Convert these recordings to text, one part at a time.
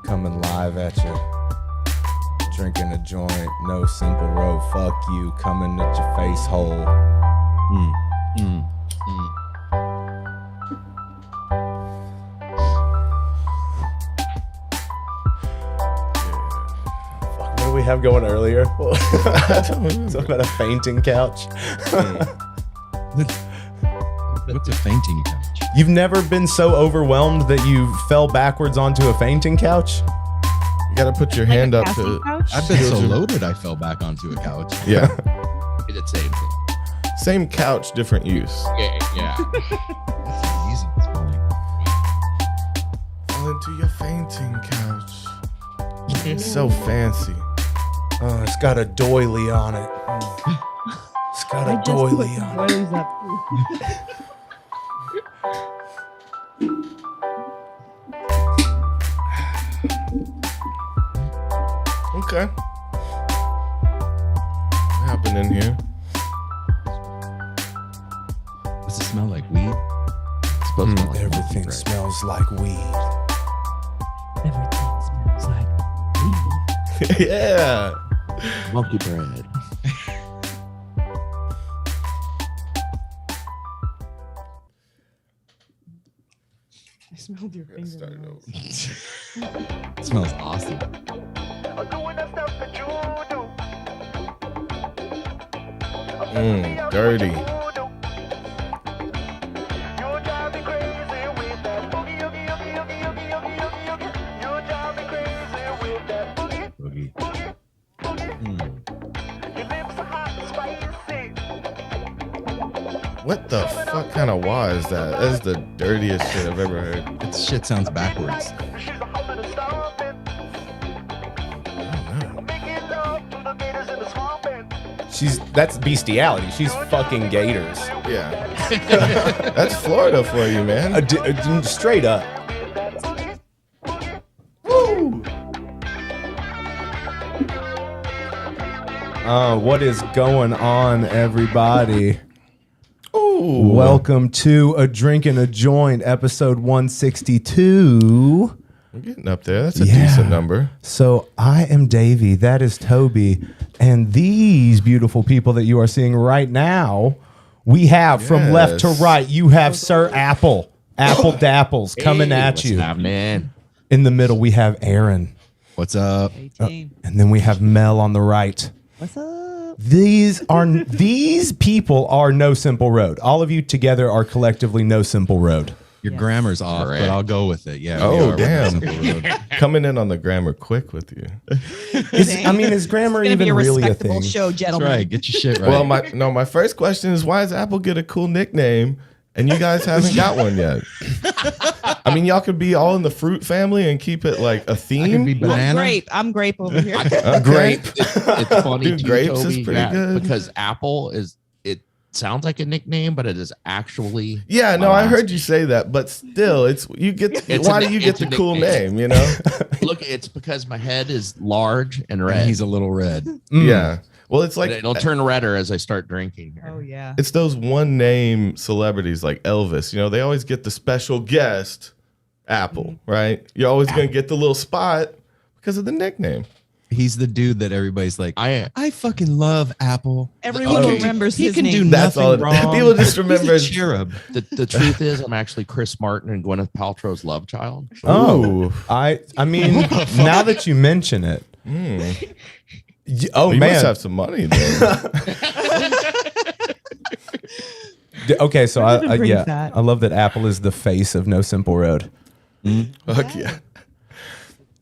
Coming live at you. Drinking a joint, no simple road. Fuck you, coming at your face hole. What do we have going earlier? Something about a fainting couch. What's a fainting couch? You've never been so overwhelmed that you fell backwards onto a fainting couch? You gotta put your hand up to. I've been so loaded I fell back onto a couch. Yeah. We did same thing. Same couch, different use. Yeah. That's easy. It's funny. Fall into your fainting couch. It's so fancy. Oh, it's got a doily on it. It's got a doily on it. Okay. What happened in here? Does it smell like weed? It's supposed to smell like Everything bread. smells like weed. Everything smells like weed. Yeah. Monkey bread. I smelled your finger. Start it over. It smells awesome. Dirty. Boogie. What the fuck kind of wah is that? That's the dirtiest shit I've ever heard. This shit sounds backwards. That's bestiality. She's fucking gators. Yeah. That's Florida for you, man. Straight up. Woo! What is going on, everybody? Ooh. Welcome to A Drink and a Joint, episode 162. We're getting up there. That's a decent number. So I am Davey, that is Toby, and these beautiful people that you are seeing right now, we have from left to right, you have Sir Apple, Apple Dapples coming at you. Man. In the middle, we have Aaron, What's up? Team. and then we have Mel on the right. What's up? These people are No Simple Road. All of you together are collectively No Simple Road. Your Yes. grammar's off, Correct. but I'll go with it. Yeah. Oh, we are with damn. the Simple Road. Coming in on the grammar quick with you. Is grammar It's gonna be even a really a respectable thing? show, That's gentlemen. right. Get your shit right. Well, my first question is, why does Apple get a cool nickname and you guys haven't got one yet? I mean, y'all could be all in the fruit family and keep it like a I could theme. be Well, banana. grape. I'm grape over here. Okay. Grape. It's funny Dude, too, grapes is Toby, pretty good. because Apple it sounds like a nickname, but it is actually Yeah, no, my I last heard you say that, but still, why do you get it's a the cool nickname. name? You know? Look, it's because my head is large and red. And he's a little red. Yeah. Well, it's Like, like it'll turn redder as I start drinking here. Oh yeah. it's those one name celebrities like Elvis. You know, they always get the special guest, Apple, right? You're always gonna get the little spot because of the nickname. He's the dude that everybody's like, I fucking love Apple. Everyone He remembers he his can name. do That's nothing all. wrong. People just remember. He's a cherub. the truth is I'm actually Chris Martin and Gwyneth Paltrow's love child. Oh, I mean, now that you mention it, oh You must man. have some money then. Okay, so That would've been pretty yeah, fat. I love that Apple is the face of No Simple Road. Fuck yeah,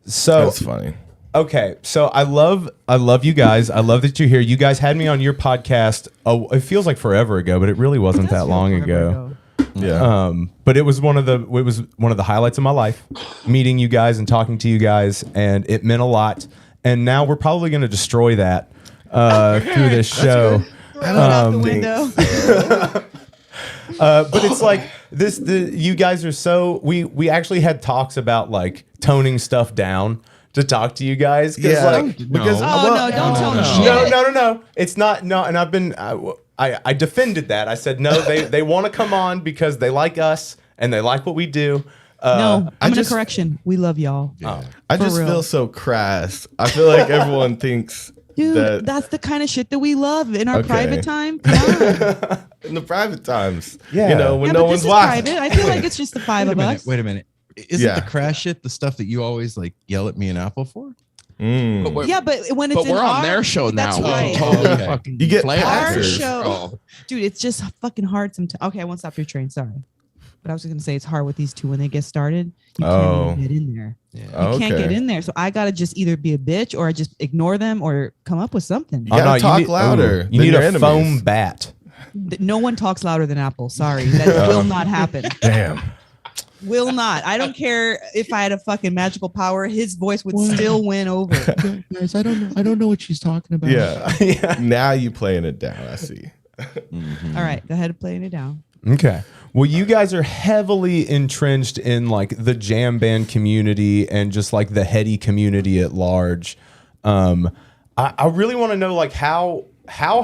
So that's funny. okay, so I love you guys. I love that you're here. You guys had me on your podcast. Oh, it feels like forever ago, but it really wasn't that long ago. Yeah. But it was one of the highlights of my life, meeting you guys and talking to you guys, and it meant a lot. And now we're probably going to destroy that through this show. Throw it out the window. But it's like you guys are so we actually had talks about like toning stuff down to talk to you guys because because Oh no! Don't tell me shit. no, it's not and I've been I defended that. I said no, they want to come on because they like us and they like what we do. No, I I'm in a just- correction. We love y'all. Yeah. I For just real. feel so crass. I feel like everyone thinks Dude, that that's the kind of shit that we love in our Okay. private time. Come on. in the private times, Yeah. you know, when Yeah, no but one's this is watching. private. I feel like it's just the five of us. Wait a minute. Isn't Yeah. the crash shit the stuff that you always like yell at me and Apple for? Mm. But we're, Yeah, but when it's but we're in on our- their show now. That's We right. can totally Okay. fucking You get flame Our passes. show. Oh. Dude, it's just fucking hard sometimes. Okay, I won't stop your train. Sorry. But I was going to say it's hard with these two when they get started. You Oh. can't even get in there. Yeah. You can't get Okay. in there. So I got to just either be a bitch or I just ignore them or come up with something. You gotta talk louder You than need your a enemies. foam bat. No one talks louder than Apple. Sorry. That will not happen. Damn. Will not. I don't care if I had a fucking magical power. His voice would still win over. Guys, I don't know what she's talking about. Yeah. Yeah. Now you playing it down. I see. Mhm. All right. Go ahead and playing it down. Okay. Well, you guys are heavily entrenched in like the jam band community and just like the heady community at large. I really want to know like how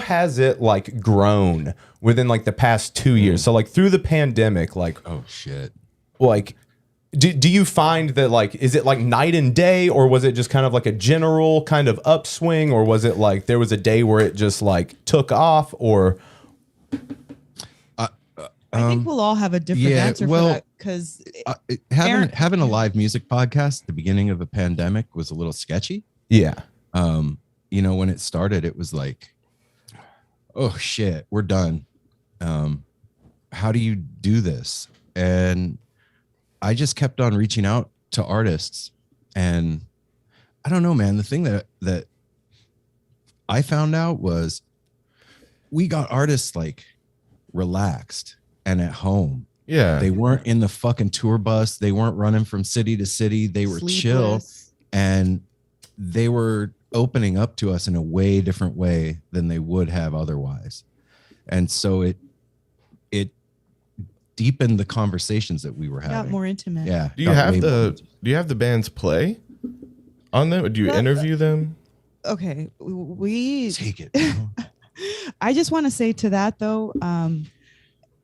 has it like grown within like the past 2 years? So like through the pandemic, Oh shit. like do you find that like is it like night and day, or was it just kind of like a general kind of upswing, or was it like there was a day where it just like took off, or I think we'll all have a different yeah, answer well, for that because Having Aaron- having a live music podcast at the beginning of the pandemic was a little sketchy. yeah. You know, when it started, it was like, oh shit, we're done. How do you do this? And I just kept on reaching out to artists, and I don't know, man. The thing that I found out was we got artists like relaxed and at home. Yeah. They weren't in the fucking tour bus. They weren't running from city to city. They were chill, sleepless. and they were opening up to us in a way different way than they would have otherwise. And so it deepened the conversations that we were Got having. more intimate. Yeah. Do you got have way more the intimate. Do you have the bands play on them? Or do you Well, interview them? Okay. We Take it. bro. I just want to say to that though,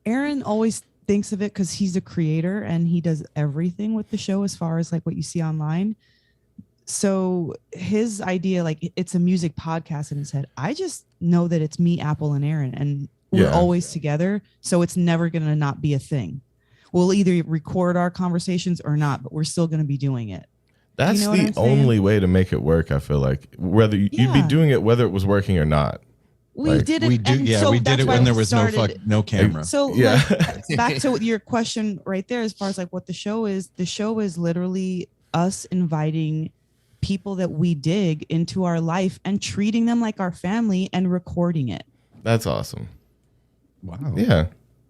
Aaron always thinks of it because he's a creator and he does everything with the show as far as like what you see online. So his idea, like it's a music podcast in his head. I just know that it's me, Apple, and Aaron, and we're Yeah. always together. So it's never gonna not be a thing. We'll either record our conversations or not, but we're still gonna be doing it. That's know what the I'm saying? only way to make it work. I feel like whether you'd be Yeah. doing it whether it was working or not. We Like, did it. We do. and Yeah, so we did that's it why when we there was started- no camera. So Yeah. like, back to your question right there, as far as like what the show is literally us inviting people that we dig into our life and treating them like our family and recording it. That's awesome. Wow. Yeah.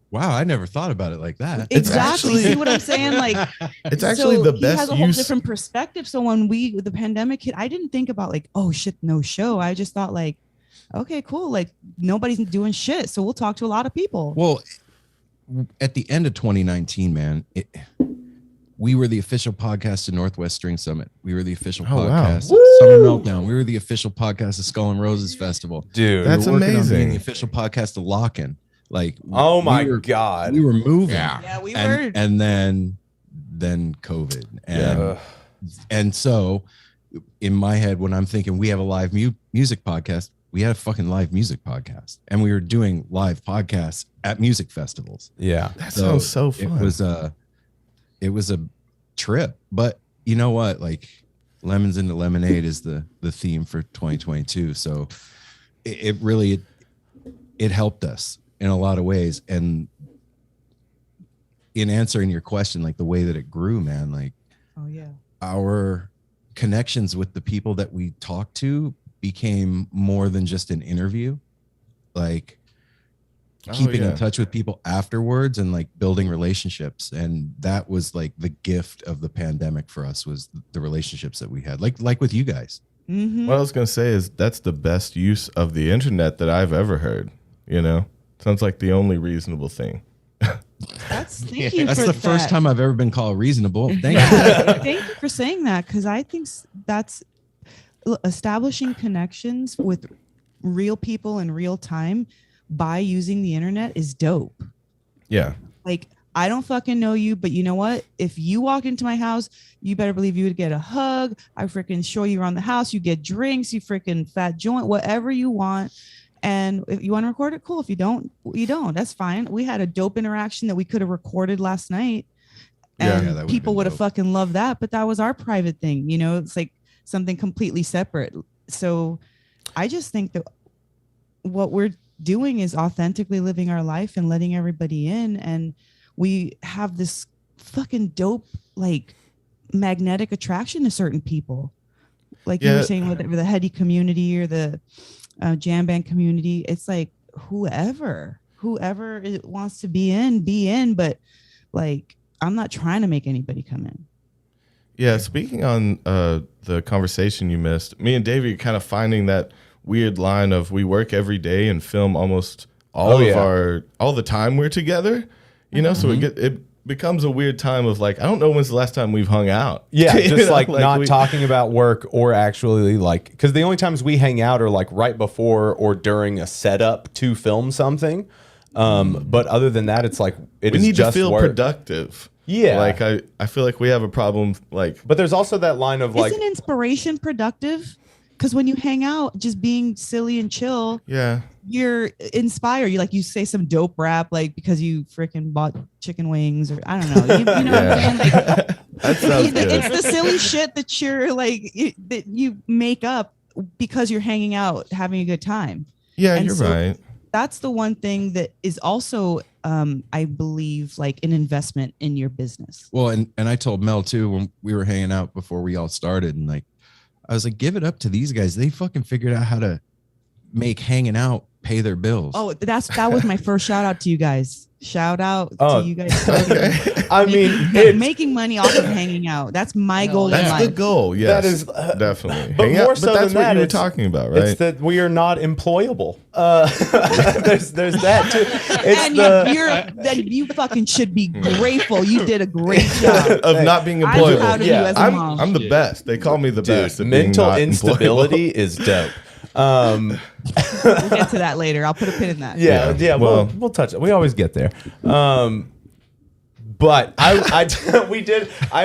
Wow. I never thought about it like that. It's Exactly. actually- See what I'm saying? Like It's actually so the he best has a whole use. different perspective. So when the pandemic hit, I didn't think about like, oh shit, no show. I just thought like, okay, cool. Like nobody's doing shit. So we'll talk to a lot of people. Well, at the end of 2019, man, we were the official podcast of Northwest String Summit. We were the official Oh, wow. podcast of Summer Meltdown. We were the official podcast of Skull and Roses Festival. Dude. That's we were working on being amazing. the official podcast of Lockin'. Like, Oh my we were, God. we were moving. Yeah. Yeah, we were. And then COVID. And Ugh. and so in my head, when I'm thinking we have a live music podcast, we had a fucking live music podcast, and we were doing live podcasts at music festivals. Yeah. That sounds so fun. It was a trip, but you know what? Like lemons into lemonade is the theme for 2022. So it really helped us in a lot of ways. And in answering your question, like the way that it grew, man, like Oh yeah. our connections with the people that we talked to became more than just an interview. Like Oh, keeping yeah. in touch with people afterwards and like building relationships. And that was like the gift of the pandemic for us, was the relationships that we had, like with you guys. Mm-hmm. What I was gonna say is that's the best use of the internet that I've ever heard. You know, sounds like the only reasonable thing. Thank you That's for the first that. time I've ever been called reasonable. Thank you. Yeah, thank you for saying that, because I think that's establishing connections with real people in real time by using the internet is dope. Yeah. Like I don't fucking know you, but you know what? If you walk into my house, you better believe you would get a hug. I freaking show you around the house. You get drinks, you freaking fat joint, whatever you want. And if you want to record it, cool. If you don't, you don't. That's fine. We had a dope interaction that we could have recorded last night. And Yeah, that would've people been would have dope. fucking loved that. But that was our private thing. You know, it's like something completely separate. So I just think that what we're doing is authentically living our life and letting everybody in. And we have this fucking dope, like magnetic attraction to certain people. Like you were saying with the heady community or the jam band community, it's like whoever it wants to be in. But like, I'm not trying to make anybody come in. Yeah, speaking on the conversation you missed, me and Davey are kind of finding that weird line of we work every day and film almost all the time we're together, you know, so it becomes a weird time of like, I don't know when's the last time we've hung out. Yeah, You just know, like not talking about work or actually like, because the only times we hang out are like right before or during a setup to film something. But other than that, it's like we need to feel productive. Yeah. Like I feel like we have a problem like. But there's also that line of like, isn't inspiration productive? Because when you hang out, just being silly and chill, yeah, you're inspired. You say some dope rap, like because you freaking bought chicken wings, or I don't know. You know what I'm saying? Like, that sounds good. it's the silly shit that you're like that you make up because you're hanging out, having a good time. Yeah, And you're so right. That's the one thing that is also, I believe, like an investment in your business. Well, and I told Mel too when we were hanging out before we all started, and like I was like, give it up to these guys. They fucking figured out how to make hanging out pay their bills. Oh, that was my first shout out to you guys. Shout out to you guys. I mean, making money off of hanging out. That's my goal in That's life. the goal. Yes, That is, definitely. But Hang more out, so but that's than what that, you were it's- talking about, right? it's that we are not employable. There's that too. It's And you fucking should be grateful. You did a great job. of not being I'm employable. proud of you as a mom. I'm the best. They call me the best. at being mental not instability is dope. We'll get to that later. I'll put a pin in that. Yeah. We'll touch it. We always get there. But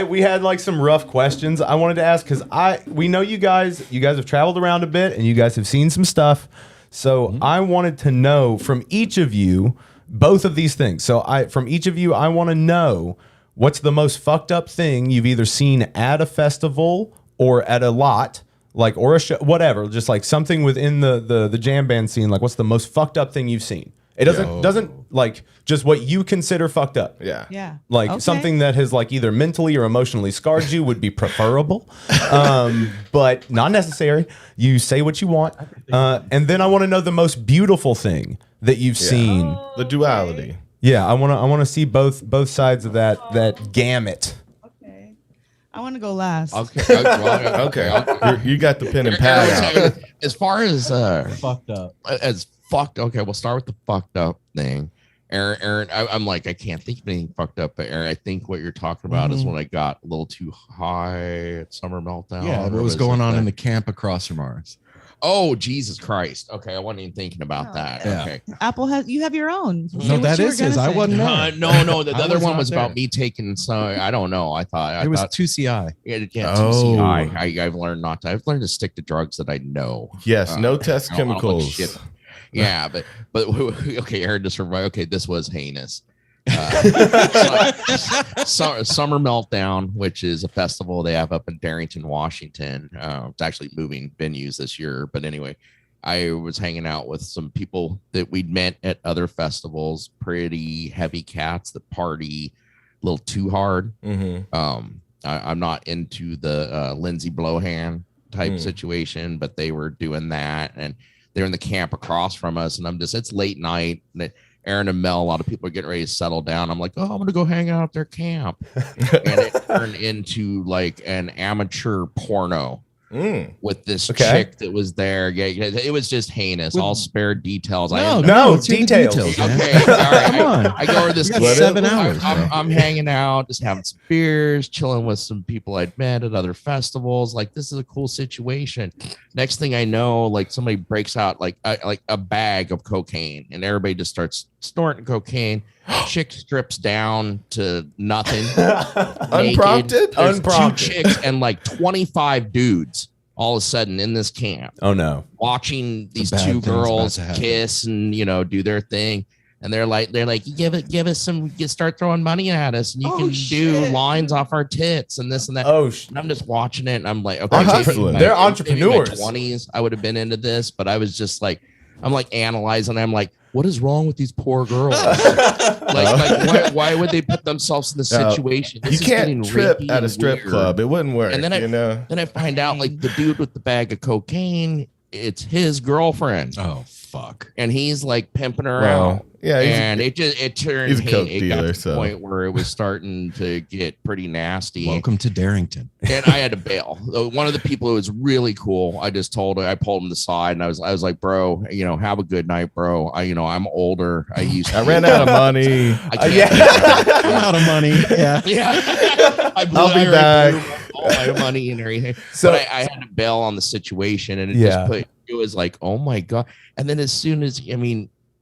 we had like some rough questions I wanted to ask because we know you guys have traveled around a bit and you guys have seen some stuff. So I wanted to know from each of you both of these things. So from each of you, I want to know what's the most fucked up thing you've either seen at a festival or at a lot. Like, or a show, whatever, just like something within the jam band scene. Like, what's the most fucked up thing you've seen? It doesn't like just what you consider fucked up. Yeah. Yeah. Like Okay. something that has like either mentally or emotionally scarred you would be preferable, but not necessary. You say what you want, and then I want to know the most beautiful thing that you've seen. The duality. Yeah, I want to see both sides of that gamut. I want to go last. Okay. You got the pen and pad out. As far as Fucked up. as fucked. Okay, we'll start with the fucked up thing. Aaron, I'm like, I can't think of anything fucked up, but Aaron, I think what you're talking about is when I got a little too high at Summer Meltdown. Yeah, or what was going on in the camp across from ours? Oh, Jesus Christ. Okay, I wasn't even thinking about that. Yeah. Okay. Apple you have your own. Say No, what that you were is his. gonna I say. wasn't there. No, the I other was one not was about there. me taking some. I don't know. I thought It was thought, 2CI. yeah, Oh. 2CI. I've learned not to. I've learned to stick to drugs that I know. Yes, no test I don't look chemicals. shit. Yeah, but okay, Aaron just survived. Okay, this was heinous. Summer Meltdown, which is a festival they have up in Darrington, Washington. It's actually moving venues this year, but anyway, I was hanging out with some people that we'd met at other festivals. Pretty heavy cats that party a little too hard. Mm-hmm. I'm not into the Lindsay Lohan type situation, but they were doing that, and they're in the camp across from us, and it's late night. And Aaron and Mel, a lot of people are getting ready to settle down. I'm like, oh, I'm gonna go hang out at their camp, and it turned into like an amateur porno with this chick that was there. Yeah, it was just heinous. I'll spare details. No, details. man. Okay, all right. Come on. I go over this. We got 7 hours, I'm hanging out, just having some beers, chilling with some people I'd met at other festivals. Like, this is a cool situation. Next thing I know, like somebody breaks out like a bag of cocaine, and everybody just starts snorting cocaine. chick strips down to nothing. Unprompted? Naked. There's Unprompted. 2 chicks and like 25 dudes all of a sudden in this camp Oh no. watching these bad 2 thing's about girls to happen. kiss and, you know, do their thing. And they're like, give us some, start throwing money at us, and you can do lines off our tits and this and that. And I'm just watching it, and I'm like, okay, hustling. They're maybe entrepreneurs. my 20s, I would have been into this, but I was just like, I'm like analyzing. I'm like, what is wrong with these poor girls? why would they put themselves in this situation? This You is can't getting trip rapey at a and strip weird. club. It wouldn't work. And then I find out like the dude with the bag of cocaine, it's his girlfriend. Oh fuck. And he's like pimping her Well, out. yeah, And it turned he's a coke it dealer, got to the so. point where it was starting to get pretty nasty. Welcome to Darrington. And I had to bail. One of the people who was really cool, I pulled him aside, and I was like, bro, you know, have a good night, bro. I'm older. I ran out of money. I can't I'm out of money. Yeah. yeah. I'll be back. All my money and everything. So- but I had to bail on the situation, and it was like, oh my God. And then as soon as,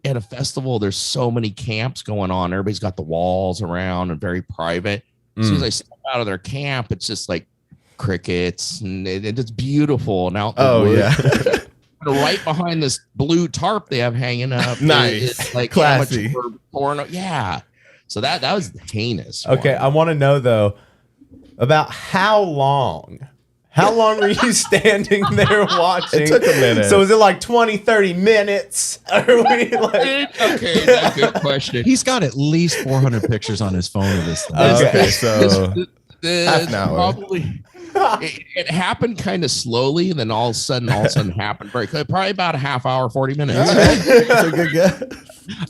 at a festival, there's so many camps going on. Everybody's got the walls around and very private. As soon as I step out of their camp, it's just like crickets, and it's beautiful. And out the woods. Right behind this blue tarp they have hanging up. Nice. It's like Classy. amateur porno. Yeah. So that was heinous. Okay, I want to know though about how long were you standing there watching? It took a minute. So was it like 20, 30 minutes? Are we like Okay, that's a good question. He's got at least 400 pictures on his phone of this thing. Okay, so half an hour. Probably it happened kind of slowly, and then all of a sudden happened very quickly. Probably about a half hour, 40 minutes. That's a good guess.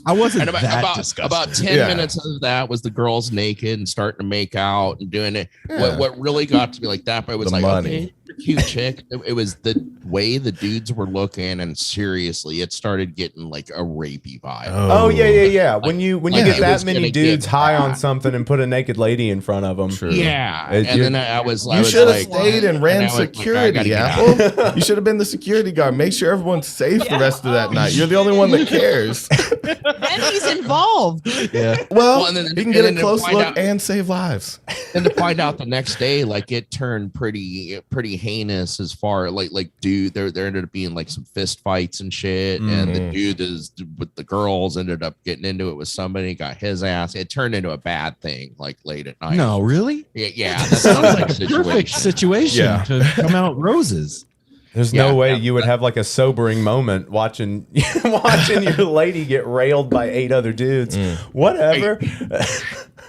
I wasn't And that disgusted. about 10 Yeah. minutes of that was the girls naked and starting to make out and doing it. What really got to me like that, but it was The like, money. okay, you're a cute chick. It was the way the dudes were looking, and seriously, it started getting like a rapey vibe. Oh yeah. When you Like, get it that was many gonna dudes get high on bad. something and put a naked lady in front of them. True. Yeah, It- and you're- then I was You should have like, stayed and ran I was like, I gotta security, get Apple. You should have been the security guard. Make sure everyone's safe the rest of that night. You're the only one that cares. And he's involved. Yeah. Well, and then- you can get and a then close find look out- and save lives. and to find out the next day, like it turned pretty heinous as far like dude, there ended up being like some fist fights and shit, and the dude is with the girls ended up getting into it with somebody, got his ass. It turned into a bad thing like late at night. No, really? Yeah, that sounds like a Perfect situation. situation Yeah. to come out roses. There's Yeah, no way yeah. you would have like a sobering moment watching your lady get railed by 8 other dudes. Whatever.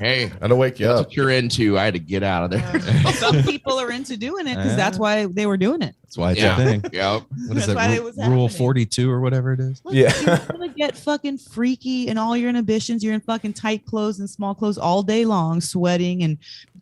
Hey, I don't wake you that's up. what you're into. I had to get out of there. Some people are into doing it because that's why they were doing it. That's why it's Yeah. a thing. Yep. What is That's why that? it was Rule happening. 42 or whatever it is. Look, Yeah. You're gonna get fucking freaky and all your inhibitions. You're in fucking tight clothes and small clothes all day long, sweating and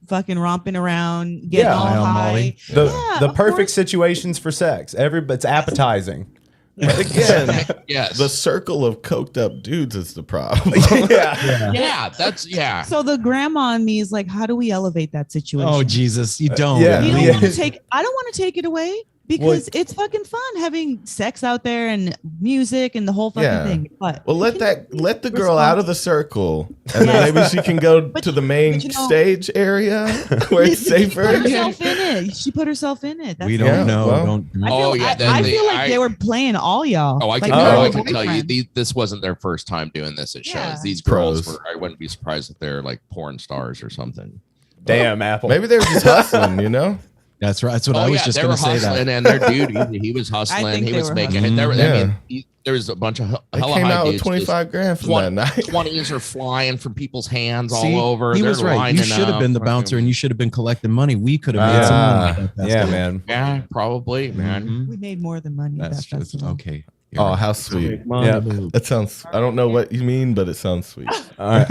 fucking romping around, getting Yeah. all High on high. Molly. The of perfect course. situations for sex. It's appetizing. But again, Yes. the circle of coked up dudes is the problem. yeah. That's yeah. So the grandma in me is like, how do we elevate that situation? Oh, Jesus. You don't. yeah. You don't Yeah. want to take. I don't want to take it away because it's fucking fun having sex out there and music and the whole fucking Yeah. thing. But Well, let the girl out of the circle, and Yes. then maybe she can go But- to the main but you know- stage area where it's She put safer. herself in it. She put herself in it. That's We the don't Yeah, know. well- Don't. I feel, Oh, yeah, then I they- feel like they were playing all y'all. Oh, I Like, can, her I and can her tell you, boyfriend. this wasn't their first time doing this at shows. Yeah. These girls Pros. were, I wouldn't be surprised if they're like porn stars or something. Damn, Apple. Maybe they were just hustling, you know? That's right. That's what I was just they going were to say. hustling, That. and their dude, he was I hustling. think He they was were making hustling. it. There, I Yeah. mean, there was a bunch of They hella came high out with dudes. 25 grand from that night. 20s are flying from people's hands See, all over. he They're was right. You lining should have been the up. bouncer, and you should have been collecting money. We could have made some money. at that yeah, festival. man. Yeah, probably, man. Mhm. We made more than money at That's that just festival. okay. Oh, how sweet. Yeah. That sounds, I don't know what you mean, but it sounds sweet. All right.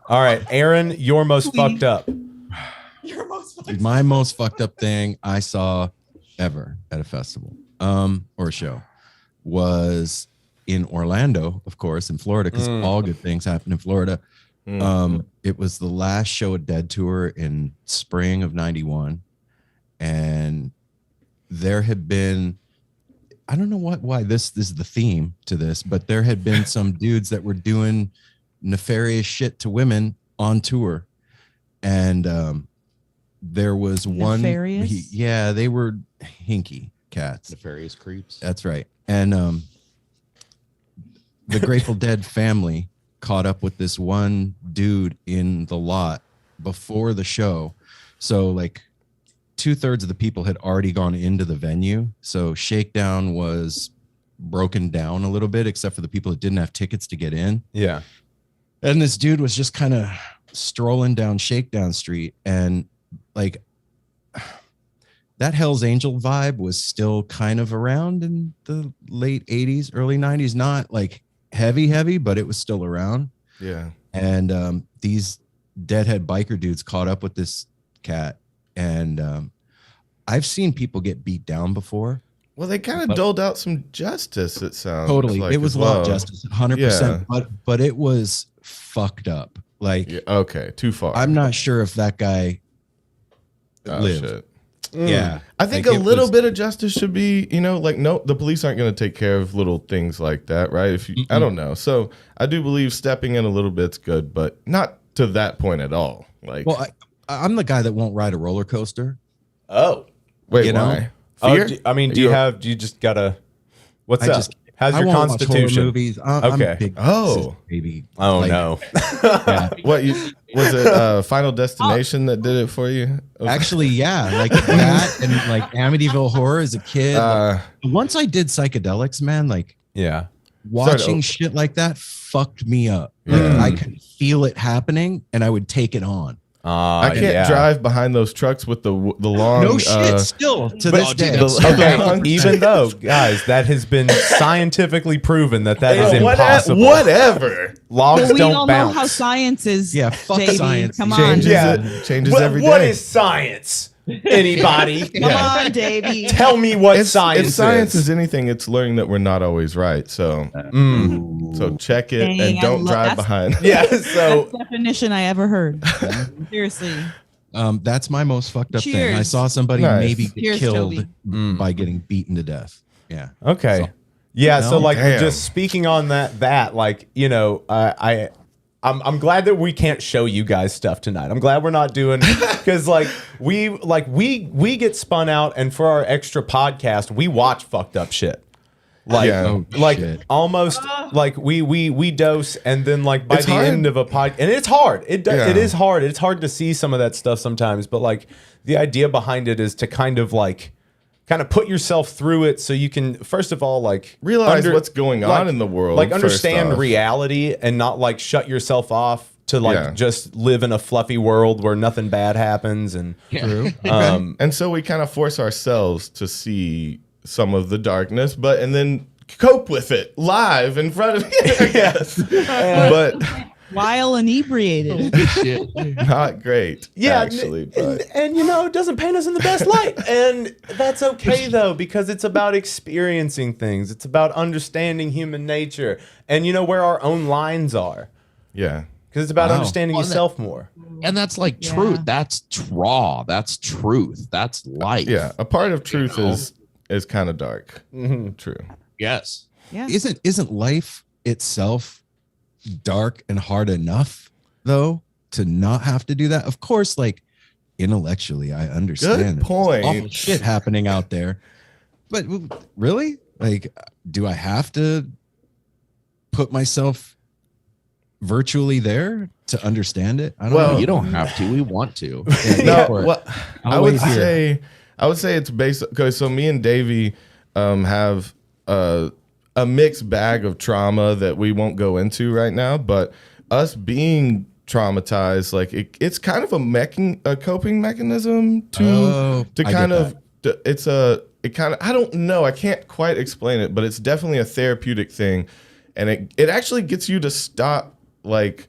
All right, Aaron, you're most fucked up. Dude, my most fucked up thing I saw ever at a festival or a show was in Orlando, of course, in Florida, because all good things happen in Florida. It was the last show of Dead Tour in spring of 91, and there had been, I don't know why this is the theme to this, but there had been some dudes that were doing nefarious shit to women on tour. And there was one. Nefarious? Yeah, they were hinky cats. Nefarious creeps. That's right. And the Grateful Dead family caught up with this one dude in the lot before the show. So like 2/3 of the people had already gone into the venue. So Shakedown was broken down a little bit, except for the people that didn't have tickets to get in. Yeah. And this dude was just kind of strolling down Shakedown Street, and like that Hell's Angel vibe was still kind of around in the late 80s, early 90s. Not like heavy, but it was still around. Yeah. And these deadhead biker dudes caught up with this cat, and I've seen people get beat down before. Well, they kind of doled out some justice, it sounds Totally. like, It was as well. law justice, 100%. But it was fucked up. Like, Yeah, okay, too far. I'm not sure if that guy lived. Shit. Yeah. I think Like, a it little was- bit of justice should be, like, no, the police aren't going to take care of little things like that, right? If you, I don't know. So I do believe stepping in a little bit's good, but not to that point at all. Like, Well, I'm the guy that won't ride a roller coaster. Oh. wait, you know? why? Oh, Fear? do you just gotta, what's I up? just- How's I your won't watch horror constitution? movies. I'm Okay. a big Oh. baby. Oh, Like, no. Yeah. What was it? Final Destination that did it for you? Actually, yeah, like that and like Amityville Horror as a kid. Uh, Once I did psychedelics, man, like Yeah. watching shit like that fucked me up. Like Yeah. I could feel it happening and I would take it on. I can't drive behind those trucks with the long. No shit, still to this day. Okay, even though, guys, that has been scientifically proven that is impossible. Whatever. Logs Well, we don't all bounce. know how science is. Yeah, fuck JB. science. Come on. Changes, Yeah. changes every day. What is science? Anybody? Come on, Davey. Tell me what If science science is. is anything, it's learning that we're not always right. So, so check it Dang, and I don't love- drive that's- behind. Yeah, That's so the definition I ever heard. Seriously. That's my most fucked up thing. I Cheers. saw somebody Nice. maybe get Cheers, killed Toby. by getting beaten to death. Yeah. okay. So- Yeah, so No? like Damn. just speaking on that like, I'm glad that we can't show you guys stuff tonight. I'm glad we're not doing because we get spun out, and for our extra podcast, we watch fucked up shit. Like Yeah. Oh, like shit. almost like we dose, and then like by It's the hard. end of a pod, and it's hard. It Yeah. is hard. It's hard to see some of that stuff sometimes, but like the idea behind it is to kind of put yourself through it so you can first of all like Realize what's going on in the world, like first understand off. reality and not like shut yourself off to like Yeah. just live in a fluffy world where nothing bad happens and True. And so we kind of force ourselves to see some of the darkness, and then cope with it live in front of you, I guess. But While inebriated. Shit. not great, yeah, actually. But and it doesn't paint us in the best light, and that's okay though, because it's about experiencing things. It's about understanding human nature and where our own lines are, yeah. because it's about Wow. understanding Well, yourself more. And that's like Yeah. truth. That's raw. That's truth. That's life. Yeah, a part of truth know? is kind of dark. True. Yes. Yeah. Isn't life itself dark and hard enough though to not have to do that? Of course, like intellectually, I understand. Good that there's point. Awful shit happening out there, but really, like, do I have to put myself virtually there to understand it? I don't Well, know. You don't have to. We want to. Yeah, No, go for it. well, I'll I would wait here. say it's based. Okay, so me and Davey have a mixed bag of trauma that we won't go into right now. But us being traumatized, like it's kind of a coping mechanism to I kind get of. It kind of, I don't know. I can't quite explain it, but it's definitely a therapeutic thing, and it actually gets you to stop, like,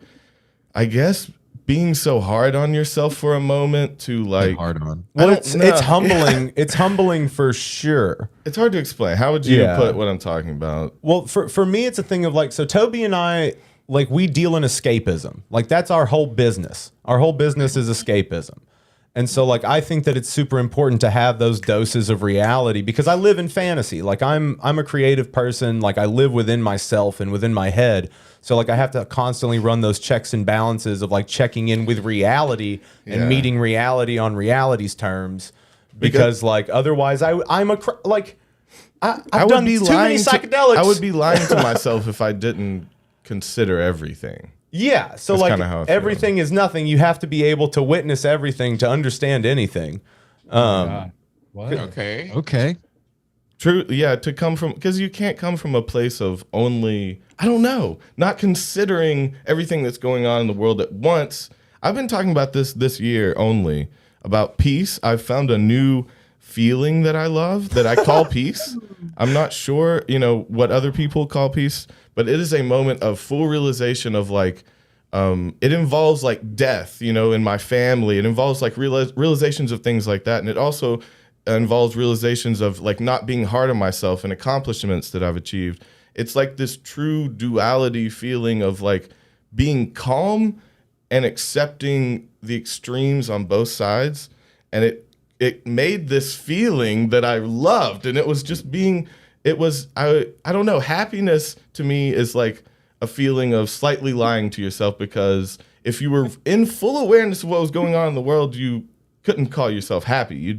I guess, being so hard on yourself for a moment to like. hard on. Well, don't it's know. humbling. It's humbling for sure. It's hard to explain. How would you Yeah. put what I'm talking about? Well, for me, it's a thing of like, so Toby and I, like, we deal in escapism. Like, that's our whole business. Our whole business is escapism. And so like I think that it's super important to have those doses of reality because I live in fantasy. Like I'm a creative person, like I live within myself and within my head. So like I have to constantly run those checks and balances of like checking in with reality and meeting reality on reality's terms because like otherwise I've done too many psychedelics. I would be lying to myself if I didn't consider everything. Yeah, so That's like everything is nothing. You have to be able to witness everything to understand anything. What? Okay. True. Yeah, to come from, because you can't come from a place of only, I don't know, not considering everything that's going on in the world at once. I've been talking about this year only, about peace. I've found a new feeling that I love that I call peace. I'm not sure, what other people call peace, but it is a moment of full realization of like, it involves like death, in my family. It involves like realizations of things like that. And it also involves realizations of like not being hard on myself and accomplishments that I've achieved. It's like this true duality feeling of like being calm and accepting the extremes on both sides. And it made this feeling that I loved. And it was just I don't know, happiness to me is like a feeling of slightly lying to yourself, because if you were in full awareness of what was going on in the world, you couldn't call yourself happy.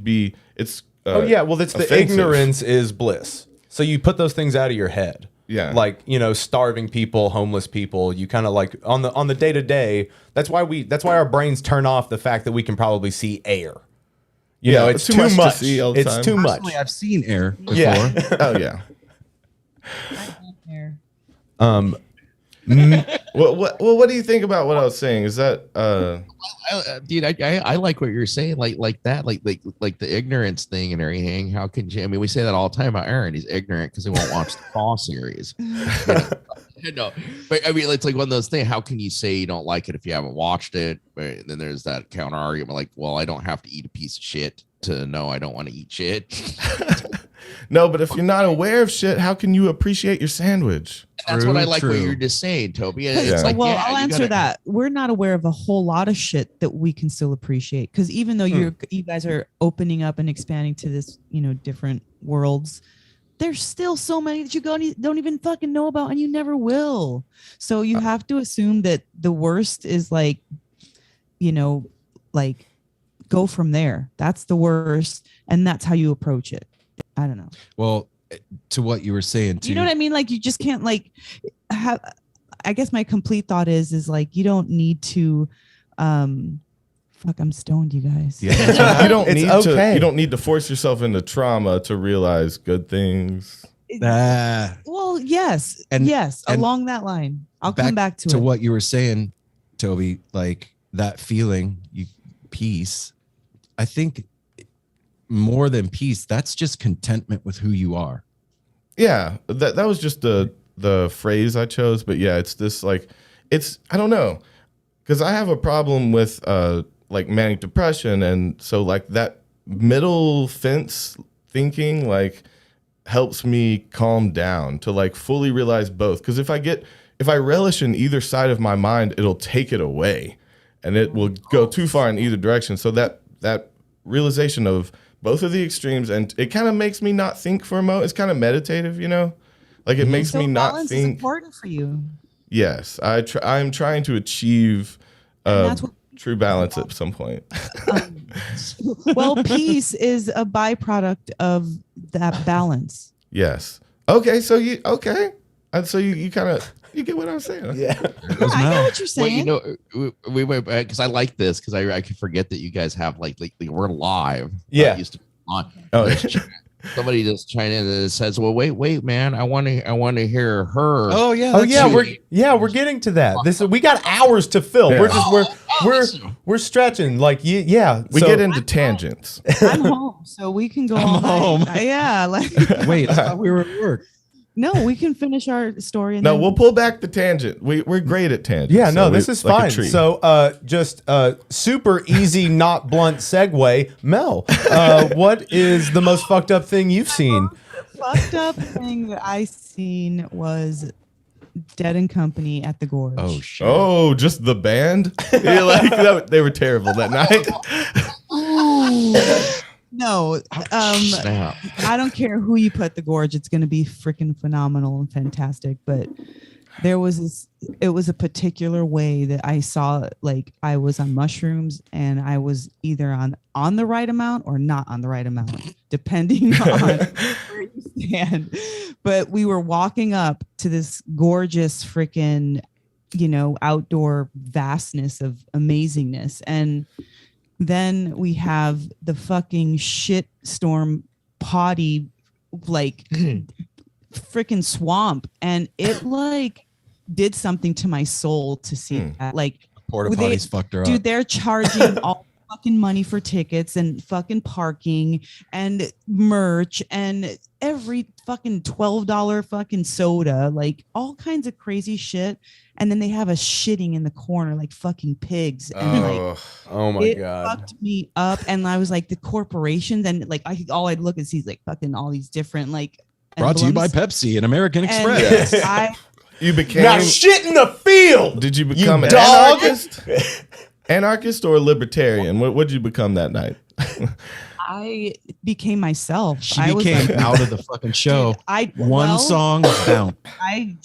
It's the ignorance is bliss. So you put those things out of your head. Yeah. Like, starving people, homeless people, you kind of like on the day to day, that's why our brains turn off the fact that we can probably see air. It's too much to see all the time. It's too much. Personally, I've seen air before. Yeah. Oh yeah. Air. What do you think about what I was saying? Is that dude, I like what you're saying, like that, like the ignorance thing and everything. How can you? I mean, we say that all the time about Aaron. He's ignorant because he won't watch the Fall series. No, but I mean, it's like one of those things. How can you say you don't like it if you haven't watched it? But then there's that counter argument, like, well, I don't have to eat a piece of shit to know I don't want to eat shit. No, but if you're not aware of shit, how can you appreciate your sandwich? That's what I like what you're just saying, Toby. It's like, I'll answer that. We're not aware of a whole lot of shit that we can still appreciate, because even though you guys are opening up and expanding to this, different worlds, there's still so many that you don't even fucking know about, and you never will. So you have to assume that the worst is like, like go from there. That's the worst, and that's how you approach it. I don't know. Well, to what you were saying too. You know what I mean? Like, you just can't like have, I guess my complete thought is like, you don't need to, fuck, I'm stoned, you guys. Yeah. You don't need to force yourself into trauma to realize good things. Well, yes. And along that line. I'll come back to it. What you were saying, Toby, like that feeling, peace. I think more than peace, that's just contentment with who you are. Yeah, that was just the phrase I chose, but yeah, it's this like, I don't know, because I have a problem with like manic depression, and so like that middle fence thinking like helps me calm down to like fully realize both, because if I relish in either side of my mind, it'll take it away, and it will go too far in either direction. So that realization of both of the extremes, and it kind of makes me not think for a moment. It's kind of meditative, like it makes me not think. Balance is important for you. Yes, I'm trying to achieve true balance at some point. Well, peace is a byproduct of that balance. Yes. Okay. So you kind of. You get what I'm saying? Yeah. I know what you're saying. Well, we went back because I like this, because I can forget that you guys have like we're live. Yeah. Used to be on. Somebody just chime in and says, "Well, wait, man, I want to hear her." Oh yeah. We're getting to that. We got hours to fill. Yeah. We're stretching like we get into tangents. I'm home, so we can go home. Yeah. Like, wait, I thought we were at work. No, we can finish our story. And we'll pull back the tangent. We're great at tangents. Yeah, no, this is fine. So just super easy, not blunt segue. Mel, what is the most fucked up thing you've seen? The fucked up thing that I seen was Dead and Company at the Gorge. Oh, shit. Oh, just the band? They were terrible that night. No, Snap. I don't care who you put the gorge. It's going to be freaking phenomenal and fantastic. But there was this, it was a particular way that I saw, like I was on mushrooms and I was either on the right amount or not on the right amount, depending on where you stand. But we were walking up to this gorgeous freaking, outdoor vastness of amazingness. And then we have the fucking shit storm potty, like freaking swamp. And it like did something to my soul to see that. Like Porta potties fucked her up. Dude, they're charging all fucking money for tickets and fucking parking and merch and every fucking $12 fucking soda, like all kinds of crazy shit. And then they have us shitting in the corner like fucking pigs. And oh my it God. fucked me up. And I was like, the corporations, and like all I'd look and see is like fucking all these different like Brought to you by emblems. Pepsi and American And Express. You became Now shit in the field. Did you become an dog. anarchist or a libertarian? What did you become that night? I became myself. She I was became like, out of the fucking show. One song down. I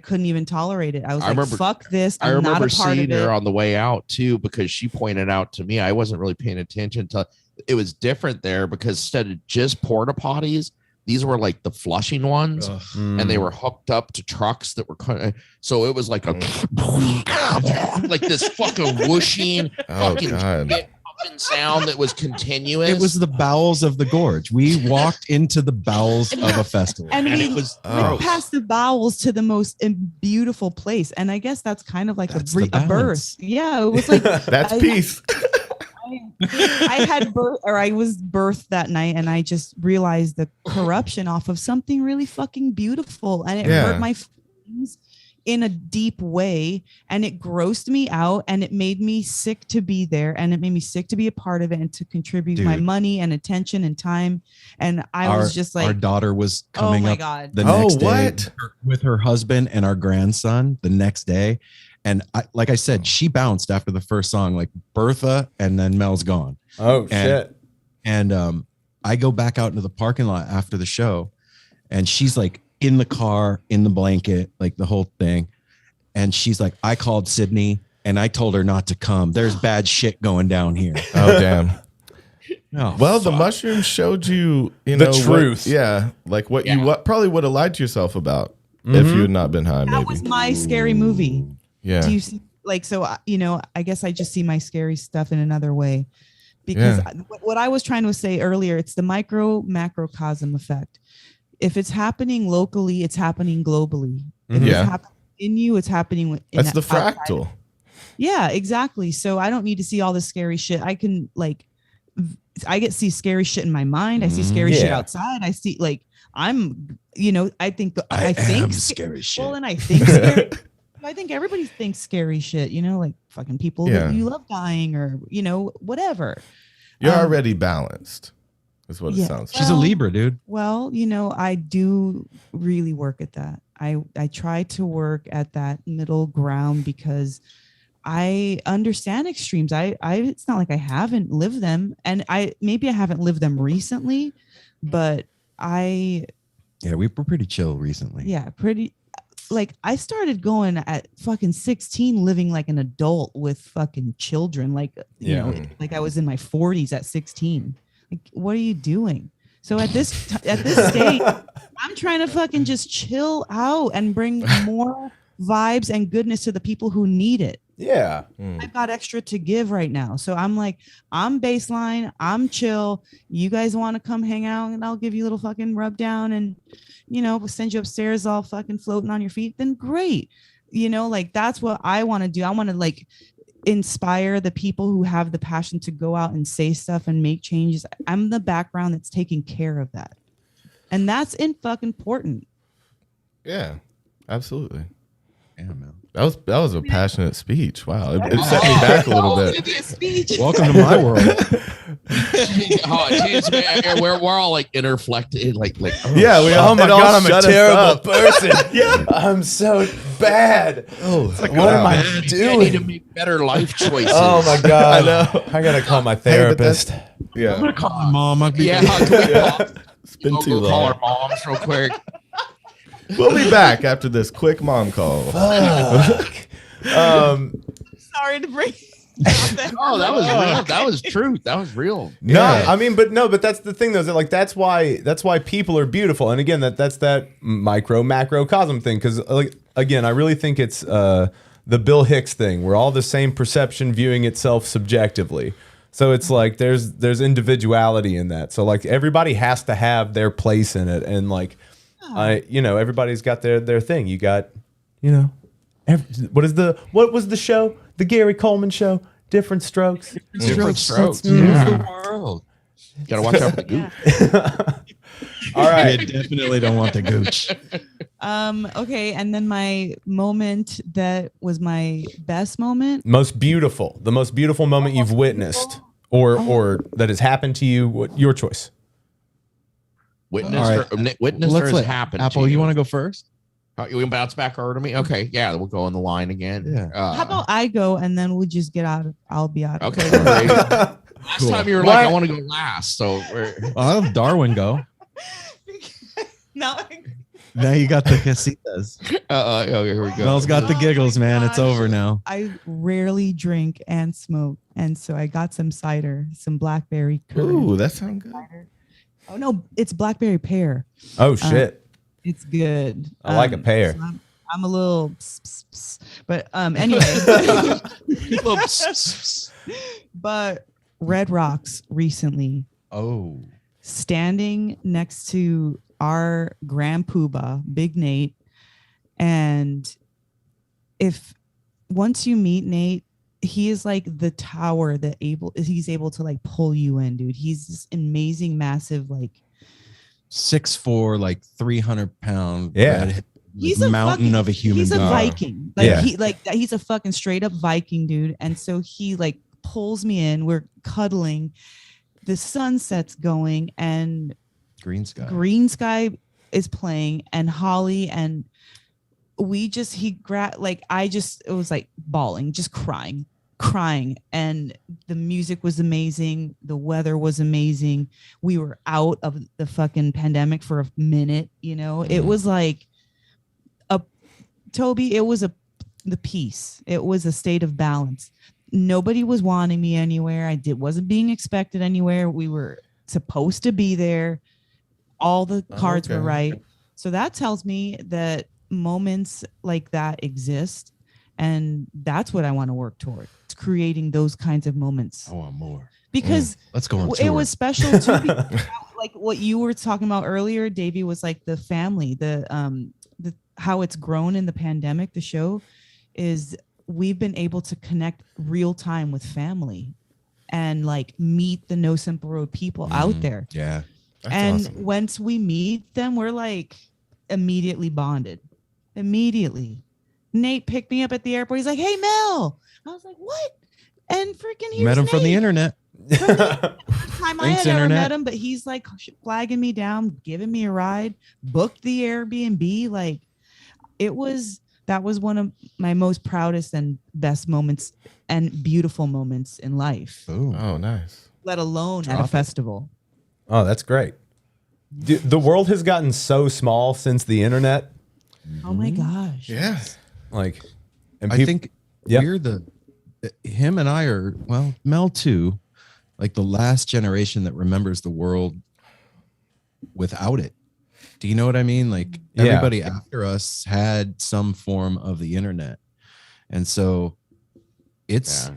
couldn't even tolerate it. I was I like, remember- fuck this. I I'm not remember a part seeing of her it. on the way out too, because she pointed out to me, I wasn't really paying attention to it. Was different there because instead of just porta potties, these were like the flushing ones, and they were hooked up to trucks that were so it was like a like this fucking whooshing fucking shit pumping sound that was continuous. It was the bowels of the gorge. We walked into the bowels of a festival. And and we it was went past the bowels to the most beautiful place. And I guess that's kind of like That's a the balance. birth. Yeah, it was like That's peace. I had birth, or I was birthed that night, and I just realized the corruption off of something really fucking beautiful, and it hurt my feelings in a deep way, and it grossed me out, and it made me sick to be there, and it made me sick to be a part of it and to contribute my money and attention and time. And I was just like, our daughter was coming oh my up God. the next day what? with her husband and our grandson the next day. And like I said, she bounced after the first song, like Bertha, and then Mel's gone. Oh shit. And I go back out into the parking lot after the show, and she's like in the car, in the blanket, like the whole thing. And she's like, I called Sydney and I told her not to come. There's bad shit going down here. Oh damn. Oh, Well, the mushrooms showed you, The know, truth. like what you probably would have lied to yourself about if you had not been high. that Maybe. was my scary movie. Yeah. Do you see, like, so, I guess I just see my scary stuff in another way, because what I was trying to say earlier, it's the macrocosm effect. If it's happening locally, it's happening globally. If it's happening in you, it's happening That's the outside. fractal. Yeah, exactly. So I don't need to see all this scary shit. I can see scary shit in my mind. I see scary shit outside. I see I think scary shit. Well, and I think scary. I think everybody thinks scary shit, like fucking people that you love dying or, whatever. You're already balanced, is what it sounds like. She's a Libra, dude. Well, I do really work at that. I try to work at that middle ground because I understand extremes. It's not like I haven't lived them, and maybe I haven't lived them recently, but we were pretty chill recently. Yeah, pretty. Like I started going at fucking 16, living like an adult with fucking children. Like, like I was in my 40s at 16. Like, what are you doing? So at this stage, I'm trying to fucking just chill out and bring more vibes and goodness to the people who need it. Yeah. I've got extra to give right now. So I'm like, I'm baseline, I'm chill. You guys want to come hang out and I'll give you a little fucking rub down and, send you upstairs all fucking floating on your feet. Then great. That's what I want to do. I want to inspire the people who have the passion to go out and say stuff and make changes. I'm the background that's taking care of that. And that's fucking important. Yeah, absolutely. Yeah, man. That was a passionate speech. Wow. It set me back a little bit. Welcome to my world. Oh, geez, man, we're all like interflected, like oh, Yeah, we all. Oh my it all god, I'm a shut us terrible up. person. Yeah, I'm so bad. Oh, What am I I need to doing? make better life choices. Oh my god, I know. I gotta call my Hey, but that's- therapist. Yeah, Call my mom. I'll be Yeah, can we it's been too go call long. our moms real quick? We'll be back after this quick mom call. Fuck. Sorry to bring. Oh, that was real. That was truth. That was real. No, Yeah. I mean, but that's the thing though. Is that like that's why people are beautiful. And again, that's that micro macrocosm thing. Because like again, I really think it's the Bill Hicks thing. We're all the same perception, viewing itself subjectively. So it's like there's individuality in that. So like everybody has to have their place in it, and like everybody's got their thing. You got what was the show? The Gary Coleman show? Different Strokes. Different strokes. the world. Gotta watch out for the goop. All right. I definitely don't want the gooch. Okay, and then my moment that was my best moment. The most beautiful moment you've witnessed or that has happened to you. Your choice. Witness All right. or has let happened. Apple, you want to go first? You can bounce back over to me? Okay, yeah, we'll go on the line again. Yeah. How about I go and then we'll just get out. I'll be out. Okay. Great. Last Cool. time you were like, I want to go last. So I'll have Darwin go. No. Now you got the casitas. here we go. Mel's got the giggles, man. It's Gosh. over now. I rarely drink and smoke, and so I got some cider, some blackberry curd. Ooh, that sounds good. Oh no, it's blackberry pear. Oh shit. It's good. I like a pear. So I'm a little, but anyway. But Red Rocks recently, Oh. standing next to our grand poobah, Big Nate, and once you meet Nate, he is like the tower that he's able to like pull you in, dude. He's this amazing, massive, like 6'4", like 300-pound. Yeah. he's a mountain fucking, of a human he's a being. Viking. Like Yeah. he's a fucking straight up Viking, dude. And so he like pulls me in. We're cuddling. The sunset's going and Green sky. Green Sky is playing, and Holly, and it was like bawling, just crying, and the music was amazing, the weather was amazing, we were out of the fucking pandemic for a minute, it was like the peace, it was a state of balance. Nobody was wanting me anywhere. Wasn't being expected anywhere. We were supposed to be there. All the cards were right. So that tells me that moments like that exist. And that's what I want to work toward. It's creating those kinds of moments. I want more. Because Let's go on it tour. was special too. Like what you were talking about earlier, Davey, was like the family, the how it's grown in the pandemic. The show is we've been able to connect real time with family and like meet the No Simple Road people out there. Yeah. That's and awesome. once we meet them, we're like immediately bonded. Immediately. Nate picked me up at the airport. He's like, "Hey, Mel." I was like, "What?" And freaking Met him from the internet. Time I Thanks, had ever internet. met him, but he's like flagging me down, giving me a ride, booked the Airbnb. Like that was one of my most proudest and best moments and beautiful moments in life, Boom. Oh, nice. let alone at a Drop it. festival. Oh, that's great. The world has gotten so small since the internet. Oh my gosh. Yeah. Like, and I think Yep. we're him and I are, well, Mel too, like the last generation that remembers the world without it. Do you know what I mean? Like Yeah. everybody after us had some form of the internet. And so it's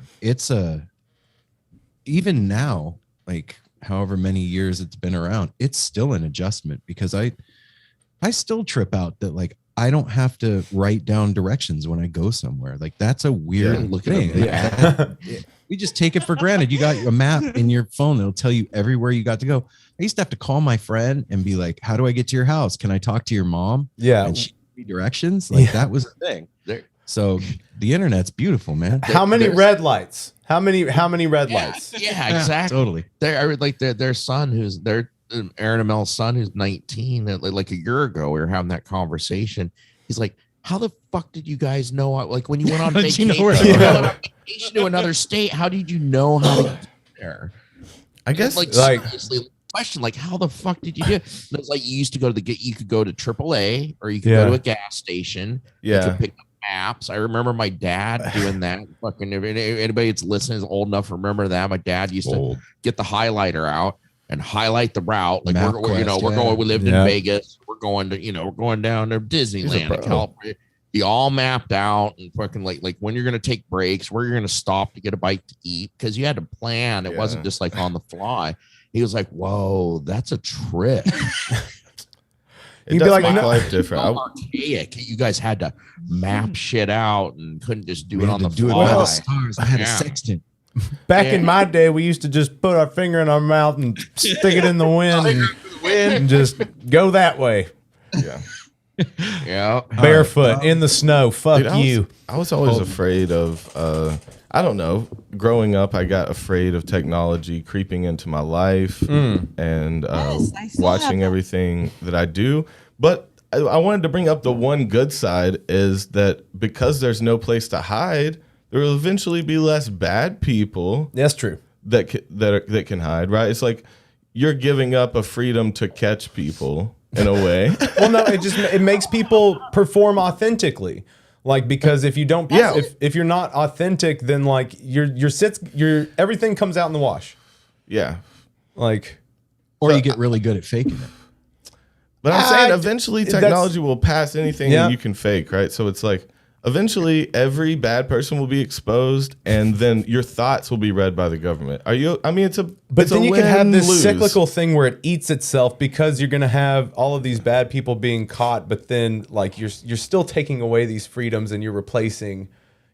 even now, like however many years it's been around, it's still an adjustment because I still trip out that like I don't have to write down directions when I go somewhere. Like that's a weird thing. We just take it for granted. You got a map in your phone that'll tell you everywhere you got to go. I used to have to call my friend and be like, "How do I get to your house? Can I talk to your mom?" Yeah. And she gave me directions. Like that was a thing. So the internet's beautiful, man. How many red lights? How many red lights? Yeah, exactly. Totally. Their son, who's Aaron and Mel's son, who's 19, like a year ago, we were having that conversation. He's like, how the fuck did you guys know? Like when you went on vacation, vacation to another state, how did you know how to get there? I guess like seriously, question, like how the fuck did you do it? And it's like you used to go to you could go to AAA or you could go to a gas station. Yeah. You could pick up maps. I remember my dad doing that. Fucking anybody that's listening is old enough to remember that. My dad used to get the highlighter out and highlight the route. Like we lived in Vegas. We're going down to Disneyland, California. He all mapped out and fucking like when you're gonna take breaks, where you're gonna stop to get a bite to eat, because you had to plan. It wasn't just like on the fly. He was like, "Whoa, that's a trip." You'd be like, life different. Archaic. You guys had to map shit out and couldn't just do it on the do fly. it by the stars. I had a sextant. Back in my day, we used to just put our finger in our mouth and stick it in the wind and just go that way. Yeah. Yeah. Barefoot in the snow. Fuck you. I was always afraid of, I don't know, growing up, I got afraid of technology creeping into my life and watching everything that I do. But I wanted to bring up the one good side is that because there's no place to hide, there will eventually be less bad people. That's true. That can hide, right? It's like you're giving up a freedom to catch people in a way. Well, no, it makes people perform authentically. Like, because if you don't, if you're not authentic, then like your everything comes out in the wash. Yeah. Like, or you get really good at faking it. But I'm saying eventually technology will pass anything that you can fake, right? So it's like eventually every bad person will be exposed and then your thoughts will be read by the government. But then you can have this cyclical thing where it eats itself, because you're going to have all of these bad people being caught, but then like you're still taking away these freedoms and you're replacing.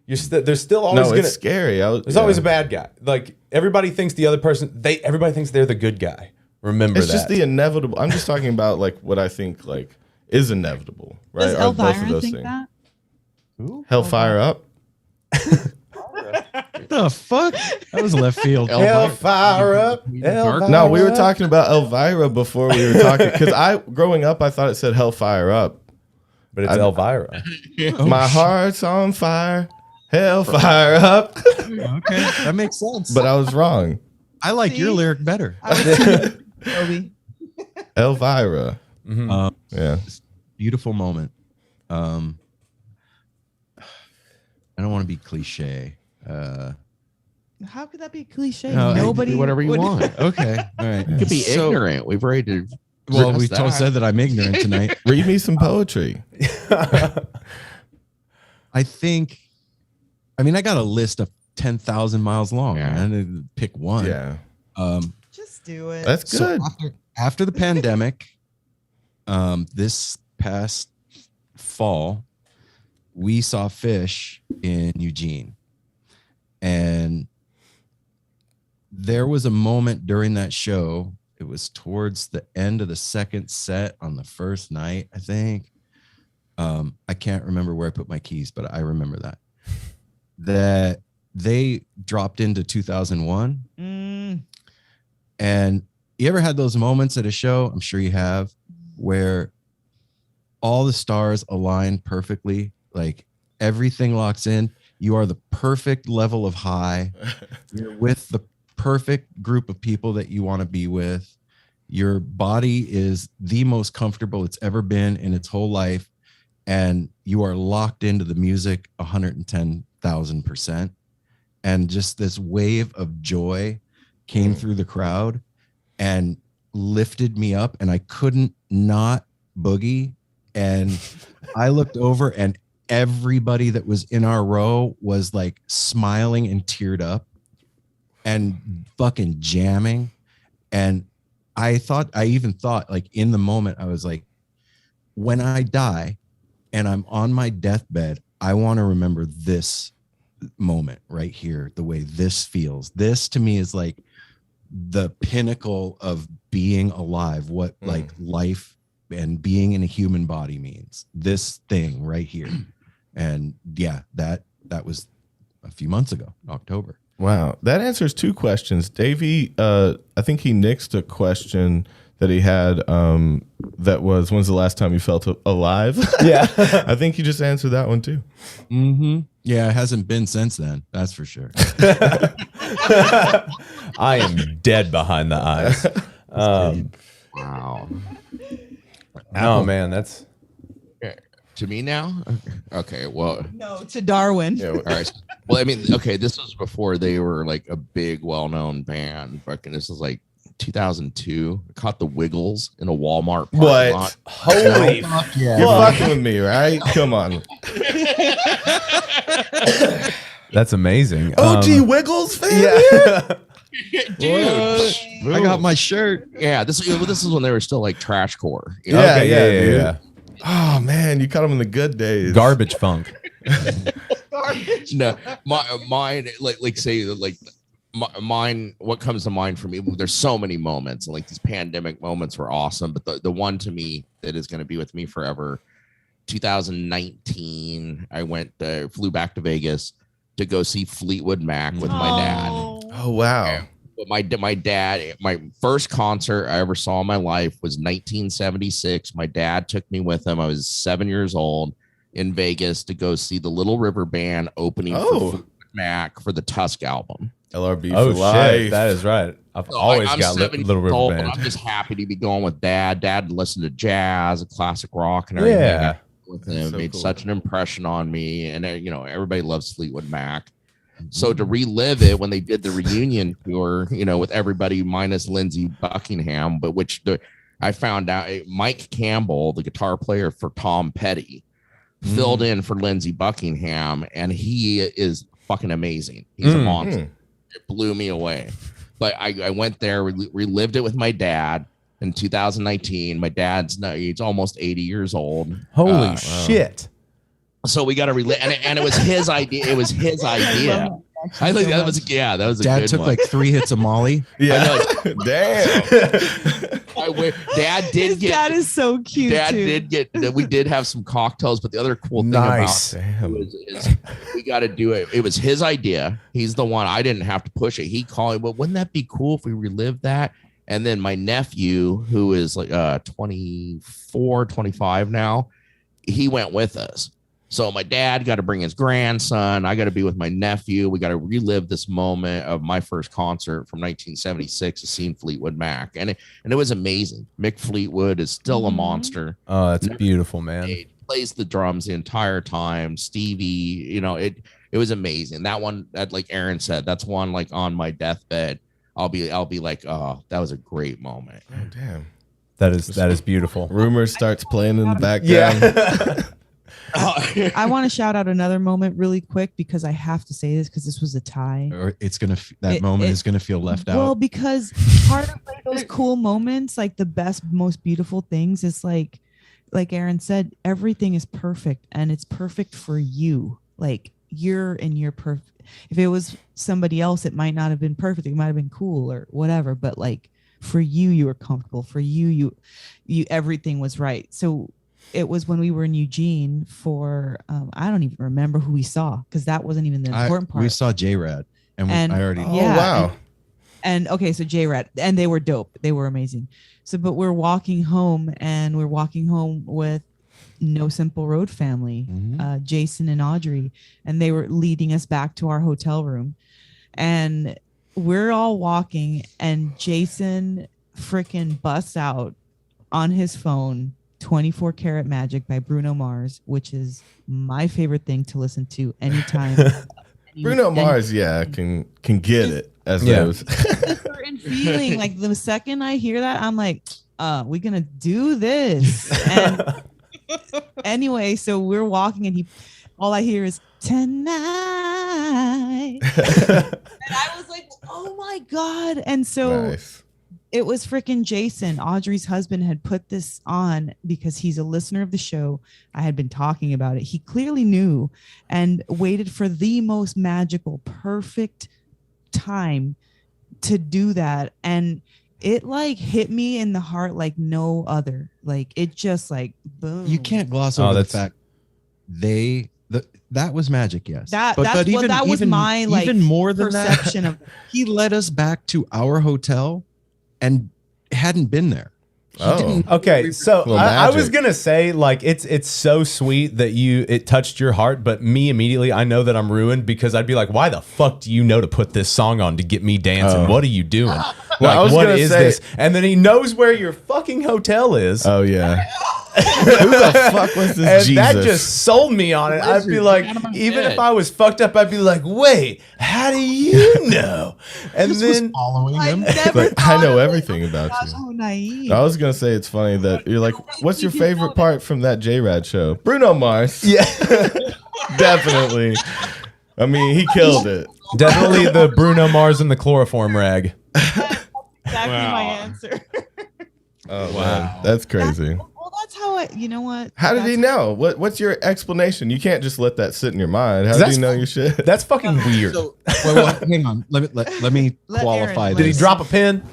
There's still always it's scary. There's always a bad guy. Like everybody thinks the other person. Everybody thinks they're the good guy. Remember that. It's just the inevitable. I'm just talking about like what I think like is inevitable, right? Does Elvira think that? Ooh, Hellfire Up. What the fuck? That was left field. Hellfire Up. No, we were talking about Elvira before we were talking, because growing up I thought it said Hellfire Up, but it's Elvira. My heart's on fire. Hellfire Up. Okay, that makes sense. But I was wrong. I like your lyric better. Elvira. Mm-hmm. Yeah. Beautiful moment. I don't want to be cliche. How could that be cliche? No, Nobody do whatever you want. Okay, all right. You could be ignorant. We've already Well, we said that I'm ignorant tonight. Read me some poetry. I got a list of 10,000 miles long. Yeah. Man. Pick one. Yeah. just do it. That's good. So after the pandemic, this past fall, we saw Fish in Eugene. And there was a moment during that show. It was towards the end of the second set on the first night, I think. I can't remember where I put my keys, but I remember that they dropped into 2001. And you ever had those moments at a show? I'm sure you have, where all the stars align perfectly. Like everything locks in. You are the perfect level of high. You're with the perfect group of people that you want to be with. Your body is the most comfortable it's ever been in its whole life. And you are locked into the music 110,000%. And just this wave of joy came through the crowd and lifted me up, and I couldn't not boogie. And I looked over, and everybody that was in our row was like smiling and teared up and fucking jamming. And I even thought like in the moment, I was like, when I die and I'm on my deathbed, I want to remember this moment right here, the way this feels. This to me is like the pinnacle of being alive, what like life and being in a human body means. This thing right here. And yeah, that was a few months ago, October. Wow, that answers two questions. Davey, I think he nixed a question that he had that was, when's the last time you felt alive? Yeah. I think you just answered that one too. Mm-hmm. Yeah, it hasn't been since then. That's for sure. I am dead behind the eyes. Wow. Oh man, that's To me now? Okay, well, No, to Darwin. Yeah, all right. Well, I mean, okay, this was before they were like a big, well-known band. Fucking, this was like 2002. I caught the Wiggles in a Walmart parking what? lot. Holy Fuck yeah. You're fucking with me, right? Come on. that's amazing. OG Wiggles fan? Yeah. Dude, I got my shirt. yeah, this is when they were still like trash core. You Yeah, know? Okay, yeah, yeah, dude. yeah. Oh man, you caught them in the good days. Garbage funk. No, mine like say like mine. What comes to mind for me? There's so many moments, and like these pandemic moments were awesome. But the one to me that is going to be with me forever. 2019, I flew back to Vegas to go see Fleetwood Mac with my dad. Oh wow. But my dad, my first concert I ever saw in my life was 1976. My dad took me with him. I was 7 years old in Vegas to go see the Little River Band opening for Fleetwood Mac for the Tusk album. LRB Oh for life. shit, that is right. I've So always I'm got 7 Little years River old, Band. and I'm just happy to be going with Dad. Dad listened to jazz, classic rock, and everything. Yeah. With him, So made cool. such an impression on me, and everybody loves Fleetwood Mac. So to relive it when they did the reunion tour, with everybody minus Lindsey Buckingham, but I found out Mike Campbell, the guitar player for Tom Petty, filled in for Lindsey Buckingham, and he is fucking amazing. He's a monster. It blew me away. But I went there, relived it with my dad in 2019. My he's almost 80 years old. Holy shit. So we got to relive, and it was his idea. It was his idea. I think that was a Dad good took one. like 3 hits of Molly. Yeah. Damn. Dad did His get. dad is so cute. Dad too. did get. We did have some cocktails, but the other cool thing Nice. about Damn. it is we got to do it. It was his idea. He's the one. I didn't have to push it. He called me. Well, wouldn't that be cool if we relived that? And then my nephew, who is like 24, 25 now, he went with us. So my dad got to bring his grandson. I got to be with my nephew. We got to relive this moment of my first concert from 1976 to seeing Fleetwood Mac. And it was amazing. Mick Fleetwood is still a monster. Oh, that's beautiful, man. He plays the drums the entire time. Stevie, it was amazing. That one, that like Aaron said, that's one like on my deathbed. I'll be like, oh, that was a great moment. Oh, damn. That is beautiful. Rumors starts playing in the background. Yeah. I want to shout out another moment really quick because I have to say this because this was a tie. Or that moment is gonna feel left Well, out. because part of like those cool moments, like the best, most beautiful things, is like Aaron said, everything is perfect and it's perfect for you. Like you're perfect. If it was somebody else, it might not have been perfect. It might have been cool or whatever. But like for you, you were comfortable. For you everything was right. So it was when we were in Eugene for I don't even remember who we saw because that wasn't even the important part. We saw J-Rad, and I already. Oh, wow. And okay, so J-Rad, and they were dope. They were amazing. So, but we're walking home with No Simple Road family, Jason and Audrey, and they were leading us back to our hotel room. And we're all walking, and Jason freaking busts out on his phone 24 Karat Magic by Bruno Mars, which is my favorite thing to listen to anytime. Bruno Mars, can get it as those. Certain feeling like the second I hear that, I'm like, we're gonna do this. And anyway, so we're walking, and all I hear is tonight, and I was like, oh my god! And so. Nice. It was freaking Jason. Audrey's husband had put this on because he's a listener of the show. I had been talking about it. He clearly knew and waited for the most magical, perfect time to do that. And it like hit me in the heart like no other. Like it just like boom. You can't gloss over the fact they That was magic, yes. That was my like even more than perception that, of. he led us back to our hotel and hadn't been there. Okay, so Well, I was magic. gonna say like it's so sweet that it touched your heart, but me immediately I know that I'm ruined because I'd be like, why the fuck do you know to put this song on to get me dancing? What are you doing? Well, I was what gonna is say- this? And then he knows where your fucking hotel is. Oh yeah. Who the fuck was this And Jesus? that just sold me on it. I'd be like, even if I was fucked up, I'd be like, wait, how do you know? And then Following I him. never. Like, I thought know of it. everything about That's you. so naive. I was gonna say it's funny that you're like, what's your favorite part from that J-Rad show? Bruno Mars. yeah, Definitely. I mean, he killed it. definitely the Bruno Mars and the chloroform rag. Exactly my answer. Oh wow, that's crazy. Well, that's how I. You know what? How did he know? What's your explanation? You can't just let that sit in your mind. How did That's- he know your shit? That's fucking weird. So, well, hang on. Let me Let qualify Aaron- Did he this. drop a pin?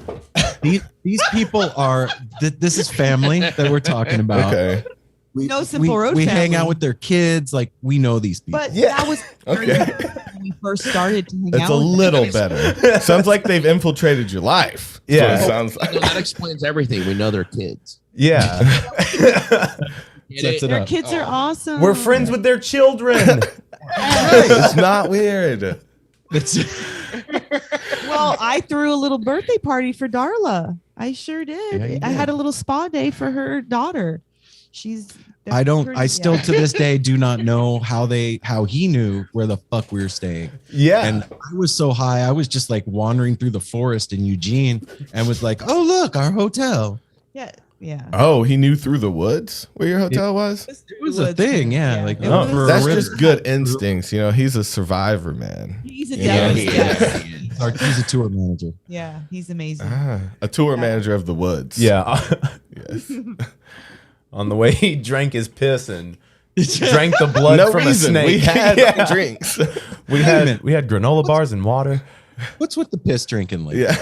These people are. This is family that we're talking about. Okay. No Simple Road we hang family. out with their kids. Like we know these people. But Yeah. that was Okay. when we first started to hang It's out. a with little better. Sounds like they've infiltrated your life. That's Yeah. what it sounds You know, like. that explains everything. We know they're kids. Yeah. Get Sets it Their up. kids are awesome. We're friends with their children. It's not weird. Well, I threw a little birthday party for Darla. I sure did. Yeah, you I did. had a little spa day for her daughter. She's. I don't. pretty- I still yeah. to this day do not know how he knew where the fuck we were staying. Yeah. And I was so high, I was just like wandering through the forest in Eugene and was like, "Oh look, our hotel." Yeah. Yeah. Oh, he knew through the woods where your hotel was? It was a thing, yeah. Like it Oh, was- for a That's river. just good instincts. You know, he's a survivor, man. He's a Yeah, devil. he Yes. He's a tour manager. Yeah, he's amazing. A tour manager of the woods. Yeah. Yes. On the way he drank his piss and drank the blood No from reason. a snake. We had Yeah. drinks. We had granola bars and water. What's with the piss drinking? Like, Yeah.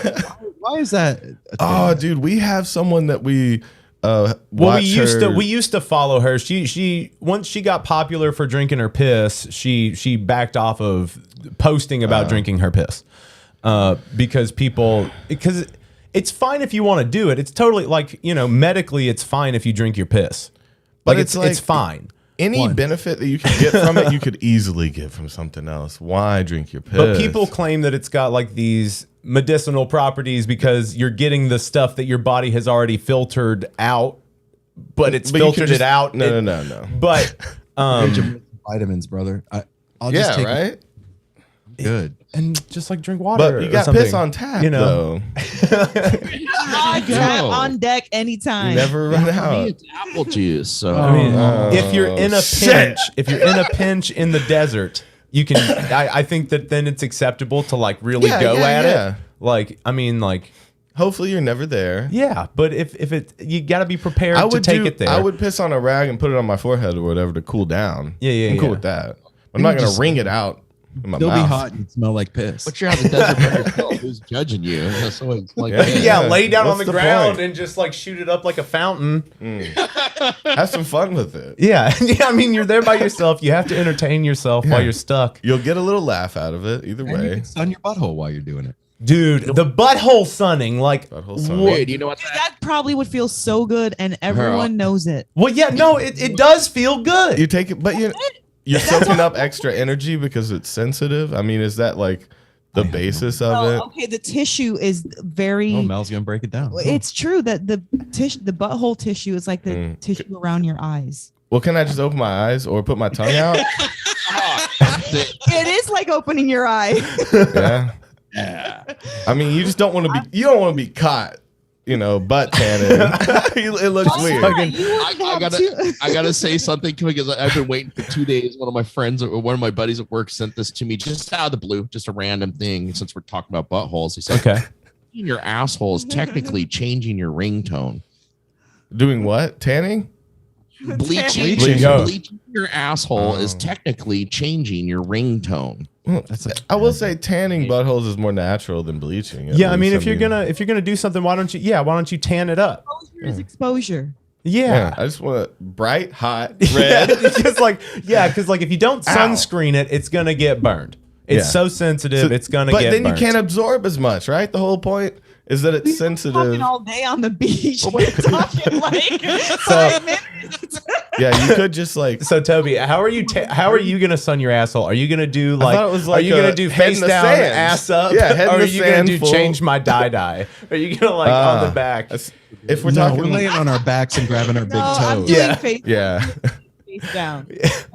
why is that? Oh, dude, we have someone that we Well, watch we used to follow her. She once she got popular for drinking her piss, she backed off of posting about drinking her piss. Because it's fine if you want to do it. It's totally like, medically it's fine if you drink your piss. But Like it's it's fine. any One. benefit that you can get from it, you could easily get from something else. Why drink your piss? But people claim that it's got like these medicinal properties because you're getting the stuff that your body has already filtered out, but it's But you could filtered just- it out. No. But Vitamins, brother. I'll Yeah, just take right? good. and just like drink water. But you or got something, piss on tap, though. On tap, on deck, anytime. You never run For me, out. it's apple juice. So I mean, if you're in a shit. pinch in the desert, you can. I think that then it's acceptable to like really Yeah, go yeah, at yeah. it. Like, I mean, like, Hopefully you're never there. yeah. But if it, you got to be prepared to take it there. I would piss on a rag and put it on my forehead or whatever to cool down. Yeah, I'm cool yeah. with that. I'm not gonna just- wring it out in my They'll mouth. be hot and smell like piss. but you're out in the desert by yourself. Who's judging you? So it's like, Yeah. hey, yeah, lay down on What's the the ground point? and just like shoot it up like a fountain. Have some fun with it. Yeah, yeah. I mean, you're there by yourself. You have to entertain yourself while you're stuck. You'll get a little laugh out of it either And you way. can sun your butthole while you're doing it. Dude, the butthole sunning, like, Butthole sunning. wha- Dude, you know what? That probably would feel so good, and everyone knows it. well, yeah, no, it does feel good. You take it, but you're soaking up extra energy because it's sensitive. I mean, is that like the basis of Well, it? okay, the tissue is very. Oh, Mel's gonna break it down. It's true that the butthole tissue is like the tissue around your eyes. Well, can I just open my eyes or put my tongue out? It is like opening your eye. Yeah. I mean, you just don't want to be. You don't want to be caught. Butt tanning. It looks weird. I gotta say something because I've been waiting for 2 days. One of my friends or one of my buddies at work sent this to me just out of the blue, just a random thing. Since we're talking about buttholes, he said, Okay. "Your asshole is technically changing your ringtone. Doing what? Tanning? Bleaching, Bleaching. bleaching your asshole is technically changing your ringtone." I will say tanning buttholes is more natural than bleaching. at Yeah, I mean, least. if you're gonna do something, why don't you tan it up? Exposure is exposure. Yeah. I just want it bright, hot, red. It's just like, because like if you don't sunscreen it, it's gonna get burned. It's so sensitive, it's gonna get But then burnt. you can't absorb as much, right? The whole point is that it's sensitive. Talking all day on the beach. We're talking like 5 minutes. Yeah, you could just like. So Toby, how are you gonna sun your asshole? Are you gonna do like? thought it was are like you gonna do head in face the down, sand. ass up? Yeah, head in or the are you gonna sand do full. change my dye? Are you gonna like on the back? If we're No, talking, we're laying on our backs and grabbing our big I'm toes. doing Yeah. face, yeah, face down.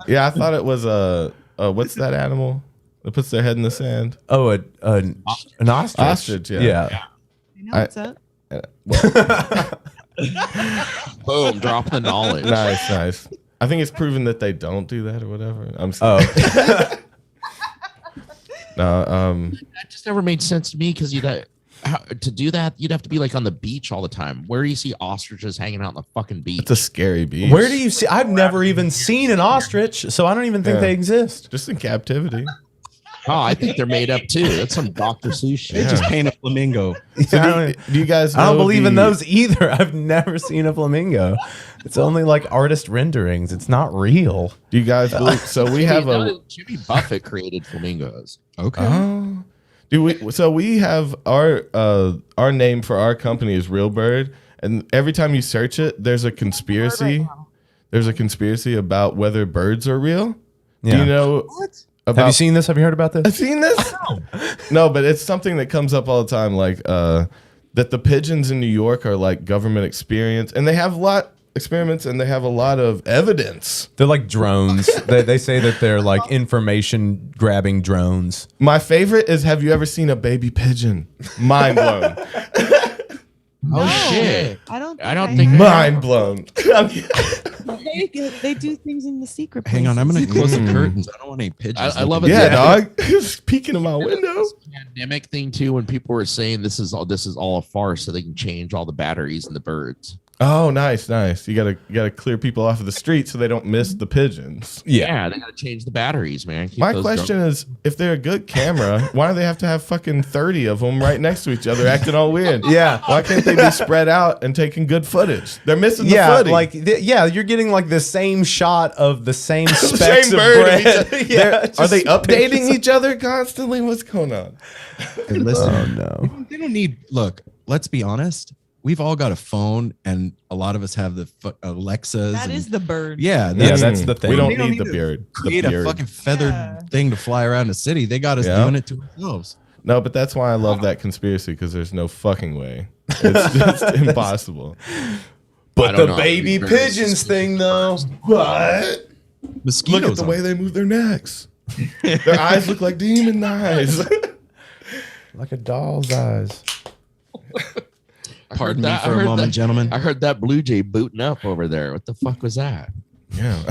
yeah. I thought it was what's that animal that puts their head in the sand? Oh, an ostrich. Ostrich, yeah. You know what's up? Boom, drop the knowledge. Nice. I think it's proven that they don't do that or whatever. I'm Oh, no. That just never made sense to me because to do that, you'd have to be like on the beach all the time. Where do you see ostriches hanging out on the fucking beach? It's a scary beast. where do you see? I've never even seen an ostrich, so I don't even think Yeah. they exist. Just in captivity. Oh, I think they're made up too. That's some Dr. Seuss shit. They just paint a flamingo. So Yeah, do you guys? I don't know believe in the- those either. I've never seen a flamingo. It's only like artist renderings. It's not real. Do you guys believe? So we have a. Jimmy Buffett created flamingos. Okay. Oh. Do we? So we have our name for our company is Real Bird, and every time you search it, there's a conspiracy. There's a conspiracy about whether birds are real. Do Yeah. you know? About, Have you seen this? Have you heard about I've this? seen this. No, but it's something that comes up all the time, like that the pigeons in New York are like government experience, and they have a lot experiments, and they have a lot of evidence. They're like drones. they say that they're like information grabbing drones. My favorite is: have you ever seen a baby pigeon? Mind blown. Oh shit! I don't I think- Mind blown. they do things in the secret. Hang on, I'm places. going to close the curtains. I don't want any pigeons. I love looking it. Yeah, Yeah. dog. He's peeking in my window. This pandemic thing too, when people were saying this is all a farce, so they can change all the batteries in the birds. Oh, nice. You gotta clear people off of the street so they don't miss the pigeons. Yeah, they gotta change the batteries, man. Keep My those question drunk- is, if they're a good camera, why do they have to have fucking 30 of them right next to each other acting all weird? Yeah. Why can't they be spread out and taking good footage? They're missing the Yeah, footage. like you're getting like the same shot of the same The specks same of bird. bread. Yeah, Are they just updating pictures. each other constantly? What's going on? Hey, listen, Oh no. they don't need. Look, let's be honest. We've all got a phone, and a lot of us have the Alexas. That and- is the bird. yeah. Yeah, that's the thing. We don't They don't need the need to beard. The create a beard. fucking feathered thing to fly around the city. They got us Yeah. doing it to ourselves. No, but that's why I love that conspiracy, because there's no fucking way. It's just impossible. But I don't the know. baby Birds. pigeons thing though. What? Mosquitoes. Look at the way they move their necks. Their eyes look like demon eyes. Like a doll's eyes. Pardon me that- I for a heard moment, that- gentlemen. I heard that blue jay booting up over there. What the fuck was that? Yeah.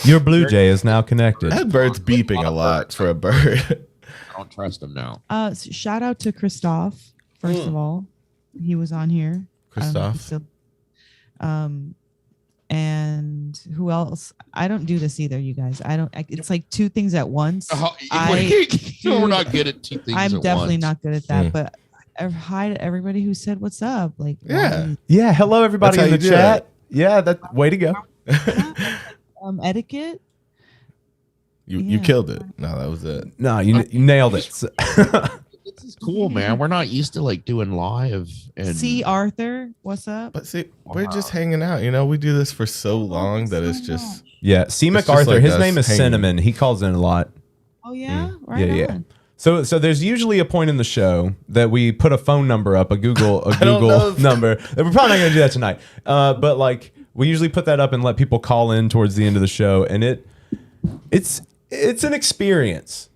Your blue jay is now connected. That bird's beeping a lot for a bird. I don't trust him now. Shout out to Christoph. First of all, he was on here. I don't know if he's Christoph. still- and who else? I don't do this either, you guys. It's like two things at once. We're not good at two things. I'm at definitely once. not good at that. But hi to everybody who said what's up. Like, Yeah. Yeah, hello everybody That's in how the you do chat. Yeah, that way to go. etiquette. You Yeah. killed it. No, that was it. No, you nailed it. This is cool, man. We're not used to like doing live and See Arthur, what's up? But see, we're just hanging out. You know, we do this for so long that it's just. Yeah, C. It's just MacArthur. like His us name is hanging. Cinnamon. He calls in a lot. Oh yeah, right Yeah, yeah. on. So there's usually a point in the show that we put a phone number up, a Google don't know Google if- number. We're probably not gonna do that tonight. But like we usually put that up and let people call in towards the end of the show, and it's an experience.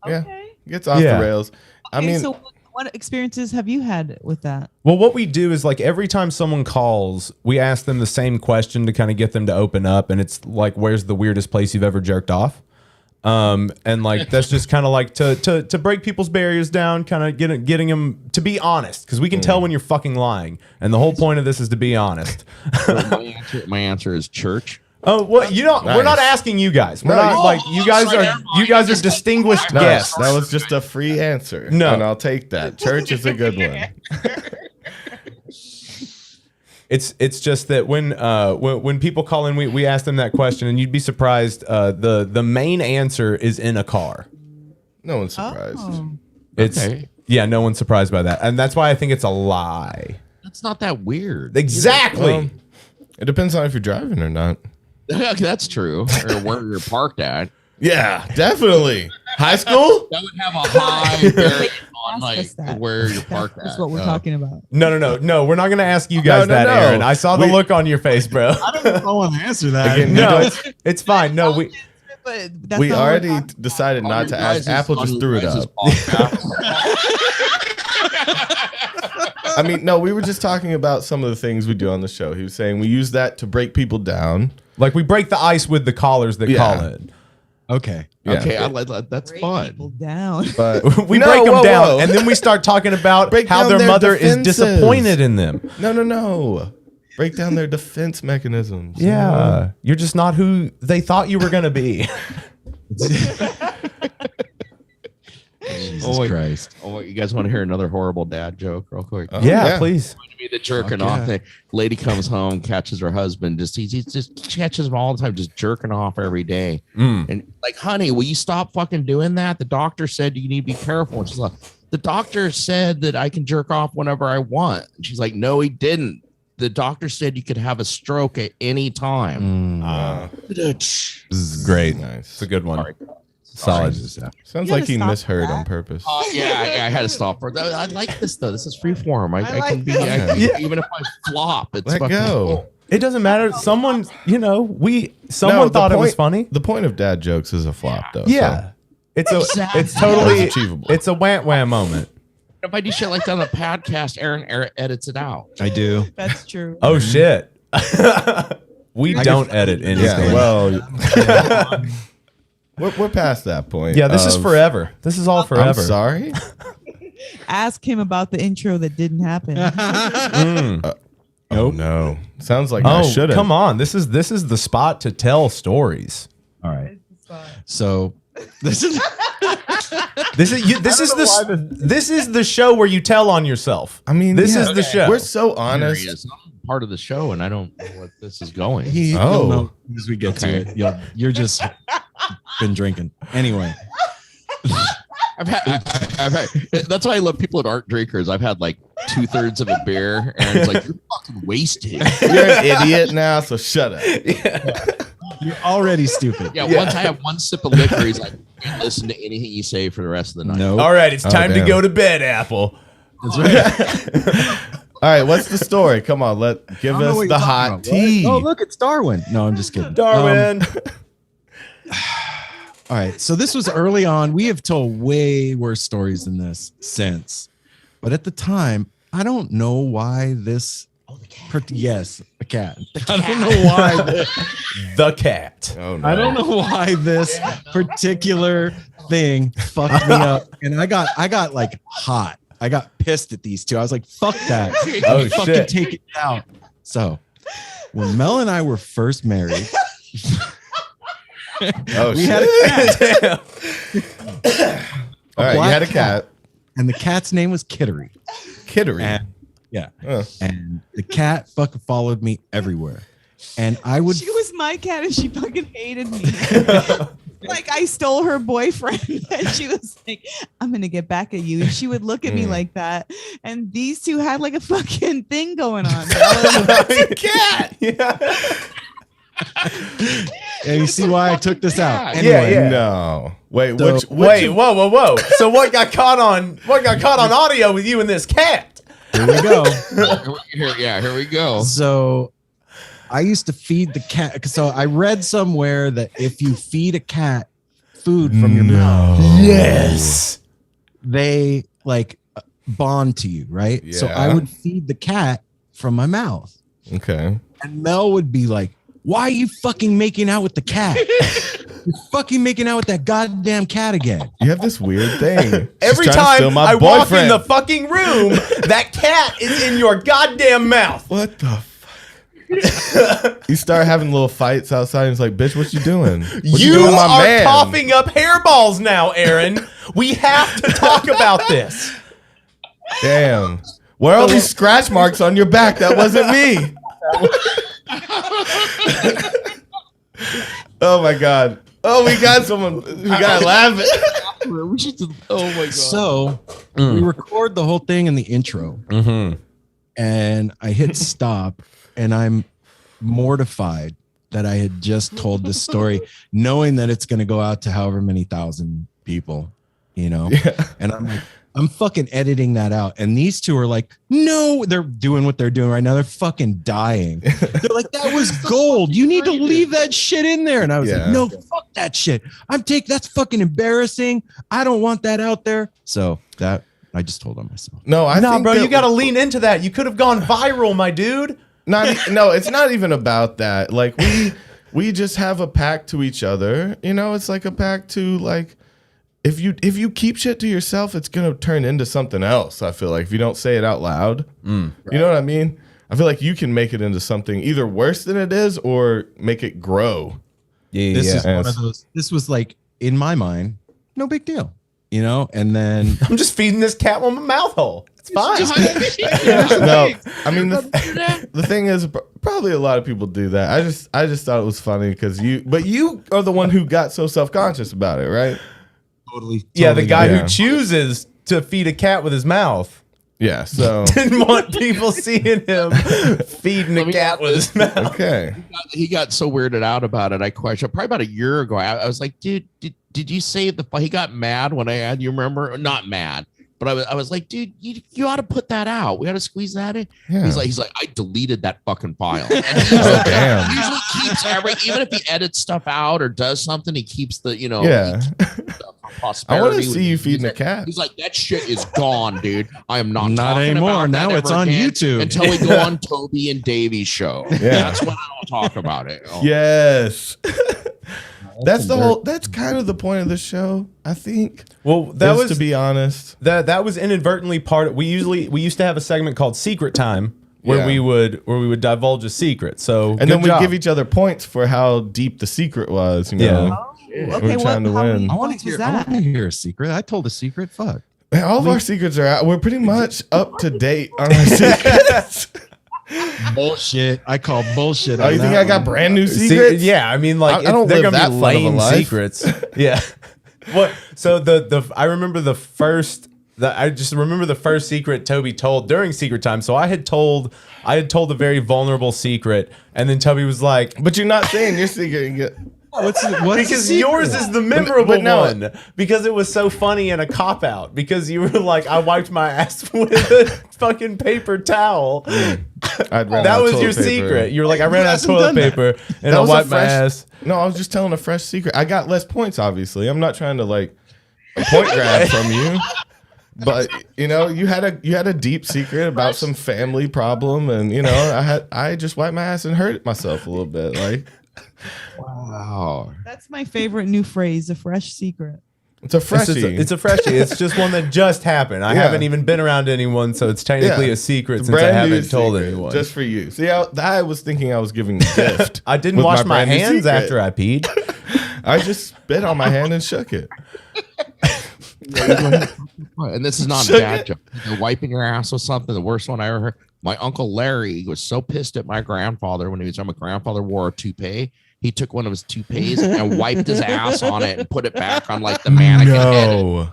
Yeah. Okay. Gets off Yeah. the rails. I Okay, mean, so what experiences have you had with that? Well, what we do is like every time someone calls, we ask them the same question to kind of get them to open up, and it's like, "Where's the weirdest place you've ever jerked off?" And like that's just kind of like to break people's barriers down, kind of getting them to be honest, because we can tell when you're fucking lying, and the whole point of this is to be honest. my answer is church. Oh, well, you know, we're not Nice. asking you guys. We're No, not you- like you guys are distinguished no, guests. that was just a free answer. No. And I'll take that. Church is a good one. It's just that when people call in, we ask them that question, and you'd be surprised. The main answer is in a car. No one's surprised. Oh. It's Okay. yeah, no one's surprised by that, and that's why I think it's a lie. That's not that weird. Exactly. Well, it depends on if you're driving or not. That's true. Or where you're parked at. Yeah, definitely. High school? That would have a high bearing on Ask like us that. where you're parked That's at. what we're talking about. No. We're not gonna ask you guys No, that, no. Aaron. I saw the look on your face, bro. I don't know if I want to answer that. Again, No, it's fine. No, we. But that's We not what we're already talking decided On not your to ask. guys' Apple just threw it guys' up. podcast. I mean, no, we were just talking about some of the things we do on the show. He was saying we use that to break people down. Like we break the ice with the callers that Yeah. call it. Okay. Yeah. Okay, that's Break fun. people down. But We No, break them whoa, down, whoa. and then we start talking about Break how down their their mother is defenses. disappointed in them. No. Break down their defense mechanisms. Yeah, you're just not who they thought you were gonna be. Jesus Christ. Oh, you guys want to hear another horrible dad joke real quick? Oh, yeah, please. To be the jerking off thing. Lady comes home, catches her husband. He just catches him all the time, just jerking off every day. And like, honey, will you stop fucking doing that? The doctor said you need to be careful. And she's like, the doctor said that I can jerk off whenever I want. And she's like, no, he didn't. The doctor said you could have a stroke at any time. This is great. Nice. It's a good one. Sorry. Solid. Sounds You like he gotta stop misheard that. on purpose. Yeah, I had to stop for that. I like this though. This is free form. I can like be this. Yeah. even if I flop, it's Let fucking go. cool. It doesn't matter. Someone, someone No, thought the it was point- funny. The point of dad jokes is a flop, though. Yeah, it's Exactly. it's totally That's achievable. It's a wham wham moment. If I do shit like that on the podcast, Aaron edits it out. I do. That's true. Oh shit. We don't edit So, anything. well, we're past that point. Yeah, this is of- forever. This is all I'm forever. sorry. Ask him about the intro that didn't happen. Oh no, sounds like I Oh, should have. come on. This is the spot to tell stories. All right. So this is This is the show where you tell on yourself. I mean, this yeah, is the show. We're so Here honest. he is. I'm part of the show, and I don't know what this is going. you'll Oh. know as we get to it. You're just been drinking. Anyway. I've had. That's why I love people that aren't drinkers. I've had like 2/3 of a beer, and it's like you're fucking wasted. You're an idiot now, so shut up. You're already stupid. Yeah, once I have one sip of liquor, he's like, can't listen to anything you say for the rest of the night. No. All right, it's time to damn. go to bed, Apple. That's right. All right, what's the story? Come on, give I don't know what us you're the talking hot about. tea. Oh, look, it's Darwin. No, I'm just kidding. Darwin. All right. So this was early on. We have told way worse stories than this since. But at the time, I don't know why this. Yes, a cat. I don't know why. The cat. Oh, no. I don't know why this particular thing fucked me up. And I got like hot. I got pissed at these two. I was like, fuck that. Oh, fucking shit. take it out. So when Mel and I were first married, Oh, we shit. had a cat. All right, you black had a cat. And the cat's name was Kittery. Kittery. And yeah. Oh. And the cat fucking followed me everywhere. And I would She was my cat and she fucking hated me. Like I stole her boyfriend and she was like, I'm gonna get back at you. And she would look at me like that. And these two had like a fucking thing going on. Cat. Yeah. and you see why I took this out. Yeah, Anyway, yeah. No. Wait, So- which Wait, whoa. So what got caught on audio with you and this cat? here we go. Here we go. So I used to feed the cat. So I read somewhere that if you feed a cat food from your mouth, Yes. they like bond to you, right? So I Yeah. would feed the cat from my mouth. Okay. And Mel would be like, why are you fucking making out with the cat? You're fucking making out with that goddamn cat again. You have this weird thing. She's Every trying to time steal my I walk in boyfriend. the fucking room, that cat is in your goddamn mouth. What the fuck? You start having little fights outside, and it's like, bitch, what you doing? What You doing with my are man? coughing up hairballs now, Aaron. We have to talk about this. Damn. Where are all these scratch marks on your back? That wasn't me. Oh my God. Oh, we got someone. We got to laugh. Oh my God. So we record the whole thing in the intro, and I hit stop, and I'm mortified that I had just told this story, knowing that it's going to go out to however many thousand people, you know. And I'm like, I'm fucking editing that out. And these two are like, no, they're doing what they're doing right now. They're fucking dying. They're like, that was gold. You need to leave that shit in there. And I was like, no, fuck that shit. That's fucking embarrassing. I don't want that out there. So that I just told on myself. No, bro, you got to lean into that. You could have gone viral, my dude. No, it's not even about that. Like we just have a pact to each other. You know, it's like a pact to like, if you keep shit to yourself, it's gonna turn into something else. I feel like if you don't say it out loud, you know what I mean. I feel like you can make it into something either worse than it is or make it grow. This is one of those. This was like in my mind, no big deal, you know. And then I'm just feeding this cat with my mouth hole. It's fine. No, I mean the thing is, probably a lot of people do that. I just thought it was funny because you are the one who got so self-conscious about it, right? totally Yeah, the guy who chooses to feed a cat with his mouth. Yeah, so Didn't want people seeing him feeding a cat with his mouth. okay. He got so weirded out about it. I questioned probably about a year ago. I was like, dude, did you say he got mad when I had, you remember? Not mad, but I was like, dude, you ought to put that out. We ought to squeeze that in. Yeah. He's like, I deleted that fucking file. And Oh, damn. he usually keeps even if he edits stuff out or does something, he keeps the, you know, Yeah. I want to see you feeding a He's cat. He's like, that shit is gone, dude. I am not talking anymore. about Now that it's ever on again YouTube. until we go on Toby and Davy's show. Yeah. That's when I'll talk about it. Oh. Yes. That's kind of the point of the show, I think. Well, that was to be honest. That was inadvertently part of, we used to have a segment called Secret Time where we would divulge a secret. So And then we give each other points for how deep the secret was, you know. Oh, okay, We're trying to win. I want points to was hear. I that? want to hear a secret. I told a secret. Fuck. Man, all of our secrets are out. We're pretty much up to date on our secrets. Bullshit. I call bullshit. Oh, you think I got brand new secrets? Yeah, I mean, like I don't they're live gonna that be fun of a lame life. secrets. Yeah. What? So I remember I just remember the first secret Toby told during Secret Time. So I had told a very vulnerable secret, and then Toby was like, But you're not saying your secret. What's because yours is the memorable one because it was so funny and a cop out because you were like, I wiped my ass with a fucking paper towel. That was your secret. You were like, I ran out of toilet paper and I wiped my ass. No, I was just telling a fresh secret. I got less points, obviously. I'm not trying to like point grab from you. But you know, you had a deep secret about some family problem, and you know, I just wiped my ass and hurt myself a little bit. Like, Wow. That's my favorite new phrase, a fresh secret. it's a freshie. It's a freshie. It's just one that just happened. I haven't even been around anyone, so it's technically a secret since I brand new haven't told secret, anyone. just for you. See, I was thinking I was giving a gift. I didn't with wash my brand new hands secret. after I peed. I just spit on my hand and shook it. And this is not a bad joke. You're wiping your ass with something. The worst one I ever heard. My uncle Larry was so pissed at my grandfather when he was young. My grandfather wore a toupee. He took one of his toupees and wiped his ass on it and put it back on like the mannequin head.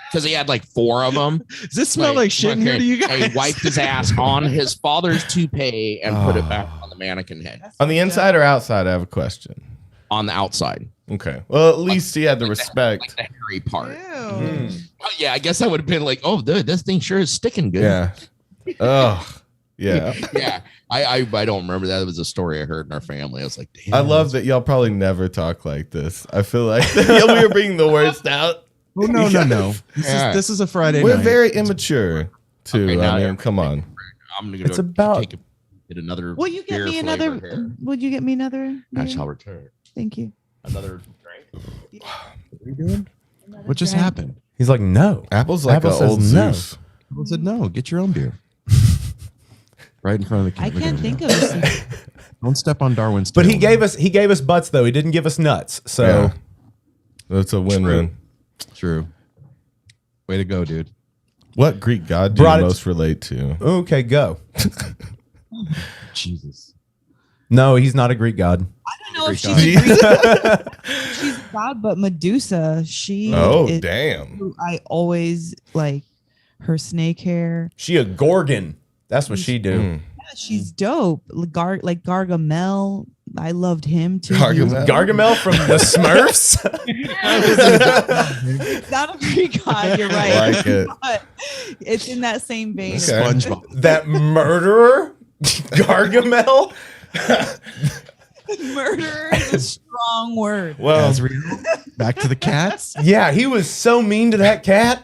Because he had like 4 of them. Does this smell like shit in here to you guys? He wiped his ass on his father's toupee and put it back on the mannequin head. On the inside or outside, I have a question. On the outside. Okay. Well, at least he had the respect. Like the hairy part. Ew. Well, yeah, I guess I would have been like, oh, dude, this thing sure is sticking good. Yeah. Oh, yeah. Yeah. I don't remember that. It was a story I heard in our family. I was like, damn. I love that y'all probably never talk like this. I feel like we were bringing the worst out. Oh no. This is a Friday We're night. very immature, too. Okay, now I mean, come on. I'm gonna It's go about- get another. Will you get beer me flavor another? here. Would you get me another? I beer? shall return. Thank you. Another drink. What are you doing? What just drink. happened? He's like, no. Apple's like Apple an says old no. Zeus. I said no. Get your own beer. Right in front of the I camera. can't think of it. Don't step on Darwin's. But tail. he gave us butts though. He didn't give us nuts. So Yeah. That's a win-win. True. Way to go, dude. What Greek god do you most relate to? Okay, go. Jesus. No, he's not a Greek god. I don't know if she's a Greek, she's a god, but Medusa, she is damn. who I always like her snake hair. She a Gorgon. That's what she do. Yeah, she's dope. Like Gargamel. I loved him too. Gargamel from the Smurfs. It's not a Greek god, you're right. I like it. But it's in that same vein. Okay. SpongeBob. That murderer, Gargamel. Murderer is a strong word. Well, Azrael. Back to the cats. yeah, he was so mean to that cat.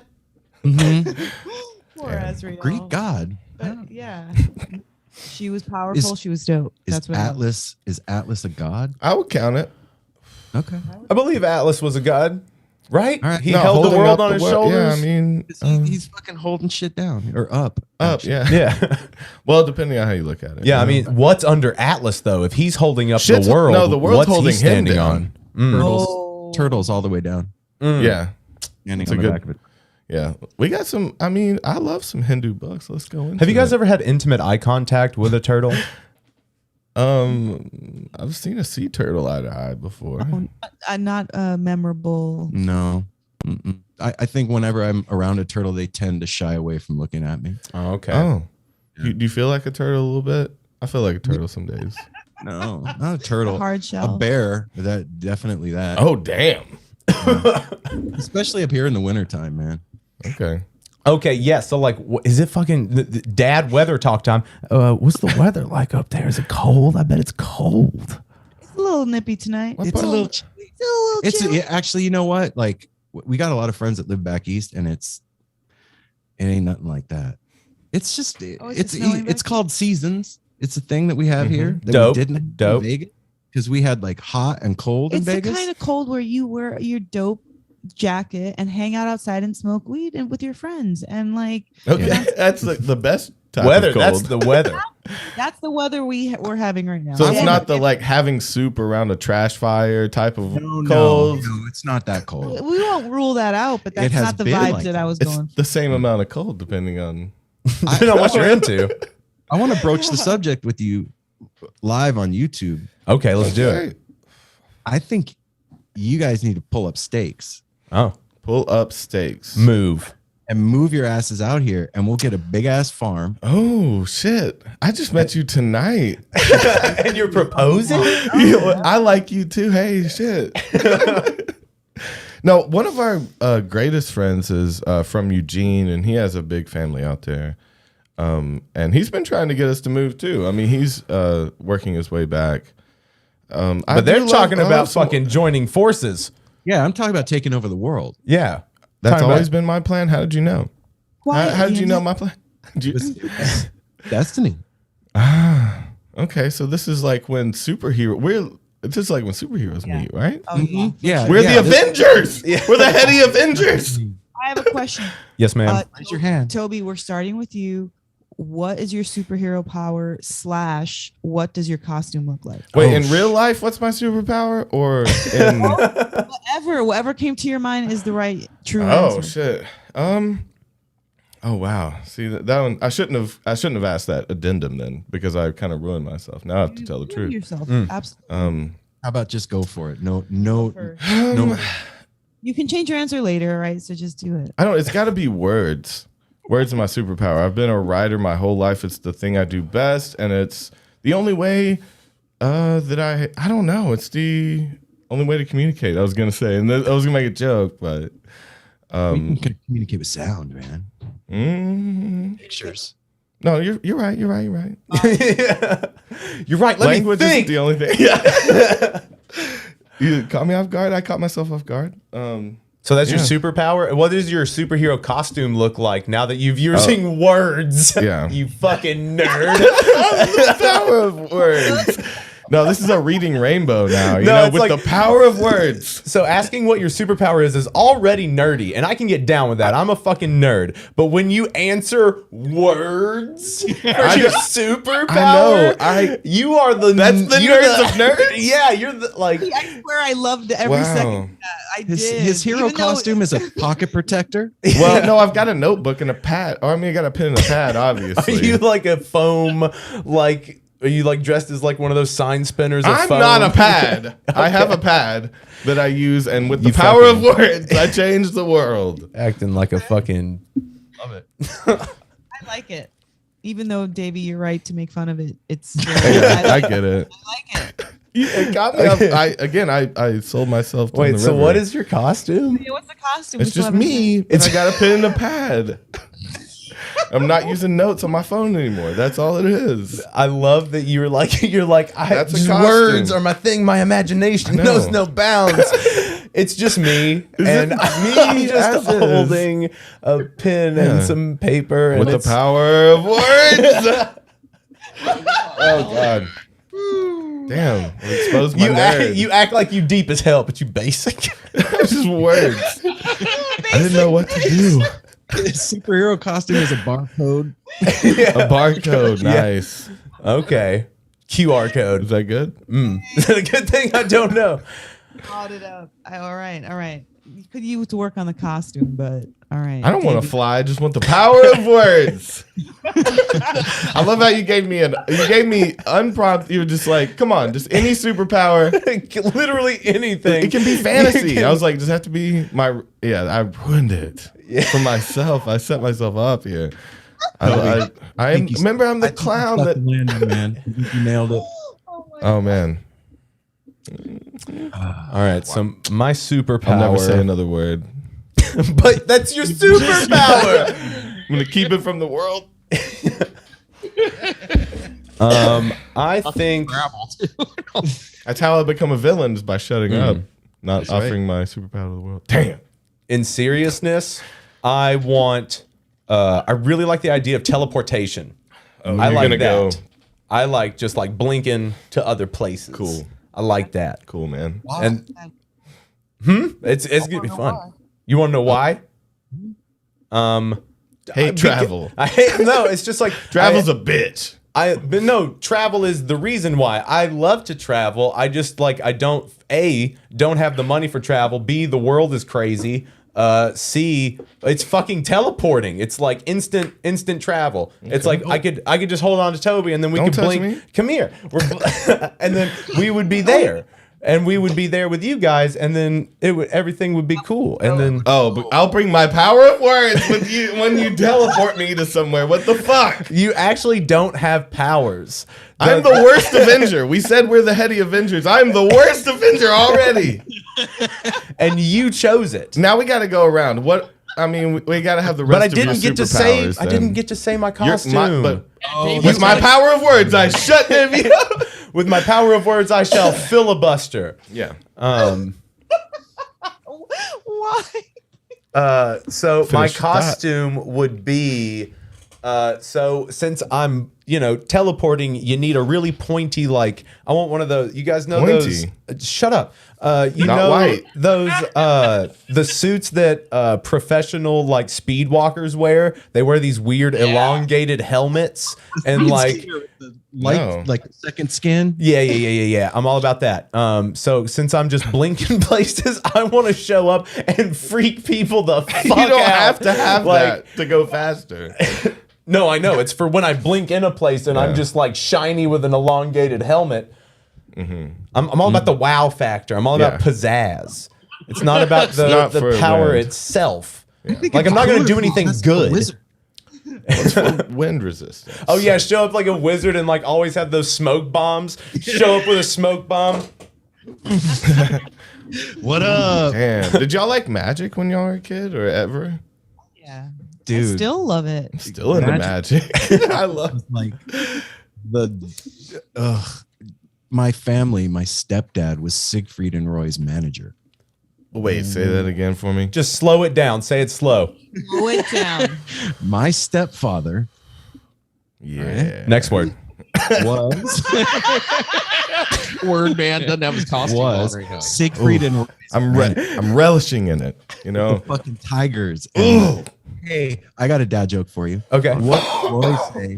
Poor Azrael. Greek god. But yeah. She was powerful. She was dope. That's what Atlas is Atlas a god? I would count it. Okay. I believe Atlas was a god, right? All right. He No, held the holding world up on the his world. Yeah, shoulders. I mean, He's fucking holding shit down or up. up. Yeah. yeah. Well, depending on how you look at it. Yeah, I you know? mean, what's under Atlas though? If he's holding up Shit's- the world, no, the world's what's holding he him standing down. on? Oh. Turtles all the way down. Yeah. Standing It's on a the good- back of it. Yeah. We got some. I mean, I love some Hindu books. Let's go into Have you guys it. ever had intimate eye contact with a turtle? I've seen a sea turtle eye to eye before. Not memorable. No. Mm-mm. I think whenever I'm around a turtle, they tend to shy away from looking at me. Oh, okay. Oh. Do you feel like a turtle a little bit? I feel like a turtle some days. No, not a turtle. Hard shell. A bear. That definitely that. Oh, damn. Especially up here in the wintertime, man. Okay. Okay, yeah. So, like, is it fucking dad weather talk time? What's the weather like up there? Is it cold? I bet it's cold. It's a little nippy tonight. It's a little. It's a little chill. Yeah, actually, you know what? Like, we got a lot of friends that live back east, and it ain't nothing like that. It's just it's called seasons. It's a thing that we have here that Dope. we didn't have Dope. in Vegas because we had like hot and cold in It's the Vegas. kind of cold where you wear your dope jacket and hang out outside and smoke weed and with your friends and like Okay. That's like the best type Weather. of cold. That's the weather. that's the weather we're having right now. So it's Yeah. not the like having soup around a trash fire type of no, cold. no, it's not that cold. We won't rule that out, but that's has not the been vibes like that I was It's going for. the same amount of cold depending on. I don't know what you're into. I want to broach the subject with you live on YouTube. Okay, let's do it. I think you guys need to pull up stakes Oh, Pull up stakes. move. and move your asses out here, and we'll get a big ass farm. Oh shit! I just met you tonight. And you're proposing? I like you too. Hey, shit. No, one of our greatest friends is from Eugene, and he has a big family out there. And he's been trying to get us to move too. I mean, he's working his way back. But they're talking about fucking joining forces. Yeah, I'm talking about taking over the world. Yeah. That's Talking always about- been my plan. How did you know? How did you know my plan? Destiny. Okay, so this is like when this is like when superheroes meet, right? Oh, yeah. Yeah, We're yeah, the Avengers. We're the heady Avengers. I have a question. Yes, ma'am. Raise your hand. Toby, we're starting with you. What is your superhero power / what does your costume look like? Wait, in real life, what's my superpower? Or in Whatever came to your mind is the right true oh answer. shit. Oh wow. See that one I shouldn't have asked that addendum then because I kind of ruined myself. Now I have to tell the You truth. yourself. Mm. Absolutely. How about just go for it? No. You can change your answer later, right? So just do it. I don't it's gotta be words. Words are my superpower. I've been a writer my whole life. It's the thing I do best, and it's the only way that I don't know. It's the only way to communicate. I was gonna say, and I was gonna make a joke, but We can communicate with sound, man. Pictures. no, you're right. You're right. You're right. Let Language me isn't think. the only thing. Yeah. You caught me off guard. I caught myself off guard. So that's your superpower. What does your superhero costume look like now that you've using words? Yeah. You fucking nerd. The power of words. No, this is a reading rainbow now. You No, know, it's with like- the power of words. So asking what your superpower is already nerdy, and I can get down with that. I'm a fucking nerd. But when you answer words for your superpower, you are the That's the you're nerds of nerds? Yeah, you're the like. I swear I loved every second of that. I did. His hero Even though- costume is a pocket protector. Well, no, I've got a notebook and a pad. Or I mean, I got a pen and a pad, Are obviously. you like a foam like? Are you like dressed as like one of those sign spinners? Of I'm foam? not a pad. I have a pad that I use, and with the You power of fucking- words, I change the world. Acting like a fucking. Love it. I like it. Even though, Davey, you're right to make fun of it. It's I get it. I like it. It got me. I sold myself. To Wait, the so river. what is your costume? Yeah, what's the costume? It's We still just haven't me. said- I got a pen and a pad. I'm not using notes on my phone anymore. That's all it is. I love that you're like That's a just costume. words are my thing. My imagination I knows know. no bounds. It's just me and it I'm me just as is? holding a pen Yeah. and some paper and With the it's- power of words. Oh God. Damn. I exposed my nerd. You act like you deep as hell, but you basic. It's just words. I didn't know what to do. His superhero costume is a barcode. A barcode. Nice. Okay. QR Is code. that good? Is that a good thing? I don't know. Brought it up. All right. You could use to work on the costume, but all right. I don't want to Davey. fly. I just want the power of words. I love how you gave me unprompted. You were just like, come on, just any superpower. Literally anything. It can be fantasy. I was like, does it have to be my? Yeah, I ruined it for myself. I set myself up here. I remember I'm the clown that. Landing, man. You nailed it. Oh man, All right, so my superpower. I'll never say another word. But that's your superpower. I'm gonna keep it from the world. I think That's how I become a villain, is by shutting up, not That's right. offering my superpower to the world. Damn. in seriousness, I want. I really like the idea of teleportation. Oh, I you're like gonna that. go. I like just like blinking to other places. Cool. I like that. Cool, man. And it's gonna be fun. You want to know why? Hate travel. I hate no. It's just like Travel's a bitch. But no, travel is the reason why. I love to travel. I just like I don't have the money for travel. B, the world is crazy. C, it's fucking teleporting. It's like instant travel. It's like I could just hold on to Toby and then we Don't could touch blink. me. Come here. And then we would be there. And we would be there with you guys, and then everything would be cool. And then Oh, but I'll bring my power of words with you when you teleport me to somewhere. What the fuck? you actually don't have powers. I'm the worst Avenger. We said we're the heady Avengers. I'm the worst Avenger already. And you chose it. Now we got to go around. What? I mean, we got to have the rest But I of your didn't get to say. superpowers I then. didn't get to say my You're costume. but with my power of words, I shut them. With my power of words, I shall filibuster. Yeah. Why? So my Finish that. costume would be. So since I'm, teleporting, you need a really pointy, like I want one of those. You guys know those. Pointy? Shut up. Not white. Those the suits that professional like speed walkers wear. They wear these weird elongated helmets and like. No. Like second skin. Yeah. I'm all about that. So since I'm just blinking places, I want to show up and freak people the fuck out. You don't have to have like, that to go faster. No, I know. It's for when I blink in a place and I'm just like shiny with an elongated helmet. I'm all about the wow factor. I'm all about pizzazz. It's not about not the for power wind. itself. Like I'm not going to do anything good. It's for wind resistance. Oh yeah, show up like a wizard and like always have those smoke bombs. Show up with a smoke bomb. What up, Damn. Did y'all like magic when y'all were a kid or ever? Yeah. dude? I still love it. Still into magic. I love. Like my family, my stepdad was Siegfried and Roy's manager. Wait, say that again for me. Just slow it down. Say it slow. Slow it down. My stepfather Yeah. Next word. was Word man doesn't have his costume on right now. Siegfried and I'm relishing in it. You know, fucking tigers. And, hey, I got a dad joke for you. Okay. What did Roy say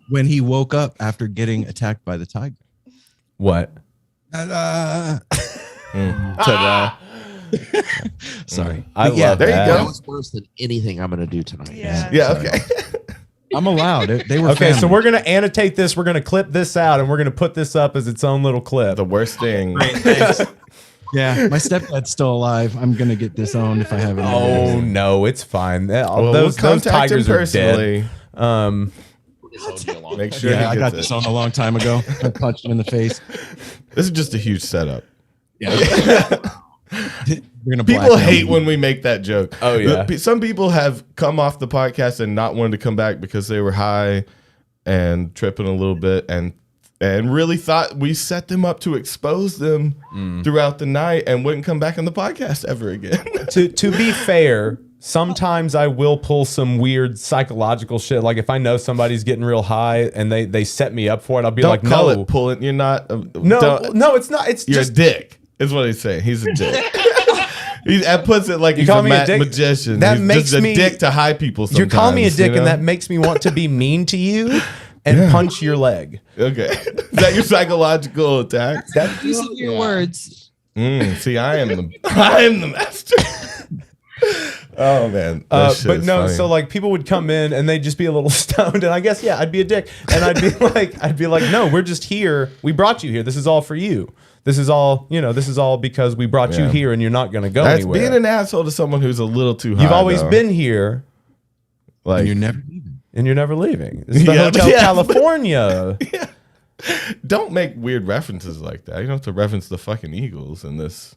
when he woke up after getting attacked by the tiger? What? Ta-da. ta-da. Sorry. I But yeah, love there you that. go. That was worse than anything I'm going to do tonight. Yeah. Okay. I'm allowed. They were Okay, so family. we're gonna annotate this. We're gonna clip this out, and we're gonna put this up as its own little clip. The worst thing. Yeah, my stepdad's still alive. I'm gonna get disowned if I haven't. Oh no, it's fine. Well, Those contact him tigers are personally. dead. Make sure Yeah, I he got gets it. disowned a long time ago. I punched him in the face. This is just a huge setup. We're gonna People black hate out. when we make that joke. Oh, yeah. Some people have come off the podcast and not wanted to come back because they were high and tripping a little bit and really thought we set them up to expose them throughout the night and wouldn't come back on the podcast ever again. To be fair, sometimes I will pull some weird psychological shit. Like if I know somebody's getting real high and they set me up for it, I'll be Don't like, call no, it pulling. You're not. no, it's not. It's You're just a dick. Is what he's saying. He's a dick. That puts it like he's call a me a dick? magician. That he's makes just a me- dick to high people. Sometimes, you're calling me a dick, you know? and that makes me want to be mean to you and punch your leg. Okay. Is that your psychological attack? Using your words. See, I am the master. Oh man. That shit But is no, funny. so like people would come in and they'd just be a little stoned, and I guess I'd be a dick, and I'd be like, no, we're just here. We brought you here. This is all for you. This is all, this is all because we brought you Yeah. here, and you're not going to go That's anywhere. being an asshole to someone who's a little too high. You've always though. been here, like And you're never leaving. and you're never leaving. It's the Yeah, Hotel yeah. California. don't make weird references like that. You don't have to reference the fucking Eagles in this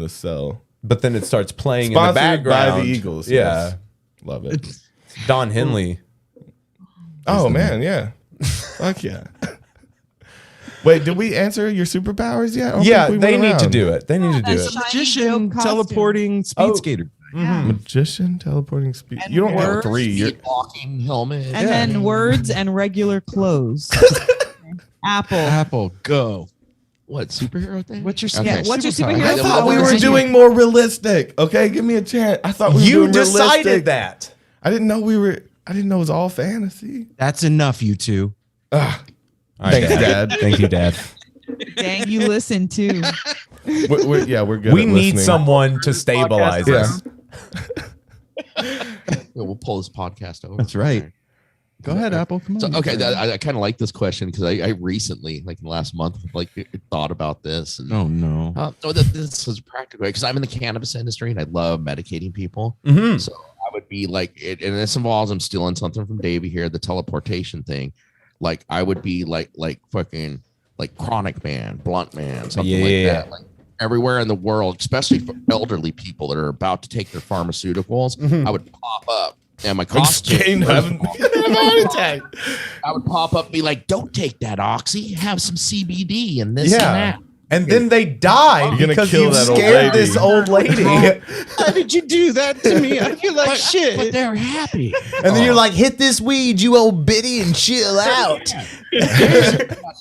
cell. But then it starts playing in Sponsored the background. by the Eagles. Yeah. Yes. Love it. Don Henley. Oh man, yeah. Fuck yeah. Wait, did we answer your superpowers yet? I don't Yeah, think we they went need to around. do it. They need to do That's it. shiny Magician, dope costume. teleporting speed skater. Magician teleporting speed. And You don't have words. 3. You're Walking helmet. And then words and regular clothes. Apple. Apple, go. What superhero thing? What's your Yeah, what's your superhero I thought we power? were doing more realistic. Okay, give me a chance. I thought we were You doing decided realistic. that. I didn't know it was all fantasy. That's enough, you two. Ah, All right, thanks, Dad. Thank you, Dad. Dang, you listen too. We're good. We at need listening. someone to stabilize Yeah. us. We'll pull this podcast over. That's right. Go ahead, Apple. Come on. So, okay, I kind of like this question because I recently, like in the last month, thought about this. And, Oh no. this is practical because I'm in the cannabis industry and I love medicating people. Mhm. So I would be like, and this involves, I'm stealing something from Davey here, the teleportation thing. Like I would be like fucking like chronic man, blunt man, something like Yeah. that. Like everywhere in the world, especially for elderly people that are about to take their pharmaceuticals, I would pop up. And my costume, I I would pop up and be like, don't take that oxy, have some CBD and this and Yeah. that. And then they die You're gonna because kill you that old scared lady. this old lady. How did you do that to me? I feel like But they're happy. And then you're like, hit this weed, you old biddy, and chill out.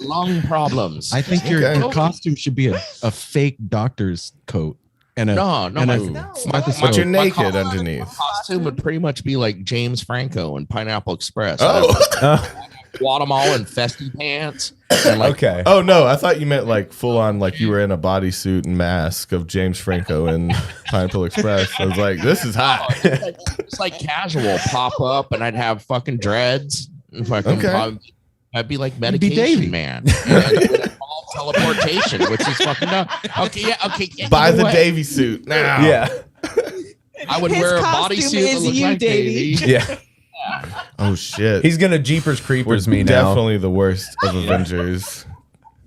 Lung problems. I think your Okay. costume should be a fake doctor's coat and a No, and my- a No. Martha But you're Stewart. naked underneath. costume would pretty much be like James Franco and Pineapple Express. Oh. Guatemala and festy pants. And like, Okay. Oh no, I thought you meant like full on, like you were in a bodysuit and mask of James Franco and Pineapple Express. I was like, this is hot. it's like casual pop up, and I'd have fucking dreads. And fucking Okay. I'd be like be Davey. medication man. And it would involve teleportation, which is fucking dumb. Okay, yeah, okay. Yeah, Buy you know the what? Davy suit now. Yeah. I would His wear a costume bodysuit that is looks you, like Davey. Davey. Yeah. Oh shit. He's going to Jeepers We're Creepers me now. definitely the worst of Avengers.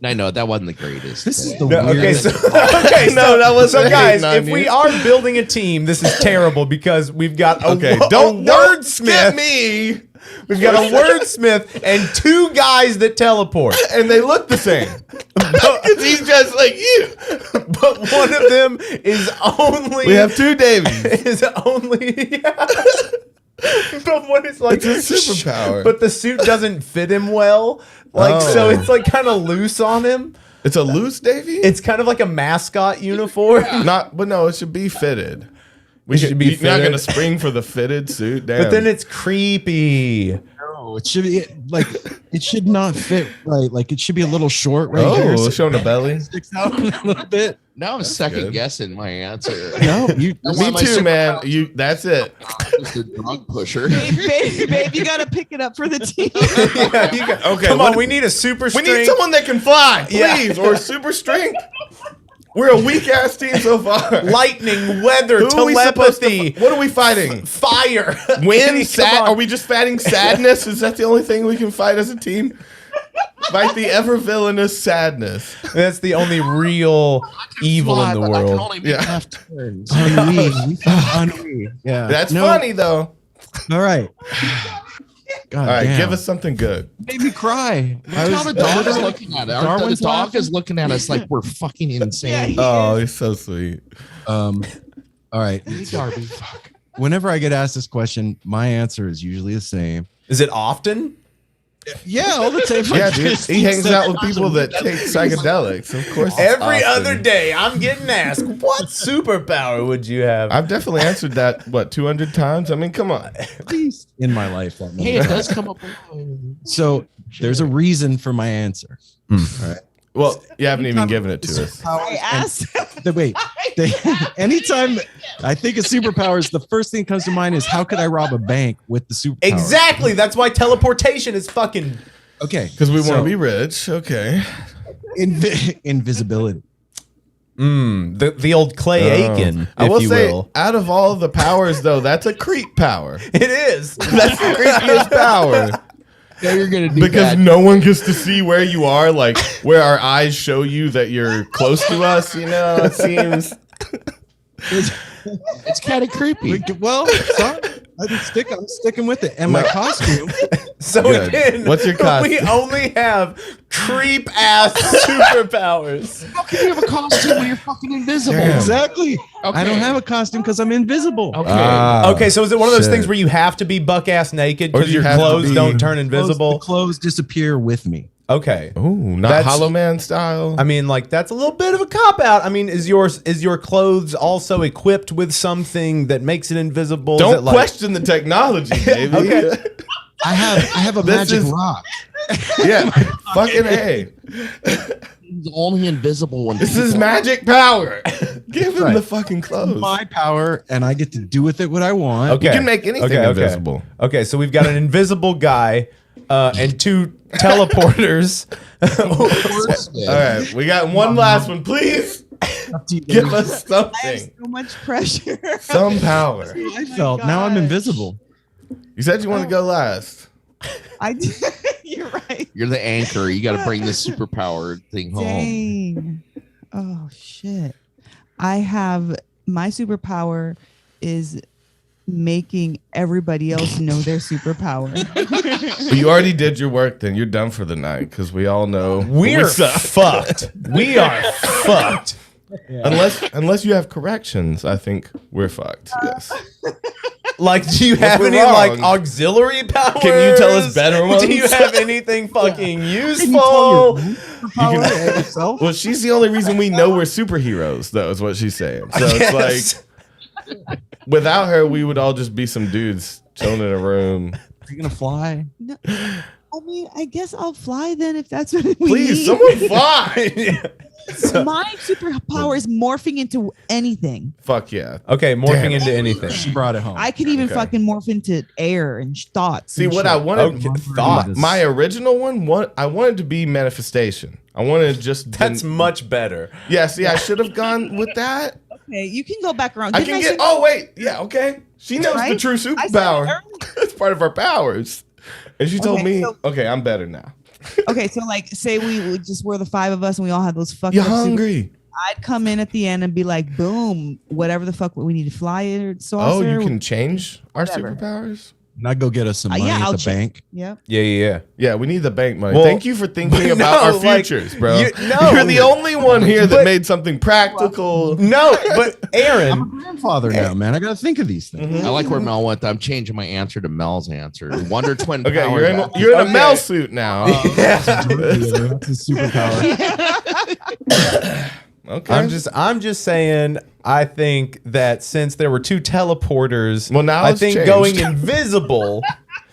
I know that wasn't the greatest. This is the No, okay, weirdest. so, okay, No, that wasn't so guys, hating on if you. we are building a team, this is terrible because we've got a, Okay, a don't wordsmith. me. We've got a wordsmith and 2 guys that teleport. And they look the same. Because he's just like you. But one of them is only We have 2 Davies. is only But when it's like It's a superpower. but the suit doesn't fit him well. Like so it's like kind of loose on him. It's a loose, Davey? It's kind of like a mascot uniform. But no, it should be fitted. Should be You're not fitted. going to spring for the fitted suit. Damn. But then it's creepy. No, it should be like it should not fit right. Like it should be a little short right here. it's showing the belly. Sticks out a little bit. Now I'm second guessing my answer. No, you. That's why Me my too, man. superpower That's it. is the drug pusher. babe, you gotta pick it up for the team. Yeah, you got, Okay, come on, what- we need a super We strength. need someone that can fly, Yeah. please, or super strength. We're a weak ass team so far. Lightning, weather, Who are we supposed telepathy, to? What are we fighting? fire. Wind, Come sad. on. Are we just fighting sadness? Is that the only thing we can fight as a team? Fight the ever villainous sadness. That's the only real evil in the But I can world. only make Yeah. left turns. Ennui. We found ennui. Yeah, That's No, funny though. All right. God All right, damn. give us something good. Made me cry. Look how the dog is looking at it. The Darwin's dog laughing. is looking at us like we're fucking insane. Oh, he's so sweet. All right. Hey, Darby. Whenever I get asked this question, my answer is usually the same. Is it often? Yeah, all the time. Yeah, dude, he hangs out with people that take psychedelics. Of course, it's Every often. other day, I'm getting asked, what superpower would you have? I've definitely answered that. What 200 times? I mean, come on. in my life. That Hey, it does come up. So there's a reason for my answer. All right. Well, you haven't even given it to us. I asked. Wait. Anytime I think of superpowers, the first thing that comes to mind is how could I rob a bank with the superpower? Exactly. That's why teleportation is fucking. Okay. Because we want to so, be rich. Okay. invisibility. The old Clay Aiken, I if will you say, will. out of all the powers, though, that's a creep power. It is. That's the creepiest power. Yeah, you're gonna do Because that. no one gets to see where you are, like where our eyes show you that you're close to us. You know, it seems. It's kind of creepy. Well, sorry. I'm sticking with it. And my costume. So Good. again, What's your costume? we only have creep ass superpowers. How can you have a costume when you're fucking invisible? Exactly. I don't Okay. have a costume because I'm invisible. Okay. Okay, so is it one of those shit. things where you have to be buck ass naked Or because do you your have to clothes be- don't turn The invisible? clothes disappear with me. Okay. Ooh, not That's- Hollow Man style. I mean, like that's a little bit of a cop out. I mean, is your clothes also equipped with something that makes it invisible? Is Don't it like- question the technology, baby. Okay. I have a This magic is- rock. Yeah, fucking A. He's only invisible when This is people- magic power. Give him Right. the fucking clothes. My power, and I get to do with it what I want. Okay. You can make anything invisible. Okay, so we've got an invisible guy and two teleporters. All right, we got one last one. Please give us I have something, so much pressure. some power. I felt. Now I'm gosh. invisible. You said you want to go last. I did. You're right. You're the anchor. You got to bring the superpower thing home. Dang. Oh shit. I have my superpower is making everybody else know their superpower. But you already did your work. Then you're done for the night because we all know We're we suck. fucked. We are fucked. Unless you have corrections, I think we're fucked. Yes. Like, do you have we're any wrong. like auxiliary powers? Can you tell us better ones? Do you have anything fucking Can you tell useful? your superpower and yourself? Well, she's the only reason we know we're superheroes, though, is what she's saying. So Yes. it's like, without her, we would all just be some dudes chilling in a room. Are you gonna fly? No, I mean, I guess I'll fly then if that's what we Please, need. someone fly. My superpower is morphing into anything. Fuck yeah. Okay, morphing Damn. into anything. She brought it home. I can even Okay. fucking morph into air and thoughts. See, and what shit. I wanted, Okay, thoughts. my original one, I wanted to be manifestation. I wanted to just. That's much better. Yeah, see, I should have gone with that. Okay, you can go back around. I Didn't can say- get. Oh wait, yeah, okay. She knows the Right? true I said it superpower. earlier. It's part of our powers, and she told Okay, me, so- "Okay, I'm better now." Okay, so like, say we just were the five of us and we all had those fucking. You're hungry. I'd come in at the end and be like, boom, whatever the fuck we need to fly it or saucer. Oh, you can change our Whatever. superpowers. And I go get us some money Yeah, at I'll the check. bank. Yep. Yeah, we need the bank money. Well, Thank you for thinking about our like, futures, bro. no. You're the only one here that But- made something practical. No, but I'm Aaron, a grandfather now, man. I got to think of these things. I like where Mel went. I'm changing my answer to Mel's answer. Wonder Twin Okay, powers. you're in a Okay. Mel suit now. That's a superpower. Okay. I'm just saying. I think that since there were 2 teleporters, Well, now I it's think changed. going invisible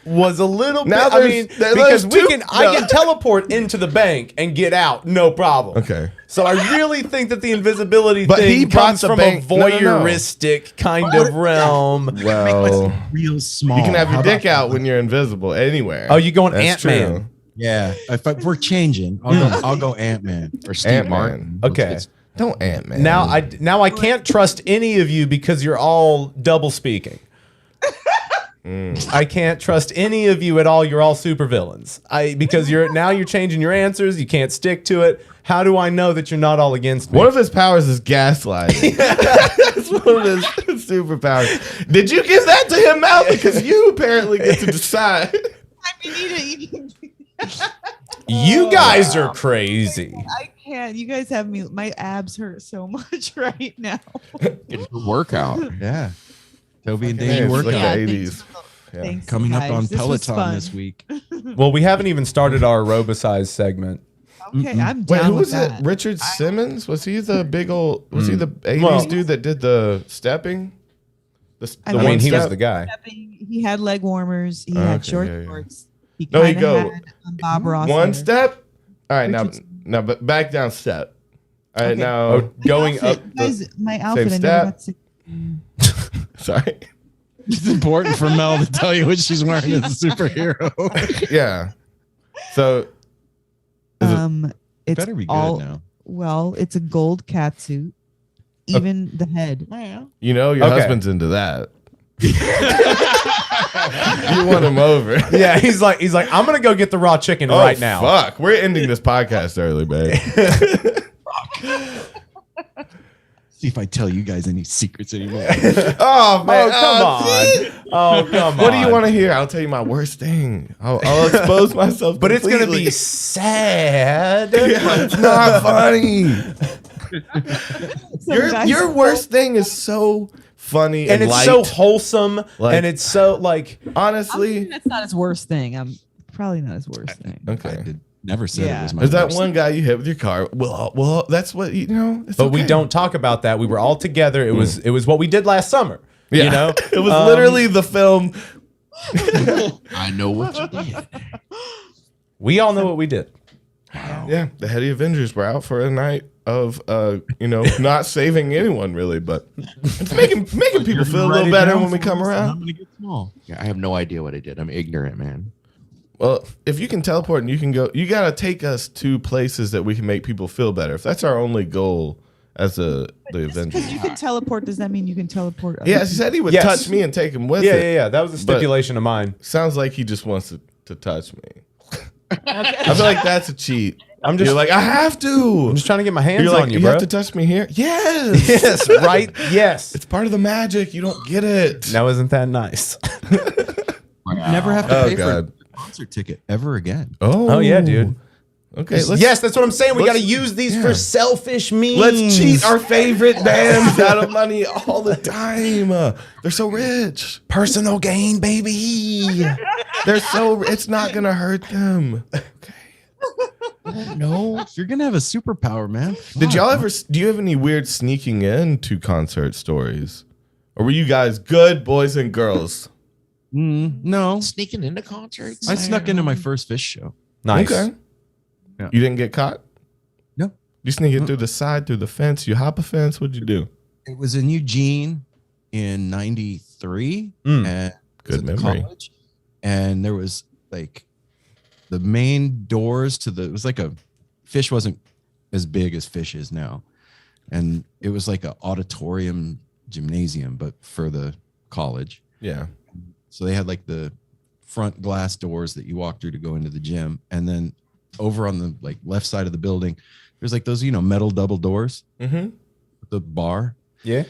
was a little Now bit. I there's- mean, there's because two- I can teleport into the bank and get out, no problem. Okay. So I really think that the invisibility But he thing brought comes the from bank- a no, no, no. voyeuristic kind of realm. Well, Real small. you can have your How dick about out when you're invisible anywhere. Oh, you going That's Ant-Man? true. Yeah, if we're changing, I'll go Ant-Man. Or Steve Ant-Man. Martin. Okay. Don't Ant-Man. Now I can't trust any of you because you're all double speaking. I can't trust any of you at all. You're all supervillains. Because you're changing your answers. You can't stick to it. How do I know that you're not all against me? one of his powers is gaslighting. That's one of his superpowers. Did you give that to him, Mal? Because you apparently get to decide. You guys are crazy. I can't. You guys have me. My abs hurt so much right now. It's a workout. Yeah, Toby and Yeah, Danny it's workout like Yeah, the thanks 80s. Yeah. Thanks, coming up guys. on This was Peloton fun. this week. Well, we haven't even started our aerobicize segment. Okay, I'm Wait, down who with was that. it? Richard Simmons? Was he the big old? Was he the 80s Well- dude that did the stepping? I I mean, mean, he was step? the guy. He had leg warmers. He had Okay, short yeah, yeah. shorts. He No, he kinda go had, Bob Ross. One hair. step. All right, Richard now, but back down step. All right, Okay. now. Oh, going up. You guys, my outfit. I step. never got to. Sorry. It's important for Mel to tell you what she's wearing as a superhero. Yeah. So It's Better be good all now. well. It's a gold cat suit. Even the head. you know your Okay. husband's into that. You want him over. Yeah, he's like, I'm gonna go get the raw chicken right now. Fuck. We're ending this podcast early, babe. See if I tell you guys any secrets anymore. Oh man. Oh, come on. Oh, come on. What do you want to hear? I'll tell you my worst thing. I'll expose myself. But it's gonna completely. be sad. It's not funny. Some guys- Your worst thing is so funny And it's light. so wholesome, Like- and it's so like. Honestly, That's not his worst thing. I'm probably not his worst thing. I okay. did, never said Yeah. it was my Is that worst. one guy you hit with your car? Well, that's what you know. It's But we okay. don't talk about that. We were all together. It was what we did last summer. Yeah. You know, it was literally the film. I know what you did. we all know what we did. Yeah, the Heady Avengers were out for a night of, not saving anyone really, but it's making people feel a little better when we come I'm around. gonna get small. Yeah, I have no idea what I did. I'm ignorant, man. Well, if you can teleport and you can go, you got to take us to places that we can make people feel better. If that's our only goal as the Avengers. Because you can teleport, does that mean you can teleport? other Yeah, he people? said he would Yes. touch me and take him with Yeah, it. yeah. That was a stipulation of mine. Sounds like he just wants to touch me. I feel like that's a cheat. I'm just You're like, I have to. I'm just trying to get my hands You're like, on you, you bro. have to touch me here? Yes. Yes, right. Yes. It's part of the magic. You don't get it. Now, isn't that nice? Never have to Oh, pay God. for a concert ticket ever again. Oh yeah, dude. Okay, Yes, that's what I'm saying. We got let's- to use these yeah. for selfish means. let's cheat our favorite bands out of money all the time. They're so rich. personal gain, baby. They're so. It's not gonna hurt them. No, if you're gonna have a superpower, man. Did y'all ever? Do you have any weird sneaking into concert stories, or were you guys good boys and girls? No, Sneaking into concerts? I snuck into my first Fish show. Nice. Okay. Yeah. You didn't get caught. No, You sneak it through the side, through the fence. You hop a fence. What'd you do? it was in Eugene in '93, Mm. and Good was at the memory. college, and there was like the main doors to the. It was like a Fish wasn't as big as Fish is now, and it was like an auditorium gymnasium, but for the college. Yeah. So they had like the front glass doors that you walk through to go into the gym, and then over on the like left side of the building, there's like those metal double doors Mm-hmm. with the bar. Yeah.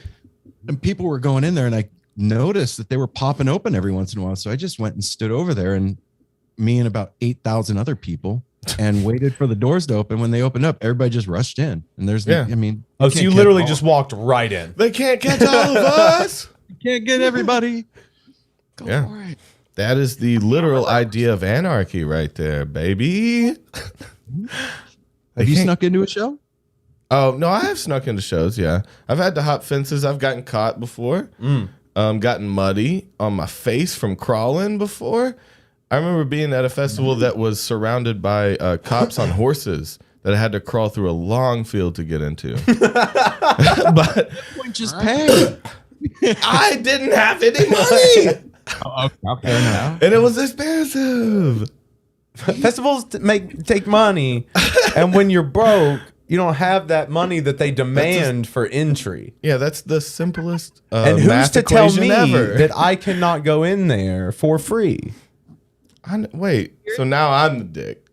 And people were going in there, and I noticed that they were popping open every once in a while. So I just went and stood over there, and me and about 8,000 other people, and waited for the doors to open. When they opened up, everybody just rushed in. And there's, I mean, oh, so you literally just walked right in. They can't catch all of us. You can't get everybody. Go for it. That is the literal idea of anarchy right there, baby. Have you snuck into a show? Oh, no, I have snuck into shows, yeah. I've had to hop fences. I've gotten caught before. Gotten muddy on my face from crawling before. I remember being at a festival that was surrounded by cops on horses that I had to crawl through a long field to get into. But Just pay. I didn't have any money. Okay, now. And it was expensive. Festivals take money, and when you're broke, you don't have that money that they demand for entry. Yeah, that's the simplest And who's math to tell equation me ever. that I cannot go in there for free? Wait, so now I'm the dick.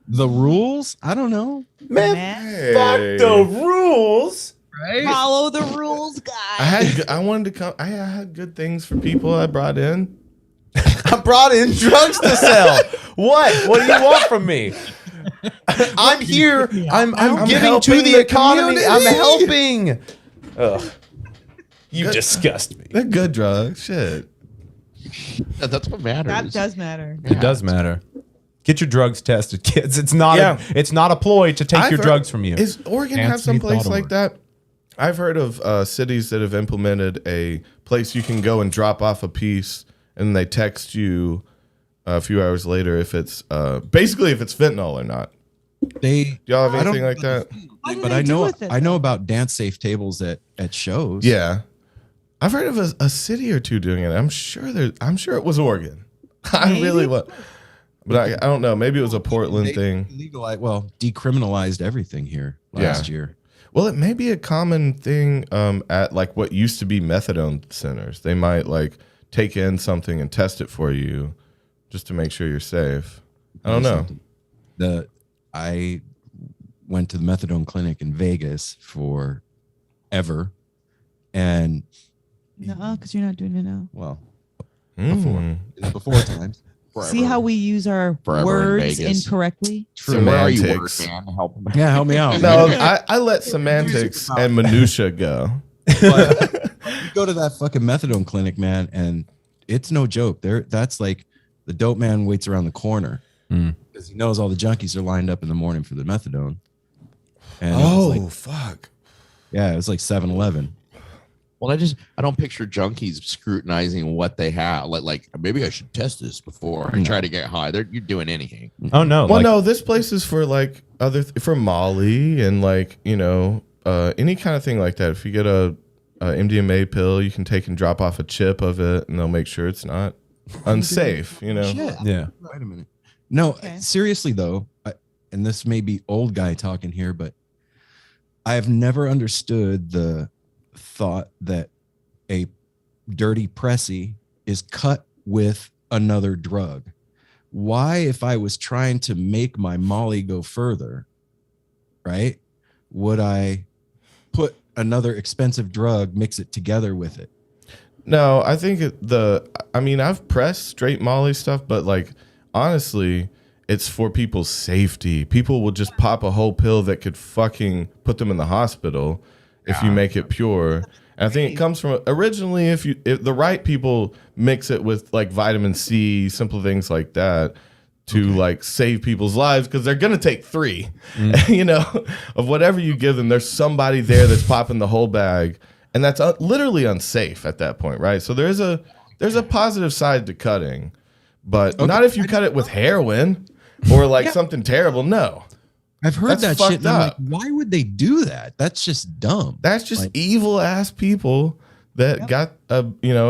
The rules? I don't know. Man, fuck the rules. Follow the rules, guys. I wanted to come. I had good things for people I brought in. I brought in drugs to sell. What? What do you want from me? I'm here. I'm giving to helping the the economy. I'm community. helping. Ugh. You disgust me. They're good drugs. Shit. That's what matters. That does matter. It does matter. Get your drugs tested, kids. It's not it's not a ploy to take your drugs from you. Is Oregon have some Anthony place Thought like that? I've heard of cities that have implemented a place you can go and drop off a piece, and they text you a few hours later if it's basically if it's fentanyl or not. Do y'all have anything like that? But I know about dance safe tables at shows. Yeah, I've heard of a city or two doing it. I'm sure it was Oregon. I really was. But I don't know. Maybe it was a Portland thing. Decriminalized everything here last year. Well, it may be a common thing at like what used to be methadone centers. They might like take in something and test it for you just to make sure you're safe. I don't know. I went to the methadone clinic in Vegas forever, and No, because you're not doing it now. well, Mm. before times. See how we use our Forever in words Vegas. incorrectly? So where are you, word Semantics. man? Help me. Yeah, help me out. No, I let semantics and minutia go. But you go to that fucking methadone clinic, man, and it's no joke. That's like the dope man waits around the corner because he knows all the junkies are lined up in the morning for the methadone. And it was like, fuck. yeah, it was like 7-Eleven. Well, I don't picture junkies scrutinizing what they have. Like maybe I should test this before I try to get high. You're doing anything. Oh no. Well, no, this place is for like for Molly and like, you know, any kind of thing like that. If you get a MDMA pill, you can take and drop off a chip of it and they'll make sure it's not unsafe, you know? Yeah. Wait a minute. No, Okay. seriously though, and this may be old guy talking here, but I have never understood the thought that a dirty pressy is cut with another drug. Why, if I was trying to make my Molly go further, right, would I put another expensive drug, mix it together with it? No, I think I've pressed straight Molly stuff, but like honestly, it's for people's safety. People will just pop a whole pill that could fucking put them in the hospital if you make it pure. And I think it comes from originally if the right people mix it with like vitamin C, simple things like that to like save people's lives because they're gonna take 3, you know, of whatever you give them. There's somebody there that's popping the whole bag, and that's literally unsafe at that point, right? So there's a positive side to cutting, but not if you cut it with heroin or like something terrible. No. I've heard That's that shit. And I'm like, fucked why would they do that? That's just dumb. That's just Like- evil ass people that got a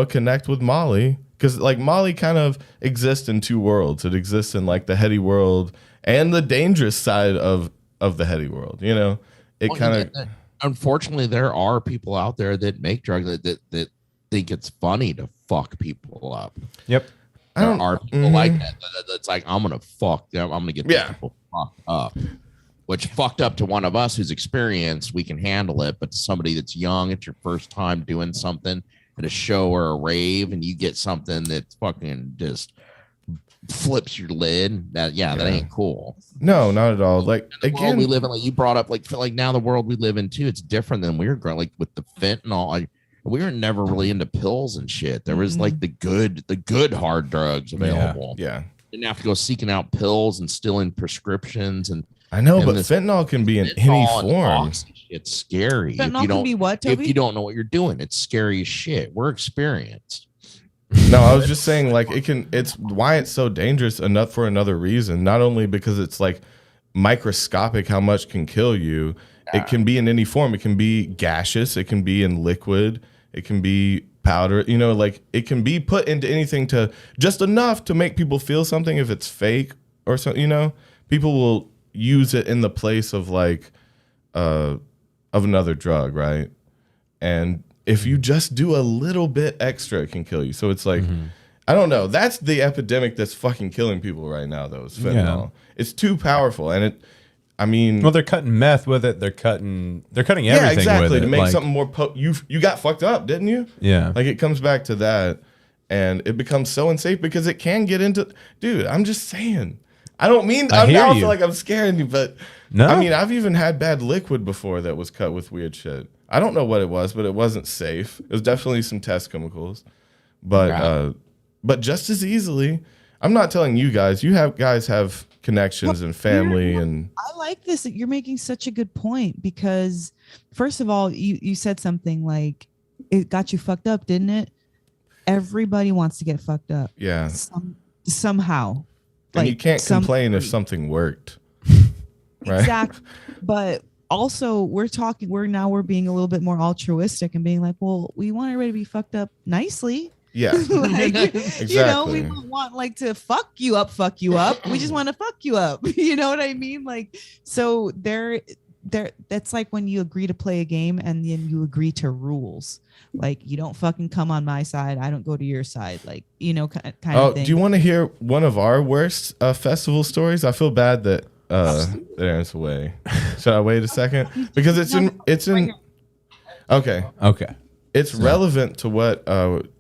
connect with Molly, because like Molly kind of exists in 2 worlds. It exists in like the heady world and the dangerous side of the heady world. You know, it Well, kind of. Unfortunately, there are people out there that make drugs that think it's funny to fuck people up. Yep. There are people like that. That's like, I'm gonna fuck them. I'm gonna get these Yeah. people fucked up. Which fucked up to one of us who's experienced, we can handle it. But to somebody that's young, it's your first time doing something, at a show or a rave and you get something that fucking just flips your lid, that ain't cool. No, not at all. Like The world again, we live in, like you brought up, like now the world we live in too, it's different than we were growing, like with the fentanyl. We were never really into pills and shit. There was like the good hard drugs available. Yeah. Didn't have to go seeking out pills and stealing prescriptions. And I know, and but this fentanyl can be in fentanyl any and form. oxy shit's scary. Fentanyl if you can be what, if Toby? you don't know what you're doing, it's scary as shit. We're experienced. No, I was just saying, like, it's why it's so dangerous enough for another reason. Not only because it's like microscopic how much can kill you, it can be in any form. It can be gaseous, it can be in liquid, it can be powder, like it can be put into anything to just enough to make people feel something if it's fake or something, people will use it in the place of like of another drug, right? And if you just do a little bit extra, it can kill you. So it's like, I don't know. That's the epidemic that's fucking killing people right now, though, is fentanyl. Yeah. It's too powerful. And well, they're cutting meth with it. They're cutting everything exactly, with it. To make something more you got fucked up, didn't you? Yeah. Like it comes back to that, and it becomes so unsafe because it can get into, dude, I'm just saying. I don't mean, I feel like I'm scaring you, but no. I mean, I've even had bad liquid before that was cut with weird shit. I don't know what it was, but it wasn't safe. It was definitely some test chemicals, but just as easily, I'm not telling you guys. Guys have connections and family, and I like this. You're making such a good point because, first of all, you said something like it got you fucked up, didn't it? Everybody wants to get fucked up. Yeah. Somehow. And you can't complain if something worked. Right? Exactly. But also we're being a little bit more altruistic and being like, well, we want everybody to be fucked up nicely. Yeah. Exactly. We don't want like to fuck you up. We just want to fuck you up. You know what I mean? Like, so that's like when you agree to play a game and then you agree to rules. Like, you don't fucking come on my side, I don't go to your side, like, kind of thing. Do you want to hear one of our worst festival stories? I feel bad that Aaron's away. Should I wait a second? Because it's in okay. It's relevant to what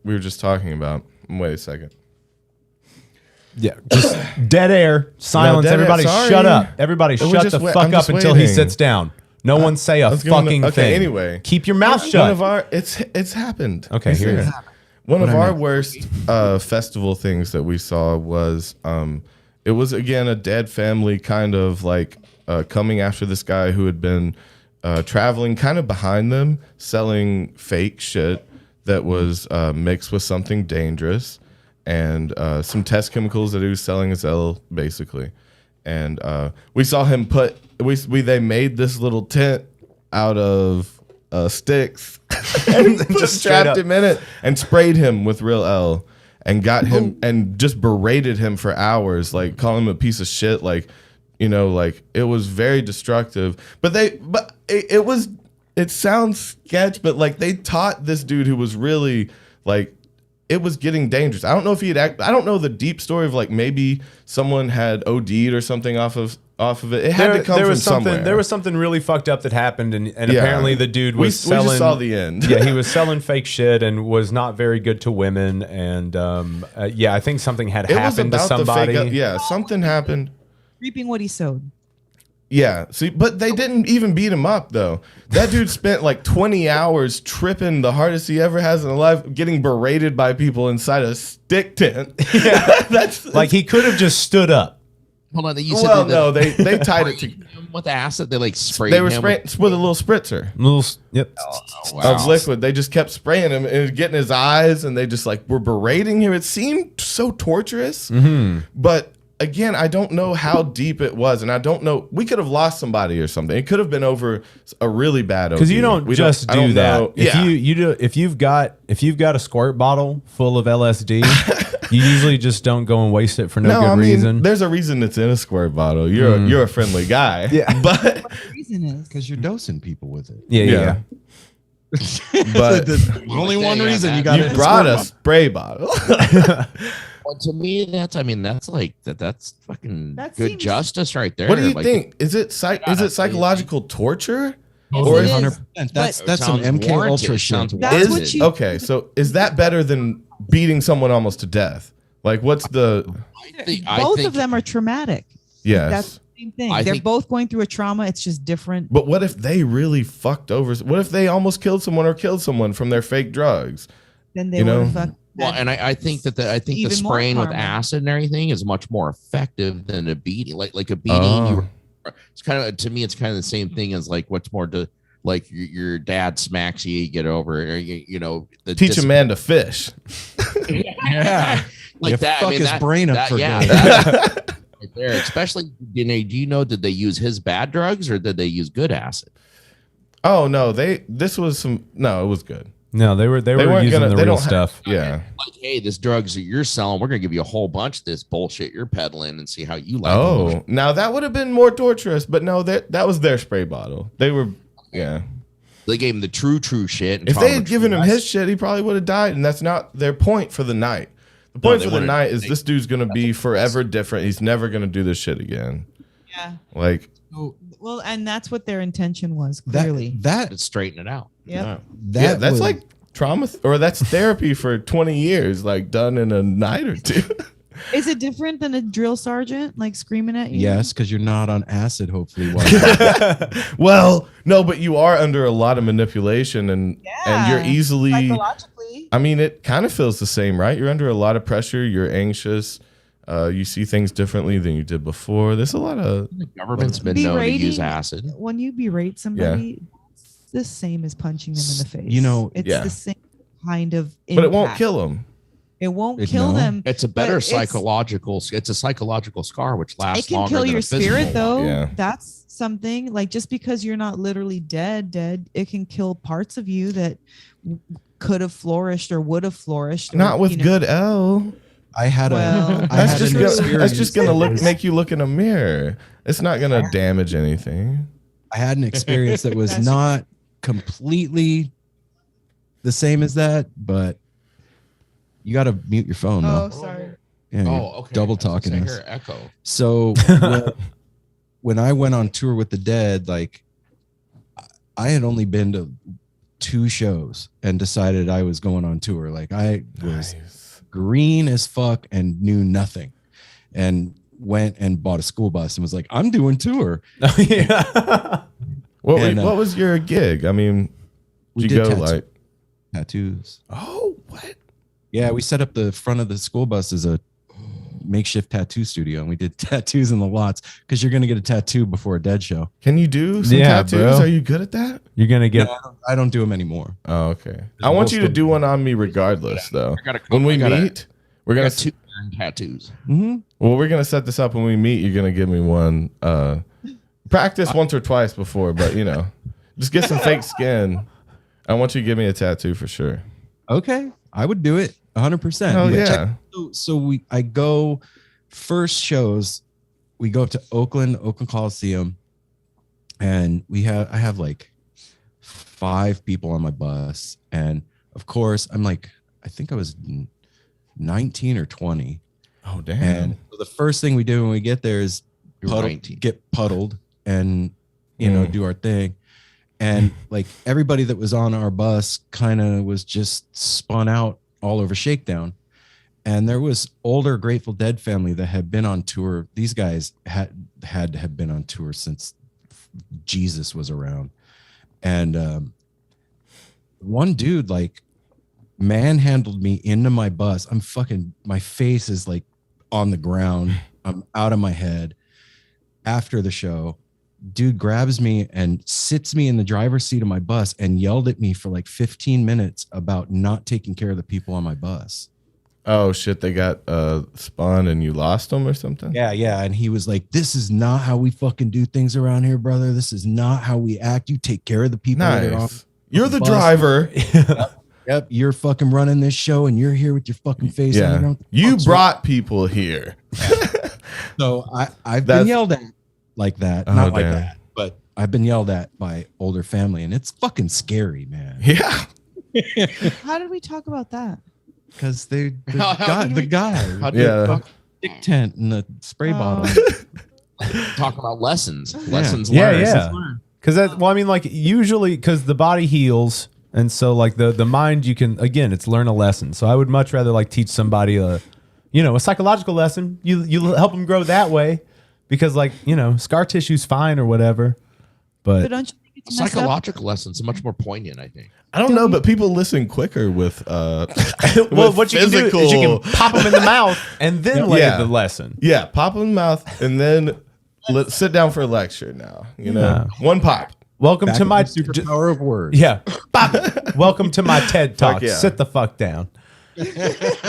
we were just talking about. Wait a second. Yeah, just dead air, silence. No, everybody shut up. Everybody shut the fuck up until he sits down. No one say a fucking thing. Anyway. Keep your mouth shut. It's happened. Okay, here it is. One of our worst festival things that we saw was it was, again, a dead family kind of like coming after this guy who had been traveling kind of behind them, selling fake shit that was mixed with something dangerous and some test chemicals that he was selling as well, basically. And we saw him they made this little tent out of sticks and just strapped him in it and sprayed him with real L and got him and just berated him for hours, like calling him a piece of shit, like, like it was very destructive. But it sounds sketch, but like they taught this dude who was really like, it was getting dangerous. I don't know if I don't know the deep story of like maybe someone had OD'd or something off of it. It had to come from somewhere. There was something really fucked up that happened, and apparently the dude was selling. We just saw the end. Yeah, he was selling fake shit and was not very good to women. And I think something had happened to somebody. Something happened. Reaping what he sowed. Yeah, see, but they didn't even beat him up, though. That dude spent like 20 hours tripping the hardest he ever has in his life, getting berated by people inside a stick tent. Yeah, that's like he could have just stood up. Hold on, you said they tied it to with acid. They like sprayed. They were spraying with a little spritzer. Of liquid. They just kept spraying him and getting his eyes, and they just like were berating him. It seemed so torturous, but. Again, I don't know how deep it was, and I don't know. We could have lost somebody or something. It could have been over a really bad. Because you don't just do that. If if you've got a squirt bottle full of LSD, you usually just don't go and waste it for no good reason. There's a reason it's in a squirt bottle. You're a friendly guy. Yeah, but what the reason is because you're dosing people with it. Yeah. But only one reason you brought a spray bottle. Well, to me, that's fucking good justice right there. What do you think? Is it psychological torture? Or it is- is. 100%. That's It some sounds MK warranted. Ultra It sounds shit. That's Is what it? you- Okay, so is that better than beating someone almost to death? Like, what's the? Both of them are traumatic. Yes. That's the same thing. I They're think- both going through a trauma. It's just different. But what if they really fucked over? What if they almost killed someone or killed someone from their fake drugs? Then they You would know? have fucked. Well, and I think that the Even more spraying with karma. acid and everything is much more effective than a beating. Like a beating, Oh. it's kind of, to me, it's kind of the same thing as like what's more to like your dad smacks you, you get over it, or you know, Teach a man to fish. Yeah. like You that. fuck I mean, his brain up for yeah, good. that- right there. Especially, do you know, did they use his bad drugs or did they use good acid? Oh no, this was some. No, it was good. No, they were weren't using gonna- the they real don't ha- stuff. Yeah. Like, hey, this drugs that you're selling, we're gonna give you a whole bunch of this bullshit you're peddling and see how you like it. Oh, now that would have been more torturous, but no, that was their spray bottle. They were, yeah. They gave him the true shit. And If taught they him had the given true him acid. his shit, he probably would have died, and that's not their point for the night. The point they for the wouldn't. night is this dude's gonna be forever different. He's never gonna do this shit again. Yeah. Like, Well, and that's what their intention was, clearly. to straighten it out. Yep. yeah, that's would- like trauma, or that's therapy for 20 years, like done in a night or two. Is it different than a drill sergeant like screaming at you? Yes, because you're not on acid, hopefully. Well, no, but you are under a lot of manipulation, and you're easily. Psychologically. I mean, it kind of feels the same, right? You're under a lot of pressure. You're anxious. You see things differently than you did before. There's a lot of. The government's been known to use acid. When you berate somebody, it's the same as punching them in the face. You know, it's Yeah. the same kind of impact. But it won't kill them. It won't It- kill no. them. It's a but better it's- psychological. It's a psychological scar which lasts It can longer kill than your a physical spirit one. though. Yeah. That's something like just because you're not literally dead, it can kill parts of you that could have flourished or would have flourished. or, Not with you know, good L. I had Well, a. I That's had just an gonna, experience that's just gonna that was- make you look in a mirror. It's not gonna damage anything. I had an experience that was That's- not completely the same as that, but you got to mute your phone. Oh, though. sorry. Yeah, you're Oh, okay. double I was gonna talking say, us. here, echo. So when I went on tour with the Dead, like I had only been to 2 shows and decided I was going on tour. Like I was green as fuck and knew nothing, and went and bought a school bus and was like, I'm doing tour. Yeah. What was your gig? I mean, We did you did go like? tattoos. Oh, what? Yeah, we set up the front of the school bus as a makeshift tattoo studio, and we did tattoos in the lots because you're gonna get a tattoo before a Dead show. Can you do some Yeah, tattoos? bro. Are you good at that? You're gonna get. I don't do them anymore. Oh, okay. I want you to do one on me regardless, though. When we meet, we're I gonna. got 2 tattoos. Mm-hmm. Well, we're gonna set this up when we meet. You're gonna give me one. Practice once or twice before, but just get some fake skin. I want you to give me a tattoo for sure. Okay, I would do it 100%. Hell But yeah. So I go first shows. We go up to Oakland Coliseum, and I have like 5 people on my bus, and of course I'm like, I think I was 19 or 20. Oh damn. And so the first thing we do when we get there is You're puddle, 19. get puddled and do our thing. And like everybody that was on our bus kind of was just spun out all over Shakedown. And there was older Grateful Dead family that had been on tour. These guys had to have been on tour since Jesus was around. And one dude like manhandled me into my bus. My face is like on the ground. I'm out of my head. After the show, dude grabs me and sits me in the driver's seat of my bus and yelled at me for like 15 minutes about not taking care of the people on my bus. Oh shit, they got spun and you lost them or something? Yeah. And he was like, this is not how we fucking do things around here, brother. This is not how we act. You take care of the people that are on Nice. You're the bus. driver. Yep, you're fucking running this show and you're here with your fucking face on. Yeah. Don't- You fuck's brought people here. So I've That's- been yelled at like that. Oh, Not like damn. that, but I've been yelled at by older family, and it's fucking scary, man. Yeah. How did we talk about that? Because How the did we- guy, How the did Yeah. stick tent and the spray bottle. talk about lessons? Yeah. Lessons Yeah, learned. yeah. Because that, well, I mean, like usually, because the body heals, and so like the mind, you can again, it's learn a lesson. So I would much rather like teach somebody a psychological lesson. You help them grow that way, because like scar tissue's fine or whatever. But don't you think it's messed up? Psychological lessons are much more poignant, I think. I don't know, but people listen quicker with Well, with what you can do is you can pop them in the mouth and then lay the lesson. Yeah, pop them in the mouth and then sit down for a lecture now. One pop. Welcome to my superpower of words. Yeah. Bop. Welcome to my TED Talk. yeah. Sit the fuck down.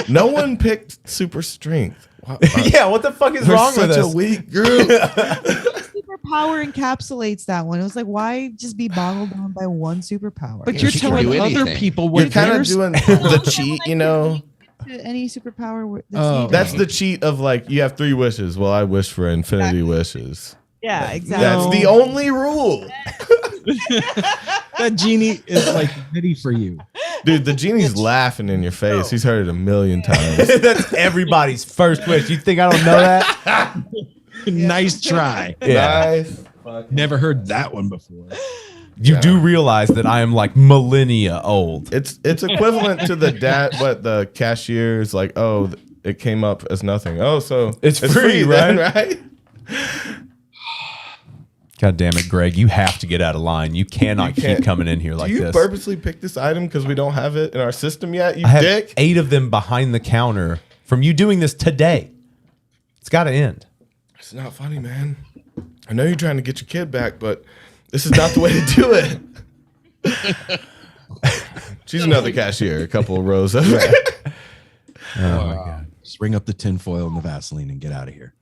No one picked super strength. Wow. Yeah, what the fuck is We're wrong with such us? a weak group. Superpower encapsulates that one. It was like, why just be boggled down by one superpower? But Yeah, you're she can telling do other anything. people what You're kind of theirs- doing the cheat, Any superpower. Oh. That's the cheat of like, you have 3 wishes. Well, I wish for infinity wishes. yeah, exactly. That's the only rule. That genie is like ready for you. Dude, the genie's laughing in your face. He's heard it a million times. That's everybody's first wish. You think I don't know that? Nice try. Yeah. Nice. Never heard that one before. You do realize that I am like millennia old. It's equivalent to the the cashier is like, oh, it came up as nothing. Oh, so It's free, then, right? right? God damn it, Greg. You have to get out of line. You cannot You can't. keep coming in here like Do you this. purposely pick this item because we don't have it in our system yet, you I have dick? 8 of them behind the counter from you doing this today. It's got to end. It's not funny, man. I know you're trying to get your kid back, but this is not the way to do it. She's another cashier, a couple of rows over. Oh, my God. Just ring up the tinfoil and the Vaseline and get out of here.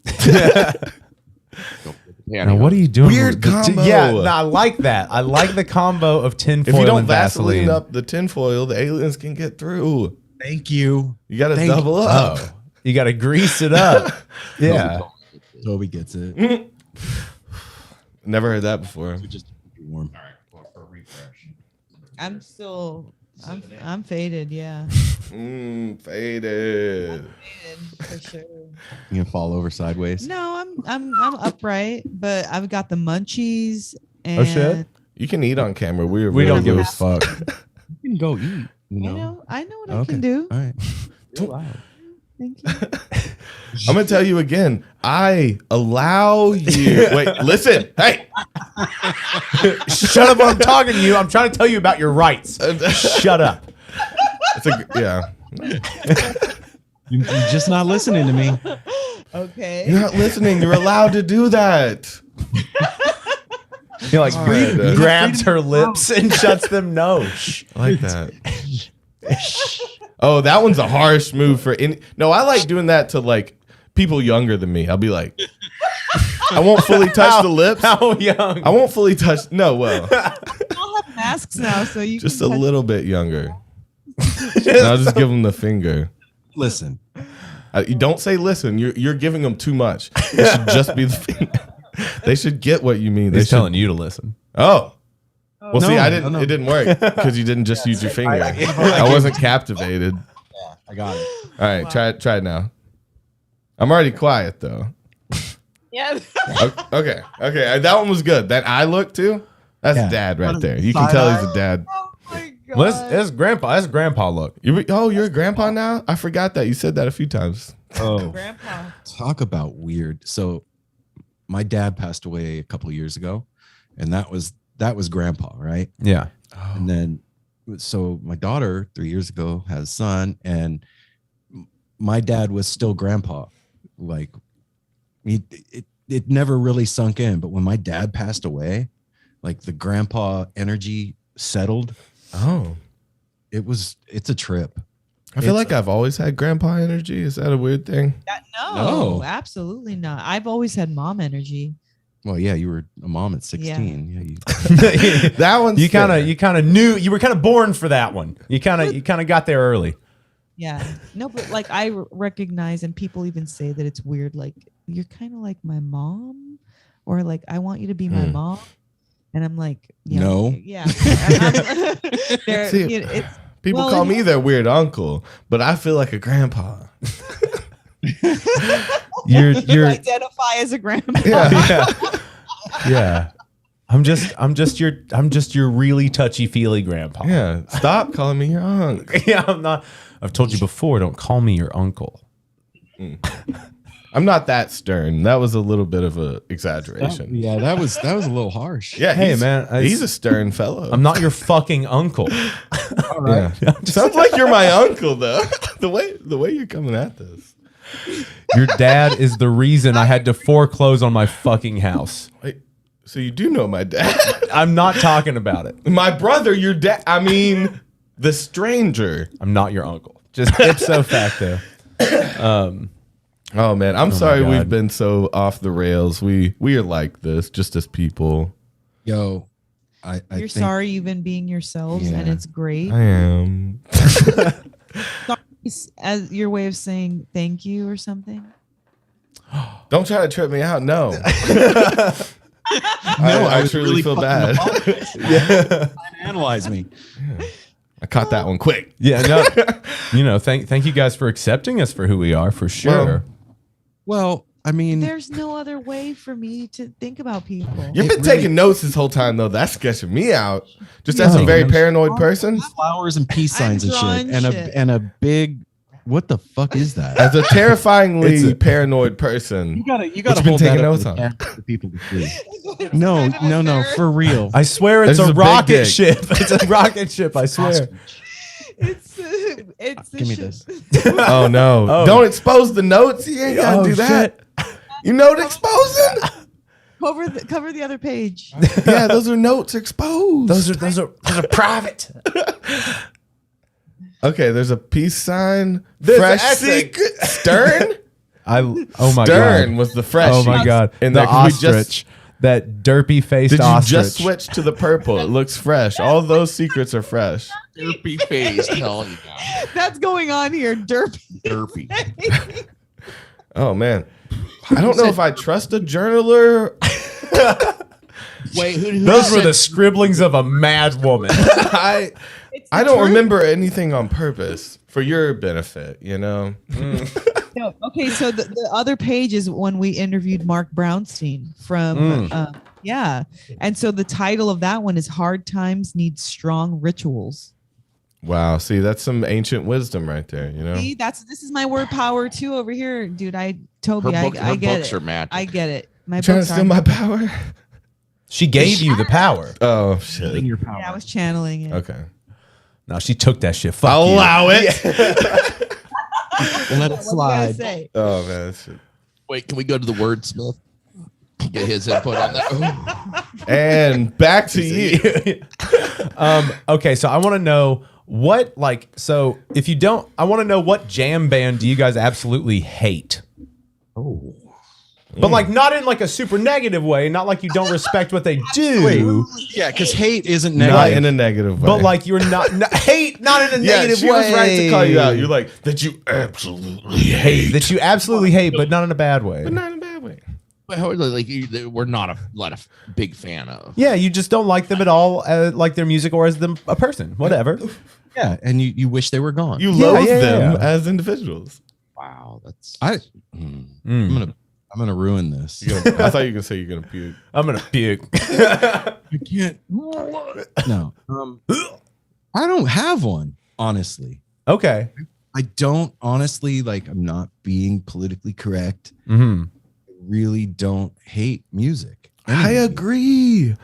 Now, what are you doing? Weird with the combo. Yeah, no, I like that. I like the combo of tinfoil If you don't and Vaseline Vaseline. up the tinfoil, the aliens can get through. Thank you. You got to Thank double up. Oh, you got to grease it up. Yeah. Toby gets it. Never heard that before. Just warm. I'm still. I'm faded. Yeah. Faded. Faded, for sure. You gonna fall over sideways? No, I'm upright, but I've got the munchies. And Oh, shit. You can eat on camera. We We don't give a a fuck. You can go eat. I know what I can do. All right. Thank you. I'm gonna tell you again. I allow you. Wait, listen. Hey, Shut up. I'm talking to you. I'm trying to tell you about your rights. Shut up. yeah. You're just not listening to me. Okay. You're not listening. You're allowed to do that. He like right, grabs her lips and shuts them. No. Shh. I like that. Oh, that one's a harsh move for any. No, I like doing that to like people younger than me. I'll be like, I won't fully touch the lips. How young? I won't fully touch. No, well, We all have masks now, so you just a can touch- little bit younger. And I'll just give them the finger. Listen. You don't say listen. You're giving them too much. It should just be the finger. They should get what you mean. They He's should. telling you to listen. Oh. Well, see, I didn't. no. It didn't work because you didn't just use your finger. I wasn't captivated. I got it. All right, try it now. I'm already quiet though. Yeah. Okay. That one was good. That eye look too. That's Yeah. dad right there. You can tell he's a dad. Oh my god. Well, that's grandpa. That's grandpa look. You're a grandpa now. I forgot that you said that a few times. Oh, Grandpa. talk about weird. So, my dad passed away a couple of years ago, and that was grandpa, right? Yeah. And then, so my daughter 3 years ago has a son, and my dad was still grandpa. Like, it never really sunk in. But when my dad passed away, like the grandpa energy settled. Oh, It's a trip. I feel like I've always had grandpa energy. Is that a weird thing? No, No. absolutely not. I've always had mom energy. Well, yeah, you were a mom at 16. Yeah, That one's You fair. kind of knew you were kind of born for that one. You kind of got there early. Yeah. No, but like I recognize, and people even say that it's weird. Like you're kind of like my mom, or like I want you to be my mom, and I'm like, yeah, No. yeah. They're- See, you know, it's People well, call it me their weird uncle, but I feel like a grandpa. You're you identify as a grandpa. Yeah. yeah. I'm just your really touchy feely grandpa. Yeah, stop calling me your uncle. Yeah, I'm not. I've told you before. Don't call me your uncle. I'm not that stern. That was a little bit of a exaggeration. That was a little harsh. Yeah, Hey, man, he's a stern fellow. I'm not your fucking uncle. All right. Yeah. Sounds like you're my uncle though. the way you're coming at this. Your dad is the reason I had to foreclose on my fucking house. Wait, so you do know my dad? I'm not talking about it. My brother, your dad. I mean, the stranger. I'm not your uncle. Just ipso facto. Oh man, I'm sorry God. we've been so off the rails. We are like this just as people. Yo, I You're think, sorry you've been being yourselves, and Yeah. it's great. I am. As your way of saying thank you or something. Don't try to trip me out. No. I I was truly really feel fucking bad. analyze me. I caught that one quick. Yeah, no. Thank you guys for accepting us for who we are, for sure. Well, I mean, There's no other way for me to think about people. You've been taking notes this whole time, though. That's sketching me out. Just as Yeah. a very paranoid person. flowers and peace signs and drawing shit, shit. and a big. What the fuck is that? As a terrifyingly paranoid person. You gotta What you hold been that taking up notes to on? the camera for people to see. No, for real. I swear it's This is a a big rocket dick. ship. It's a rocket ship, I swear. It's the Give me shit. this. Oh, no. Oh. Don't expose the notes. You ain't got to Oh, do that. You note exposing? Cover the other page. Yeah, those are notes exposed. Those are private. Okay, there's a peace sign. There's Fresh an essay. secret. Stern? Oh my Stern god. was the fresh. Oh my god. And the there, 'cause we just- ostrich. That derpy faced Did you ostrich. just switch to the purple? It looks fresh. All those secrets are fresh. Derpy face, telling you now. That's going on here. Derpy. Derpy. Oh man, I don't know if I trust a journaler. Wait, who Those were said- the scribblings of a mad woman. I don't remember anything on purpose for your benefit. You know. No, okay, so the other page is when we interviewed Mark Brownstein from yeah, and so the title of that one is "Hard Times Need Strong Rituals." Wow. See, that's some ancient wisdom right there. You know. See, this is my word power too over here, dude. Toby, Her I get books it. are magic. I get it. My Trying to books steal are. my power. She gave you the power. Oh shit. your power. Yeah, I was channeling it. Okay. No, she took that shit. Fuck I'll you. allow it. Let it What do you gotta slide. say? Oh man. That shit. Wait, can we go to the wordsmith? Get his input on that. And back to you. Okay, so I want to know if you don't, I want to know what jam band do you guys absolutely hate? Oh. But like not in like a super negative way, not like you don't respect what they do. Yeah, because hate isn't Not negative. in a negative way. But like you're hate not in a yeah, negative she way. was right to call you out. You're like that you absolutely hate. That you absolutely hate, but not in a bad way. But not in a bad way. We're not a big fan of. Yeah, you just don't like them at all, like their music or as them a person, whatever. Yeah, and you wish they were gone. You Yeah, loathe yeah, them yeah. as individuals. Wow, that's I'm gonna ruin this. I thought you were gonna say you're gonna puke. I'm gonna puke. I can't. No. I don't have one, honestly. Okay. I don't honestly like. I'm not being politically correct. Mm-hmm. I really don't hate music. I agree.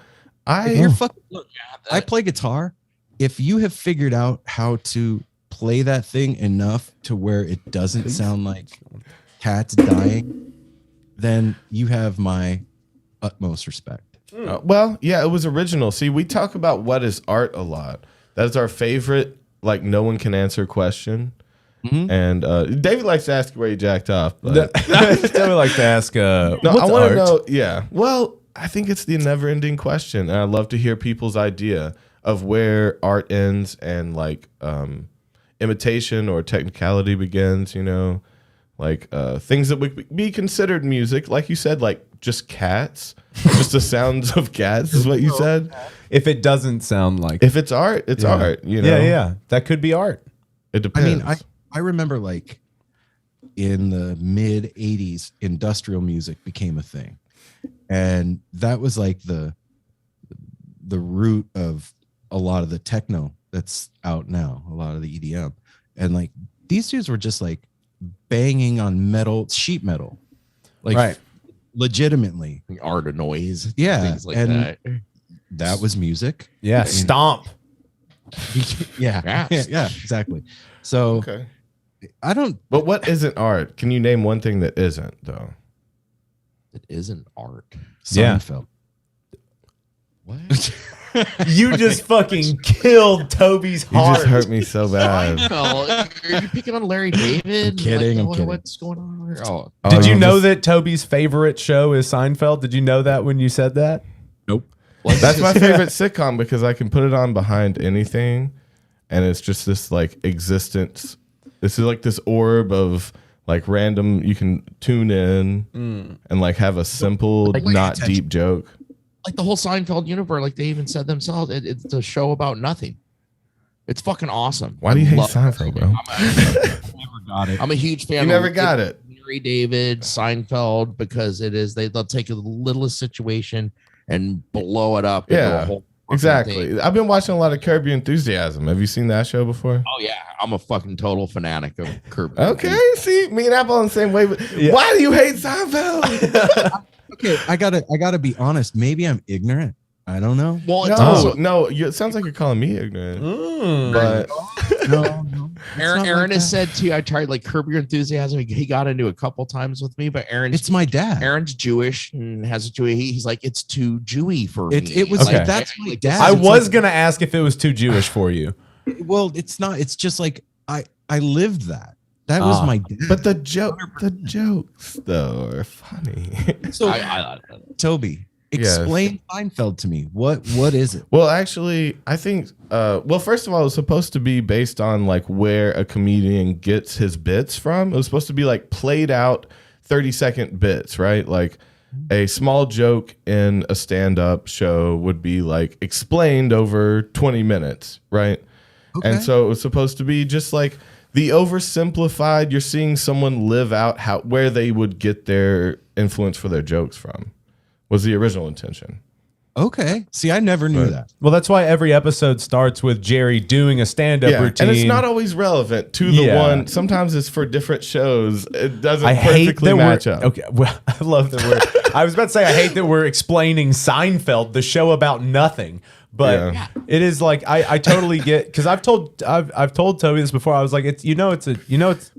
If you're fucking look, I play guitar. If you have figured out how to play that thing enough to where it doesn't sound like cats dying, then you have my utmost respect. Well, yeah, it was original. See, we talk about what is art a lot. That is our favorite, like no one can answer question. Mhm. And David likes to ask where he jacked off. But I would like to ask. no, what's I want art? to know. Yeah. Well, I think it's the never-ending question, and I love to hear people's idea of where art ends and like imitation or technicality begins. You know, like things that would be considered music, like you said, like just cats, just the sounds of cats is what you said. If it doesn't sound like, If it's art, it's Yeah. art. You know, yeah, that could be art. It I depends. mean, I remember like in the mid 80s, industrial music became a thing. And that was like the the root of a lot of the techno that's out now, a lot of the EDM. And like these dudes were just like banging on sheet metal, like Right. legitimately. Art of noise. Yeah, Things like and that. that was music. Yeah, stomp. Yeah, yeah, exactly. So Okay. I don't. But what isn't art? Can you name one thing that isn't though? It isn't art. Yeah. Seinfeld. What? You just fucking killed Toby's You heart. just hurt me so bad. Seinfeld. Are you picking on Larry David? I'm kidding, I'm kidding. What's going on here? Oh, Did you know just- that Toby's favorite show is Seinfeld? Did you know that when you said that? Nope. That's my favorite sitcom because I can put it on behind anything, and it's just this like existence. This is like this orb of like random. You can tune in and like have a simple, Like, not deep joke. like the whole Seinfeld universe, like they even said themselves, it's a show about nothing. It's fucking awesome. Why do you I hate love Seinfeld, bro? Never got it. I'm a huge fan. You of never got it. Larry David, Seinfeld, because they'll take the littlest situation and blow it up. Into Yeah, a whole fucking exactly. thing. I've been watching a lot of Curb Your Enthusiasm. Have you seen that show before? Oh yeah, I'm a fucking total fanatic of Curb. Okay, see, me and Apple on the same wave. Yeah. Why do you hate Seinfeld? Okay, I gotta be honest. Maybe I'm ignorant. I don't know. Well, it's No, also no, it sounds like you're calling me ignorant. Mm. But No. Aaron has said too. I tried like Curb Your Enthusiasm. He got into a couple times with me, but It's my dad. Aaron's Jewish and has a Jewish. He's like, it's too Jewy for me. It was Okay. like that's my dad. I It's was like- gonna ask if it was too Jewish for you. Well, it's not. It's just like I lived that. That was Ah. my dad. but the jokes though are funny. So I Toby, Yes. explain Seinfeld to me. What is it? Well, actually, I think. Well, first of all, it was supposed to be based on like where a comedian gets his bits from. It was supposed to be like played out 30-second bits, right? Like a small joke in a stand-up show would be like explained over 20 minutes, right? Okay. And so it was supposed to be just like the oversimplified. You're seeing someone live out where they would get their influence for their jokes from. Was the original intention. Okay. See, I never knew Right. that. Well, that's why every episode starts with Jerry doing a stand-up routine. and it's not always relevant to the Yeah. one. Sometimes it's for different shows. It doesn't I hate perfectly that match we're up. okay. Well, I love that we're. I was about to say I hate that we're explaining Seinfeld, the show about nothing. But Yeah. it is like I totally get because I've told Toby this before. I was like it's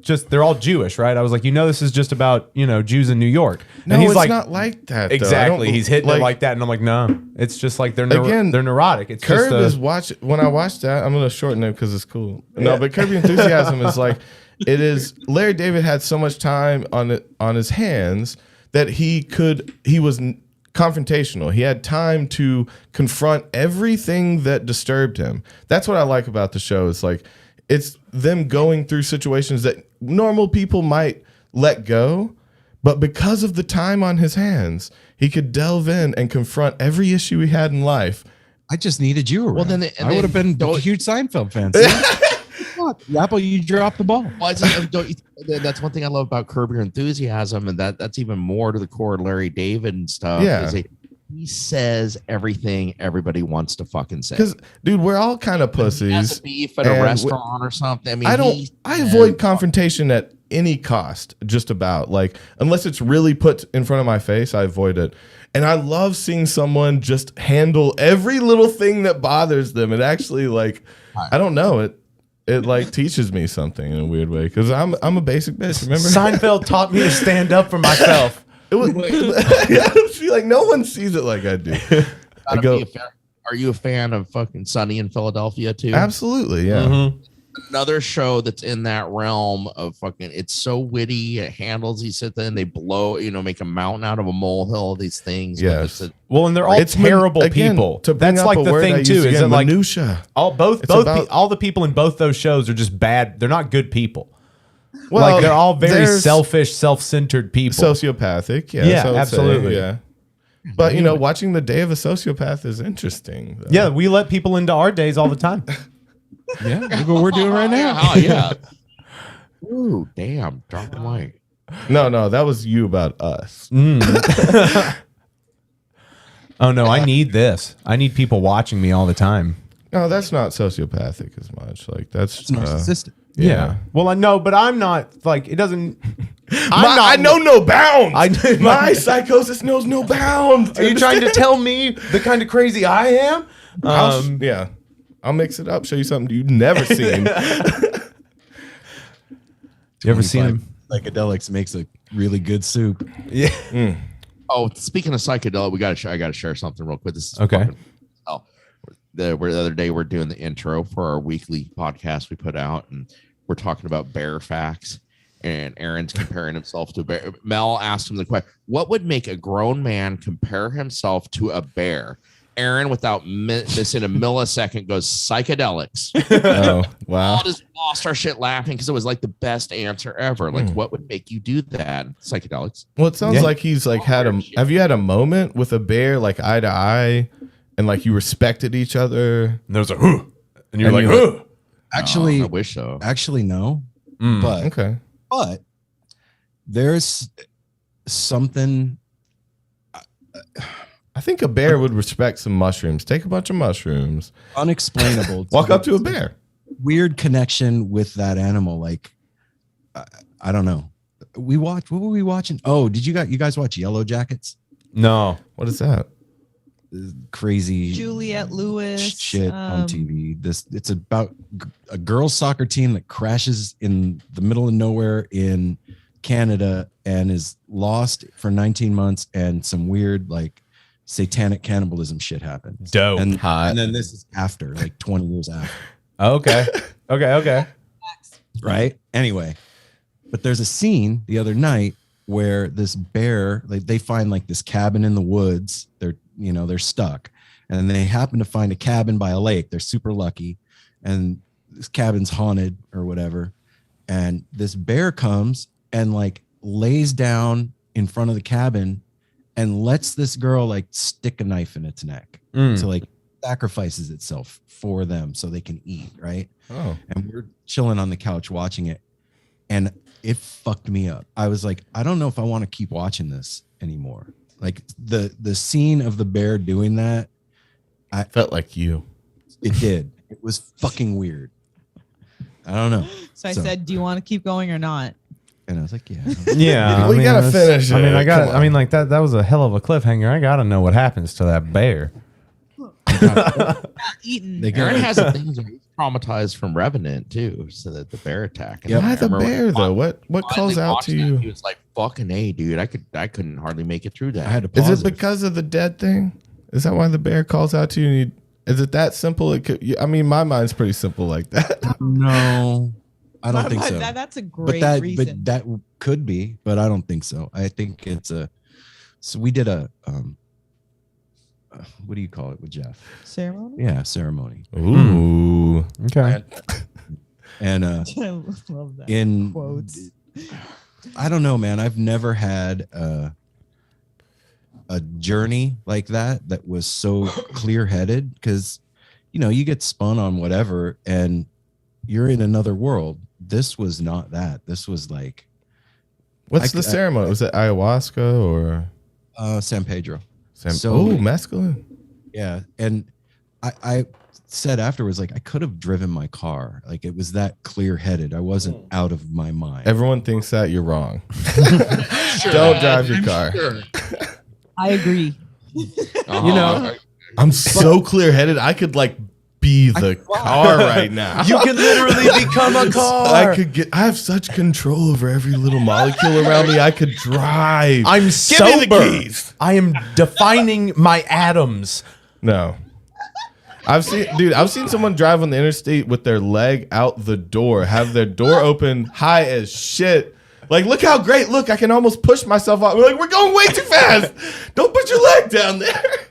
just they're all Jewish, right? I was like this is just about Jews in New York. No, and he's it's like not like that. though. I exactly. don't- He's hitting it like that, and I'm like no, it's just like they're neurotic. It's Curb just is when I watched that, I'm gonna shorten it because it's cool. No, but Curb Your Enthusiasm is like it is. Larry David had so much time on his hands that he was confrontational. He had time to confront everything that disturbed him. That's what I like about the show. It's like it's them going through situations that normal people might let go, but because of the time on his hands, he could delve in and confront every issue he had in life. I just needed you around. Well, then I would have been a huge Seinfeld fan. Apple, you dropped the ball. Well, that's one thing I love about Curb Your Enthusiasm, and that's even more to the core of Larry David and stuff. Yeah. is he says everything everybody wants to fucking say. Because, dude, we're all kind of He has pussies. a beef at a and restaurant or something. I mean, I avoid confrontation at any cost, just about. Like, unless it's really put in front of my face, I avoid it. And I love seeing someone just handle every little thing that bothers them. It actually, like, I don't know, it like teaches me something in a weird way. Because I'm a basic bitch, remember? Seinfeld taught me to stand up for myself. It was, yeah, see, like, no one sees it like I do. I go, Are you a fan of fucking Sunny in Philadelphia too? absolutely, yeah. Mhm. Another show that's in that realm of fucking. It's so witty. It handles. He sit there and they blow. Make a mountain out of a molehill. These things. but Yes. it's Well, and they're all terrible people. To bring That's up like a the word I thing used too. again, Is that like minutia. all about- the people in both those shows are just bad. They're not good people. Well, like they're all very there's selfish, self-centered people. sociopathic. Yeah, Yeah, so I would say, absolutely. yeah. But watching the day of a sociopath is interesting. Though. Yeah, we let people into our days all the time. Yeah, look what we're doing right now. Oh yeah. Ooh, damn! Drop the mic. No, that was you about us. Oh no, I need this. I need people watching me all the time. No, that's not sociopathic as much. Like that's narcissistic. Yeah. Well, I know, but I'm not like it doesn't. I know no bounds. My psychosis knows no bounds. Are you trying to tell me the kind of crazy I am? I'll mix it up. Show you something you've never seen. You ever seen him? Psychedelics makes a really good soup. Yeah. Oh, speaking of psychedelic, I got to share something real quick. This is Okay. The other day we're doing the intro for our weekly podcast we put out, and we're talking about bear facts. And Aaron's comparing himself to a bear. Mel asked him the question, "What would make a grown man compare himself to a bear?" Aaron, without missing a millisecond, goes psychedelics. Oh, wow. All just lost our shit laughing because it was like the best answer ever. Like, what would make you do that? Psychedelics. Well, it sounds like he's like have you had a moment with a bear like eye to eye and like you respected each other? And there was a and you're And like, you're like, Actually, I wish so. actually, no. But Okay. but there's something. I think a bear would respect some mushrooms. Take a bunch of mushrooms. Unexplainable. Walk up to a bear. Weird connection with that animal. Like, I don't know. What were we watching? Oh, did you guys watch Yellow Jackets? no. What is that? Crazy Juliette Lewis shit on TV. It's about a girls' soccer team that crashes in the middle of nowhere in Canada and is lost for 19 months, and some weird like satanic cannibalism shit happens. Dope. And, Hot. and then this is after, like 20 years after. Okay. Okay. Right? Anyway, but there's a scene the other night where this bear, like they find like this cabin in the woods. They're stuck, and they happen to find a cabin by a lake. They're super lucky, and this cabin's haunted or whatever. And this bear comes and like lays down in front of the cabin and lets this girl like stick a knife in its neck. So like sacrifices itself for them so they can eat, right? Oh. And we're chilling on the couch watching it, and it fucked me up. I was like, I don't know if I want to keep watching this anymore. Like the scene of the bear doing that, I felt like you. it did. It was fucking weird. I don't know. So I said, "Do you want to keep going or not?" And I was like, yeah. Yeah. We gotta that's- finish I mean, it. I got. Come I mean, like that was a hell of a cliffhanger. I got to know what happens to that bear. Eaten. They Aaron got has a thing where he's traumatized from Revenant too, so that the bear attack. And Yeah. I Why the remember bear when though? What finally calls out watched to that, you? He was like, "Fucking A, dude! I couldn't hardly make it through that." I had to Is pause it because of the dead thing? Is that why the bear calls out to you? Is it that simple? I mean, my mind's pretty simple like that. No, I don't think so. That's a great but reason. that could be, but I don't think so. I think it's so we did a what do you call it with Jeff? Ceremony. Yeah, ceremony. Ooh. Okay. And I love that. in Quotes. I don't know, man. I've never had a journey like that was so clear-headed, because you get spun on whatever and you're in another world. This was not that. This was like What's the ceremony? Was it ayahuasca or San Pedro. Oh, mescaline. Yeah. And I said afterwards, like, I could have driven my car. Like, it was that clear-headed. I wasn't out of my mind. Everyone thinks that you're wrong. Don't drive your car. I agree. I'm so clear-headed. I could like be the car right now. You can literally become a car. I have such control over every little molecule around me. I could drive. I'm Give me sober. the keys. I am defining my atoms. No. I've seen someone drive on the interstate with their leg out the door, have their door open high as shit. Like, look how great. Look, I can almost push myself out. We're like, we're going way too fast. Don't put your leg down there.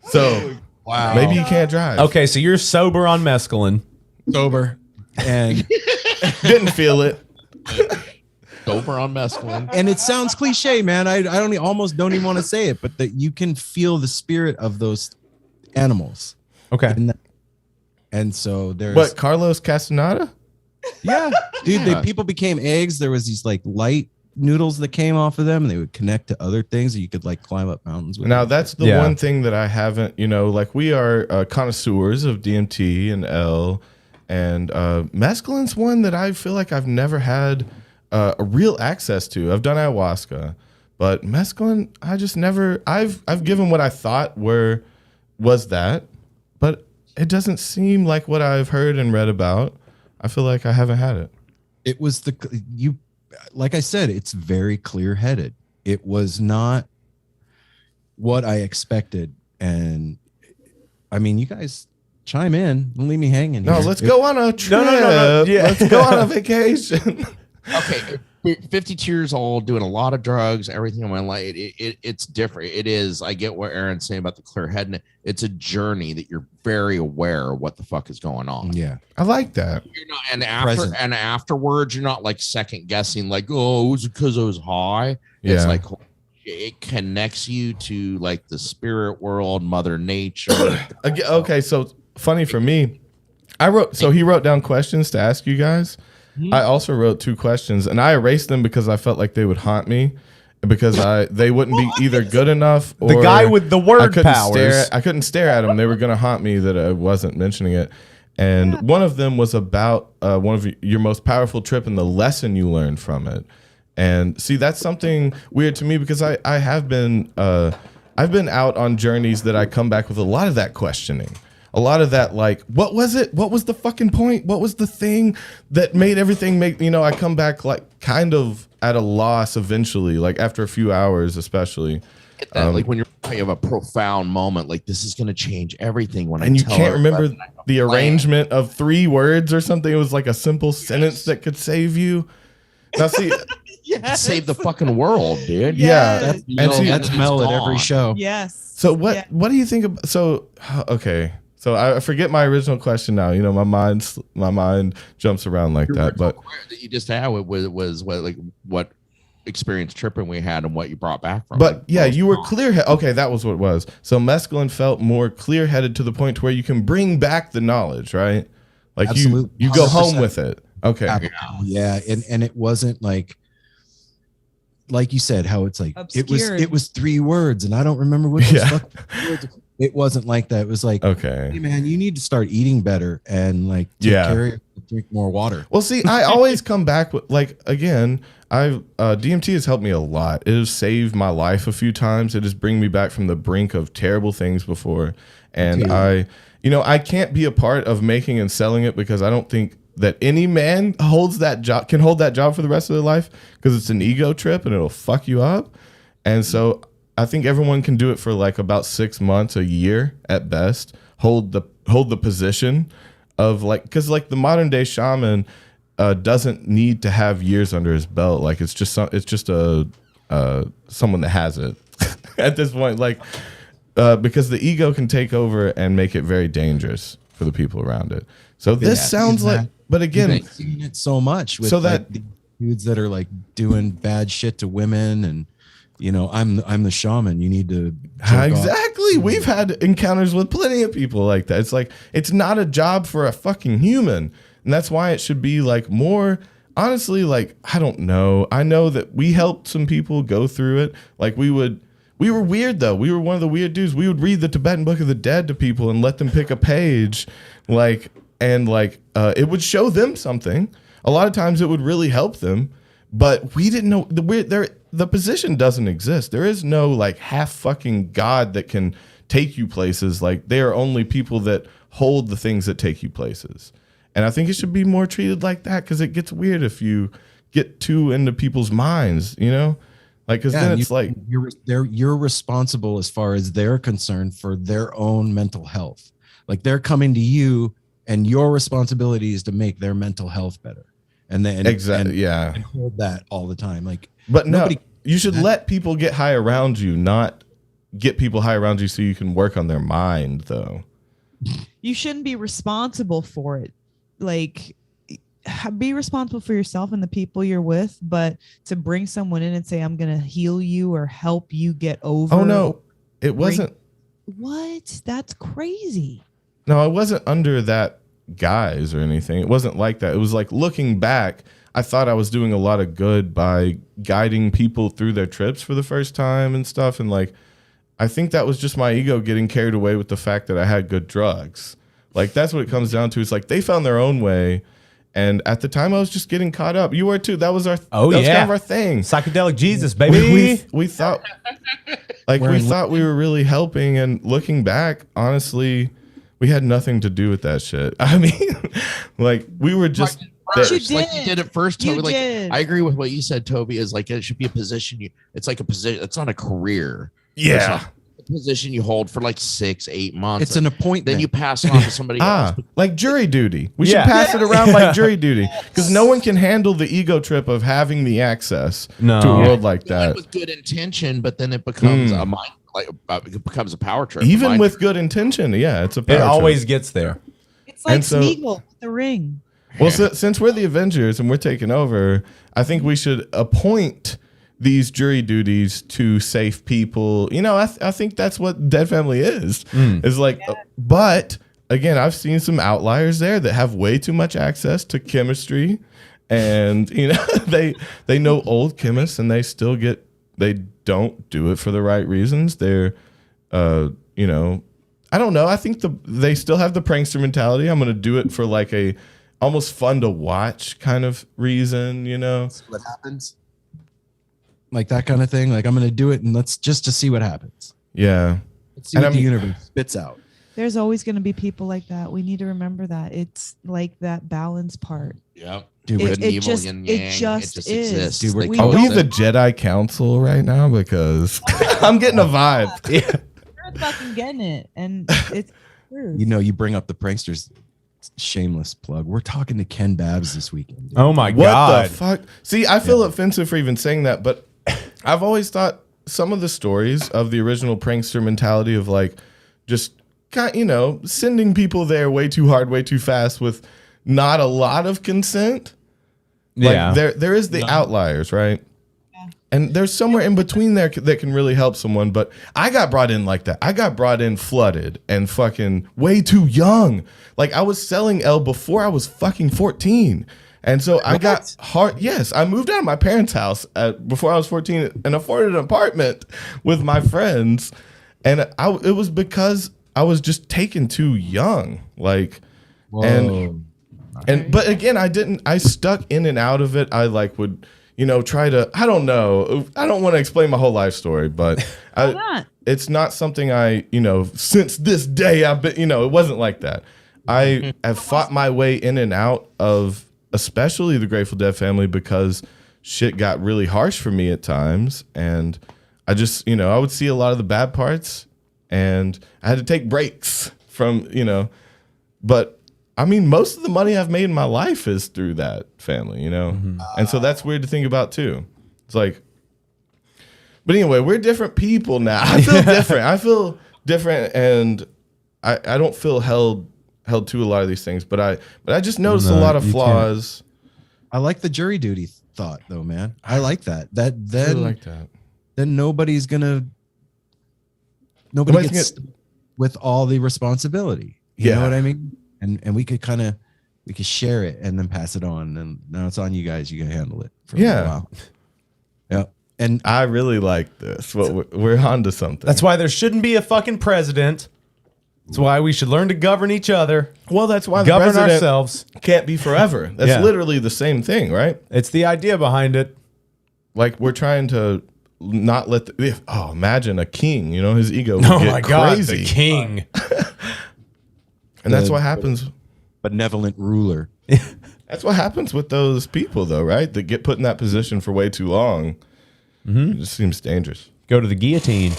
So, Wow. maybe you can't drive. Okay, so you're sober on mescaline. Sober. And Didn't feel it. Over on mescaline. and it sounds cliche, man. I almost don't even want to say it, but that you can feel the spirit of those animals. Okay. And so there's What, Carlos Castaneda? yeah, dude. People became eggs. There was these like light noodles that came off of them, and they would connect to other things, and you could like climb up mountains with Now them. that's the one thing that I haven't, like we are connoisseurs of DMT and L, and mescaline's one that I feel like I've never had a real access to. I've done ayahuasca, but mescaline, I just never. I've given what I thought was that, but it doesn't seem like what I've heard and read about. I feel like I haven't had it. It was like I said, it's very clear-headed. It was not what I expected. And I mean, you guys chime in. Don't leave me hanging here. No, let's go on a trip. No. Yeah. Let's go on a vacation. Okay, 52 years old, doing a lot of drugs, everything in my life. It's different. It is. I get what Aaron's saying about the clear head. It's a journey that you're very aware of what the fuck is going on. Yeah, I like that. You're not, and afterwards, you're not like second guessing, like, oh, it was because I was high. Yeah. It's like it connects you to like the spirit world, Mother Nature. Okay, so funny for me, he wrote down questions to ask you guys. I also wrote 2 questions, and I erased them because I felt like they would haunt me, because they wouldn't be either good enough or The guy with the word powers. I couldn't stare at them. They were going to haunt me that I wasn't mentioning it. And one of them was about one of your most powerful trip and the lesson you learned from it. And see, that's something weird to me, because I have been I've been out on journeys that I come back with a lot of that questioning. A lot of that, like, what was it? What was the fucking point? What was the thing that made everything make, I come back like kind of at a loss eventually, like after a few hours, especially. Get that, like when you have a profound moment, like this is going to change everything. And you can't remember the arrangement of 3 words or something. It was like a simple sentence that could save you. Now, see, save the fucking world, dude. Yeah. That's Mel at every show. Yes. So what do you think about? So okay. So I forget my original question now. My mind jumps around like that. But that you just had was what experience tripping we had and what you brought back from. But yeah, you were clear. Okay, that was what it was. So mescaline felt more clear-headed to the point to where you can bring back the knowledge, right? Like Absolutely. you go home with it. Okay. Yeah, and it wasn't like you said, how it's like Obscured. it was 3 words, and I don't remember what those fucking words. It wasn't like that. It was like, okay, hey man, you need to start eating better and like take care of drink more water. Well, see, I always come back with, like, again, DMT has helped me a lot. It has saved my life a few times. It has bring me back from the brink of terrible things before. And I can't be a part of making and selling it, because I don't think that any man can hold that job for the rest of their life, because it's an ego trip and it'll fuck you up. And so I think everyone can do it for like about 6 months, a year at best. Hold the position of like, because like the modern day shaman doesn't need to have years under his belt. Like it's just someone that has it at this point. Like because the ego can take over and make it very dangerous for the people around it. So this sounds like, but again, I've seen it so much with so that the dudes that are like doing bad shit to women, and I'm the shaman. You need to exactly. We've had encounters with plenty of people like that. It's like, it's not a job for a fucking human, and that's why it should be like more. Honestly, like, I don't know. I know that we helped some people go through it. Like we were weird though. We were one of the weird dudes. We would read the Tibetan Book of the Dead to people and let them pick a page, it would show them something. A lot of times it would really help them, but we didn't know the position doesn't exist. There is no like half fucking God that can take you places. Like, they are only people that hold the things that take you places. And I think it should be more treated like that, because it gets weird if you get too into people's minds, like, because then it's like you're responsible as far as they're concerned for their own mental health. Like, they're coming to you, and your responsibility is to make their mental health better. And then and hold that all the time. Like, but you should let people get high around you, not get people high around you so you can work on their mind, though. You shouldn't be responsible for it. Like, be responsible for yourself and the people you're with, but to bring someone in and say, I'm going to heal you or help you get over. Oh, no, it wasn't. What? That's crazy. No, it wasn't under that guise or anything. It wasn't like that. It was like, looking back, I thought I was doing a lot of good by guiding people through their trips for the first time and stuff. And like, I think that was just my ego getting carried away with the fact that I had good drugs. Like, that's what it comes down to. It's like they found their own way. And at the time, I was just getting caught up. You were too. That was our. Oh, that was yeah. kind of our thing. Psychedelic Jesus, baby. We thought, like, we thought we were really helping, and looking back, honestly, we had nothing to do with that shit. I mean, like, we were just. First, You like you did it first, You Toby. Like did. I agree with what you said, Toby. Is like it should be a position. It's like a position. It's not a career. Yeah. Position you hold for like 6-8 months. It's an appointment. Then you pass it on to somebody else. Like jury duty. We should Yeah. pass it around like jury duty, because no one can handle the ego trip of having the access No. to a world like Do it that. with good intention, but then it becomes a mind, like it becomes a power trip. Even Mind with trip. good intention, yeah, it's a It power trip. always gets there. It's like And so- Smeagol with the ring. Well, since we're the Avengers and we're taking over, I think we should appoint these jury duties to safe people. You know, I think that's what Dead Family is. Is like, but again, I've seen some outliers there that have way too much access to chemistry, and you know, they know old chemists and they don't do it for the right reasons. They're, you know, I don't know. I think they still have the prankster mentality. I'm going to do it for like a almost fun to watch kind of reason, you know? what happens. Like that kind of thing. Like I'm going to do it and let's just to see what happens. Yeah. Let's see And what the I'm- universe spits out. There's always going to be people like that. We need to remember that. It's like that balance part. Yeah. Dude, It- we're, Good and it evil, just- yin it yang. just is. exists. Dude, we're- We Are we don't- the Jedi Council right now? Because I'm getting a vibe. We're fucking getting it, and it's true. you know, you bring up the pranksters. Shameless plug. We're talking to Ken Babbs this weekend. dude. Oh my What God. the fuck? See, I feel offensive for even saying that, but I've always thought some of the stories of the original prankster mentality of like just, you know, sending people there way too hard, way too fast with not a lot of consent. Like Yeah. there is the outliers, right? And there's somewhere in between there that can really help someone. But I got brought in like that. I got brought in flooded and fucking way too young. Like I was selling L before I was fucking 14. And so I got hard. Yes, I moved out of my parents' house before I was 14 and afforded an apartment with my friends. And it was because I was just taken too young. Like, and but again, I stuck in and out of it. I like would, you know, try to, I don't know. I don't want to explain my whole life story, but it's not something I, you know, since this day I've been, you know, it wasn't like that. I have fought my way in and out of especially the Grateful Dead family because shit got really harsh for me at times. And I just, you know, I would see a lot of the bad parts and I had to take breaks from, you know, but I mean, most of the money I've made in my life is through that family, you know? And so that's weird to think about too. It's like, but anyway, we're different people now. I feel different. And I don't feel held to a lot of these things, but I just noticed a lot of flaws. I like the jury duty thought though, man. I like that. I really like that. Then nobody Nobody's gets with all the responsibility. You know what I mean? And we could share it and then pass it on. And now it's on you guys. You can handle it for a while. Yeah. And I really like this. We're onto something. That's why there shouldn't be a fucking president. That's why we should learn to govern each other. Well, that's why the Govern president ourselves. can't be forever. That's literally the same thing, right? It's the idea behind it. Like we're trying to not let imagine a king, you know, his ego would Oh get my God, crazy. the king. And that's what happens. benevolent ruler. That's what happens with those people though, right? That get put in that position for way too long. It just seems dangerous. Go to the guillotine. You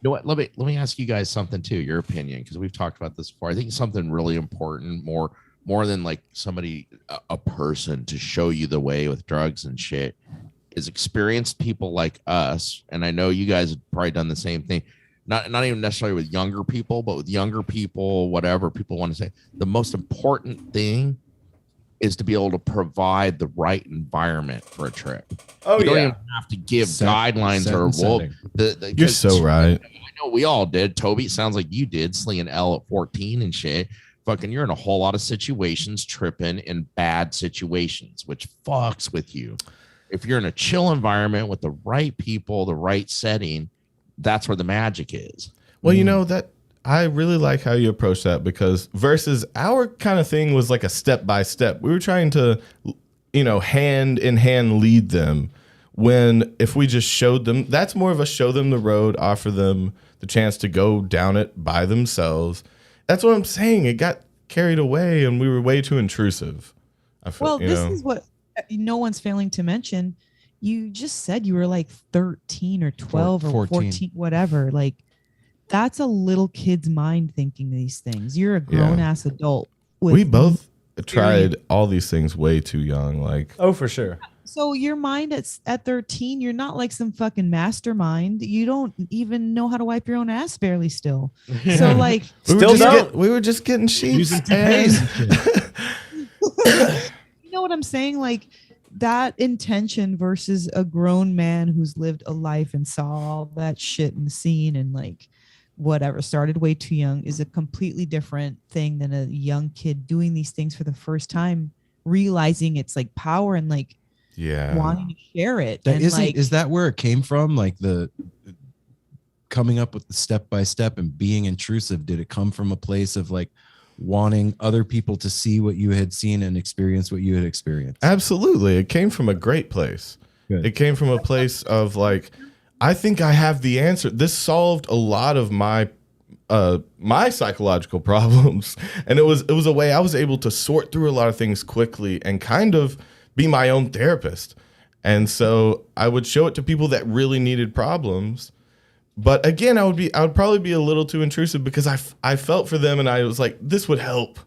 know what? Let me ask you guys something too. Your opinion, because we've talked about this before. I think something really important, more than like somebody, a person to show you the way with drugs and shit, is experienced people like us. And I know you guys have probably done the same thing. Not even necessarily with younger people, but with younger people, whatever people want to say. The most important thing is to be able to provide the right environment for a trip. You don't even have to give guidelines or well, You're so right. I know we all did. Toby, it sounds like you did, slinging L at 14 and shit. fucking, you're in a whole lot of situations tripping in bad situations, which fucks with you. If you're in a chill environment with the right people, the right setting, that's where the magic is. Well, you know, that I really like how you approach that, because versus our kind of thing was like a step by step. We were trying to, you know, hand in hand lead them. When if we just showed them, that's more of a show them the road, offer them the chance to go down it by themselves. That's what I'm saying. It got carried away and we were way too intrusive. I feel, Well, this is what no one's failing to mention. You just said you were like 13 or 12 or 14, whatever. Like, that's a little kid's mind thinking these things. You're a grown ass adult. We both tried all these things way too young. Like, Oh, for sure. So your mind at 13, you're not like some fucking mastermind. You don't even know how to wipe your own ass barely still. So like, we were just getting sheets. And you know what I'm saying? Like, that intention versus a grown man who's lived a life and saw all that shit and seen and like whatever, started way too young, is a completely different thing than a young kid doing these things for the first time, realizing it's like power and like wanting to share it. That and isn't, like, is that where it came from? Like the coming up with the step by step and being intrusive. Did it come from a place of like wanting other people to see what you had seen and experience what you had experienced? Absolutely. It came from a great place. Good. It came from a place of like, I think I have the answer. This solved a lot of my my psychological problems. And it was a way I was able to sort through a lot of things quickly and kind of be my own therapist. And so I would show it to people that really needed problems. But again, I would probably be a little too intrusive because I felt for them and I was like, this would help.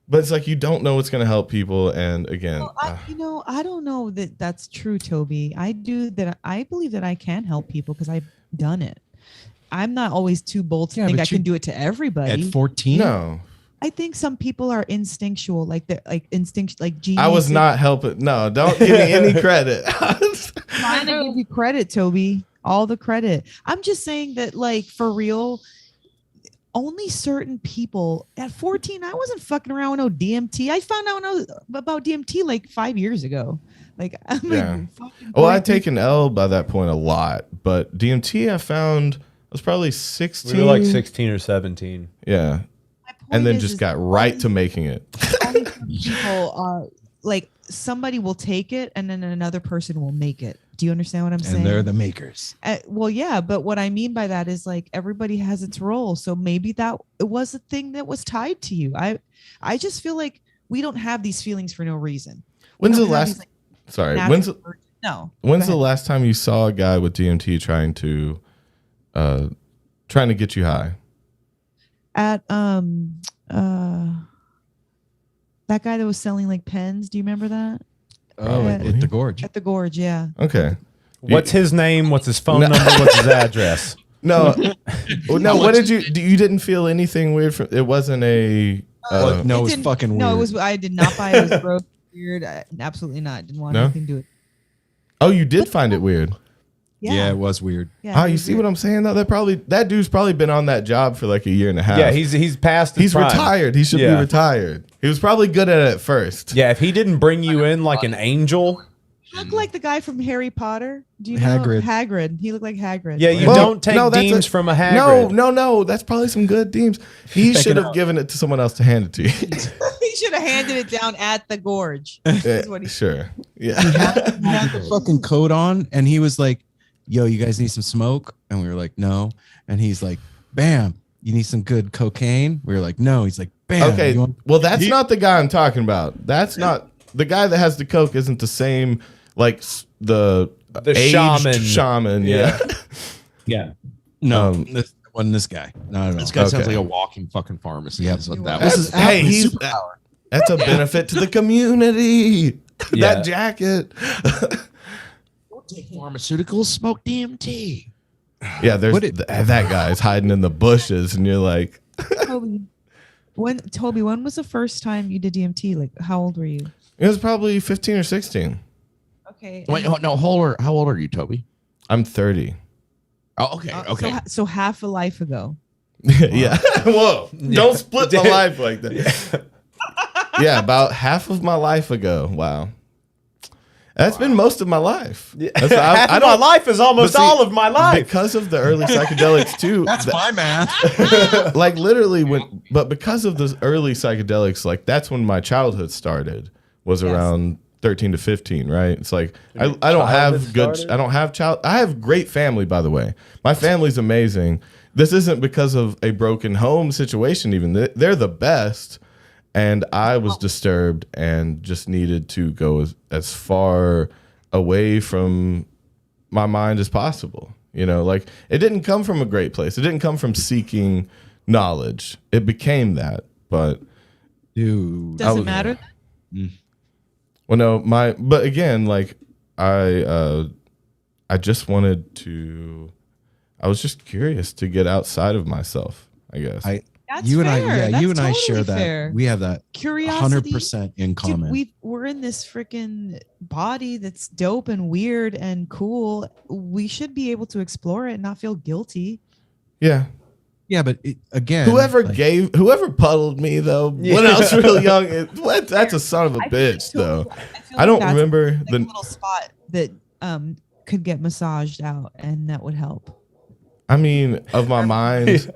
But it's like, you don't know what's going to help people. And again, well, I don't know that that's true, Toby. I believe that I can help people because I've done it. I'm not always too bold to think I can do it to everybody. At 14? no. I think some people are instinctual, like geniuses. I was not helping. No, don't give me any credit. Trying to give you credit, Toby. All the credit. I'm just saying that, like, for real, only certain people at 14, I wasn't fucking around with no DMT. I found out about DMT like 5 years ago. Like, I'm like, well, I'd taken L by that point a lot, but DMT I found I was probably 16. We were like 16 or 17. Yeah. And then just got right to making it. People are like, somebody will take it and then another person will make it. Do you understand what I'm saying? And they're the makers. Well, yeah, but what I mean by that is like everybody has its role. So maybe that it was a thing that was tied to you. I just feel like we don't have these feelings for no reason. When's the last? When's the last time you saw a guy with DMT trying to get you high? At that guy that was selling like pens. Do you remember that? Oh, at the Gorge. At the Gorge, yeah. Okay. What's his name? What's his phone number? What's his address? No. No, what did you didn't feel anything weird from it? Wasn't a no, it was fucking weird. No, I did not buy it. It was gross, weird. Absolutely not. Didn't want anything to do it. Oh, you did find it weird. Yeah, it was weird. Yeah, you see what I'm saying though? That dude's probably been on that job for like a year and a half. Yeah, he's past his He's prime. retired. He should be retired. He was probably good at it first. Yeah, if he didn't bring you in like an angel. Look like the guy from Harry Potter. Do you Hagrid. know Hagrid? He looked like Hagrid. Yeah, you don't take deems from a Hagrid. No. That's probably some good deems. He should have given it to someone else to hand it to you. He should have handed it down at the Gorge. Sure. Yeah. He had the fucking coat on, and he was like, "Yo, you guys need some smoke?" And we were like, "No." And he's like, "Bam, you need some good cocaine?" We were like, "No." He's like, "Bam." Okay. Well, that's not the guy I'm talking about. That's not the guy that has the coke. Isn't the same like the aged shaman. Yeah. Yeah. No, this wasn't this guy. Not at all. This guy sounds like a walking fucking pharmacy. Yep. That's what that That's, was. hey, that's a benefit to the community. Yeah. That jacket. Don't take pharmaceuticals, smoke DMT. Yeah, there's that guy's hiding in the bushes, and you're like, Toby, when was the first time you did DMT? Like, how old were you? it was probably 15 or 16. Okay. Wait, no, how old are you, Toby? I'm 30. Oh, okay. So half a life ago. Yeah. Whoa. Don't split my life like that. Yeah, about half of my life ago. Wow. That's been most of my life. Half of my life is almost all of my life. Because of the early psychedelics too. That's my math. Like literally but because of the early psychedelics, like that's when my childhood started, was around 13 to 15, right? It's like I don't have great family, by the way. My family's amazing. This isn't because of a broken home situation even. They're the best. And I was disturbed and just needed to go as far away from my mind as possible. You know, like it didn't come from a great place. It didn't come from seeking knowledge. It became that. But dude, Does it matter? Well, no, but again, like I just wanted to. I was just curious to get outside of myself, I guess. That's you and fair. I, yeah, That's you and I totally share that. fair. We have that Curiosity, 100% in common. Dude, we're in this freaking body that's dope and weird and cool. We should be able to explore it and not feel guilty. Yeah. Yeah, but again, whoever puddled me though when I was real young, that's a son of a bitch though. I don't remember like the little spot that could get massaged out, and that would help. I mean, of my mind.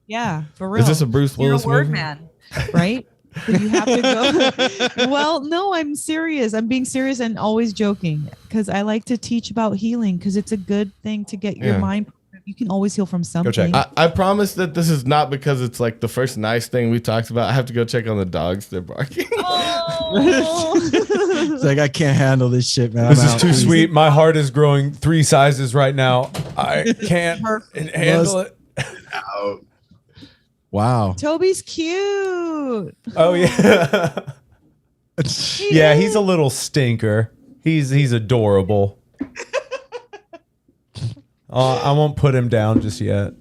Yeah, for real. Is this a Bruce Willis You're a word movie? man, right? So you have to go. Well, no, I'm serious. I'm being serious and always joking because I like to teach about healing because it's a good thing to get your mind. You can always heal from something. Go check. I promise that this is not because it's like the first nice thing we talked about. I have to go check on the dogs. They're barking. Oh. It's like I can't handle this shit, man. This is too sweet. My heart is growing 3 sizes right now. I can't handle it. Wow. Toby's cute. Oh yeah. Yeah, he's a little stinker. He's adorable. I won't put him down just yet.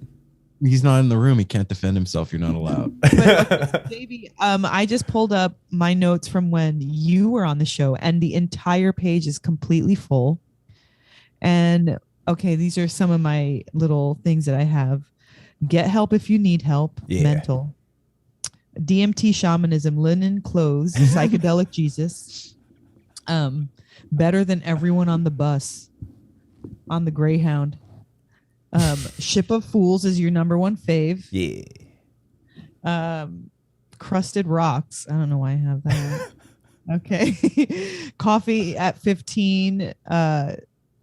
He's not in the room. He can't defend himself. You're not allowed. But, baby, I just pulled up my notes from when you were on the show, and the entire page is completely full. And okay, these are some of my little things that I have. Get help if you need help. Yeah. Mental. DMT shamanism, linen clothes, psychedelic Jesus. Better than everyone on the bus, on the Greyhound. Ship of Fools is your number one fave. Yeah. Crusted Rocks. I don't know why I have that. Okay. Coffee at 15.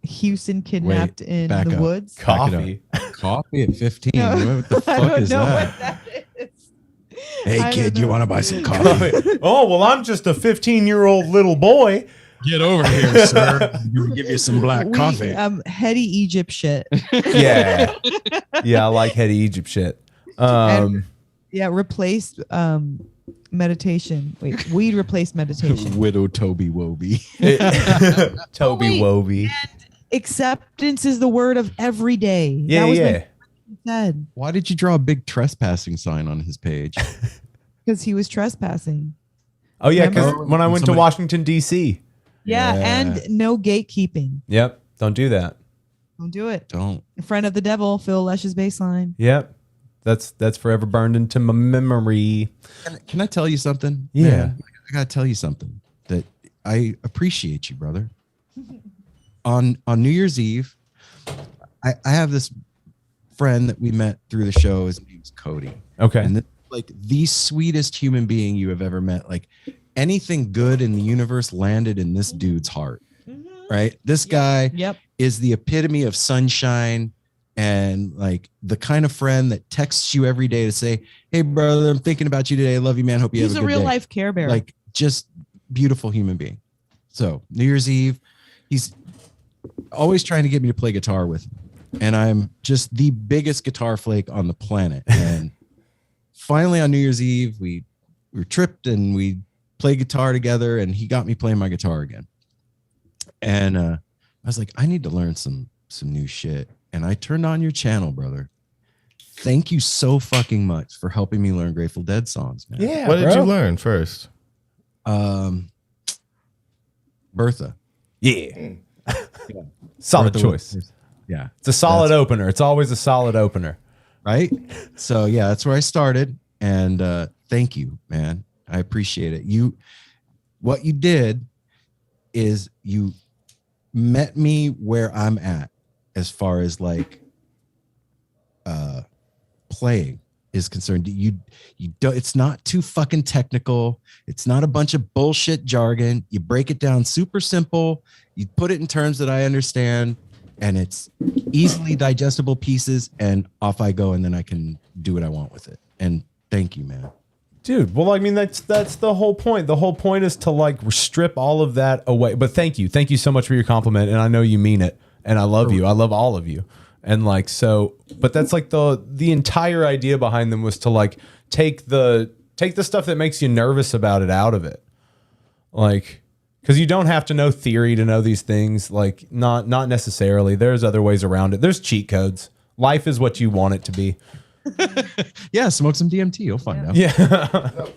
Houston kidnapped in the woods. Coffee at 15. No. What the fuck is that? What that is. Hey kid, you want to buy some coffee? Oh well, I'm just a 15-year-old little boy. Get over here, sir. We'll give you some black coffee. Heady Egypt shit. Yeah. Yeah, I like heady Egypt shit. Replaced meditation. Wait, weed replaced meditation. Widow Toby Woby. Toby Woby. Acceptance is the word of every day. Yeah, that was yeah. Said. Why did you draw a big trespassing sign on his page? Because he was trespassing. Oh yeah, because Remember? when I went to Washington D.C. Yeah, and no gatekeeping. Yep, don't do that. Don't do it. Don't. Friend of the devil, Phil Lesh's baseline. Yep, that's forever burned into my memory. Can I tell you something? Yeah, man, I gotta tell you something that I appreciate you, brother. On New Year's Eve, I have this friend that we met through the show. His name's Cody. Okay. And like the sweetest human being you have ever met. Like anything good in the universe landed in this dude's heart. Mm-hmm. Right? This guy is the epitome of sunshine and like the kind of friend that texts you every day to say, "Hey brother, I'm thinking about you today. I love you, man. Hope you have a good day." He's a real life Care Bear. Like just beautiful human being. So New Year's Eve, he's always trying to get me to play guitar with him. And I'm just the biggest guitar flake on the planet. And finally on New Year's Eve, we were tripped and we played guitar together and he got me playing my guitar again. And I was like, I need to learn some new shit. And I turned on your channel, brother. Thank you so fucking much for helping me learn Grateful Dead songs, man. Yeah. What did you learn first? Bertha. Yeah. Solid Bertha choice. Yeah. It's a solid opener. It's always a solid opener. right? So yeah, that's where I started. And thank you, man. I appreciate it. What you did is you met me where I'm at as far as like playing is concerned. You don't, it's not too fucking technical. It's not a bunch of bullshit jargon. You break it down super simple. You put it in terms that I understand, and it's easily digestible pieces, and off I go, and then I can do what I want with it. And thank you, man. Dude, well, I mean, that's the whole point. The whole point is to like strip all of that away. But thank you so much for your compliment, and I know you mean it, and I love you. I love all of you, and like so. But that's like the entire idea behind them was to like take the stuff that makes you nervous about it out of it, like because you don't have to know theory to know these things. Like not necessarily. There's other ways around it. There's cheat codes. Life is what you want it to be. Yeah, smoke some DMT. You'll find out. Yeah.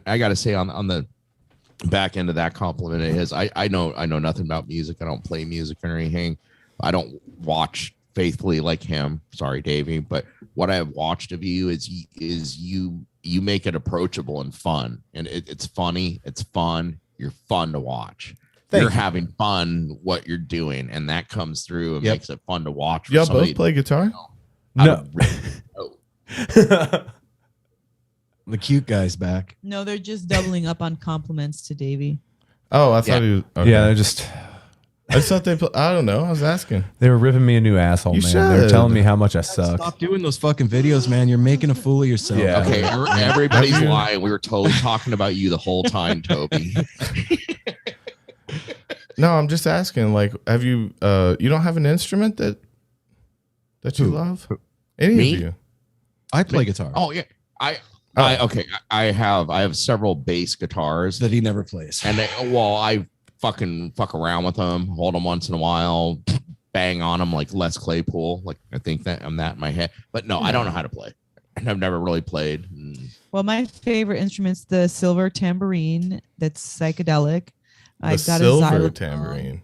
I got to say on the back end of that compliment of his, I know nothing about music. I don't play music or anything. I don't watch faithfully like him. Sorry, Davey, but what I have watched of you is you make it approachable and fun, and it's funny. It's fun. You're fun to watch. You're having fun what you're doing, and that comes through and makes it fun to watch. Y'all both play guitar? No. The cute guy's back. No, they're just doubling up on compliments to Davey. Oh, I thought he was. Okay. Yeah, I just thought they. I don't know. I was asking. they were ripping me a new asshole, man. They were telling me how much I suck. Stop doing those fucking videos, man. You're making a fool of yourself. Yeah. Okay, everybody's lying. We were totally talking about you the whole time, Toby. No, I'm just asking. Like, have you? You don't have an instrument that you love? Any Me? of you? I play guitar. Oh yeah, I have several bass guitars That he never plays. and I fucking fuck around with them, hold them once in a while, bang on them like Les Claypool. Like I think that I'm that in my head, but no, I don't know how to play. And I've never really played. Well, my favorite instrument's the silver tambourine. That's psychedelic. The silver tambourine.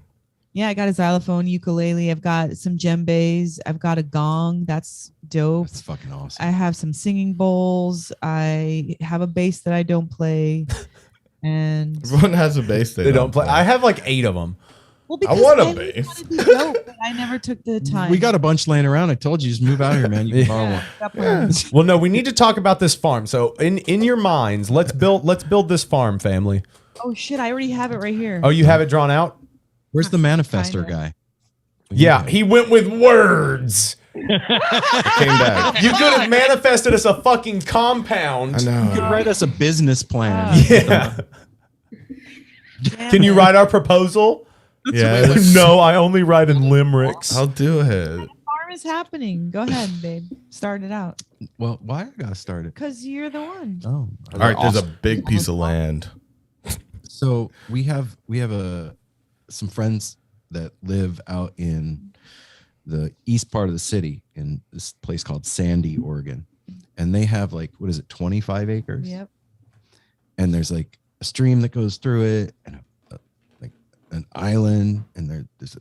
Yeah, I got a xylophone, ukulele. I've got some djembes. I've got a gong. That's dope. That's fucking awesome. I have some singing bowls. I have a bass that I don't play. And Everyone has a bass They don't play. I have like 8 of them. well, I want a bass. wanted to be dope, but I never took the time. We got a bunch laying around. I told you, just move out here, man. You can borrow one. Got plans. Well, no, we need to talk about this farm. So in your minds, let's build this farm, family. Oh shit! I already have it right here. Oh, you have it drawn out? Where's the manifester Kinda. guy? Yeah, he went with words. Came back. You could have manifested us a fucking compound. I You could know. write us a business plan. Yeah. Damn Can you it. write our proposal? Yeah. No, I only write in limericks. I'll do it. Farm is happening. Go ahead, babe. Start it out. Well, why I gotta start it? Cause you're the one. Oh, All right. There's a big piece of land. so we have some friends that live out in the east part of the city in this place called Sandy, Oregon, and they have like, what is it, 25 acres? Yep. And there's like a stream that goes through it, and like an island, and there's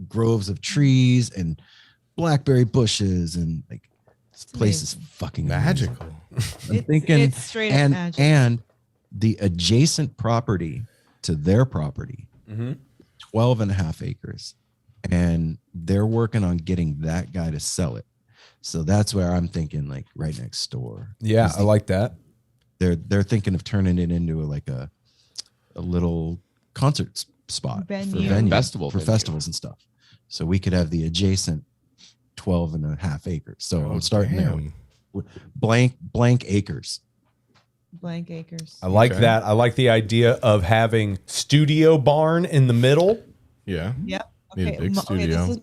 groves of trees and blackberry bushes, and like this place is fucking amazing. Magical. I'm thinking, it's straight up magic. and the adjacent property to their property, 12 and a half acres, and they're working on getting that guy to sell it. So that's where I'm thinking, like right next door. Yeah, I like that. They're thinking of turning it into a little concert spot Venue. for Festival for venue. festivals and stuff. So we could have the adjacent 12 and a half acres. So I'm starting there. Damn. Blank acres. Blank acres. I like Okay. that. I like the idea of having studio barn in the middle. Yeah. Yep. Need a Okay. big studio. This is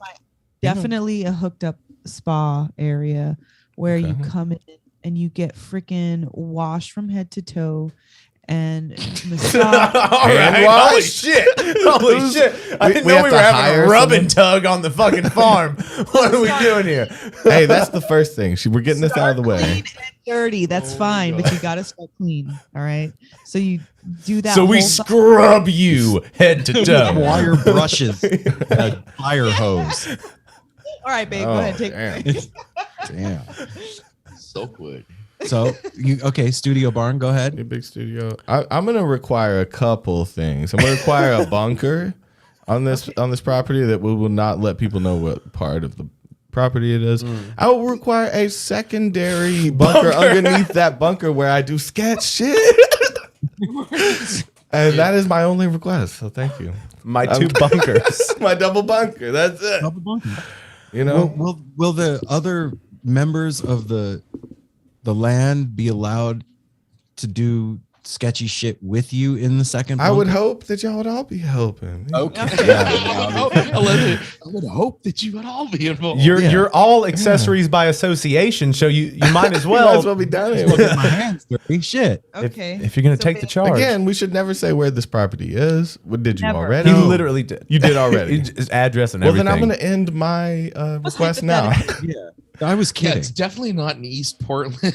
definitely a hooked up spa area where you Okay. come in and you get freaking washed from head to toe, and massage. All right. Holy shit. Holy shit. I didn't know have we to were having hire a rub and someone? tug on the fucking farm. What are we doing here? Hey, that's the first thing. We're getting this out of the way. Clean and dirty. That's fine, but you got to start clean. All right. So you do that. So we whole scrub you head to toe. Wire brushes, a fire hose. All right, babe. Oh, go ahead. Take damn. Damn. Silkwood. So okay, Studio Barn, go ahead. A big studio. I'm gonna require a couple things. I'm gonna require a bunker on this property that we will not let people know what part of the property it is. I will require a secondary bunker underneath that bunker where I do sketch shit. And that is my only request. So thank you. My two bunkers. My double bunker. That's it. Double bunker. You know. Will the other members of the land be allowed to do sketchy shit with you in the second? I would bunker? hope that y'all would all be helping. Okay. I would hope that you would all be involved. You're all accessories by association, so you might as Might as well well. be done Well, here. get my hands dirty. Shit. Okay. If you're gonna take the charge, Again, we should never say where this property is. What did you Never. already? he literally did. You did already. His address and Well, everything. then I'm going to end my request now. Yeah. I was Yeah, kidding. it's definitely not in East Portland.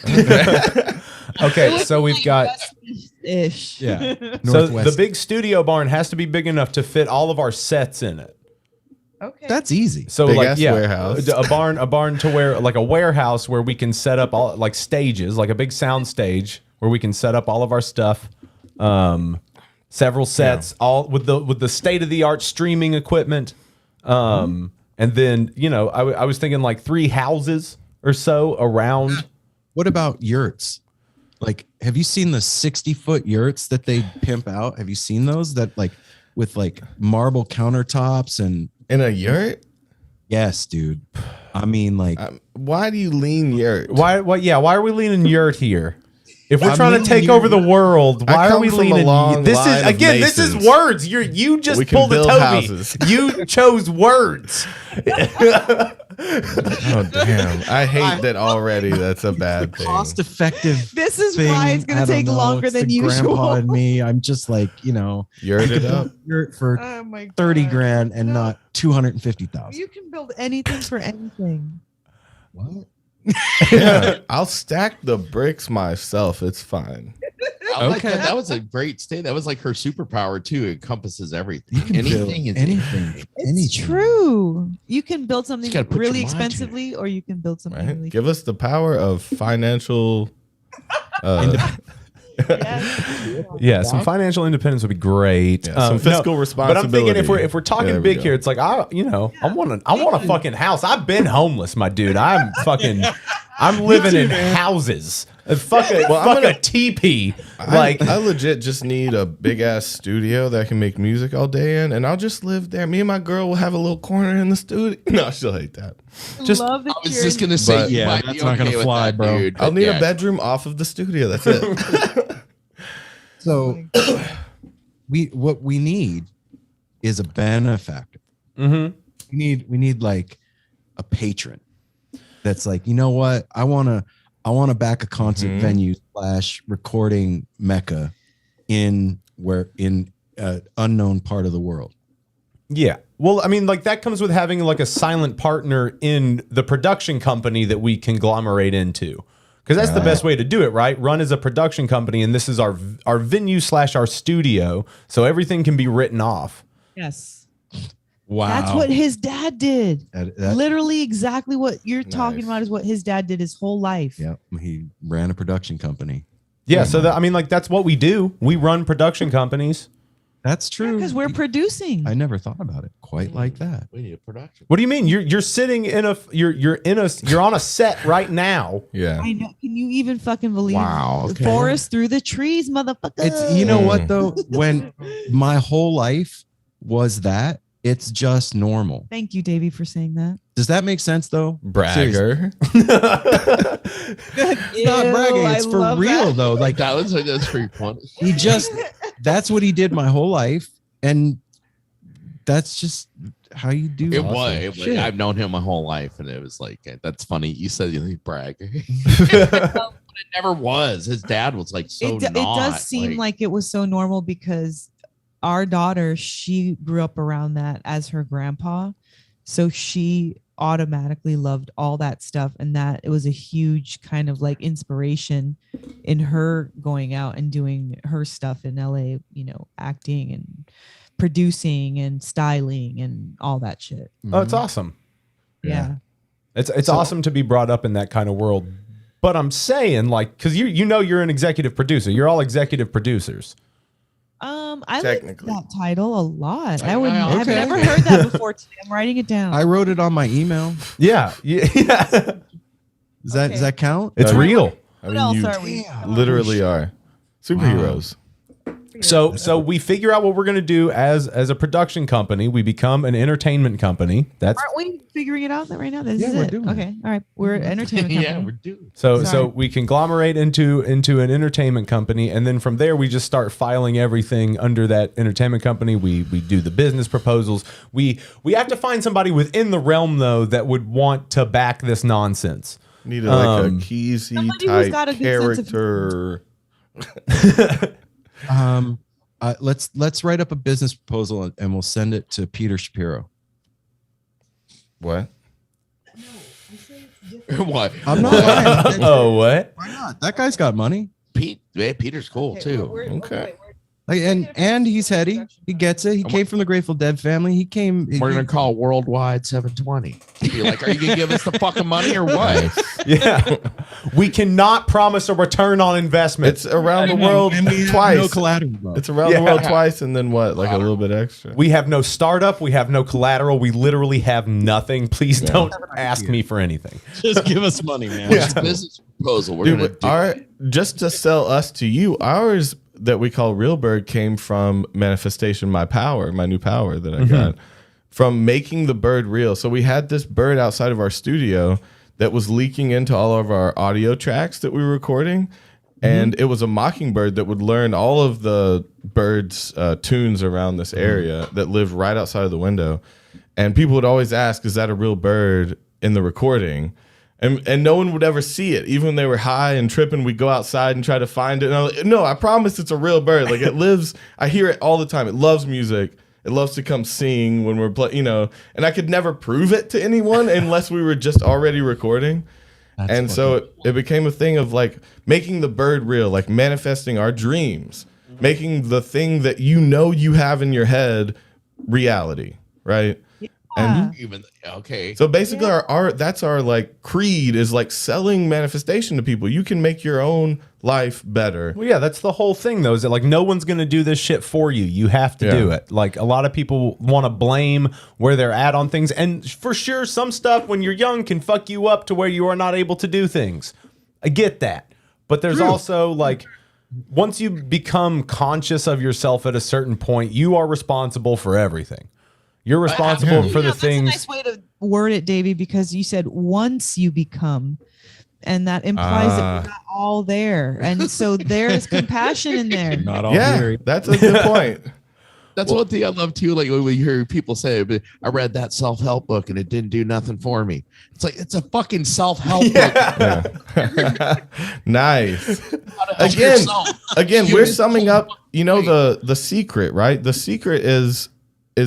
Okay, so we've got. Ish. Yeah. So Northwest. the big studio barn has to be big enough to fit all of our sets in it. Okay. That's easy. So Big like ass yeah, warehouse. a barn to where like a warehouse where we can set up all like stages, like a big sound stage where we can set up all of our stuff. Several sets, all with the state of the art streaming equipment. And then I was thinking like 3 houses or so around. What about yurts? Like, have you seen the 60-foot yurts that they pimp out? Have you seen those that like with like marble countertops and In a yurt? yes, dude. I mean, like Why do you lean yurt? Why are we leaning yurt here? If we're I'm trying to leaning take over the world, why are come we from a leaning? long This line is of again. This is masons. words. You just We can pulled a build Toby. houses. You chose words. Oh, damn. I hate that already. That's a bad thing. cost effective. This is why it's going to take longer than Grandpa usual. and me. I'm just like, Yurt it up. yurt for Oh my God. 30 grand and No. not 250,000. You can build anything for anything. What? Yeah, I'll stack the bricks myself. It's fine. I like Okay. that. That was a great state. That was like her superpower too. It encompasses everything. You can build Anything is anything. It's anything. true. You can build something gotta put really your mind to it. expensively, or you can build something Right? really. Give us the power of financial. Yeah, some financial independence would be great. Some fiscal But I'm thinking if we're responsibility. talking There we big go. here, it's like I want a fucking house. I've been homeless, my dude. I'm living in houses. Fuck a teepee. Like I legit just need a big ass studio that I can make music all day in, and I'll just live there. Me and my girl will have a little corner in the studio. No, she'll hate that. just Love that I was you're just in- gonna say, But- you Yeah, might be that's not gonna okay with fly, that, bro. dude, I'll but need yeah. a bedroom off of the studio. That's it. So what we need is a benefactor. Mhm. We need like a patron that's like, you know what? I want to back a concert venue / recording mecca in unknown part of the world. Yeah. Well, I mean, like that comes with having like a silent partner in the production company that we conglomerate into. Because that's the best way to do it, right? Run as a production company, and this is our venue / our studio, so everything can be written off. Yes. Wow. That's what his dad did. That- Literally exactly what you're talking Nice. about is what his dad did his whole life. yeah, he ran a production company. Yeah. So I mean, like that's what we do. We run production companies. That's true. Because we're producing. I never thought about it quite like that. We need a production. What do you mean? You're sitting in a you're on a set right now. Yeah. I know. Can you even fucking believe Wow, the okay. forest through the trees, motherfucker? It's you know what though, when my whole life was that, it's just normal. Thank you, Davey, for saying that. Does that make sense though? Bragger. It's not bragging, it's for real though. Like That's pretty funny. he just that's what he did my whole life, and that's just how you do It was. shit. I've known him my whole life, and it was like that's funny. You said you brag. it never was. His dad was like so. It does seem like it was so normal because our daughter, she grew up around that as her grandpa, so she automatically loved all that stuff, and that it was a huge kind of like inspiration in her going out and doing her stuff in LA, acting and producing and styling and all that shit. Oh, it's awesome. Yeah. It's awesome to be brought up in that kind of world. But I'm saying, like, because you're an executive producer. You're all executive producers. I like that title a lot. I've okay. never heard that before today. I'm writing it down. I wrote it on my email. Yeah. Does that count? It's real. What else are we? Literally are superheroes. So we figure out what we're going to do as a production company. We become an entertainment company. Aren't we figuring it out right now? This is we're it. doing Okay. All right. We're an entertainment company. Yeah, we're doing. So we conglomerate into an entertainment company, and then from there we just start filing everything under that entertainment company. We do the business proposals. We have to find somebody within the realm though that would want to back this nonsense. Need like a Keezy type character. Let's write up a business proposal and we'll send it to Peter Shapiro. What? What? I'm not lying. Oh, what? Why not? That guy's got money. Peter's cool too. Okay. Like, and he's heady. He gets it. He came from the Grateful Dead family. We're gonna call Worldwide 720. Be like, are you gonna give us the fucking money or what? Yeah. We cannot promise a return on investment. It's around the world twice. No collateral. It's around the world twice, and then what? Like a little bit extra. We have no startup. We have no collateral. We literally have nothing. Please don't ask me for anything. Just give us money, man. What's the business proposal we're gonna do? Just to sell us to you, ours that we call Real Bird came from Manifestation My Power, my new power that I got from making the bird real. So we had this bird outside of our studio that was leaking into all of our audio tracks that we were recording. And it was a mockingbird that would learn all of the birds' tunes around this area that lived right outside of the window. And people would always ask, is that a real bird in the recording? And no one would ever see it. Even when they were high and tripping, we'd go outside and try to find it. And I'm like, no, I promise it's a real bird. Like, it lives. I hear it all the time. It loves music. It loves to come sing when we're playing, And I could never prove it to anyone unless we were just already recording. So it became a thing of like making the bird real, like manifesting our dreams, making the thing that you have in your head reality, right? And so basically that's our like creed is like selling manifestation to people. You can make your own life better. Well, yeah, that's the whole thing though, is that like no one's going to do this shit for you. You have to do it. Like a lot of people want to blame where they're at on things. And for sure, some stuff when you're young can fuck you up to where you are not able to do things. I get that. But there's also like, once you become conscious of yourself at a certain point, you are responsible for everything. You're responsible for the things. That's a nice way to word it, Davey, because you said once you become, and that implies that we're not all there. And so there's compassion in there. Not all here. That's a good point. That's one thing I love too. Like when we hear people say, "But I read that self-help book and it didn't do nothing for me." It's like it's a fucking self-help book. Nice. Again, we're summing up. The secret, right? The secret is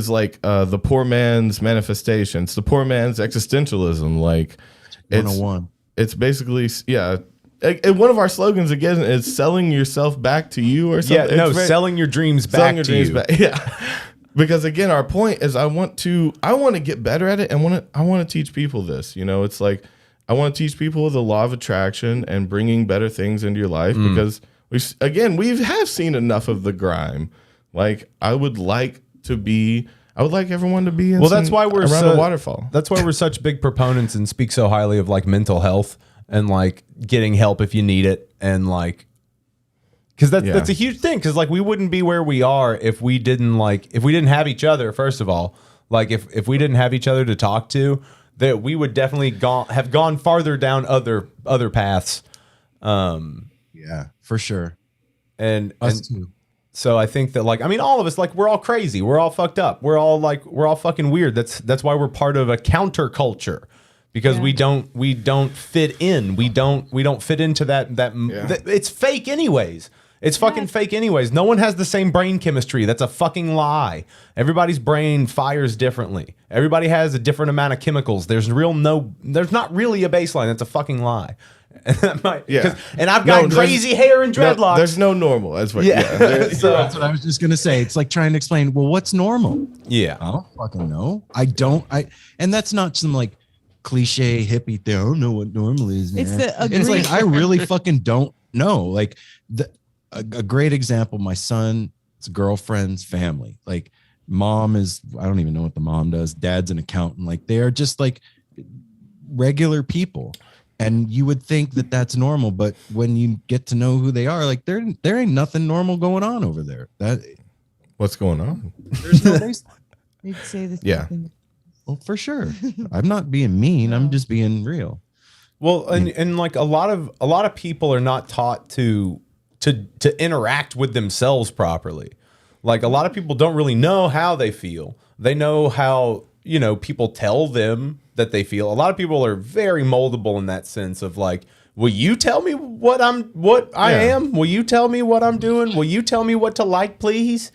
like the poor man's manifestation. It's the poor man's existentialism. Like 101. It's basically And one of our slogans again is selling yourself back to you or something. Yeah, selling your dreams back to you. Yeah. Because again, our point is I want to get better at it and I want to teach people this. It's like I want to teach people the law of attraction and bringing better things into your life because we have seen enough of the grime. Like I would like everyone to be in that's why we're around a waterfall. That's why we're such big proponents and speak so highly of like mental health and like getting help if you need it. And like, cause that's a huge thing. Cause like we wouldn't be where we are if we didn't have each other. First of all, like if we didn't have each other to talk to, that we would definitely have gone farther down other paths. Yeah, for sure. And too. So I think that like, I mean, all of us, like we're all crazy. We're all fucked up. We're all fucking weird. That's why we're part of a counterculture. because we don't fit in. We don't fit into that it's fake anyways. It's fucking fake anyways. No one has the same brain chemistry. That's a fucking lie. Everybody's brain fires differently. Everybody has a different amount of chemicals. There's not really a baseline. That's a fucking lie. And I've got crazy hair and dreadlocks. There's no normal. That's what. So that's what I was just gonna say. It's like trying to explain. Well, what's normal? Yeah, I don't fucking know. And that's not some like cliche hippie thing. I don't know what normal is, man. It's like I really fucking don't know. Like a great example. My son's girlfriend's family. Like mom is. I don't even know what the mom does. Dad's an accountant. Like they are just like regular people. And you would think that that's normal, but when you get to know who they are, like there ain't nothing normal going on over there. What's going on? There's no baseline. They'd say the Yeah. thing. Well, for sure. I'm not being mean. I'm just being real. Well, and like a lot of people are not taught to interact with themselves properly. Like a lot of people don't really know how they feel. They know how, people tell them that they feel. A lot of people are very moldable in that sense of like, will you tell me what I am? Will you tell me what I'm doing? Will you tell me what to like, please?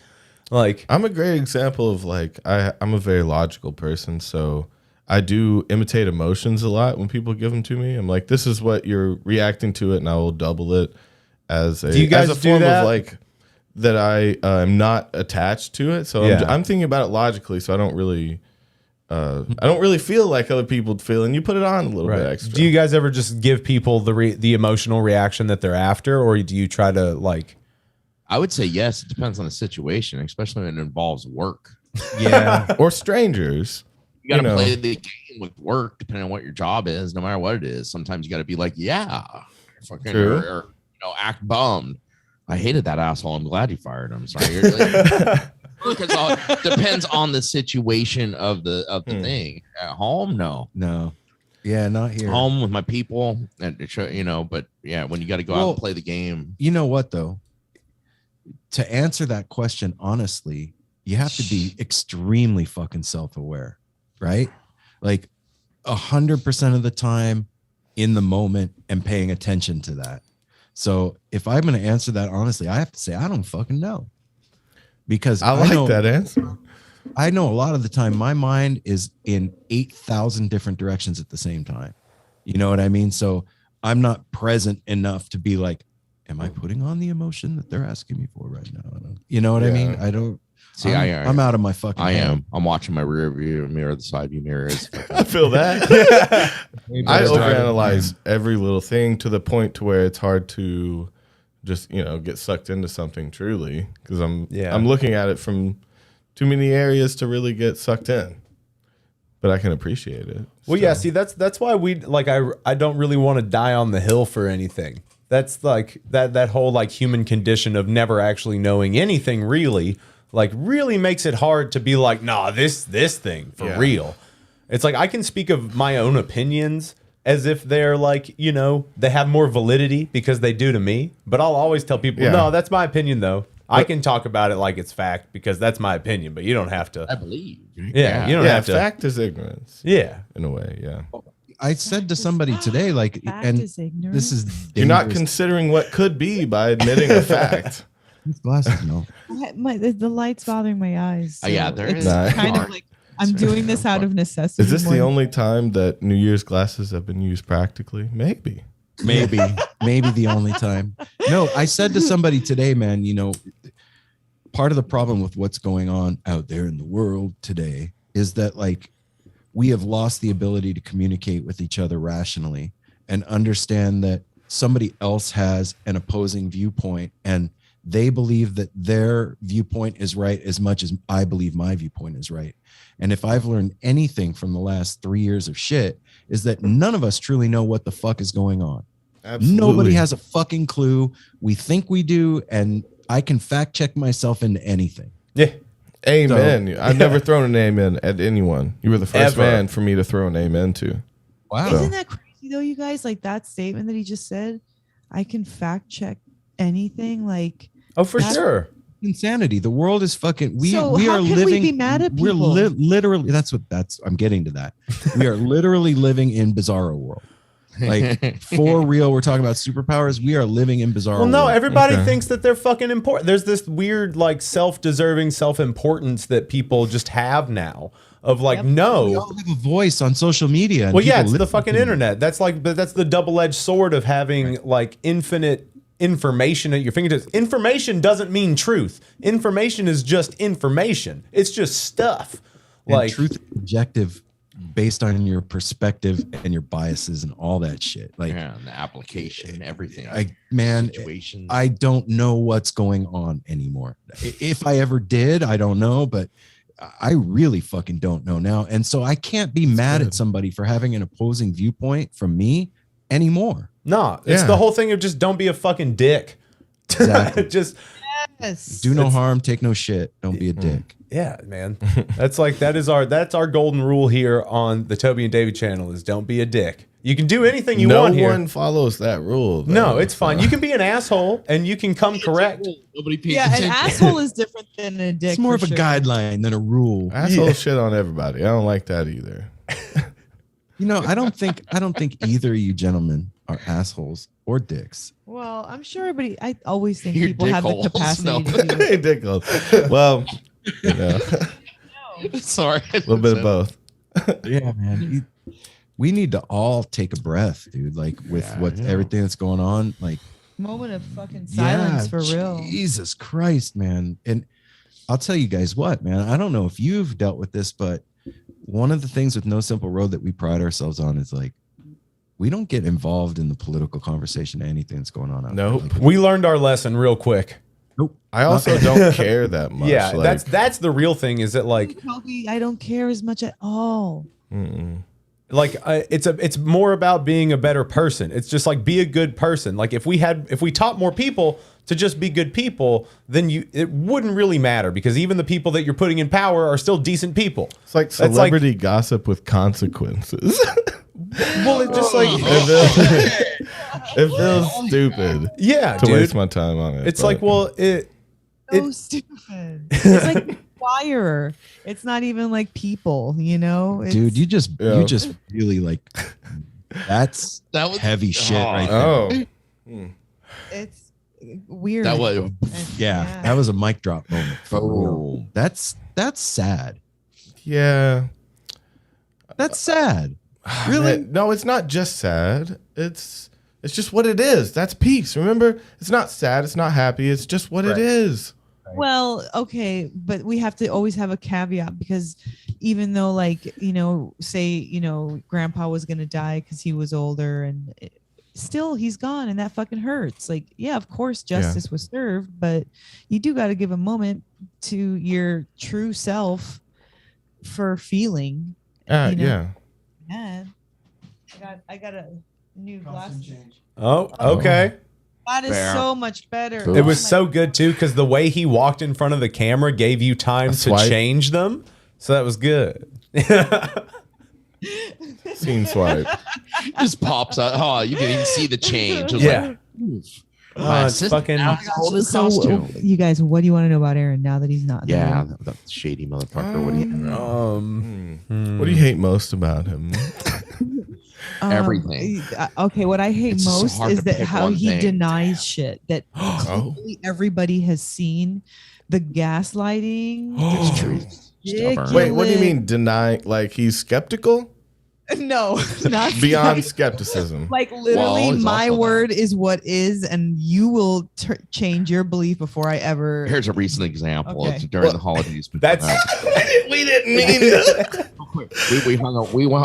Like, I'm a great example of like, I'm a very logical person. So I do imitate emotions a lot when people give them to me. I'm like, this is what you're reacting to it. And I will double it as a form of like that. I am not attached to it. So I'm thinking about it logically. So I don't really feel like other people feel, and you put it on a little bit extra. Do you guys ever just give people the emotional reaction that they're after, or do you try to like? I would say yes. It depends on the situation, especially when it involves work. Yeah, or strangers. You got to play the game with work, depending on what your job is, no matter what it is. Sometimes you got to be like, fucking, or act bummed. I hated that asshole. I'm glad you fired him. Sorry. Because it depends on the situation of the thing. At home, no, yeah, not here. Home with my people, and but yeah, when you got to go out and play the game. You know what though? To answer that question honestly, you have to be extremely fucking self-aware, right? Like 100% of the time in the moment and paying attention to that. So if I'm going to answer that honestly, I have to say I don't fucking know. Because I like that answer. I know a lot of the time my mind is in 8,000 different directions at the same time. You know what I mean? So I'm not present enough to be like, am I putting on the emotion that they're asking me for right now? You know what I mean? I don't see. I'm out of my fucking. I am. I'm watching my rear view mirror. The side view mirror is. I feel that. I overanalyze every little thing to the point to where it's hard to just get sucked into something truly, because I'm looking at it from too many areas to really get sucked in, but I can appreciate it. Well, yeah, see, that's why we like I don't really want to die on the hill for anything. That's like that whole like human condition of never actually knowing anything really, like really makes it hard to be like, nah, this thing for real. It's like I can speak of my own opinions as if they're like, they have more validity because they do to me. But I'll always tell people, no, that's my opinion, though. I can talk about it like it's fact because that's my opinion, but you don't have to. I believe. Yeah, you don't have to. Fact is ignorance. Yeah. In a way, yeah. I said to somebody today, like, and this is dangerous. You're not considering what could be by admitting a fact. These glasses, no. The light's bothering my eyes. So yeah, there is. Kind of like I'm doing this out of necessity. Is this the only time that New Year's glasses have been used practically? Maybe the only time. No, I said to somebody today, man, part of the problem with what's going on out there in the world today is that like we have lost the ability to communicate with each other rationally and understand that somebody else has an opposing viewpoint and they believe that their viewpoint is right as much as I believe my viewpoint is right. And if I've learned anything from the last 3 years of shit, is that none of us truly know what the fuck is going on. Absolutely. Nobody has a fucking clue. We think we do, and I can fact check myself into anything. Yeah. Amen. So, I've never thrown an amen at anyone. You were the first man for me to throw an amen to. Wow. Isn't that crazy though, you guys? Like that statement that he just said, I can fact check anything. Like, oh, for sure. insanity. The world is fucking. We So we how are can we living. be mad at We're people? literally. I'm getting to that. We are literally living in bizarro world. Like for real, we're talking about superpowers. We are living in bizarro. Well, no, world. everybody thinks that they're fucking important. There's this weird, like, self-deserving self-importance that people just have now. Of like, no, we all have a voice on social media. And well, yeah, people it's the listen fucking to it. internet. That's the double-edged sword of having like infinite information at your fingertips. Information doesn't mean truth. Information is just information. It's just stuff. And Like truth is objective based on your perspective and your biases and all that shit. Like, Yeah, and the application, everything. situations. I don't know what's going on anymore. If I ever did, I don't know, but I really fucking don't know now. And so I can't be mad at somebody for having an opposing viewpoint from me anymore. nah, it's the whole thing of just don't be a fucking dick. Exactly. Just Yes. Do no harm, take no shit. Don't be a dick. yeah, man. That's our golden rule here on the Toby and David channel is don't be a dick. You can do anything you want here. No one follows that rule. Though. No, it's fine. You can be an asshole and you can come correct. Nobody pays Yeah, an attention. asshole is different than a dick. It's more of for a sure. guideline than a rule. Asshole shit on everybody. I don't like that either. You know, I don't think either of you gentlemen are assholes or dicks. Well, I'm sure everybody. I always think You're people have the dickholes. capacity No. to do it. Ridiculous. Well, you know, Sorry. a little bit of both. Yeah, man. We need to all take a breath, dude. Like with everything that's going on. Like, Moment of fucking silence for real. Jesus Christ, man. And I'll tell you guys what, man. I don't know if you've dealt with this, but one of the things with No Simple Road that we pride ourselves on is like we don't get involved in the political conversation, anything that's going on out there. Nope. Like, We learned our lesson real quick. nope. I also don't care that much. Yeah, like, that's the real thing. Is that like Toby, I don't care as much at all. it's more about being a better person. It's just like be a good person. Like if we taught more people to just be good people, then it wouldn't really matter because even the people that you're putting in power are still decent people. It's like That's celebrity gossip with consequences. Well, it's just like It feels stupid yeah, to dude. waste my time on it. It's but- like So stupid. It's like choir. It's not even like people, you know? It's, Dude, you just really like that was heavy shit right there. oh, it's weird. That was Yeah, that was a mic drop moment. For real. That's sad. yeah. That's sad. Really? No, it's not just sad. It's just what it is. That's peace. Remember, it's not sad. It's not happy. It's just what it is. Well, okay, but we have to always have a caveat because even though, like, you know, say, you know, grandpa was going to die because he was older and still he's gone and that fucking hurts. Like, yeah, of course justice was served, but you do got to give a moment to your true self for feeling. You know? Yeah. Man, I got a new glasses. oh, okay. That is Fair. so much better. It Oh was my so good too because the way he walked in front of the camera gave you time to swipe. change them. So that was good. Scene swipe. just pops out. Oh, you can even see the change. It was Yeah. like, oof. Oh, My it's assistant fucking- now sold his So, costume. you guys, what do you want to know about Aaron now that he's not there? Yeah, that shady motherfucker. What do you What do you hate most about him? Everything. Okay, what I hate It's so most hard is to that pick how one he thing. denies shit that Oh. clearly everybody has seen. The gaslighting. It's true. Ridiculous. Wait, what do you mean deny? Like he's skeptical? No, not Beyond skepticism. like literally, Well, he's my also word is what is, and you will change your belief before I ever. Here's a recent example. Okay. It's during the holidays. That's We didn't mean to.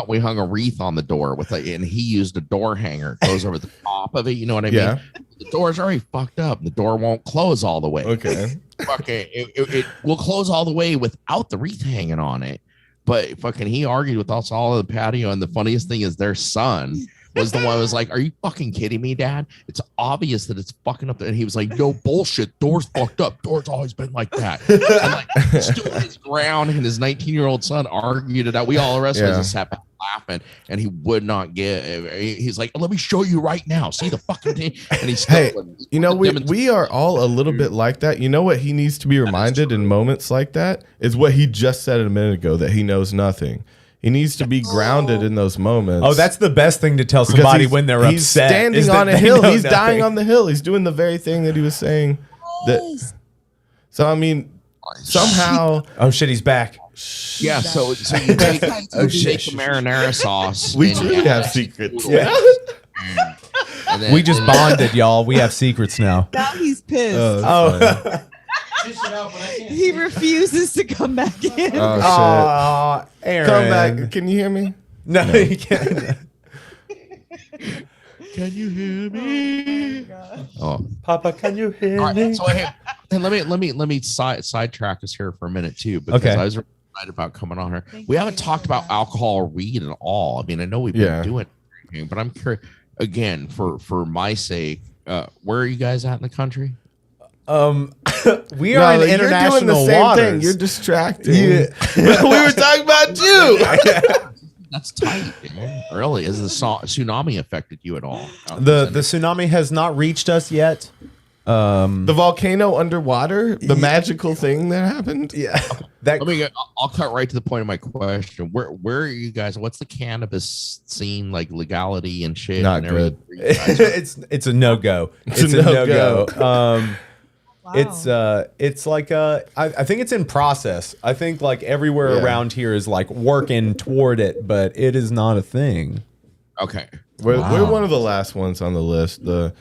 we hung a wreath on the door with and he used a door hanger. It goes over the top of it. You know what I Yeah. mean? The door's already fucked up. The door won't close all the way. Okay. Fucking, it will close all the way without the wreath hanging on it. But fucking, he argued with us all at the patio. And the funniest thing is their son was the one who was like, "Are you fucking kidding me, Dad? It's obvious that it's fucking up." And he was like, "No bullshit. Door's fucked up. Door's always been like that." And like stood his ground, and his 19-year-old son argued it out. We all the rest of us just sat back laughing, and he would not get. He's like, "Let me show you right now. See the fucking thing." And he's still, you know, we are all a little bit like that. You know what he needs to be reminded in moments like that is what he just said a minute ago, that he knows nothing. He needs to be grounded in those moments. Oh, that's the best thing to tell somebody when they're upset. He's standing on a hill. He's dying on the hill. He's doing the very thing that he was saying. So I mean, somehow. Oh shit, he's back. Yeah, so you take marinara sauce. We truly have secrets. Yeah. And We just bonded, y'all. We have secrets now. Now he's pissed. Oh. He refuses to come back in. Oh shit! Aaron. Come back. Can you hear me? No, you can't. Can you hear me? Oh, Papa, can you hear all right. me? So let me sidetrack us here for a minute too, because Okay. I was really excited about coming on here. We haven't talked about alcohol or weed at all. I mean, I know we've been doing everything, but I'm curious again for my sake. Where are you guys at in the country? We are in international you're doing the same waters. thing. You're distracting. We were talking about you. That's tight, man. Really? Has the tsunami affected you at all? The tsunami has not reached us yet. The volcano underwater, the magical thing that happened. Yeah. That I'll cut right to the point of my question. Where are you guys? What's the cannabis scene like, legality and shit? Not and good. it's a no-go. It's a no-go. Wow. It's like I think it's in process. I think like everywhere around here is like working toward it, but it is not a thing. Okay. We're one of the last ones on the list. The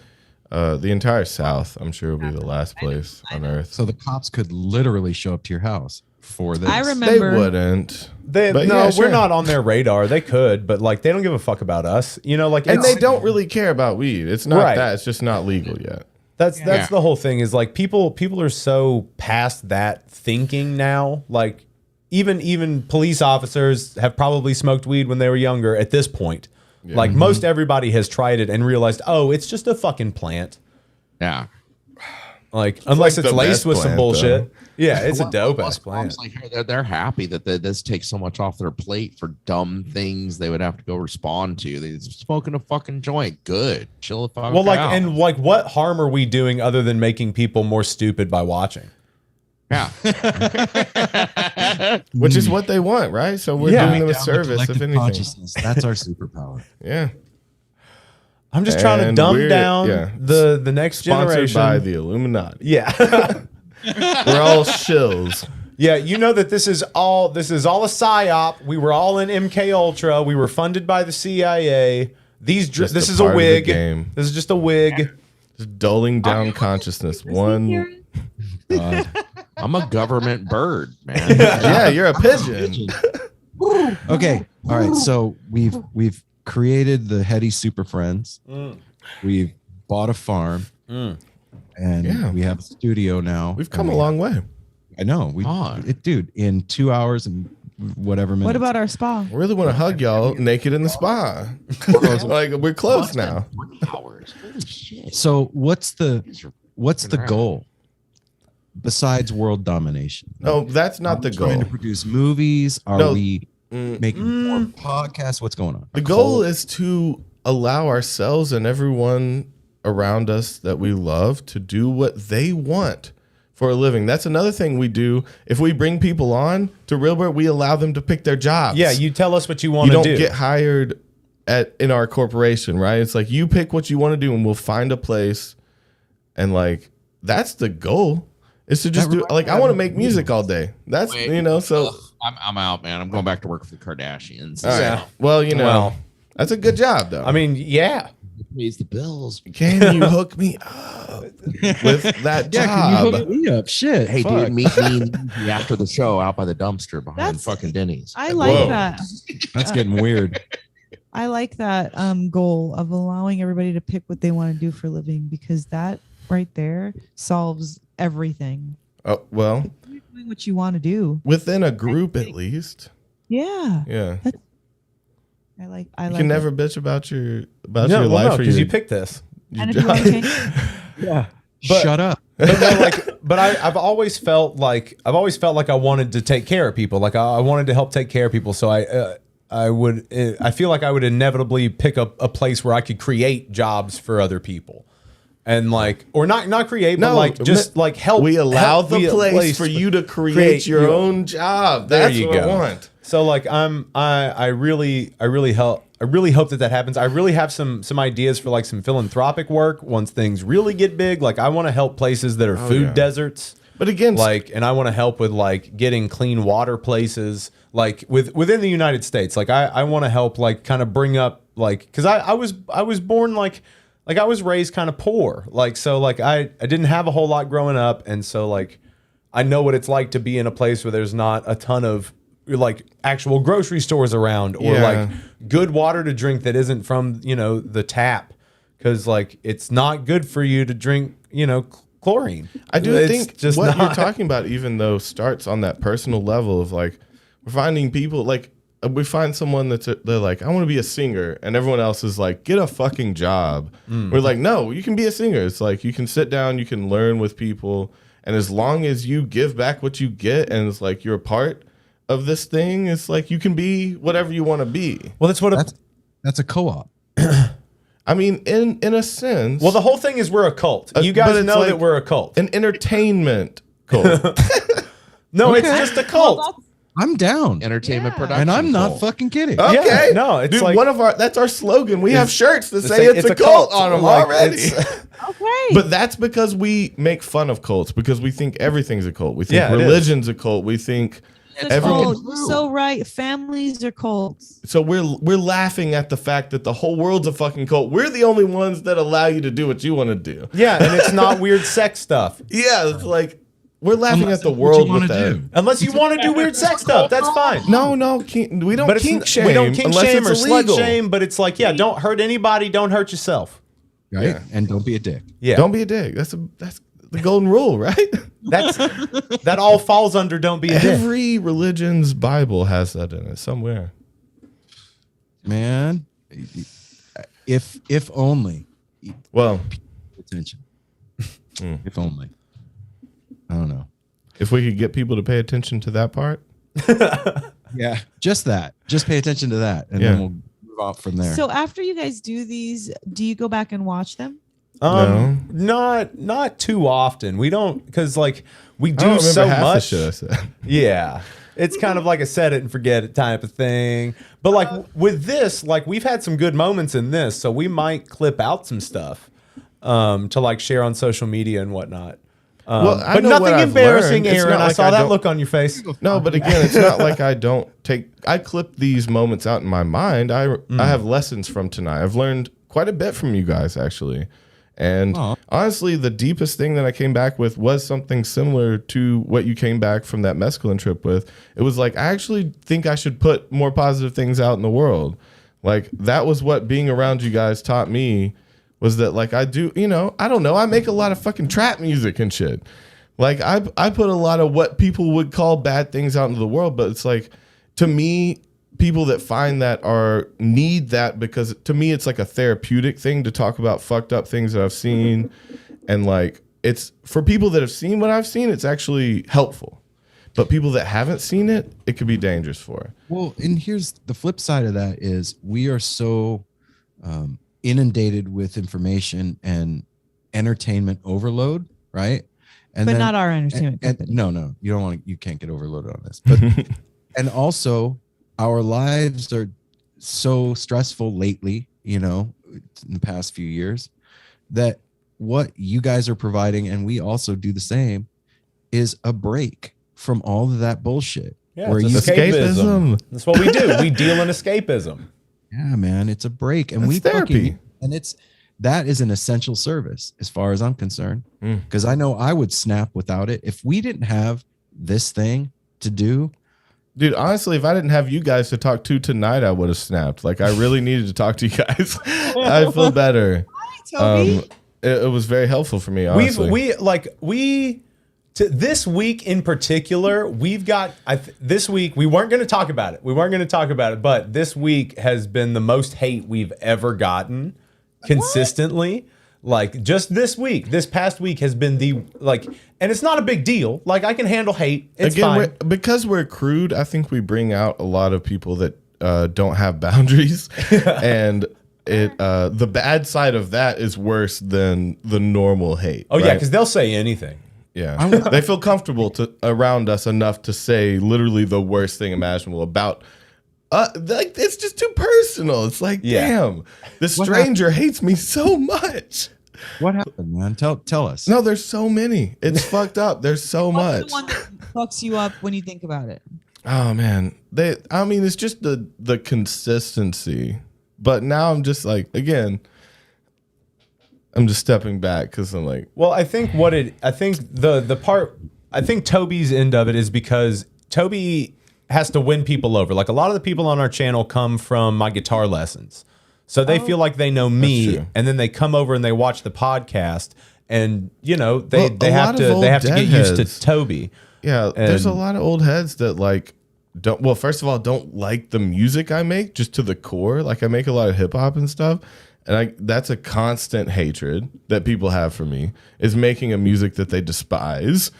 entire South, I'm sure, will be the last place on Earth. So the cops could literally show up to your house for this. I They remember. wouldn't. But yeah, sure. we're not on their radar. They could, but like they don't give a fuck about us. You know, like And it's- they don't really care about weed. It's not Right. that. It's just not legal yet. That's the whole thing is like people are so past that thinking now. Like even police officers have probably smoked weed when they were younger at this point. Yeah. Like most everybody has tried it and realized, oh, it's just a fucking plant. Yeah. Like unless like it's the laced best with some plant, bullshit. though. Yeah, it's a Well, dope plus ass plant. like they're happy that this takes so much off their plate for dumb things they would have to go respond to. They're smoking a fucking joint. Good. Chill the fuck Well, like out. and like what harm are we doing other than making people more stupid by watching? Yeah. Which is what they want, right? So we're doing them a service, if Collective anything. consciousness. That's our superpower. Yeah. I'm just trying to And dumb we're- down yeah. the next Sponsored generation. by the Illuminati. Yeah. We're all shills. Yeah, you know that this is all a psyop. We were all in MK Ultra. We were funded by the CIA. This Just is a a part of the wig. game. This is just a wig. Just doling down consciousness. One. I'm a government bird, man. Yeah, you're a pigeon. Okay. All right. So we've created the Heady Super Friends. We've bought a farm. And Yeah. we have a studio now. We've come a long way. I know. Dude, in 2 hours and whatever minutes. What about our spa? I really want to hug y'all naked in the spa. Like we're close now. 3 hours. Holy shit. So what's the goal besides world domination? No, that's not the Trying goal. to produce movies? Are No. we making more podcasts? What's going on? The goal is to allow ourselves and everyone around us that we love to do what they want for a living. That's another thing we do. If we bring people on to Realbert, we allow them to pick their jobs. Yeah, you tell us what you You want to don't do. get hired in our corporation, right? It's like you pick what you want to do and we'll find a place. And like that's the goal. Is to just do like I want to make music all day. That's so I'm out, man. I'm going back to work for the Kardashians. all right. Well, that's a good job though. I mean, yeah. Pays the bills. Can you hook me up with that job? Me up? Shit. Hey, fuck. dude, meet me after the show out by the dumpster behind That's- fucking Denny's. I like Whoa. that. That's getting weird. I like that goal of allowing everybody to pick what they want to do for a living, because that right there solves everything. Oh, well, You're doing what you want to do. within a group at least. Yeah. Yeah. I like You it. can never bitch about your No, life or because your, you picked this. your And if you job. want to change, Yeah. But- Shut up. But I've always felt like I wanted to take care of people. Like I wanted to help take care of people. So I feel like I would inevitably pick a place where I could create jobs for other people. And like, or not create, but like just like help. We allow help the place for you to create your own job. That's what I want. So like I really hope that happens. I really have some ideas for like some philanthropic work once things really get big. Like I want to help places that are food deserts. But again, like, and I want to help with like getting clean water places, like within the United States. Like I want to help like kind of bring up like, because I was born like I was raised kind of poor. Like, so like I didn't have a whole lot growing up. And so like I know what it's like to be in a place where there's not a ton of like actual grocery stores around or like good water to drink that isn't from, the tap. Cause like it's not good for you to drink, chlorine. I do think just what you're talking about, even though starts on that personal level of like, we're finding people like, we find someone they're like, I want to be a singer. And everyone else is like, get a fucking job. We're like, no, you can be a singer. It's like, you can sit down, you can learn with people. And as long as you give back what you get and it's like, you're a part of this thing, it's like, you can be whatever you want to be. Well, that's a co-op. I mean, in a sense. Well, the whole thing is we're a cult. You guys know that we're a cult. An entertainment cult. No, it's just a cult. I'm down. Entertainment production. And I'm not cult. fucking kidding. Okay. Yeah, no, it's dude, like that's our slogan. We have shirts that say it's a cult on them already. Okay. But that's because we make fun of cults, because we think everything's a cult. We think religion's a cult. We think everyone. You're so right. Families are cults. So we're laughing at the fact that the whole world's a fucking cult. We're the only ones that allow you to do what you want to do. Yeah, and it's not weird sex stuff. Yeah, it's like we're laughing at the world with that. Unless you want to do weird sex stuff, that's fine. No, we don't kink shame. We don't kink shame or illegal. slut shame, but it's like, don't hurt anybody, don't hurt yourself. Right? Yeah. And don't be a dick. Yeah. Don't be a dick. That's the golden rule, right? That all falls under don't be a dick. Every religion's Bible has that in it somewhere. Man, if only. Well, attention. If only. I don't know. If we could get people to pay attention to that part. Yeah. Just that. Just pay attention to that. And then we'll move off from there. So after you guys do these, do you go back and watch them? No. Not too often. We don't, because like we do so much. Shit I said. Yeah. It's kind of like a set it and forget it type of thing. But like with this, like we've had some good moments in this, so we might clip out some stuff to like share on social media and whatnot. But nothing embarrassing, Aaron. I saw that look on your face. No, but again, it's not like I clip these moments out in my mind. I have lessons from tonight. I've learned quite a bit from you guys, actually. And honestly, the deepest thing that I came back with was something similar to what you came back from that mescaline trip with. It was like, I actually think I should put more positive things out in the world. Like, that was what being around you guys taught me, was that like I do, I don't know. I make a lot of fucking trap music and shit. Like I put a lot of what people would call bad things out into the world, but it's like, to me, people that find that need that, because to me it's like a therapeutic thing to talk about fucked up things that I've seen. And like, it's for people that have seen what I've seen, it's actually helpful. But people that haven't seen it, it could be dangerous for. Well, and here's the flip side of that is we are so inundated with information and entertainment overload, right? But not our entertainment company. No, you can't get overloaded on this. But and also our lives are so stressful lately, in the past few years, that what you guys are providing, and we also do the same, is a break from all of that bullshit. Yeah, it's escapism. That's what we do. We deal in escapism. Yeah, man, it's a break, and that's therapy. That is an essential service as far as I'm concerned, because I know I would snap without it if we didn't have this thing to do. Dude, honestly, if I didn't have you guys to talk to tonight, I would have snapped. Like, I really needed to talk to you guys. I feel better. Hi, Toby. It was very helpful for me, honestly. This week in particular, we've got this week. We weren't going to talk about it. But this week has been the most hate we've ever gotten consistently. Like, just this past week has been and it's not a big deal. Like, I can handle hate. It's fine. Because we're crude, I think we bring out a lot of people that don't have boundaries, and the bad side of that is worse than the normal hate. Oh, yeah, right? because they'll say anything. Yeah, they feel comfortable around us enough to say literally the worst thing imaginable about. Like it's just too personal. It's like, damn, this stranger hates me so much. What happened, man? Tell us. No, there's so many. It's fucked up. There's so much. What's the one that fucks you up when you think about it? Oh man, it's just the consistency. But now I'm just like, again, I'm just stepping back because I'm like, well, I think Toby's end of it is because Toby has to win people over. Like a lot of the people on our channel come from my guitar lessons. So they feel like they know me, and then they come over and they watch the podcast, and they have to get used to Toby. Yeah, there's a lot of old heads that like first of all, don't like the music I make just to the core. Like I make a lot of hip hop and stuff, and that's a constant hatred that people have for me, is making a music that they despise.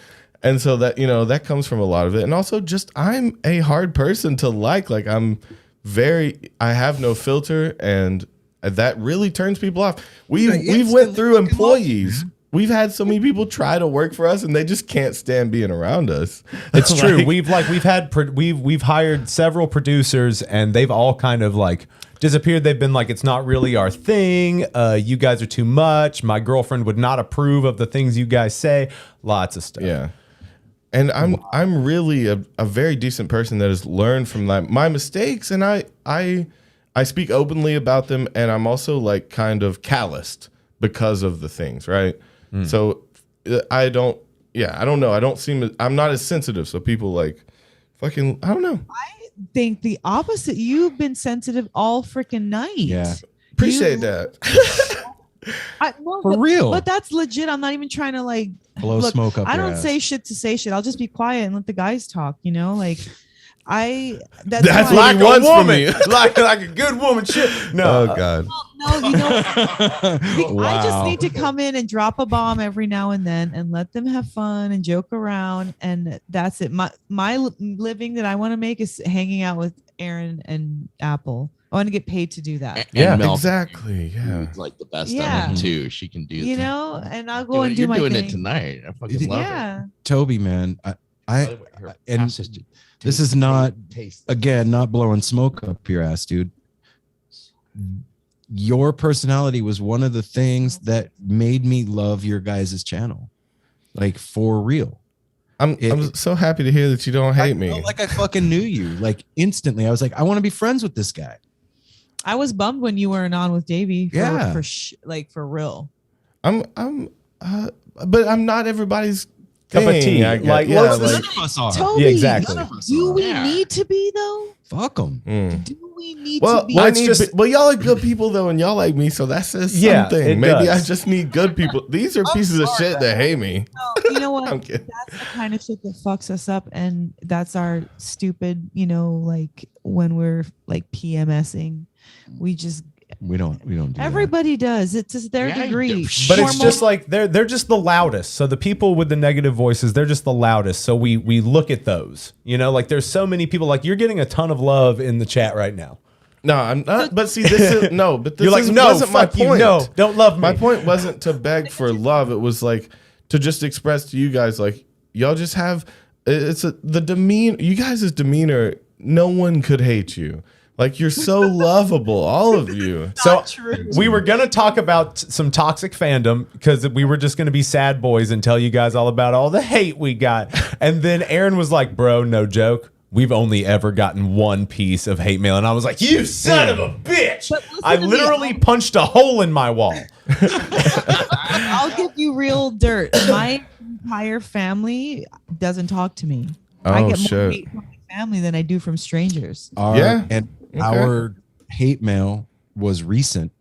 And so that, that comes from a lot of it. And also just I'm a hard person to like. Like I have no filter, and that really turns people off. We've went through employees. We've had so many people try to work for us, and they just can't stand being around us. It's true. We've hired several producers, and they've all kind of like disappeared. They've been like, it's not really our thing. You guys are too much. My girlfriend would not approve of the things you guys say. Lots of stuff. Yeah. And I'm really a very decent person that has learned from my mistakes, and I speak openly about them, and I'm also like kind of calloused because of the things, right? So I don't know. I'm not as sensitive. So people like fucking, I don't know. I think the opposite. You've been sensitive all freaking night. Yeah. Appreciate that. For real. But that's legit. I'm not even trying to like blow smoke up. I don't say shit to say shit. I'll just be quiet and let the guys talk, Like that's what he wants from me. like a good woman. Shit. No. Oh God. No, I just need to come in and drop a bomb every now and then and let them have fun and joke around, and that's it. My living that I want to make is hanging out with Aaron and Apple. I want to get paid to do that. Yeah, Mel, exactly. Yeah, it's like the best of it too. She can do, and I'll go and do my thing. You're doing it tonight. I fucking love it. Toby, man, I and this is not, again, not blowing smoke up your ass, dude. Your personality was one of the things that made me love your guys' channel, like for real. I'm so happy to hear that you don't hate me. Like I fucking knew you, like instantly. I was like, I want to be friends with this guy. I was bummed when you weren't on with Davey. Yeah, for real. But I'm not everybody's cup of tea. None of us are. Toby, yeah, exactly. Do we need to be though? Fuck them. Do we need to be? Well, y'all are good people though, and y'all like me, so that says something. Maybe does. I just need good people. These are pieces of shit that hate me. No, you know what? That's the kind of shit that fucks us up, and that's our stupid. Like when we're like PMSing, we don't do everybody does. It's just their degree. But it's just like they're just the loudest. So the people with the negative voices, they're just the loudest. So we look at those. Like there's so many people. Like you're getting a ton of love in the chat right now. No, I'm not. But see, this is no. But this wasn't my point. You, no, don't love me. My point wasn't to beg for love. It was like to just express to you guys, like y'all just have. The demeanor. You guys' demeanor. No one could hate you. Like you're so lovable, all of you. So we were gonna talk about some toxic fandom because we were just gonna be sad boys and tell you guys all about all the hate we got. And then Aaron was like, "Bro, no joke. We've only ever gotten one piece of hate mail." And I was like, "You son of a bitch!" I literally punched a hole in my wall. I'll give you real dirt. My entire family doesn't talk to me. I get more hate from my family than I do from strangers. Our hate mail was recent,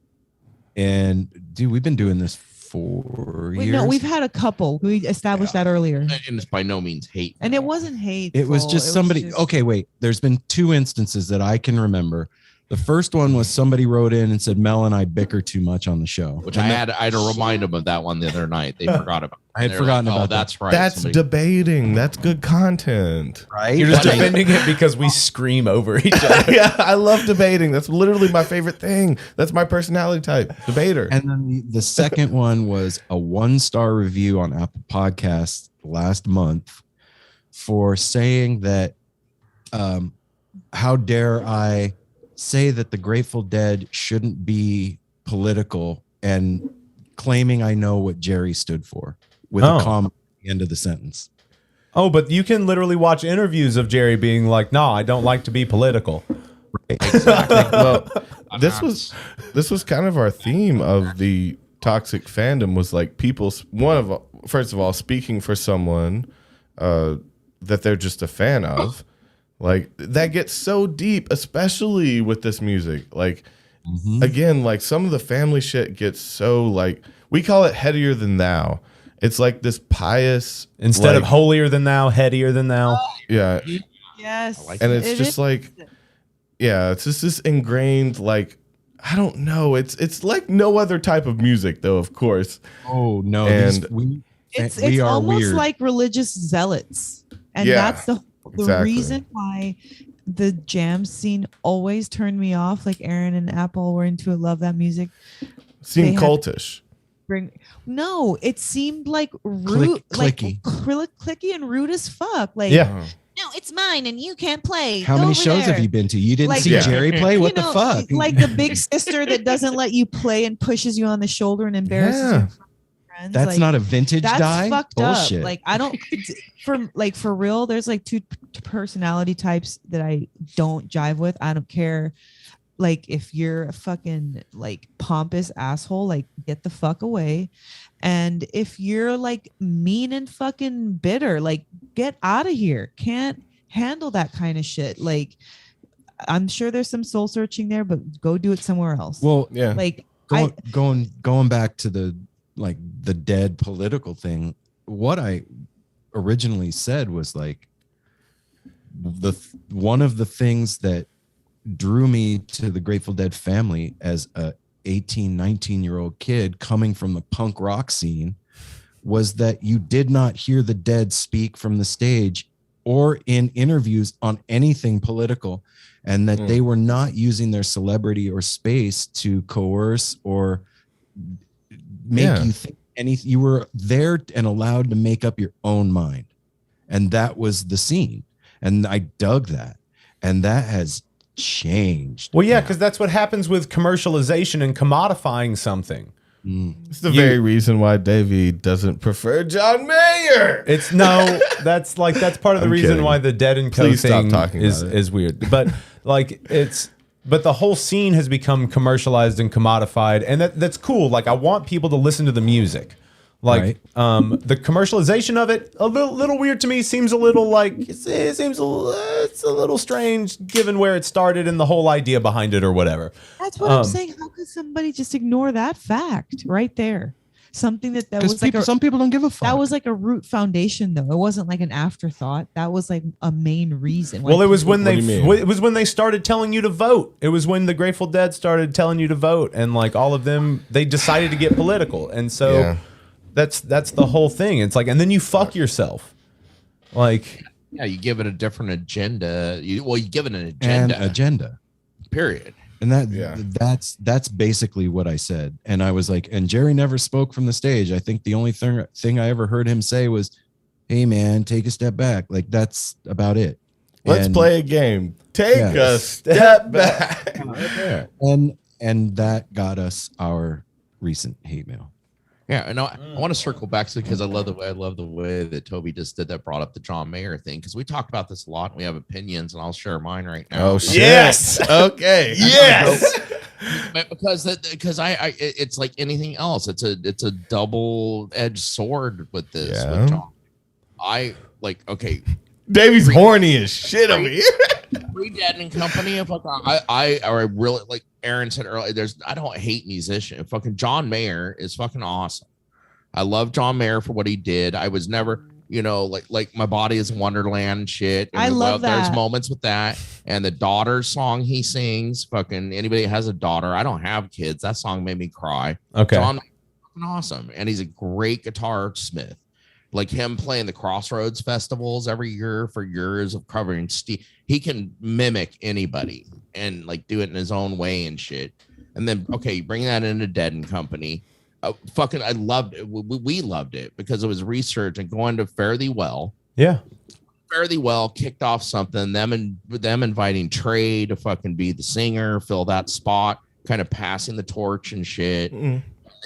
and dude, we've been doing this for years. No, we've had a couple. We established that earlier, and it's by no means hate. And it wasn't hate. It was just somebody. Okay, wait. There's been 2 instances that I can remember The first one was somebody wrote in and said Mel and I bicker too much on the show. Which I had to remind them of that one the other night. They forgot about it. I had forgotten about that. That's right. That's debating. That's good content. Right? You're just defending it because we scream over each other. Yeah, I love debating. That's literally my favorite thing. That's my personality type, debater. And then the second one was a 1-star review on Apple Podcasts last month for saying that how dare I say that the Grateful Dead shouldn't be political, and claiming I know what Jerry stood for with a comma at the end of the sentence. Oh, but you can literally watch interviews of Jerry being like, "No, I don't like to be political." Exactly. Well, this was kind of our theme of the toxic fandom, was like people, first of all, speaking for someone that they're just a fan of. Like, that gets so deep, especially with this music. Like, again, like some of the family shit gets so, like, we call it headier than thou. It's like this pious, instead of holier than thou, headier than thou. Yeah. Yes. And it's just like, yeah, it's just this ingrained, like, I don't know. It's like no other type of music, though, of course. Oh, no. And It's we are almost weird. like religious zealots. And Yeah, that's the exactly. reason why the jam scene always turned me off. Like Aaron and Apple were into it, love that music. Seemed They had- cultish. No, it seemed like clicky. clicky and rude as fuck. Like, Yeah. no, it's mine and you can't play. How Go many over shows there. have you been to? You didn't Like- see Yeah. Jerry play? What You the know, fuck? Like the big sister that doesn't let you play and pushes you on the shoulder and embarrasses Yeah. you in front of your friends. That's Like, not a vintage that's die? fucked Bullshit. up. Like, I don't for real. There's like two personality types that I don't jive with. I don't care. Like, if you're a fucking like pompous asshole, like get the fuck away. And if you're like mean and fucking bitter, like get out of here. Can't handle that kind of shit. Like, I'm sure there's some soul searching there, but go do it somewhere else. Well, Yeah. like going back to the dead political thing, what I originally said was like one of the things that drew me to the Grateful Dead family as a 18, 19-year-old kid coming from the punk rock scene was that you did not hear the Dead speak from the stage or in interviews on anything political, and that they were not using their celebrity or space to coerce or make you think anything. You were there and allowed to make up your own mind. And that was the scene. And I dug that. And that has changed. Well, yeah, because that's what happens with commercialization and commodifying something. It's the very reason why Davey doesn't prefer John Mayer. It's no, that's part of the I'm reason kidding. why the Dead and Co Please stop thing talking is about it. is weird. But like but the whole scene has become commercialized and commodified, and that's cool. Like, I want people to listen to the music. Like, the commercialization of it, a little weird to me. Seems a little like it's a little strange given where it started and the whole idea behind it or whatever. that's what I'm saying. How could somebody just ignore that fact right there? Something that was like some people don't give a fuck. that was like a root foundation, though. It wasn't like an afterthought. That was like a main reason. Well, it was when What do you mean? it was when they started telling you to vote. It was when the Grateful Dead started telling you to vote, and like all of them, they decided to get political, and so. Yeah. That's the whole thing. It's like, and then you fuck yourself. Like, Yeah, you give it a different agenda. You give it an an agenda. agenda. Period. And Yeah. that's basically what I said. And I was like, and Jerry never spoke from the stage. I think the only thing I ever heard him say was, "Hey man, take a step back." Like, that's about it. Let's And- play a game. Take Yeah. a step back. And that got us our recent hate mail. Yeah, and I want to circle back to because I love the way that Toby just did that, brought up the John Mayer thing, because we talked about this a lot. And we have opinions, and I'll share mine right now. Oh shit. Yes. Okay. yes. But because it's like anything else. It's a double-edged sword with this. Yeah. With John. Okay. Davey's horny as shit over here. Pre-Dead and Company. I really, like Aaron said earlier, I don't hate musician. Fucking John Mayer is fucking awesome. I love John Mayer for what he did. I was never you know, like My Body is Wonderland shit. And I love There's that. moments with that. And the daughter song he sings, fucking anybody that has a daughter. I don't have kids. That song made me cry. Okay. John, awesome. And he's a great guitar smith. Like him playing the Crossroads festivals every year for years of covering Steve. He can mimic anybody and like do it in his own way and shit. And then, okay, you bring that into Dead and Company. I loved it. We loved it because it was research and going to Fare Thee Well. Yeah. Fare Thee Well kicked off something. Them inviting Trey to fucking be the singer, fill that spot, kind of passing the torch and shit.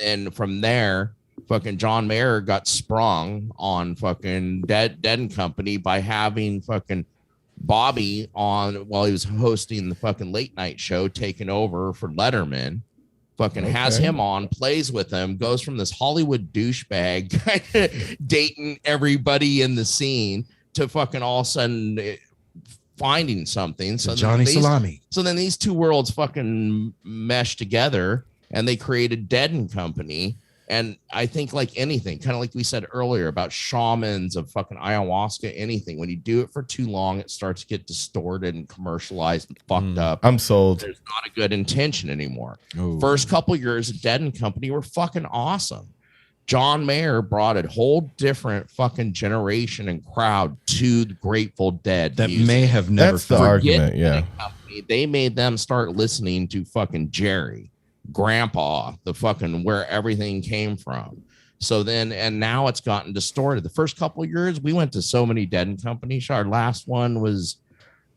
And from there, fucking John Mayer got sprung on fucking Dead and Company by having fucking Bobby on while he was hosting the fucking late night show, taking over for Letterman. Fucking has him on, plays with him, goes from this Hollywood douchebag kind of dating everybody in the scene to fucking all of a sudden finding something. So Johnny Salami. So then these two worlds fucking mesh together and they created Dead and Company. And I think like anything, kind of like we said earlier about shamans of fucking ayahuasca, anything, when you do it for too long, it starts to get distorted and commercialized and fucked up. I'm sold. There's not a good intention anymore. Ooh. First couple years of Dead and Company were fucking awesome. John Mayer brought a whole different fucking generation and crowd to the Grateful Dead. That music. may have never. That's the felt- argument. Yeah. Company, they made them start listening to fucking Jerry, Grandpa, the fucking where everything came from. So then, and now it's gotten distorted. The first couple of years, we went to so many Dead and Company. Our last one was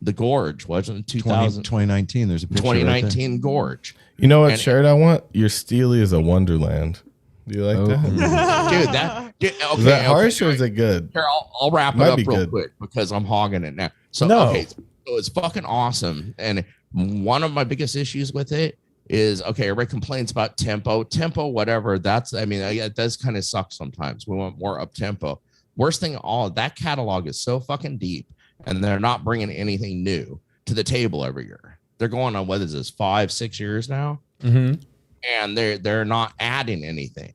the Gorge, wasn't it? 2019. There's a picture 2019 right Gorge. You know what And- shirt I want? Your Steely is a Wonderland. Do you like that? Okay, Is that harsh or is it good? Here, I'll wrap it Might up be real good. quick because I'm hogging it now. So No. okay, so it's fucking awesome. And one of my biggest issues with it is okay, everybody complains about tempo, whatever. It does kind of suck sometimes. We want more up tempo. Worst thing of all, that catalog is so fucking deep, and they're not bringing anything new to the table every year. They're going on, what is this, 5-6 years now? Mm-hmm. And they're not adding anything.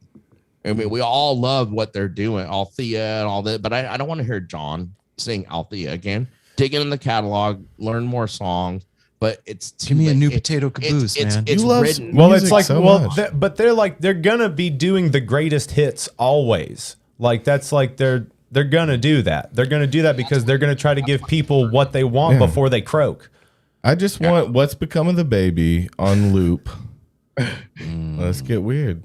I mean, we all love what they're doing, Althea and all that, but I don't want to hear John sing Althea again. Dig in the catalog, learn more songs, but it's Give me a new potato caboose, man. It's You love written. Well, music it's like, so well, much. but they're gonna be doing the greatest hits always. Like that's like they're gonna do that. They're gonna do that because they're gonna try to give people what they want Yeah. before they croak. I just want What's Become of the Baby on loop. Let's get weird.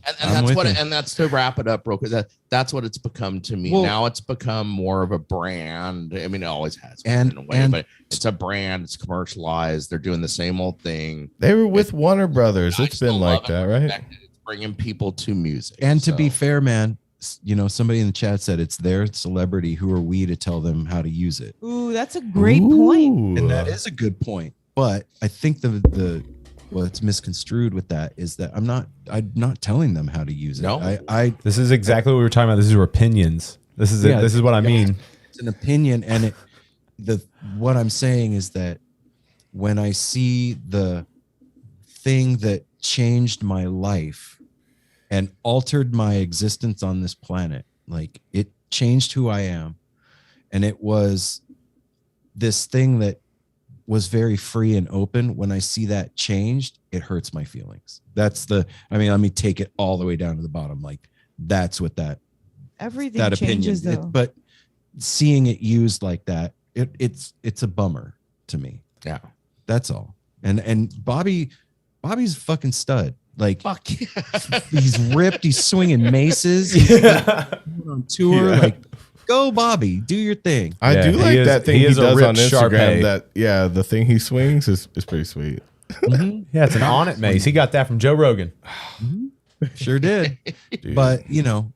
And I'm that's with what, you. and that's to wrap it up, bro. Because that's what it's become to me. Well- Now it's become more of a brand. I mean, it always has been And- in a way, and- but it's a brand. It's commercialized. They're doing the same old thing. They were with Warner Brothers. I It's still been like love it. that, I right? respect it. It's bringing people to music. And to be So, fair, man, you know, somebody in the chat said it's their celebrity. Who are we to tell them how to use it? Ooh, that's a great point. And that is a good point. But I think the what's misconstrued with that is that I'm not telling them how to use it. No. I This is exactly what we were talking about. This is your opinions. This is it. Yeah. This is what I mean. it's an opinion, and what I'm saying is that when I see the thing that changed my life and altered my existence on this planet, like it changed who I am, and it was this thing that was very free and open. When I see that changed, it hurts my feelings. Let me take it all the way down to the bottom. Like that's what that Everything that opinion. changes though. But seeing it used like that, it's a bummer to me. yeah. That's all. And Bobby's a fucking stud. Like Fuck yeah. he's ripped. He's swinging maces. He's on tour. Yeah. Like, go Bobby, do your thing. I Yeah, do like he is- that thing he he is a does on ripped Instagram. Sharpay. The thing he swings is pretty sweet. Yeah, it's an on it mace. He got that from Joe Rogan. Sure did. Dude. But you know,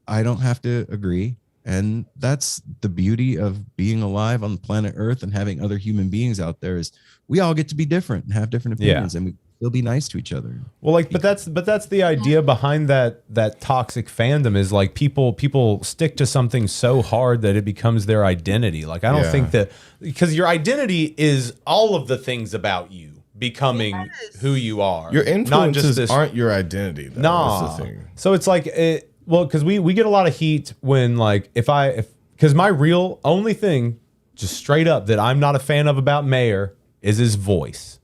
I don't have to agree. And that's the beauty of being alive on the planet Earth and having other human beings out there is we all get to be different and have different Yeah. opinions and we still be nice to each other. Well, like, but that's the idea behind that toxic fandom is like people stick to something so hard that it becomes their identity. Like, I don't Yeah. think that because your identity is all of the things about you becoming who you are. Your Not just influences this. aren't your identity. Though. Nah. That's the thing. So it's like Well, because we get a lot of heat when like because my real only thing, just straight up, that I'm not a fan of about Mayer is his voice.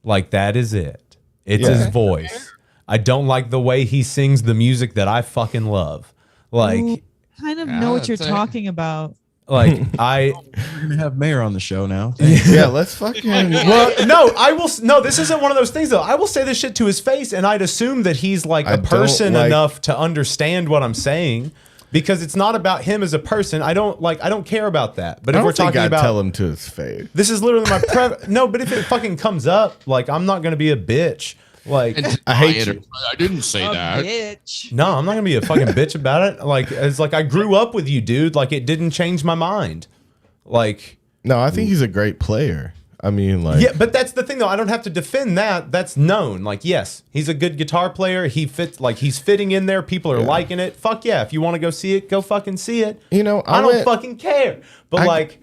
Like that is it. It's his voice. I don't like the way he sings the music that I fucking love. Like, Ooh, kind of know what you're talking about. Like we're gonna have Mayer on the show now. Yeah, let's fucking. Well, no, I will. No, this isn't one of those things though. I will say this shit to his face, and I'd assume that he's like a person enough to understand what I'm saying, because it's not about him as a person. I don't care about that. But if we're talking about, tell him to his face. this is literally my no. But if it fucking comes up, like I'm not gonna be a bitch. Like I hate you. I didn't say that. Bitch. No, I'm not gonna be a fucking bitch about it. Like it's like I grew up with you, dude. Like it didn't change my mind. Like No, I think he's a great player. I mean, like, yeah, but that's the thing though. I don't have to defend that. That's known. Like, yes, he's a good guitar player. He fits. Like he's fitting in there. People are liking it. Fuck yeah! If you want to go see it, go fucking see it. You know, I don't fucking care. But like.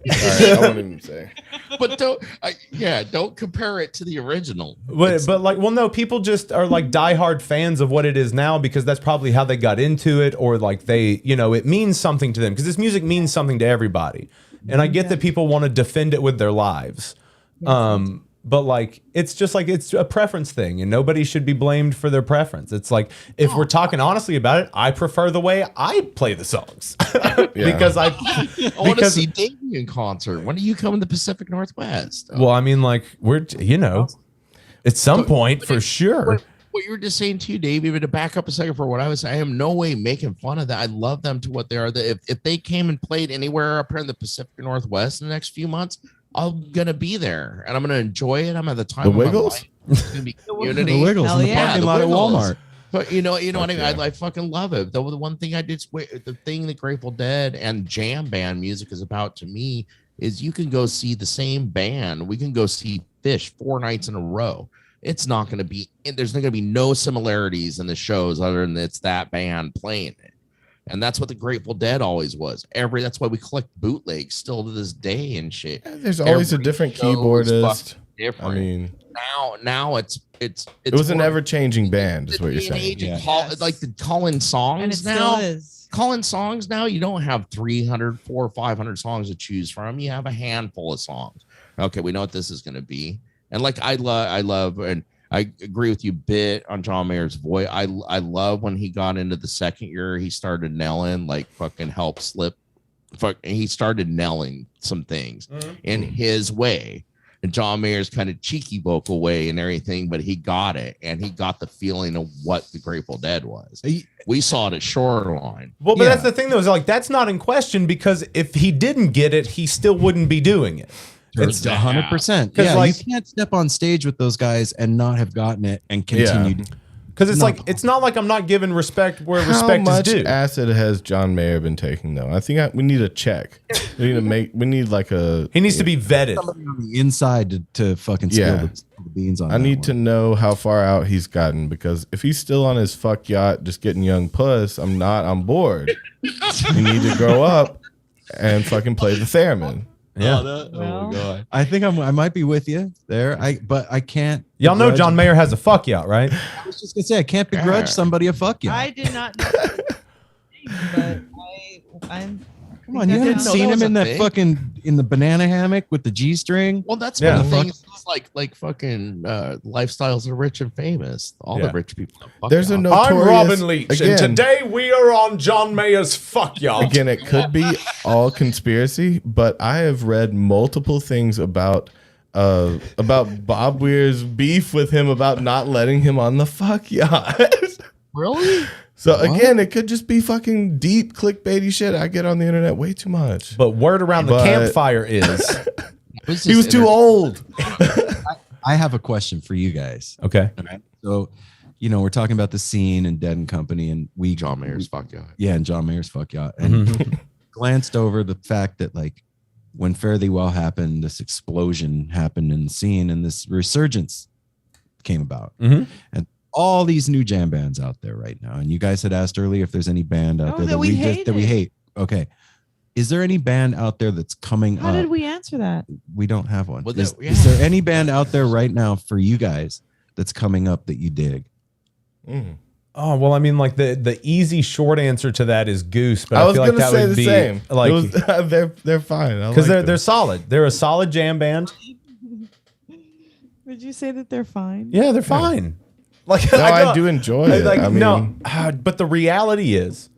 All right, I won't even say. But don't compare it to the original. But like, well, no, people just are like diehard fans of what it is now because that's probably how they got into it, or like they, it means something to them because this music means something to everybody. And I get that people want to defend it with their lives. But like, it's just like, it's a preference thing and nobody should be blamed for their preference. It's like, if we're talking honestly about it, I prefer the way I play the songs because I want to see Davey in concert. When do you come in the Pacific Northwest? Well, I mean, like we're, at some point for sure. What you were just saying too, Davey, but to back up a second for what I was saying, I am no way making fun of that. I love them to what they are. If they came and played anywhere up here in the Pacific Northwest in the next few months, I'm gonna be there and I'm gonna enjoy it. I'm at the time. The Wiggles? It's gonna be community. The Wiggles in the parking lot at Walmart. But you know what I mean. I fucking love it. The one thing I did, the thing that Grateful Dead and jam band music is about to me is you can go see the same band. We can go see Fish 4 nights in a row. It's not going to be. There's not going to be no similarities in the shows other than it's that band playing it. And that's what the Grateful Dead always was. That's why we collect bootlegs still to this day and shit. Yeah, there's always a different keyboardist. Different. I mean, now it was an ever-changing band, is what you're saying. Like the calling songs And it now. still is. Calling songs now, you don't have 400 or 500 songs to choose from. You have a handful of songs. Okay, we know what this is going to be. And like I love, and I agree with you a bit on John Mayer's voice. I love when he got into the second year, he started nailing like fucking help slip. He started nailing some things in his way. And John Mayer's kind of cheeky vocal way and everything, but he got it, and he got the feeling of what the Grateful Dead was. We saw it at Shoreline. Well, but that's the thing, though, is like that's not in question because if he didn't get it, he still wouldn't be doing it. It's 100%. Yeah, like, you can't step on stage with those guys and not have gotten it and continued. Because it's like it's not like I'm not giving respect where respect is due. How much acid has John Mayer been taking, though? I think we need a check. We need like a. He needs to be vetted somebody on the inside to fucking spill the beans on. I need to know how far out he's gotten, because if he's still on his fuck yacht just getting young puss, I'm not on board. You need to grow up and fucking play the theremin. Yeah. Oh my God. I think I might be with you there. But I can't. Y'all know John Mayer has a fuck yacht, right? I was just gonna say I can't begrudge somebody a fuck yacht. I did not know but I'm Come on, you haven't seen him in that fucking in the banana hammock with the G string? Well, that's one of the things. It's like fucking lifestyles of rich and famous. All the rich people. There's a notorious. I'm Robin Leach, and today we are on John Mayer's fuck yacht. Again, it could be all conspiracy, but I have read multiple things about Bob Weir's beef with him about not letting him on the fuck yacht. Really? So again, it could just be fucking deep clickbaity shit. I get on the internet way too much. But word around the campfire is he was too old. I have a question for you guys. Okay. So, we're talking about the scene and Dead and Company, and John Mayer's fuck yacht. Yeah, and John Mayer's fuck yacht. And glanced over the fact that like when Fare Thee Well happened, this explosion happened in the scene and this resurgence came about. And all these new jam bands out there right now. And you guys had asked earlier if there's any band out there that we hate. Okay. Is there any band out there that's coming up? How did we answer that? We don't have one. Well, is there any band out there right now for you guys that's coming up that you dig? Oh well, I mean, like the easy short answer to that is Goose, but I I was feel like gonna that say would the be same. like They're fine because they're solid. They're a solid jam band. Would you say that they're fine? Yeah, they're fine. Like No, I do enjoy it. Like I mean, no, but the reality is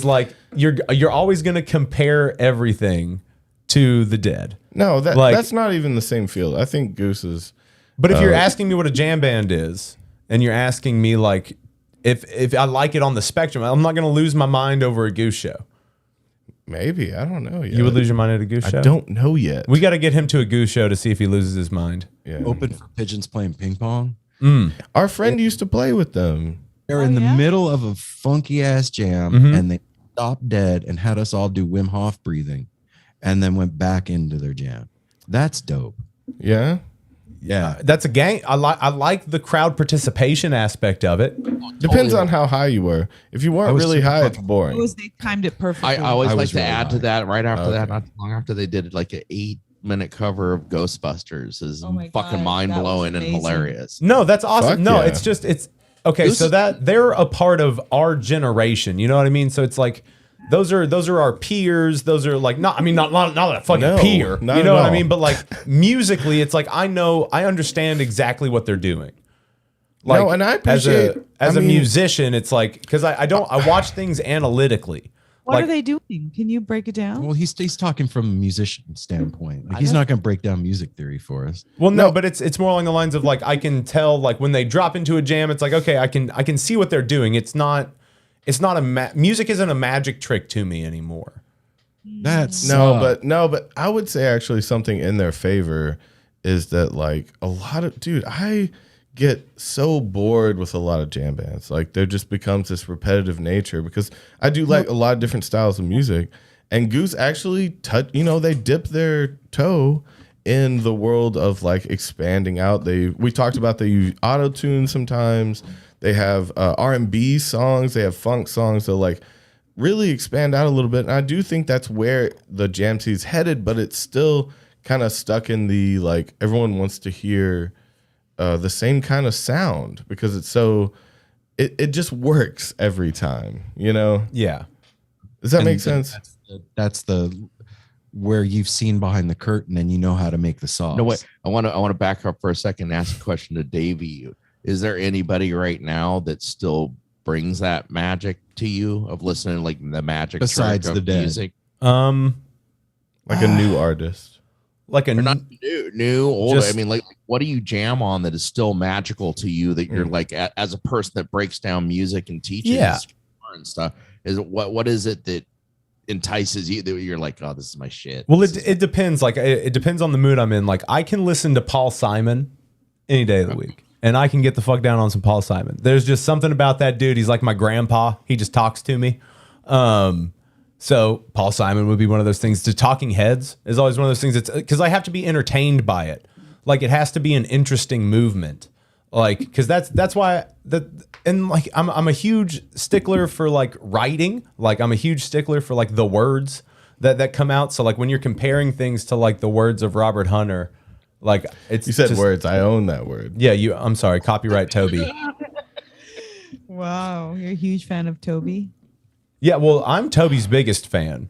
like you're always gonna compare everything to the Dead. no, like- that's not even the same field. I think Goose is. But if you're asking me what a jam band is, and you're asking me like if I like it on the spectrum, I'm not gonna lose my mind over a Goose show. Maybe, I don't know yet. You would lose your mind at a Goose show? I don't know yet. We got to get him to a Goose show to see if he loses his mind. Yeah. Open for pigeons playing ping pong. Our friend used to play with them. They're in the middle of a funky ass jam, and they stopped dead and had us all do Wim Hof breathing, and then went back into their jam. That's dope. Yeah. Yeah, that's a gang. I like the crowd participation aspect of it. Depends on how high you were. If you weren't really high, it's boring. They timed it perfectly. I always like was to really add to high. that right after that, not too long after they did like an 8-minute cover of Ghostbusters is Oh my fucking God, mind that was blowing and amazing. hilarious. No, that's awesome. Fuck No, yeah. it's okay. So that they're a part of our generation. You know what I mean? So it's like those are our peers. Those are like not a fucking No, peer. not You know at what I all. mean? But like musically, it's like I understand exactly what they're doing. Like, No, and I appreciate- as I a mean- musician, it's like because I watch things analytically. What like, are they doing? Can you break it down? Well, he's talking from a musician standpoint. Like, he's not going to break down music theory for us. Well, no, but it's more along the lines of like I can tell like when they drop into a jam, it's like okay, I can see what they're doing. It's not music isn't a magic trick to me anymore. That's No, but I would say actually something in their favor is that like a lot of I get so bored with a lot of jam bands. Like there just becomes this repetitive nature because I do like a lot of different styles of music. And Goose actually they dip their toe in the world of like expanding out. We talked about they use auto-tune sometimes. They have R&B songs, they have funk songs that like really expand out a little bit. And I do think that's where the jam scene's headed, but it's still kind of stuck in the like everyone wants to hear the same kind of sound because it's so it just works every time, you know? Yeah. Does that make sense? That's the where you've seen behind the curtain and you know how to make the sauce. No, wait. I want to back up for a second and ask a question to Davey. Is there anybody right now that still brings that magic to you of listening like the magic Besides trick the of Dead? music? Like a new artist. Like a Or not new, old. Just- I mean, like, what do you jam on that is still magical to you that you're like, as a person that breaks down music and teaches Yeah. and stuff? Is it what is it that entices you that you're like, oh, this is my shit? Well, it depends. Like it depends on the mood I'm in. Like I can listen to Paul Simon any day of the week, and I can get the fuck down on some Paul Simon. There's just something about that dude. He's like my grandpa. He just talks to me. So Paul Simon would be one of those things. The Talking Heads is always one of those things. It's because I have to be entertained by it. Like it has to be an interesting movement. Like because that's why and like I'm a huge stickler for like writing. Like I'm a huge stickler for like the words that come out. So like when you're comparing things to like the words of Robert Hunter, like it's You said just, words. I own that word. Yeah, I'm sorry. Copyright Toby. Wow, you're a huge fan of Toby. Yeah, well, I'm Toby's biggest fan.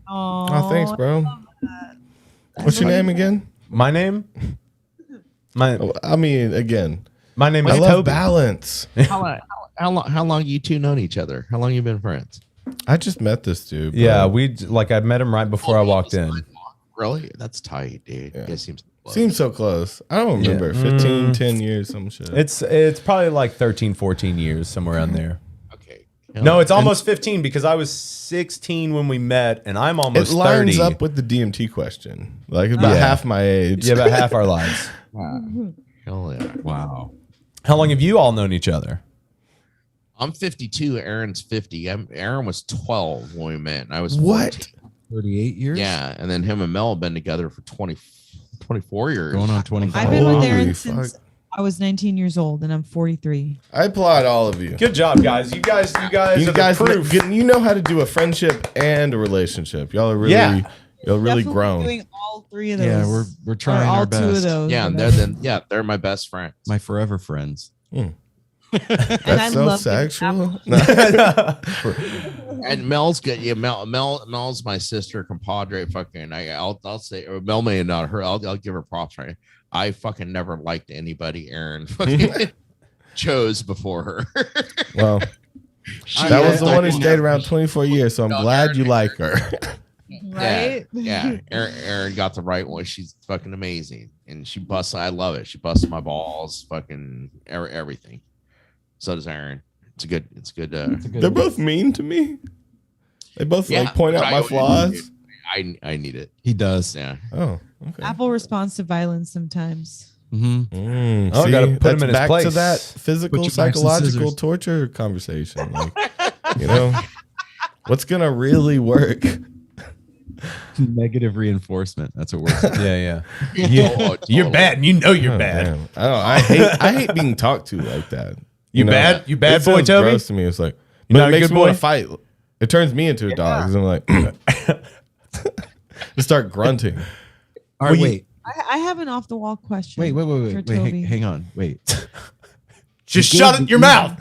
Oh, thanks, bro. What's your name again? My name? My I mean, again, name I is love Toby. balance. How long you two known each other? How long you been friends? I just met this dude. Bro. Yeah, I met him right before I walked in. Really? That's tight, dude. Yeah. It seems Seems so close. I don't remember. 15, 10 years, some shit. It's probably like 13, 14 years, somewhere around there. okay. No, it's almost 15 because I was 16 when we met, and I'm it almost lines 30. up with the DMT question. Like about half my age. Yeah, about half our lives. Hell yeah. Wow. How long have you all known each other? I'm 52. Aaron's 50. Aaron was 12 when we met. And I was What? 14. 38 years? Yeah, and then him and Mel have been together for 24 years. Going on 25. I've been with Holy Aaron fuck. since I was 19 years old, and I'm 43. I applaud all of you. Good job, guys. You guys You are guys, the proof. you know how to do a friendship and a relationship. Y'all are really, Yeah. y'all really Definitely grown. doing all three of those. Yeah, we're trying Or all our two of best. those. Yeah, and whatever. they're my best friends. My forever friends. That's so sexual. And Mel's good. Yeah, Mel's my sister, compadre. Fucking, I'll say, or Mel may not her. I'll give her props. Right. I fucking never liked anybody Aaron fucking chose before her. Well, that was the one who stayed around 24 years. So I'm glad you like her. Right? Yeah. Aaron got the right one. She's fucking amazing, and she busts. I love it. She busts my balls. Fucking everything. So does Aaron. It's good. They're both mean to me. They both like point out my flaws. I need it. He does. Yeah. Oh, okay. Apple responds to violence sometimes. Mm-hmm. I gotta put him in his back place. to that physical, psychological torture conversation. Like, what's gonna really work? Negative reinforcement. That's what we're Yeah. You're bad, and you know you're bad. Damn. I hate being talked to like that. You bad it boy, sounds Toby? gross to me. It's like, You're but not it a makes good me want boy? to fight. It turns me into a dog because I'm like, just start grunting. All right, wait. I have an off the wall question. Wait. for Toby. Hang on. Wait. Just shut your mouth.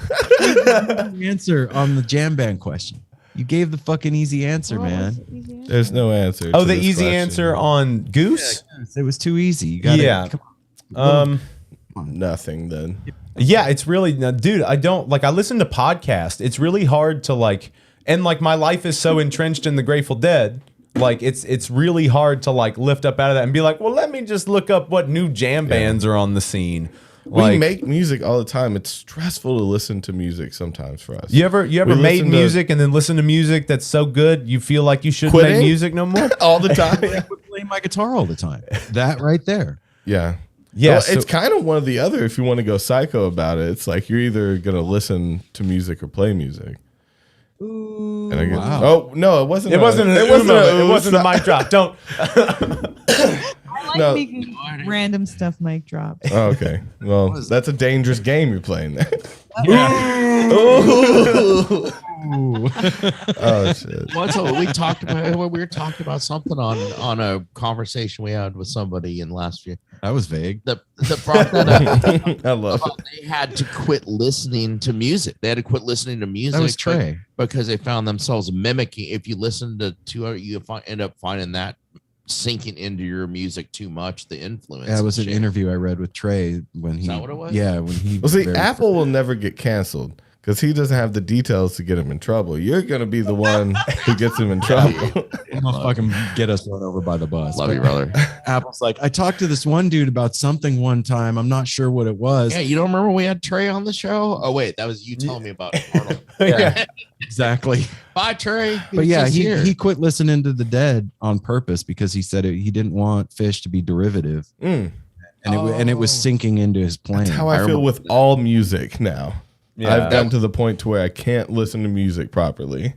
Answer on the jam band question. You gave the fucking easy answer, man. There's no answer. Oh, to the this easy question. answer on Goose? It was too easy. You got Yeah. Nothing then. Yeah, it's really, dude, I listen to podcasts. It's really hard to and my life is so entrenched in the Grateful Dead. Like it's really hard to lift up out of that and be like, well, let me just look up what new jam bands are on the scene. We make music all the time. It's stressful to listen to music sometimes for us. You ever made music and then listen to music that's so good you feel like you shouldn't make music no more? all the time? I would play my guitar all the time. That right there. Yeah. Yeah, Well, it's kind of one or the other if you want to go psycho about it. It's like you're either going to listen to music or play music. Ooh. And I guess, Wow. Oh, no, it wasn't. It wasn't it wasn't a mic drop. Don't. I like No. making random stuff mic drops. Oh, okay. Well, that's a dangerous game you're playing there. Oh shit. Well, so we talked about we were talking about something on a conversation we had with somebody in last year. That was vague. The brought that up. I love it. They had to quit listening to music. They had to quit listening to music. That was Trey. Because they found themselves mimicking. If you listen to you end up finding that sinking into your music too much. The influence. Yeah, it was an shit. interview I read with Trey when he. Is that what it was? Yeah, when he. Well, see, very Apple will never get canceled because he doesn't have the details to get him in trouble. You're gonna be the one who gets him in trouble. He'll fucking get us run over by the bus. Love you, brother. Apple's like, I talked to this one dude about something one time. I'm not sure what it was. Yeah, you don't remember we had Trey on the show? Oh wait, that was you telling me about it. Arnold. Yeah. Exactly. Bye, Trey. But yeah, just here. he quit listening to the Dead on purpose because he said he didn't want Fish to be derivative, and it was sinking into his plan. That's how I feel with all music now. Yeah. I've gotten to the point to where I can't listen to music properly.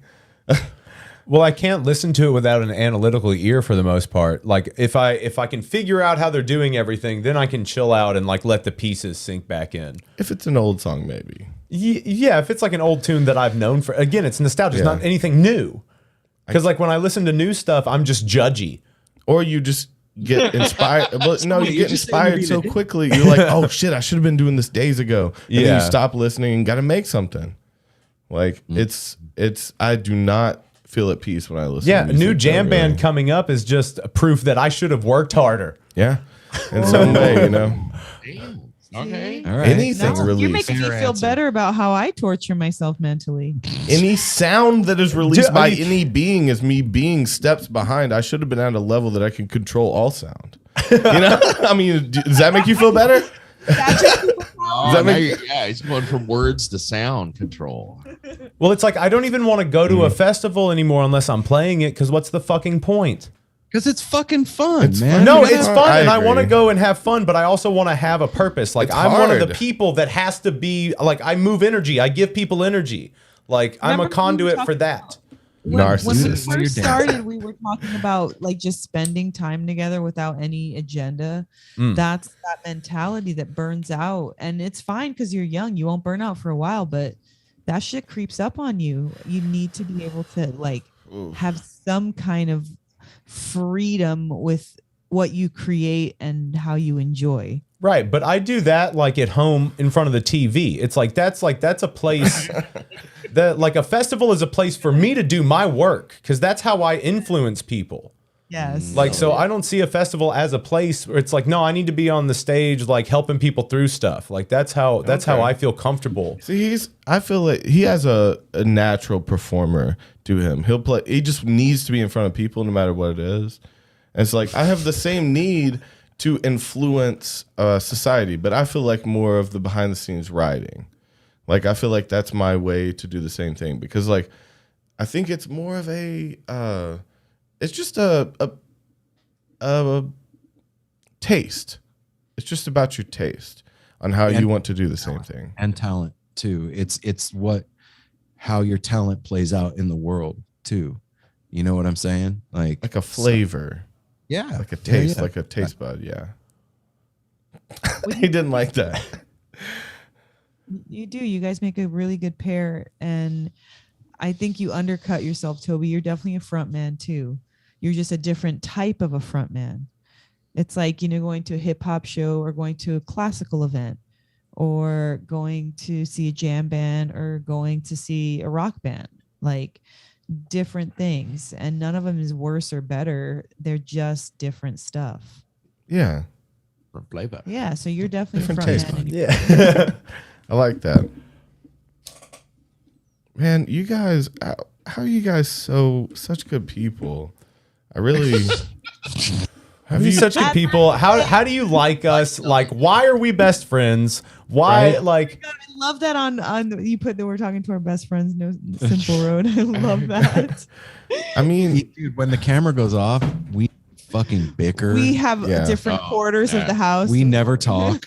Well, I can't listen to it without an analytical ear for the most part. Like if I can figure out how they're doing everything, then I can chill out and let the pieces sink back in. If it's an old song, maybe. Yeah, if it's like an old tune that I've known for, again, it's nostalgia. It's Yeah. not anything new. Because when I listen to new stuff, I'm just judgy. Or you just get inspired. But no, you You're get just saying inspired you're so being a quickly. You're like, oh shit, I should have been doing this days ago. And then Yeah. you stop listening and got to make something. Like it's. I do not feel at peace when I listen. Yeah, to a music, new jam though, band really. coming up is just a proof that I should have worked harder. Yeah, in some way, you know. Damn. Okay. All right. Anything You're released, making me feel better about how I torture myself mentally. any sound that is released Dude, by I mean- any being is me being steps behind. I should have been at a level that I can control all sound. You know, I mean, does that make you feel better? Oh, that make- he's going from words to sound control. Well, it's like I don't even want to go to a festival anymore unless I'm playing it, because what's the fucking point? Because it's fucking fun, It's man. fun. No, Yeah, it's fun, I and I want to agree. go and have fun, but I also want to have a purpose. Like It's I'm one of the hard. people that has to be like I move energy. I give people energy. Like I'm a Remember we were conduit for talking that. When we Narcissist. first started, we were talking about just spending time together without any agenda. That's that mentality that burns out. And it's fine because you're young. You won't burn out for a while, but that shit creeps up on you. You need to be able to have some kind of freedom with what you create and how you enjoy. Right, but I do that like at home in front of the TV. It's like that's a place that like a festival is a place for me to do my work because that's how I influence people. Yes. Like so I don't see a festival as a place where it's like no, I need to be on the stage like helping people through stuff. Like that's how I feel comfortable. See, I feel like he has a natural performer to him. He just needs to be in front of people no matter what it is. And it's like I have the same need to influence society, but I feel like more of the behind the scenes writing. Like I feel like that's my way to do the same thing because like I think it's more of a it's just a taste. It's just about your taste on how you want to do the same thing. And talent too. It's how your talent plays out in the world too. You know what I'm saying? Like a flavor. Yeah. Like a taste, Yeah. like a taste bud, yeah. He didn't like that. You do. You guys make a really good pair. And I think you undercut yourself, Toby. You're definitely a front man too. You're just a different type of a front man. It's like, going to a hip hop show or going to a classical event or going to see a jam band or going to see a rock band. Like different things. And none of them is worse or better. They're just different stuff. Yeah. Flavor. Yeah. So you're definitely Different a taste front man. Yeah. I like that. Man, you guys, how are you guys such good people? I really... Have you such good people? How do you like us? Like, why are we best friends? Why, like... I love that on you put that we're talking to our best friends, no simple road. I love that. I mean... Dude, when the camera goes off, we fucking bicker. We have different quarters of the house. We never talk.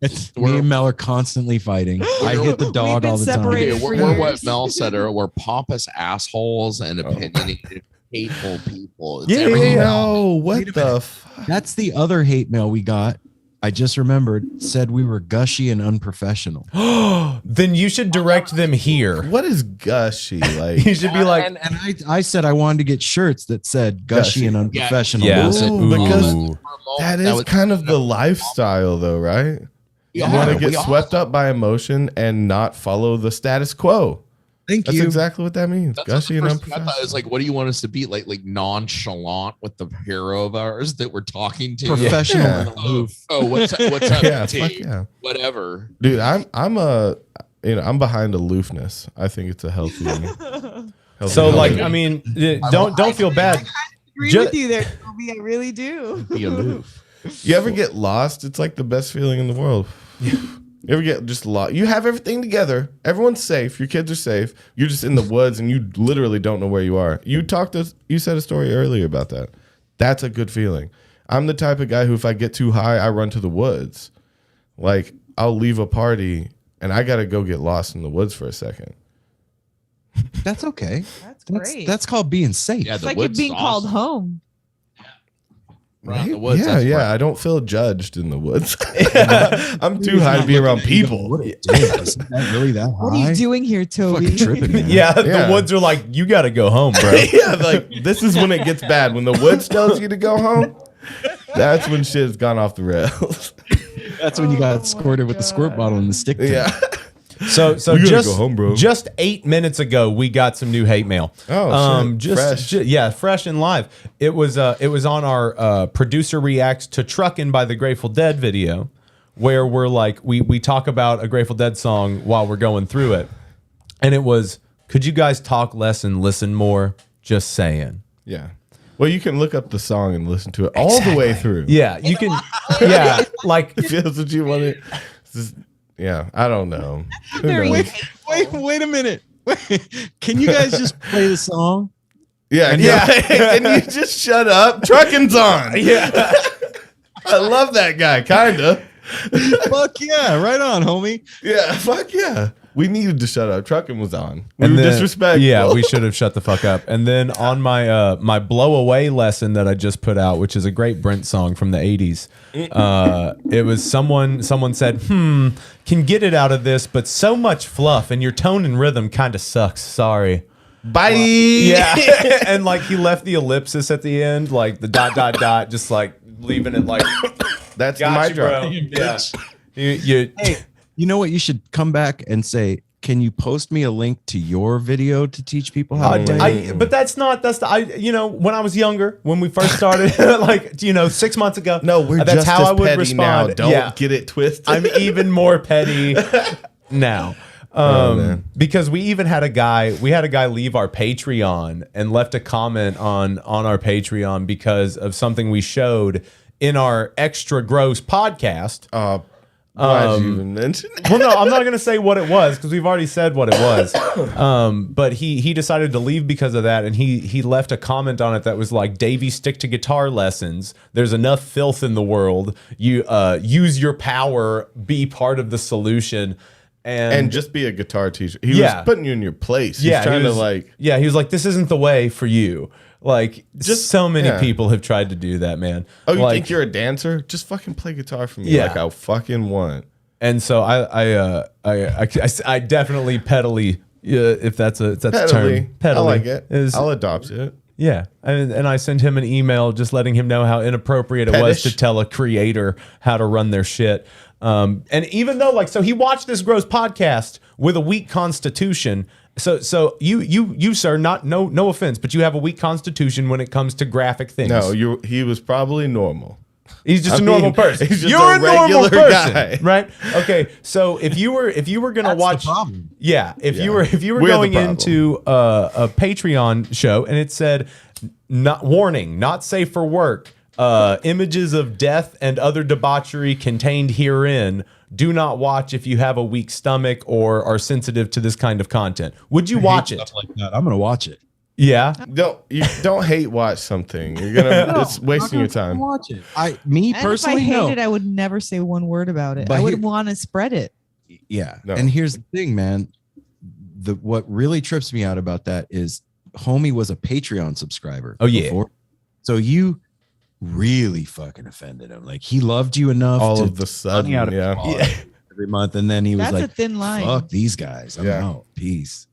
Me and Mel are constantly fighting. I hit the dog all the time. separated. We're what Mel said, we're pompous assholes and opinionated, hateful people. It's everything. No, what the fuck? That's the other hate mail we got. I just remembered, said we were gushy and unprofessional. Then you should direct them here. What is gushy? Like You should be like, And I said I wanted to get shirts that said gushy and unprofessional. Yeah. I said, Ooh, because Ooh. that is kind of the lifestyle, though, right? You want to get swept up by emotion and not follow the status quo. Thank That's you. exactly what that means. That's Gushy and what the first thing I thought unprofessional. is like, what do you want us to be like nonchalant with the hero of ours that we're talking to? Professional Yeah. and aloof. Oh, what's up? Yeah, T? fuck yeah. Whatever. Dude, I'm behind aloofness. I think it's a healthy. so like, I mean, don't feel bad. agree Ju- with you there, Toby. I really do. Be aloof. You ever get lost? It's like the best feeling in the world. You ever get just lost? You have everything together. Everyone's safe. Your kids are safe. You're just in the woods and you literally don't know where you are. You said a story earlier about that. That's a good feeling. I'm the type of guy who if I get too high, I run to the woods. Like I'll leave a party and I got to go get lost in the woods for a second. That's okay. That's great. That's called being safe. Yeah, it's the like it woods being is called awesome. home. Right, the woods, Yeah, that's yeah. right. I don't feel judged in the woods. I'm too high to be around people. What it did. Isn't that really that high? What are you doing here, Toby? Fucking tripping, man. Yeah, Yeah. the woods are like, you got to go home, bro. Yeah, like this is when it gets bad. When the woods tells you to go home, that's when shit's gone off the rails. That's when you got squirted with the squirt bottle and the stick. to it. Yeah. So We gotta just go home, bro. just 8 minutes ago, we got some new hate mail. Oh, shit. Fresh. Fresh and live. It was on our producer reacts to "Truckin'" by the Grateful Dead video, where we're like we talk about a Grateful Dead song while we're going through it, and it was, could you guys talk less and listen more? Just saying. Yeah. Well, you can look up the song and listen to it all the way through. Yeah, you can. Yeah, like If that's what you want to. Yeah, I don't know. Who Very knows? Wait a minute. Can you guys just play the song? Yeah, yeah. Can you just shut up? Trucking's on. yeah. I love that guy, kinda. Fuck yeah, right on, homie. Yeah, fuck yeah. We needed to shut up. Trucking was on. We And were then- disrespectful. Yeah, we should have shut the fuck up. And then on my my blow away lesson that I just put out, which is a great Brent song from the 80s, it was someone said, can get it out of this, but so much fluff and your tone and rhythm kind of sucks. Sorry. Bye. Yeah. And like he left the ellipsis at the end, like the ... just like leaving it like That's the mic drop. Yeah. You Hey, you know what? You should come back and say, can you post me a link to your video to teach people how to play? but that's when I was younger, when we first started, 6 months ago. No, we're that's just how as I would petty respond. now. Don't get it twisted. I'm even more petty now. Because we even had a guy leave our Patreon and left a comment on our Patreon because of something we showed in our extra gross podcast. Why did you even mention it? Well, no, I'm not going to say what it was because we've already said what it was. But he decided to leave because of that, and he left a comment on it that was like, "Davey, stick to guitar lessons. There's enough filth in the world. You use your power, be part of the solution." And just be a guitar teacher. He was putting you in your place. He's trying to he was like, this isn't the way for you. Like, just so many people have tried to do that, man. Oh, you think you're a dancer? Just fucking play guitar for me like I fucking want. And so I definitely pedally, if that's a term. Pedally. I like it. I'll adopt it. Yeah, and I sent him an email just letting him know how inappropriate it was to tell a creator how to run their shit. And even though so he watched this gross podcast with a weak constitution. So you sir, no offense, but you have a weak constitution when it comes to graphic things. No, he was probably normal. He's just a normal person. He's just You're a normal person, guy. right? Okay, so if you were gonna watch, if you were going into a Patreon show and it said, not safe for work, images of death and other debauchery contained herein. Do not watch if you have a weak stomach or are sensitive to this kind of content. Would you watch it? Like that. I'm gonna watch it. Yeah. Don't hate watch something. You're gonna it's wasting your time. Watch it. Personally, if I hate it, I would never say one word about it. I would want to spread it. Yeah. No. And here's the thing, man. What really trips me out about that is homie was a Patreon subscriber. Oh yeah. Before. So you really fucking offended him. Like he loved you enough all to of the sudden, every month, and then he was That's like, a thin line. "Fuck these guys, I'm out. Peace."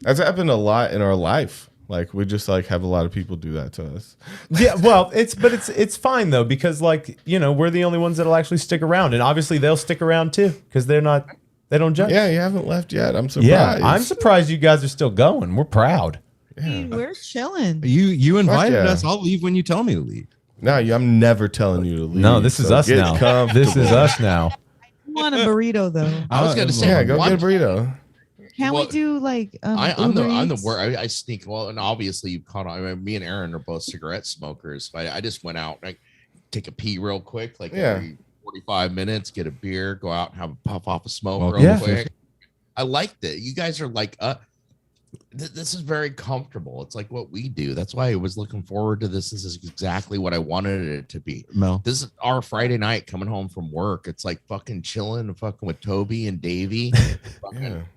That's happened a lot in our life. Like we just have a lot of people do that to us. Yeah, well, it's fine though because we're the only ones that'll actually stick around, and obviously they'll stick around too because they don't judge. Yeah, you haven't left yet. I'm surprised. Yeah, I'm surprised you guys are still going. We're proud. Yeah. We're chilling. You invited us. I'll leave when you tell me to leave. No, I'm never telling you to leave. No, this is us now. This is us now. I want a burrito though. I was going to say, go get a burrito. Can't we do I'm the worst. I sneak. Well, and obviously you caught on. I mean, me and Aaron are both cigarette smokers. I just went out and take a pee real quick, every 45 minutes, get a beer, go out and have a puff off a smoke real quick. I liked it. You guys are this is very comfortable. It's like what we do. That's why I was looking forward to this. This is exactly what I wanted it to be. Mel. This is our Friday night coming home from work. It's like fucking chilling and fucking with Toby and Davey.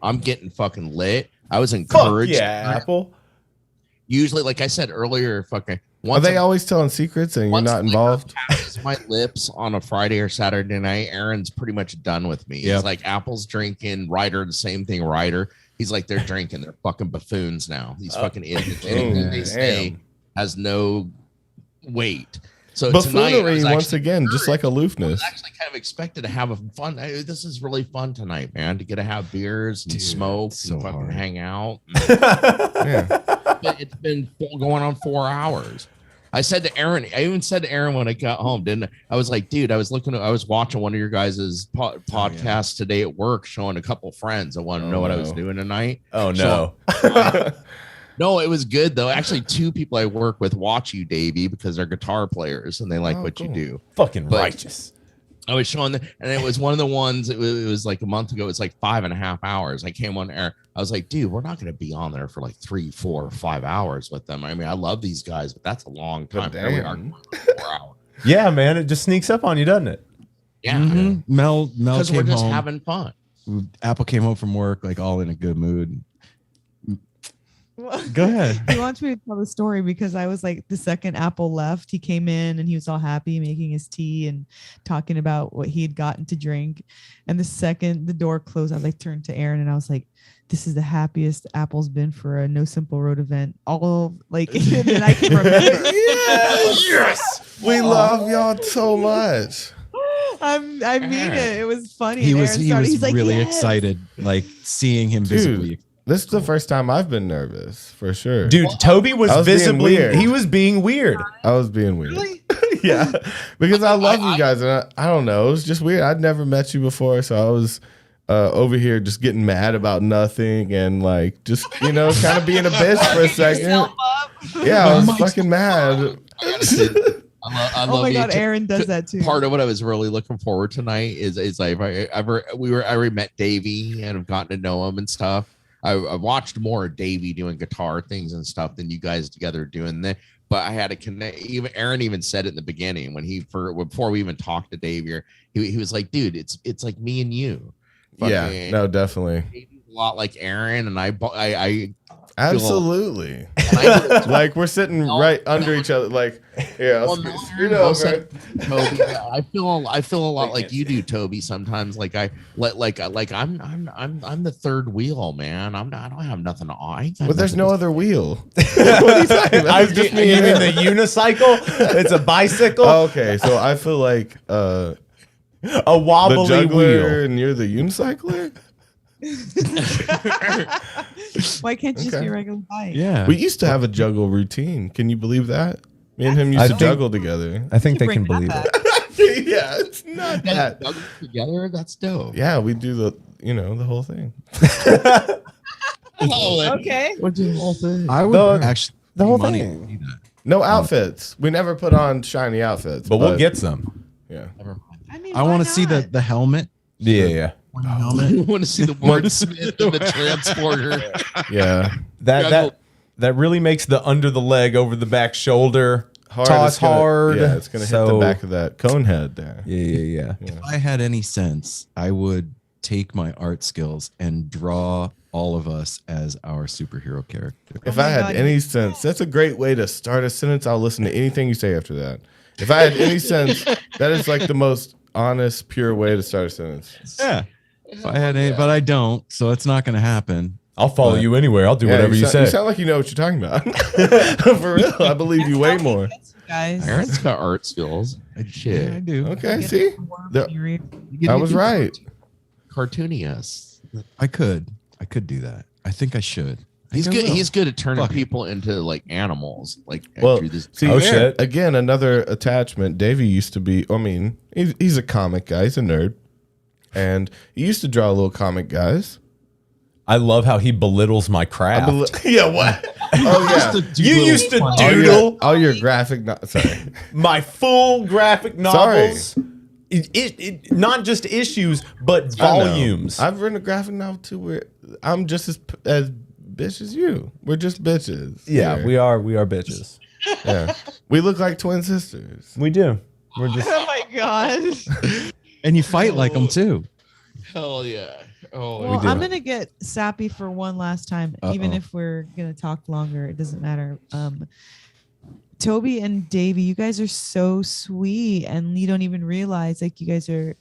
I'm getting fucking lit. I was encouraged. Apple. Usually, like I said earlier, Are they always telling secrets and you're not involved? My lips on a Friday or Saturday night, Aaron's pretty much done with me. He's like, Apple's drinking, Ryder, the same thing, Ryder. He's like, they're drinking. They're fucking buffoons now. These fucking idiots. Anything they say has no weight. So buffoonery, once again, just like aloofness. I was actually kind of expected to have a fun. This is really fun tonight, man. To get to have beers and smoke and fucking hang out. It's been going on 4 hours. I said to Aaron, I even said to Aaron when I got home, didn't I? I was like, dude, I was watching one of your guys' podcasts today at work, showing a couple friends. I wanted to know what I was doing tonight. Oh no. No, it was good though. Actually, 2 people I work with watch you, Davey, because they're guitar players and they like what you do. Fucking righteous. I was showing and it was one of the ones, it was like a month ago. It's like 5.5 hours. I came on air. I was like, dude, we're not going to be on there for like 3, 4, 5 hours with them. I mean, I love these guys, but that's a long time. Here we are, 4 hours. Yeah, man. It just sneaks up on you, doesn't it? Yeah. Mm-hmm. Mel because came we're just home, having fun. Apple came home from work, all in a good mood. Go ahead. He wants me to tell the story because I was like, the second Apple left, he came in and he was all happy making his tea and talking about what he had gotten to drink. And the second the door closed, I turned to Aaron and I was like, this is the happiest Apple's been for a No Simple Road event. All and then I can remember. Yes, we love y'all so much. I mean it. It was funny. He And was Aaron he started- was he's like, really "Yes." excited, like seeing him visibly. Dude, this is the first time I've been nervous, for sure. Dude, Toby was I was being visibly weird. he was being weird. I was being weird. Yeah, because I love you guys, and I don't know. It was just weird. I'd never met you before, so I was over here just getting mad about nothing and like just kind of being a bitch for a second. Yeah, I was fucking mad. I love Oh my the God, Aaron does that too. Part of what I was really looking forward tonight is like I already met Davey and have gotten to know him and stuff. I watched more of Davey doing guitar things and stuff than you guys together doing that. But I had to connect. Even Aaron even said it in the beginning before we even talked to Davey. He was like, "Dude, it's like me and you." Yeah, no, definitely. Davey's a lot like Aaron, and I Absolutely. Like we're sitting No, right under each other. Like, yeah, Well, no, Aaron knows that, Toby. I feel a lot like you do, Toby. Sometimes, like I'm the third wheel, man. I don't have nothing on. But there's no other wheel. What are you talking about? I It's just you me mean and the him. unicycle? It's a bicycle, Oh, okay, so I feel like a the wobbly juggler wheel. and you're the unicycler. Why can't you just Okay. be a regular bike? Yeah. We used to have a juggle routine. Can you believe that? Me and him used I to think- juggle together. I think they Bring can that believe back. it. Yeah, it's not You guys that. juggle together. That's dope. Yeah, we do the whole thing. Okay. We'll do the whole thing. I would The- actually the whole money thing. to see that. No outfits. We never put on shiny outfits. But we'll get some. yeah. I mean, I why want to see not? the helmet. Yeah. I want to see the word Smith in the transporter. Yeah. That really makes the under the leg over the back shoulder toss it's gonna- hard. Yeah, it's gonna hit the So- back of that cone head there. Yeah. If I had any sense, I would take my art skills and draw all of us as our superhero character. If Oh I my had God, any sense, that's a great way to start a sentence. I'll listen to anything you say after that. If I had any sense, that is like the most honest, pure way to start a sentence. Yeah. If I had any, but I don't, so it's not going to happen. I'll follow But- you anywhere. I'll do Yeah, whatever you sound, say. sound like you know what you're talking about. For real, I believe you way That's how he more. gets you guys. Aaron's got art skills. Yeah, I Shit. do. Okay, Get see, a worm in your ear. I was right. Cartoony us. I could do that. I think I should. I He's think I good. will. He's good at turning Fuck it. people into like animals. Like Well, through this. see, Oh, shit. again, another attachment. Davey used to be. I mean, he's a comic guy. He's a nerd, and he used to draw little comic guys. I love how he belittles my craft. Yeah, what? Oh yeah. You used to All doodle all your graphic. Sorry. my full graphic novels. Not just issues, but volumes. I've written a graphic novel too, where I'm just as bitch as you. We're just bitches. Yeah, here. we are bitches. Yeah, we look like twin sisters. We do. We're just Oh my god. And you fight like them too. Hell yeah. Oh, Well, do. I'm gonna get sappy for one last time, even Uh-oh. if we're gonna talk longer. It doesn't matter. Toby and Davey, you guys are so sweet, and you don't even realize like you guys are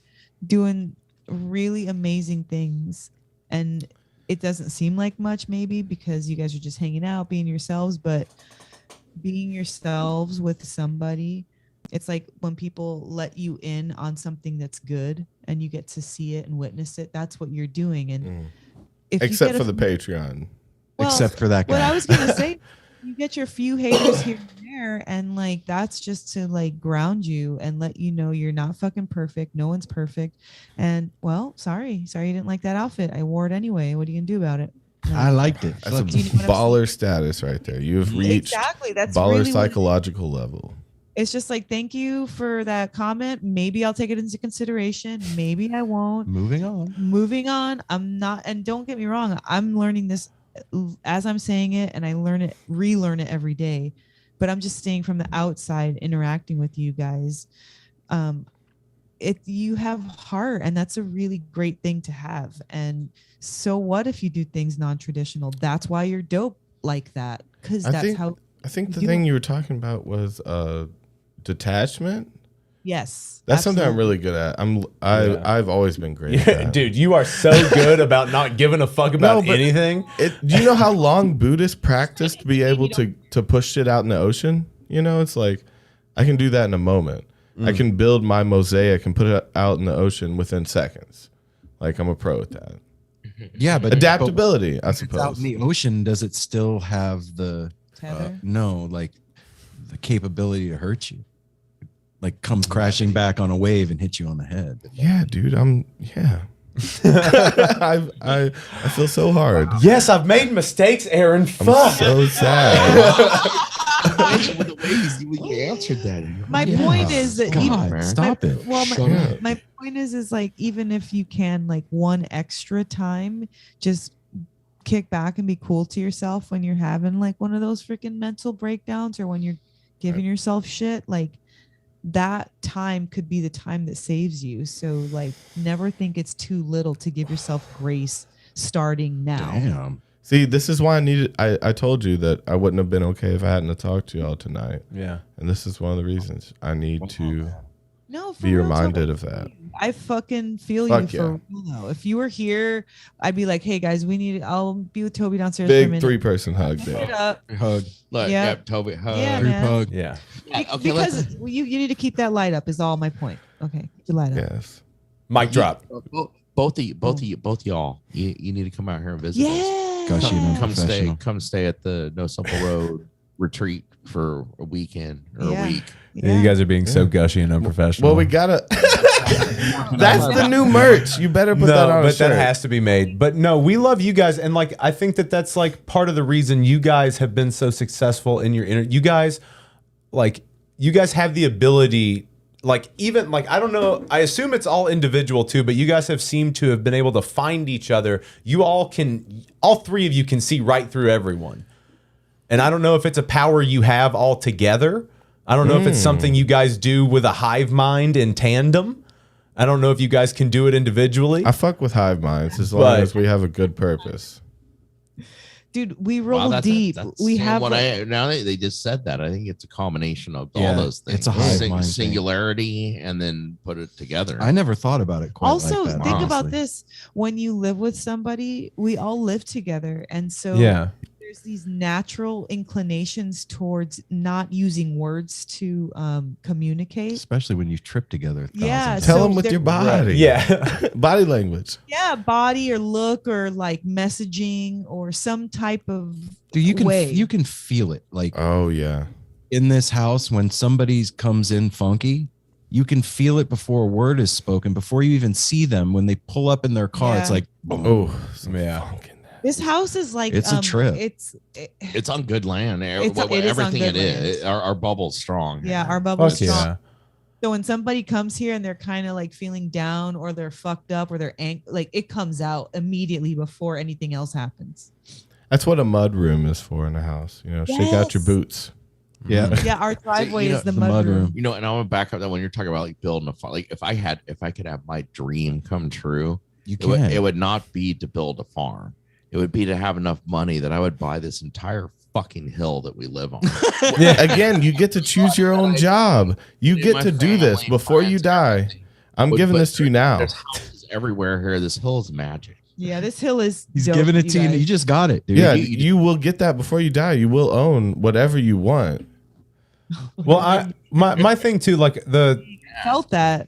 doing really amazing things, and it doesn't seem like much maybe because you guys are just hanging out, being yourselves, but being yourselves with somebody, it's like when people let you in on something that's good and you get to see it and witness it. That's what you're doing, and if you Except get for a the few- Patreon. well, Except for that what I guy. was gonna say, you get your few haters here and there, and like that's just to like ground you and let you know you're not fucking perfect. No one's perfect. And well, sorry you didn't like that outfit. I wore it anyway. What are you gonna do about it? I liked it. That's Fuck a Do you know what I'm baller status right there. You have reached Exactly. That's baller really what it is. psychological level. It's just like, thank you for that comment. Maybe I'll take it into consideration. Maybe I won't. Moving on. Moving on. I'm not, and don't get me wrong, I'm learning this as I'm saying it, and I relearn it every day. But I'm just staying from the outside, interacting with you guys. You have heart, and that's a really great thing to have. And so what if you do things non-traditional? That's why you're dope like that, because I that's think- how. I think the You- thing you were talking about was detachment. Yes, That's something I'm absolutely. really good at. I've always been great at yeah, that. dude, you are so good about not giving a fuck about No, but- anything. Do you know how long Buddhists practice to be able to push shit out in the ocean? You know, it's like I can do that in a moment. I can build my mosaic and put it out in the ocean within seconds. Like I'm a pro at that. Yeah, but Adaptability, I if it's out suppose. in the ocean, does it still have the Tether? no, like the capability to hurt you? Like come crashing back on a wave and hit you on the head. Yeah, dude. I feel so hard. Yes, I've made mistakes, Aaron. I'm Fuck. so sad. The way you answered that. My point is that God, even stop it. Well, Shut up. my point is like even if you can like one extra time, just kick back and be cool to yourself when you're having like one of those freaking mental breakdowns or when you're giving yourself shit. Like that time could be the time that saves you. So like never think it's too little to give yourself grace starting now. Damn. See, this is why I told you that I wouldn't have been okay if I hadn't have talked to y'all tonight. Yeah. And this is one of the reasons I need to No, for be real, reminded Toby. of that. I fucking feel Fuck you for yeah. real though. If you were here, I'd be like, hey guys, I'll be with Toby downstairs for a Big minute. 3-person hug Pick it there. up. Hug. Look, Yeah. yeah, Toby. Yeah, Group man. hug. Yeah. Okay, Because you need to keep that light up is all my point. Okay, keep the light up. Yes. Mic drop. both of y'all. You need to come out here and visit. us. Yeah. Gushing and Come professional. stay at the No Simple Road retreat for a weekend or Yeah. a week. You guys are being so gushy and unprofessional. Well, we gotta. That's the new merch. You better put that on a but shirt. that has to be made. But no, we love you guys, and like I think that that's like part of the reason you guys have been so successful in your you guys have the ability. Like even like I don't know, I assume it's all individual too, but you guys have seemed to have been able to find each other. You all three of you can see right through everyone. And I don't know if it's a power you have all together. I don't know if it's something you guys do with a hive mind in tandem. I don't know if you guys can do it individually. I fuck with hive minds as long But- as we have a good purpose. Dude, we roll Wow, deep. We have what like- now that they just said that. I think it's a combination of Yeah, all those things. it's a hive mind thing. singularity, and then put it together. I never thought about it quite also like that. think about honestly. this. When you live with somebody, we all live together. And so yeah. there's these natural inclinations towards not using words to communicate. Especially when you trip together. Yeah, thousands. Tell So them with they're- your body. Yeah. Body language. Yeah, body or look or like messaging or some type of Dude, way. you can feel it. Like Oh yeah. in this house, when somebody comes in funky, you can feel it before a word is spoken, before you even see them. When they pull up in their car, it's Yeah. like, boom. Oh Yeah. funk in there. This house is like It's a trip. It's on good land. It is on Everything good it is. land. Our bubble's strong. yeah, our bubble is Fuck strong. yeah. So when somebody comes here and they're kind of like feeling down or they're fucked up or they're like it comes out immediately before anything else happens. That's what a mud room is for in a house. You know, shake out your Yes. boots. Yeah. Yeah, our driveway you know, is the the mud mud room. room. You know, and I'm gonna back up that when you're talking about like building like if I could have my dream come true, You it would, can. it would not be to build a farm. It would be to have enough money that I would buy this entire fucking hill that we live on. Again, you get to choose your own job. You In get my to do this family, before you friends, die. everything. I'm But- giving but this to you now. There's houses everywhere here. This hill is magic. Yeah, this hill is He's dope, giving it to you. guys. You just got it, dude. Yeah, you- you will get that before you die. You will own whatever you want. Well, my thing too, like felt that.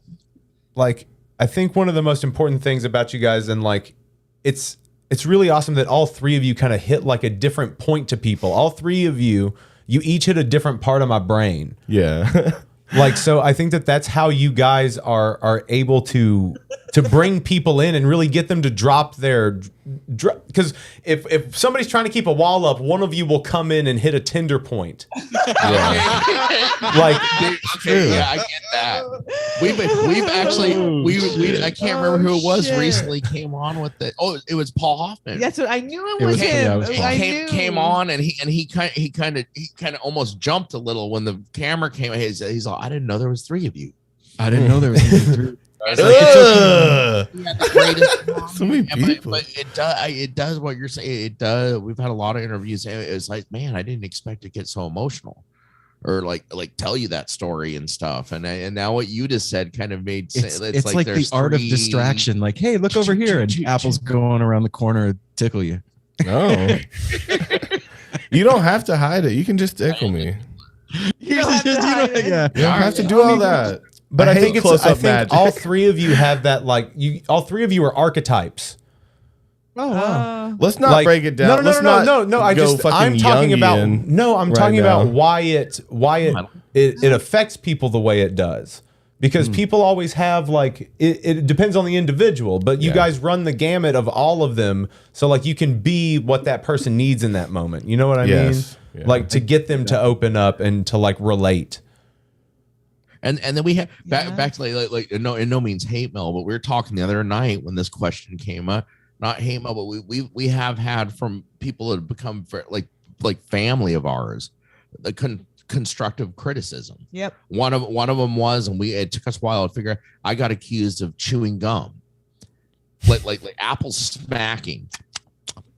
like I think one of the most important things about you guys, and like it's really awesome that all three of you kind of hit like a different point to people. All three of you each hit a different part of my brain. Yeah. Like, so I think that that's how you guys are able to bring people in and really get them to drop their, because if somebody's trying to keep a wall up, one of you will come in and hit a tender point. Like, Okay, yeah, I get that. We've actually I can't remember who it was Shit. recently came on with it. Oh, it was Paul Hoffman. That's what I knew it It was was- yeah, him. it was I came, knew. came on and he kind of almost jumped a little when the camera came. He's like, I didn't know there was three of you. I didn't know there was three. I was like, it Ugh. took- he had the greatest So many Yeah, but- people. But it does what you're saying. It does. We've had a lot of interviews. It's like, man, I didn't expect to get so emotional, or like tell you that story and stuff. And now what you just said kind of made sense. It's like the there's art of three- distraction. Like, hey, look over here, and apple's going around the corner to tickle you. No. You don't have to hide it. You can just tickle me. You don't have to hide it. You don't have to do all that. But I think close-up I think magic. all three of you have that, like, all three of you are archetypes. Oh wow. Let's not Like, break it down. No, Let's no, not no, no. I'm talking about. No, I'm talking about why it affects people the way it does. Because people always have, like, it depends on the individual, but you guys run the gamut of all of them, so like you can be what that person needs in that moment. You know what I mean? Yeah. Like to get them to open up and to like relate. And then we have back to like no, in no means hate mail, but we were talking the other night when this question came up. Not hate mail, but we have had from people that have become like family of ours, the constructive criticism. Yep. One of them was, and it took us a while to figure out. I got accused of chewing gum, like apple smacking,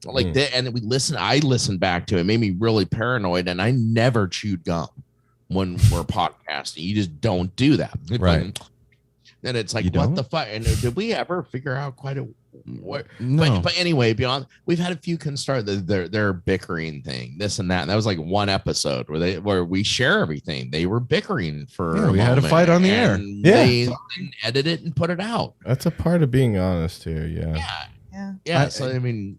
like that. And then I listened back to it. It made me really paranoid, and I never chewed gum when we're podcasting. You just don't do that, Right? And it's like, You what don't? the fuck? And did we ever figure out quite a what? No. But anyway, beyond, we've had a few their bickering thing, this and that. And that was like one episode where we share everything. They were bickering for Yeah, we had a moment, fight on the air. and Yeah. they didn't edit it and put it out. That's a part of being honest here. Yeah. Yeah. So I mean,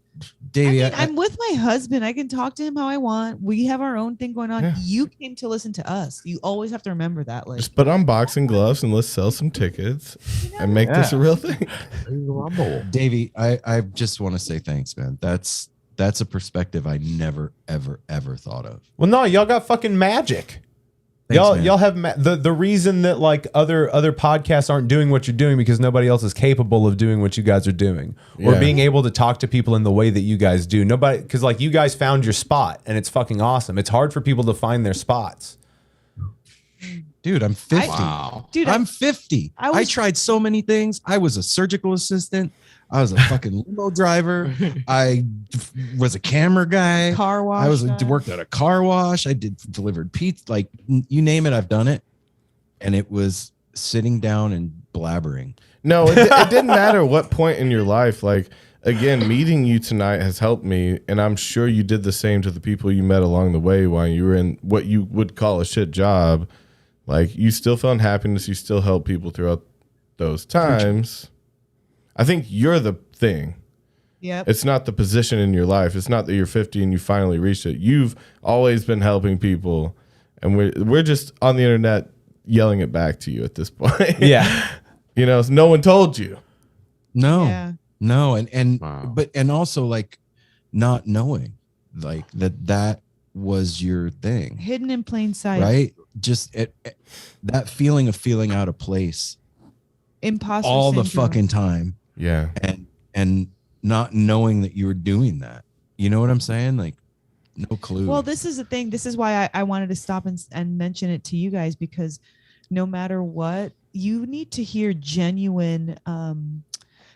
Davey, I'm with my husband. I can talk to him how I want. We have our own thing going on. Yeah. You came to listen to us. You always have to remember that. Like, Just put on boxing gloves and let's sell some tickets and make this a real thing. Davey, I just want to say thanks, man. That's a perspective I never, ever, ever thought of. Well, no, y'all got fucking magic. Thanks, man. Y'all have the reason that like other podcasts aren't doing what you're doing because nobody else is capable of doing what you guys are doing, or Yeah. being able to talk to people in the way that you guys do. Nobody, because like you guys found your spot and it's fucking awesome. It's hard for people to find their spots. Dude, I'm 50. wow. dude, I'm 50. I tried so many things. I was a surgical assistant. I was a fucking limo driver. I was a camera guy. car wash. Worked at a car wash. I delivered pizza. Like you name it, I've done it. And it was sitting down and blabbering. No, it didn't matter what point in your life. Like, again, meeting you tonight has helped me. And I'm sure you did the same to the people you met along the way while you were in what you would call a shit job. Like, you still found happiness. You still help people throughout those times. I think you're the thing. Yep. It's not the position in your life. It's not that you're 50 and you finally reached it. You've always been helping people. And we're just on the internet yelling it back to you at this point. Yeah. You know, no one told you. No. Yeah. No. And Wow. but also like not knowing like that was your thing. Hidden in plain sight. Right? Just that feeling of feeling out of place Imposter all the syndrome. fucking time. Yeah. And not knowing that you were doing that. You know what I'm saying? Like no clue. Well, this is the thing. This is why I wanted to stop and mention it to you guys, because no matter what, you need to hear genuine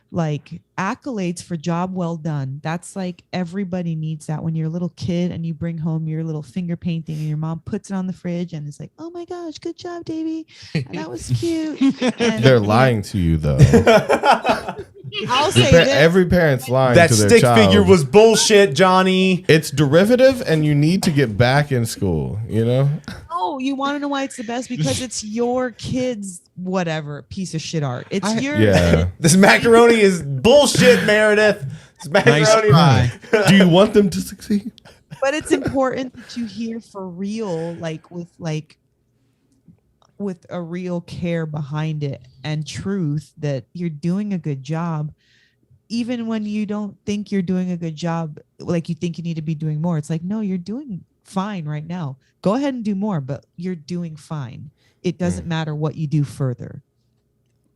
like accolades for job well done. That's like everybody needs that when you're a little kid and you bring home your little finger painting and your mom puts it on the fridge and it's like, oh my gosh, good job, Davey. That was cute. And They're lying to you, though. I'll say this. Every parent's lying That to their stick child. figure was bullshit, Johnny. It's derivative, and you need to get back in school, you know? Oh, you want to know why it's the best? Because it's your kid's whatever piece of shit art. It's your Yeah. This macaroni is bullshit, Meredith. This macaroni. try. Do you want them to succeed? But it's important that you hear for real, like with a real care behind it and truth that you're doing a good job, even when you don't think you're doing a good job, like you think you need to be doing more. It's like, no, you're doing fine right now. Go ahead and do more, but you're doing fine. It doesn't matter what you do further.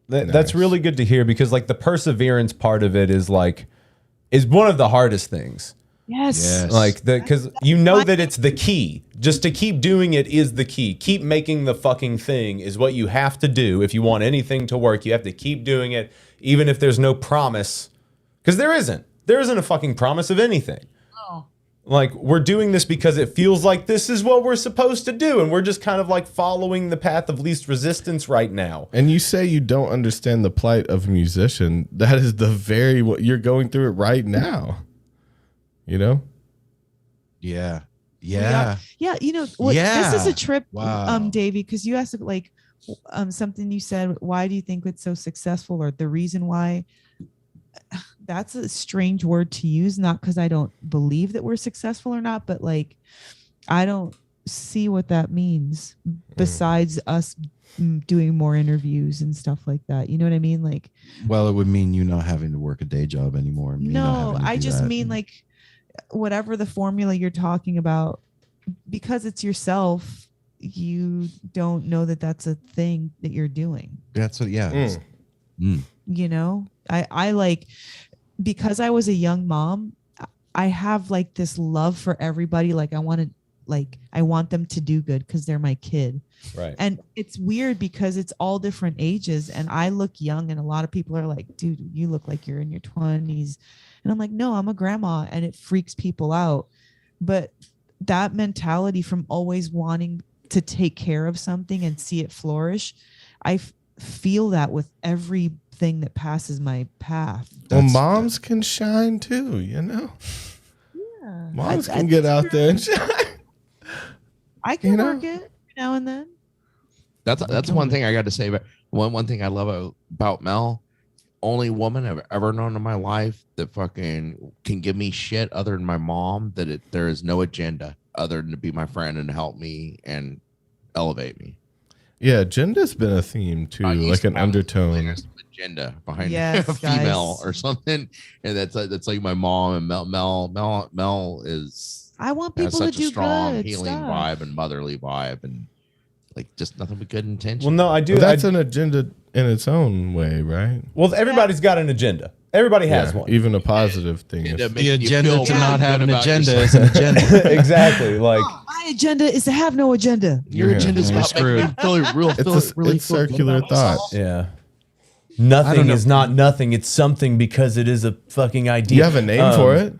That's really good to hear, because like the perseverance part of it is one of the hardest things. Yes. Like because you know that it's the key. Just to keep doing it is the key. Keep making the fucking thing is what you have to do. If you want anything to work, you have to keep doing it, even if there's no promise. Because there isn't a fucking promise of anything. Oh. Like, we're doing this because it feels like this is what we're supposed to do, and we're just kind of like following the path of least resistance right now. And you say you don't understand the plight of a musician. That is what you're going through it right now. You know? Yeah. Yeah. You know, this is a trip, Wow. Davey, because you asked like, something you said, why do you think it's so successful, or the reason why? That's a strange word to use, not because I don't believe that we're successful or not, but like I don't see what that means besides us doing more interviews and stuff like that. You know what I mean? Like, Well, it would mean you not having to work a day job anymore. Me not no, having to I do just that. mean like whatever the formula you're talking about, because it's yourself, you don't know that that's a thing that you're doing. That's what. Yeah. You know, I like, because I was a young mom, I have like this love for everybody. Like I want them to do good because they're my kid. Right. And it's weird because it's all different ages and I look young and a lot of people are like, dude, you look like you're in your 20s. And I'm like, no, I'm a grandma, and it freaks people out. But that mentality from always wanting to take care of something and see it flourish, I feel that with everything that passes my path. Well, moms can shine too, you know? Yeah. Moms can get out there and shine. I can work it now and then. That's one thing I got to say. But one thing I love about Mel, only woman I've ever known in my life that fucking can give me shit other than my mom, there is no agenda other than to be my friend and help me and elevate me. Yeah, agenda's been a theme too, like an undertone. There's some agenda behind Yes, a female guys. or something, and that's like my mom and Mel is. I want Has people to such do a strong good healing stuff. vibe and motherly vibe, and like just nothing but good intention. Well, no, I do. But that's an agenda in its own way, right? Well, everybody's got an agenda. Everybody has Yeah, one. even a positive thing. And Is, it makes The you agenda feel to really not have good an about agenda yourself. is an agenda. Exactly. Like, My agenda is to have no agenda. Your Yeah. agenda's You're about making you feel it's really it's circular thought. yeah. Nothing know. is not nothing. It's something because it is a fucking idea. You have a name for it?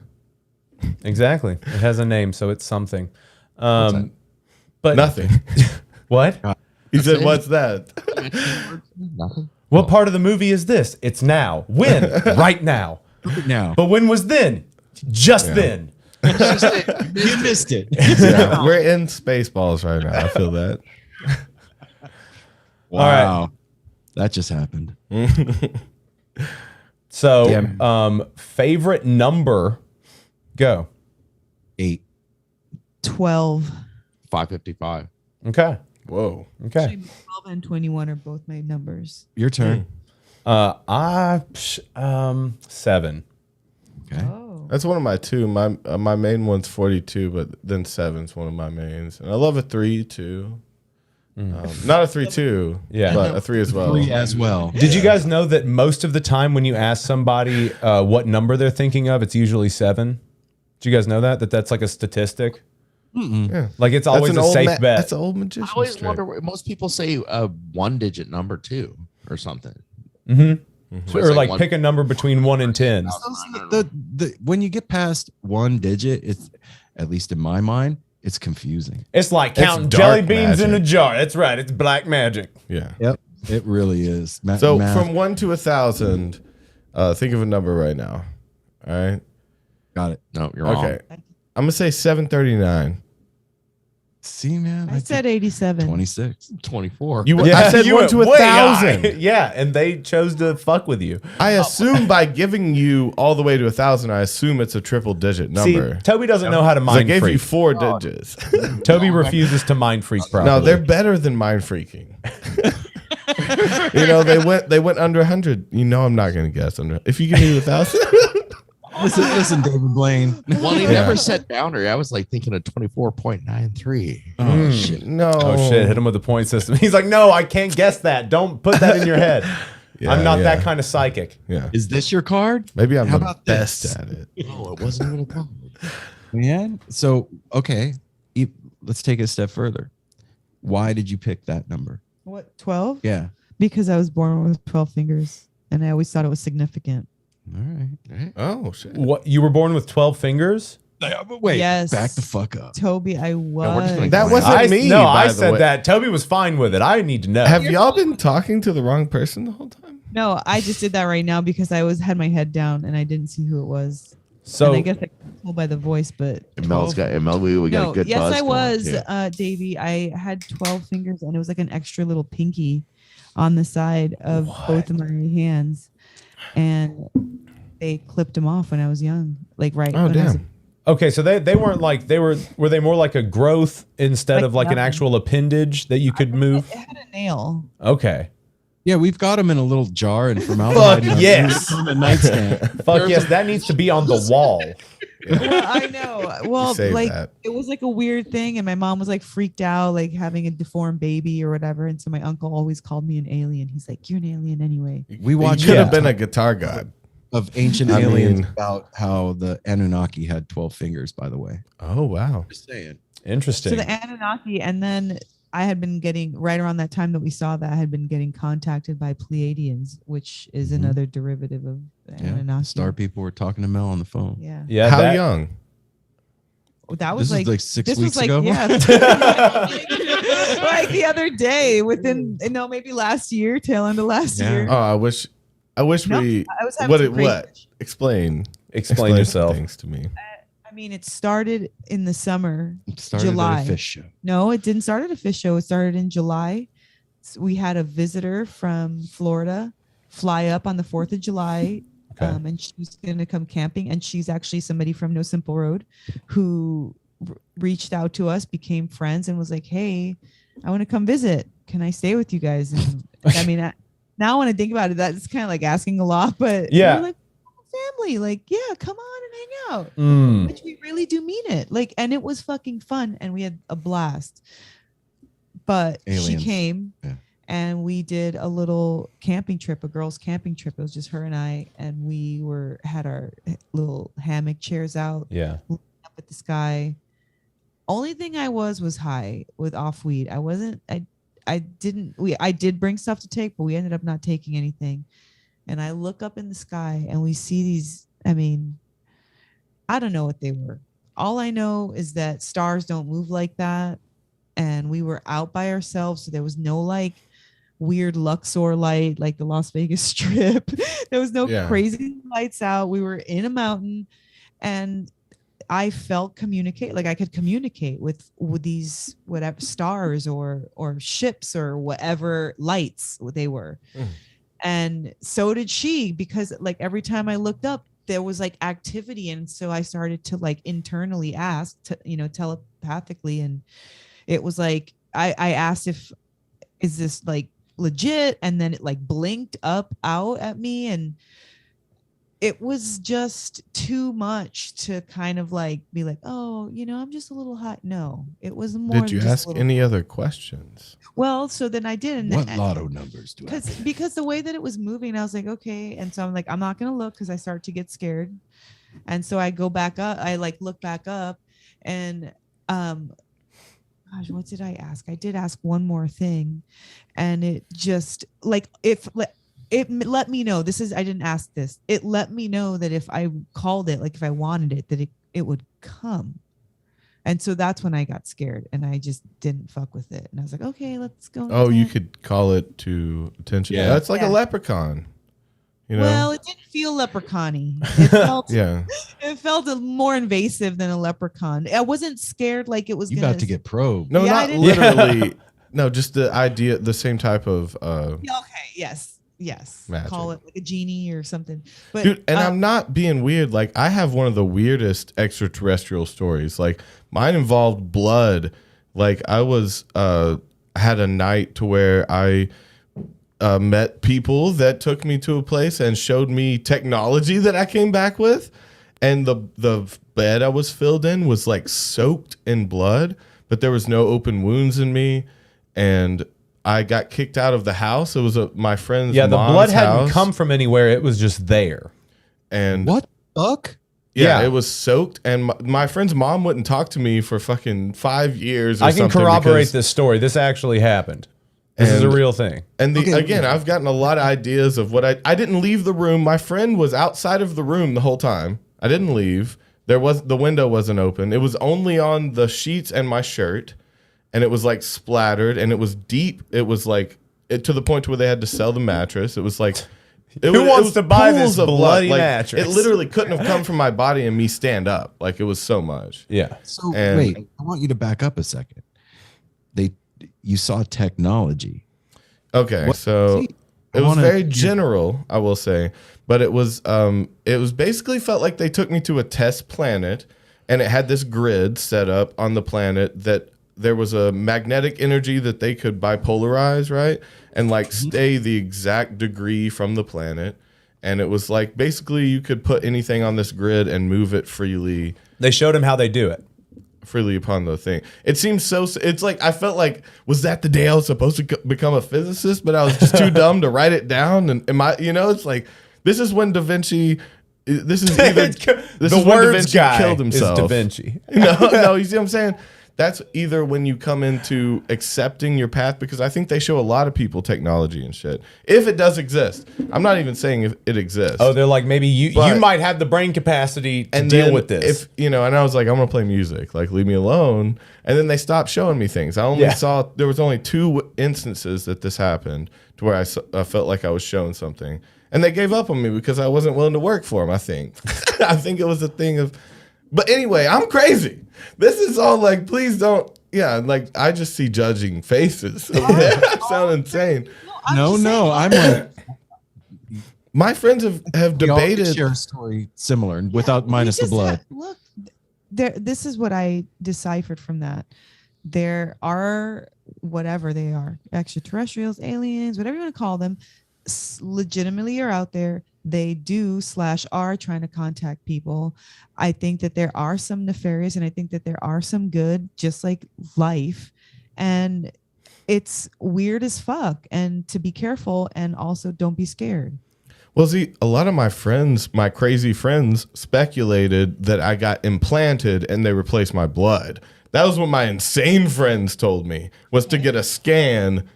Exactly. It has a name, so it's something. But Nothing. what? He said, "What's that?" Nothing. What part of the movie is this? It's now. When? Right now. Now But when was then? Just then. you missed it. Yeah, we're in Spaceballs right now. I feel that. Wow, that just happened. So, Damn. Favorite number? Go. 8. 12. 555. Okay. Whoa. Okay. 12 and 21 are both my numbers. Your turn. 7. Okay. Oh. That's one of my two. My main one's 42, but then 7's one of my mains, and I love a 3 too. Not a 3-2, Yeah. but a 3 as well. 3 as well. Did you guys know that most of the time when you ask somebody what number they're thinking of, it's usually 7? Did you guys know that? That's like a statistic? Yeah. Like it's That's always an a old safe ma- bet. That's an old magician. I always trick. wonder. Most people say a one-digit number too, or something. Or like pick a number between 1 and 10. The when you get past one digit, it's, at least in my mind, it's confusing. It's like It's counting dark jelly beans in a magic. jar. That's right. It's black magic. Yeah. Yep, it really is. So Math. from 1 to 1,000, think of a number right now. All right. Got it. No, you're wrong. Okay. I'm gonna say 739. See, man, I said 87. 26. 24. I said you 1 went to way high. 1,000. Yeah, and they chose to fuck with you. I assume by giving you all the way to 1,000, I assume it's a triple digit number. See, Toby doesn't know how to 'Cause I mind gave you freak. 4 digits. Toby refuses to mind freak properly. No, they're better than mind freaking. You know, they went under 100. You know, I'm not gonna guess under. If you give me 1,000, Listen, David Blaine. Well, he never set boundary. I was like thinking of 24.93. Oh shit. no. Oh shit, hit him with the point system. He's like, no, I can't guess that. Don't put that in your head. Yeah, I'm not yeah. that kind of psychic. Yeah, Is this your card? maybe I'm How the about best this? at it. Oh, it wasn't even a problem. Man. So, okay. Let's take it a step further. Why did you pick that number? What, 12? Yeah. Because I was born with 12 fingers and I always thought it was significant. All right. Oh shit. What, you were born with 12 fingers? But wait, Yes. back the fuck up. Toby, I we're just gonna was. That wasn't me. No, by I the said way. that. Toby was fine with it. I need to know. Have y'all been talking to the wrong person the whole time? No, I just did that right now because I had my head down and I didn't see who it was. So and I guess I can tell by the voice, but Mel's got Mel. We got a good yes, buzz I going, was, too. Davey. I had 12 fingers, and it was like an extra little pinky on the side of both of my hands, and they clipped them off when I was young, like when I was okay, so they weren't like were they more like a growth instead of like an actual appendage that you could move? It had a nail. Okay. Yeah, we've got them in a little jar and formaldehyde. Fuck yes. On the nightstand. Fuck yes, that needs to be on the wall. Well, I know. Well, like that. it was like a weird thing, and my mom was like freaked out, like having a deformed baby or whatever. And so my uncle always called me an alien. He's like, "You're an alien anyway." We watched. You could have been a guitar god. Of ancient aliens about how the Anunnaki had 12 fingers, by the way. Oh, wow. Just saying. Interesting. So the Anunnaki, and then I had been getting, right around that time that we saw that, I had been getting contacted by Pleiadians, which is another derivative of the Anunnaki. Star people were talking to Mel on the phone. Yeah. Yeah. How young? That was This is like 6 weeks ago. Yeah. Like the other day, within maybe last year, tail end of last year. Oh, I wish No, we. I was having some crazy- What? Explain yourself. things to me. I mean, it started in the summer. It started July. at a fish show. No, it didn't start at a fish show. It started in July. So we had a visitor from Florida fly up on the 4th of July. Okay. And she was going to come camping. And she's actually somebody from No Simple Road who reached out to us, became friends, and was like, "Hey, I want to come visit. Can I stay with you guys?" And I mean, now when I think about it, that's kind of like asking a lot, but Yeah. we're like family, like, yeah, come on and hang out. Mm. Which we really do mean it. Like, and it was fucking fun and we had a blast. But Aliens. she came and we did a little camping trip, a girls' camping trip. It was just her and I, and we had our little hammock chairs out, Yeah. looking up at the sky. Only thing I was high with off weed. I did bring stuff to take, but we ended up not taking anything. And I look up in the sky and we see these, I mean, I don't know what they were. All I know is that stars don't move like that. And we were out by ourselves. So there was no like weird Luxor light, like the Las Vegas Strip. There was no crazy lights out. We were in a mountain and I felt I could communicate with these whatever stars or ships or whatever lights they were. And so did she, because like every time I looked up, there was like activity. And so I started to like internally ask, telepathically. And it was like, I asked is this like legit? And then it like blinked out at me. And it was just too much to kind of like be like, oh, I'm just a little hot. No, it was more. Did you ask any other questions? Well, so then I did. And what lotto numbers do I have? Because the way that it was moving, I was like, okay. And so I'm like, I'm not going to look because I start to get scared. And so I go back up. I like look back up and, gosh, what did I ask? I did ask one more thing. And it just like, it let me know I didn't ask this. It let me know that if I called it, like if I wanted it, that it would come. And so that's when I got scared and I just didn't fuck with it. And I was like, okay, let's go. Oh, you could call it to attention. Yeah. That's like a leprechaun. Well, it didn't feel leprechaun-y. It felt, it felt more invasive than a leprechaun. I wasn't scared like it was about to get probed. No, not literally. No, just the idea, the same type of. Okay. Yes. Magic. Call it like a genie or something. But dude, and I'm not being weird. Like I have one of the weirdest extraterrestrial stories. Like mine involved blood. Like I had a night to where I met people that took me to a place and showed me technology that I came back with. And the bed I was filled in was like soaked in blood, but there was no open wounds in me. And I got kicked out of the house. It was my friend's mom's house. Yeah, the blood hadn't come from anywhere. It was just there. And what the fuck? Yeah, it was soaked. And my friend's mom wouldn't talk to me for fucking 5 years or I can something corroborate this story. This actually happened. This is a real thing. And again, I've gotten a lot of ideas of what I didn't leave the room. My friend was outside of the room the whole time. I didn't leave. The window wasn't open. It was only on the sheets and my shirt. And it was like splattered and it was deep. It was like to the point where they had to sell the mattress. It was like Who wants to buy this pools of bloody blood. mattress? It literally couldn't have come from my body and me stand up. Like it was so much. Yeah. So And- wait, I want you to back up a second. You saw technology. Okay, What- so see, I it was wanna- very general, I will say, but it was basically felt like they took me to a test planet, and it had this grid set up on the planet that there was a magnetic energy that they could bipolarize, right, and like stay the exact degree from the planet, and it was like basically you could put anything on this grid and move it freely. They showed him how they do it. Freely upon the thing. It seems so. It's like I felt like was that the day I was supposed to become a physicist, but I was just too dumb to write it down. And it's like this is when Da Vinci. This is either this The is when Da words Vinci guy killed himself. is Da Vinci. No, you see what I'm saying? That's either when you come into accepting your path, because I think they show a lot of people technology and shit. If it does exist, I'm not even saying if it exists. Oh, they're like, maybe you But- might have the brain capacity to and deal then with this. If and I was like, I'm gonna play music, like leave me alone. And then they stopped showing me things. I only saw there was only 2 instances that this happened to where I felt like I was shown something, and they gave up on me because I wasn't willing to work for them. I think, I think it was a thing of. But anyway, I'm crazy. This is all like, please don't. Yeah, like I just see judging faces. I sound insane. No, I'm like My friends have we all could debated. share a story similar without minus the blood. Look, this is what I deciphered from that. There are whatever they are, extraterrestrials, aliens, whatever you want to call them, legitimately are out there. They do/are trying to contact people. I think that there are some nefarious, and I think that there are some good, just like life. And it's weird as fuck. And to be careful, and also don't be scared. Well, see, a lot of my friends, my crazy friends, speculated that I got implanted and they replaced my blood. That was what my insane friends told me, was to get a scan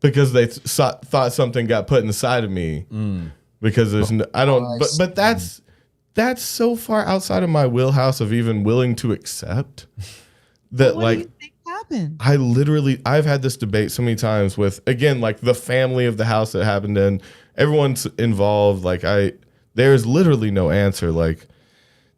because they thought something got put inside of me. Because there's I don't, but that's so far outside of my wheelhouse of even willing to accept that. What Like, do you think happened? I've had this debate so many times with, again, like the family of the house that happened in. Everyone's involved. Like there's literally no answer like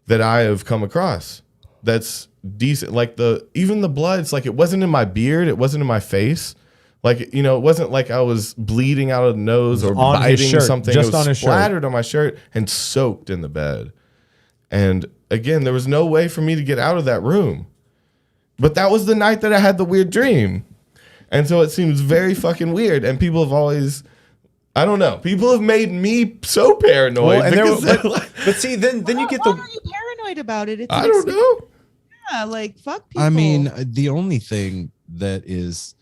that I have come across that's decent. Like even the blood, it's like it wasn't in my beard, it wasn't in my face. Like, it wasn't like I was bleeding out of the nose or on his biting shirt, something. just it was on his shirt. splattered on my shirt and soaked in the bed. And again, there was no way for me to get out of that room. But that was the night that I had the weird dream. And so it seems very fucking weird. And people have always, I don't know, people have made me so paranoid. Well, and because but see, then you get Why the. are you paranoid about it? It's I don't know. Yeah, like fuck people. I mean, the only thing that is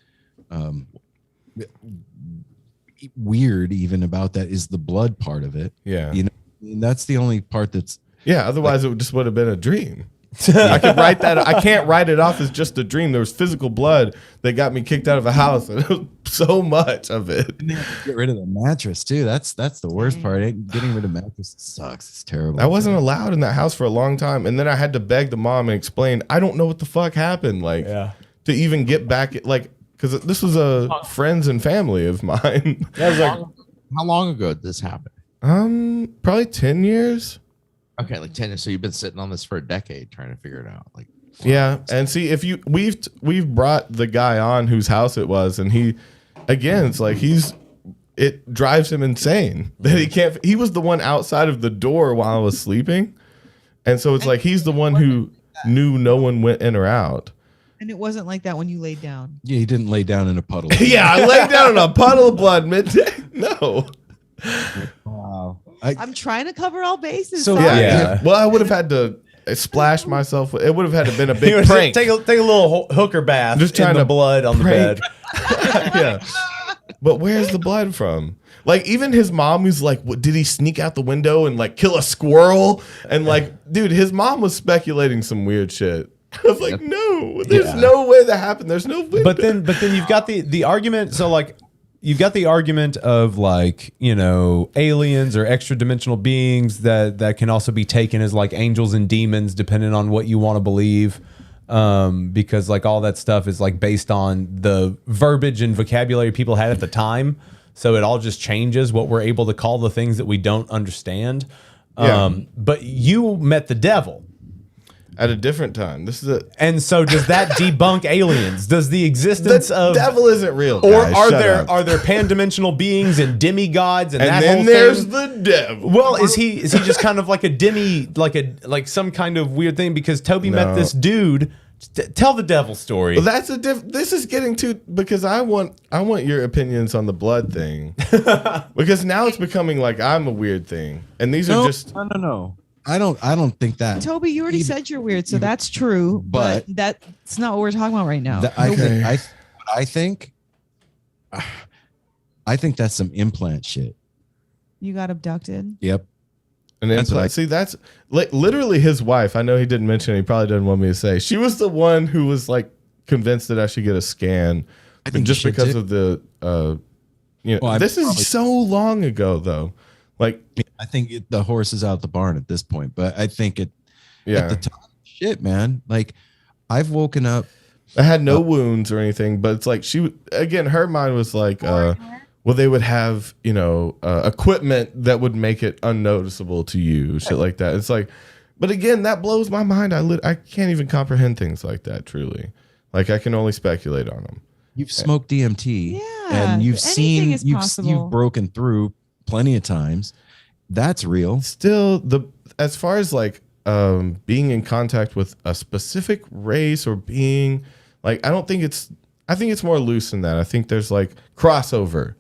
weird even about that is the blood part of it. Yeah. I mean, that's the only part that's Yeah, otherwise it just would have been a dream. I could write that. I can't write it off as just a dream. There was physical blood that got me kicked out of a house, and it was so much of it. and they have to get rid of the mattress too. That's the worst part. Getting rid of mattresses sucks. It's terrible. I wasn't allowed in that house for a long time, and then I had to beg the mom and explain. I don't know what the fuck happened. Like to even get back, like because this was a friends and family of mine. How long ago did this happen? Probably 10 years. Okay, like 10 years. So you've been sitting on this for a decade trying to figure it out. Like, Yeah, and see if we've brought the guy on whose house it was, and he, again, it's like it drives him insane that he can't. He was the one outside of the door while I was sleeping, and so it's like he's the one who knew no one went in or out. And it wasn't like that when you laid down. Yeah, he didn't lay down in a puddle. Yeah, I laid down in a puddle of blood midday. No. Wow. I'm trying to cover all bases. So, sorry. Yeah. Well, I would have had to splash myself. It would have had to been a You big know, prank. take a little hooker bath. Just trying in the to blood on prank. the bed. Yeah. But where's the blood from? Like, even his mom, who's like, what, did he sneak out the window and like kill a squirrel? And like, dude, his mom was speculating some weird shit. I was like, no, there's no way that happened. There's no way. But then you've got the argument. So like, you've got the argument of like, aliens or extra dimensional beings that can also be taken as like angels and demons, depending on what you want to believe. Because like all that stuff is like based on the verbiage and vocabulary people had at the time. So it all just changes what we're able to call the things that we don't understand. But you met the devil. At a different time. This is a And so does that debunk aliens? Does the existence of devil isn't real, or guys. are Shut there up. are there pan-dimensional beings and demigods and that then whole there's thing? the devil. Well, is he just kind of like a like some kind of weird thing? Because Toby met this dude. Tell the devil story. Well, that's a this is getting too, because I want your opinions on the blood thing. Because now it's becoming like I'm a weird thing. And these are just No. I don't think that. Toby, you already said you're weird, so that's true. But that's not what we're talking about right now. I think that's some implant shit. You got abducted. Yep. an implant. See, that's literally his wife. I know he didn't mention it. He probably didn't want me to say. She was the one who was like convinced that I should get a scan. I think just because of the, this is so long ago though. Like, I think the horse is out the barn at this point, but I think at the time, shit, man. Like, I've woken up. I had no wounds or anything, but it's like her mind was like, well, they would have, equipment that would make it unnoticeable to you, shit like that. It's like, but again, that blows my mind. I can't even comprehend things like that, truly. Like, I can only speculate on them. You've smoked DMT, and you've seen, you've broken through plenty of times. That's real. Still, as far as like being in contact with a specific race or being, like, I think it's more loose than that. I think there's like crossover.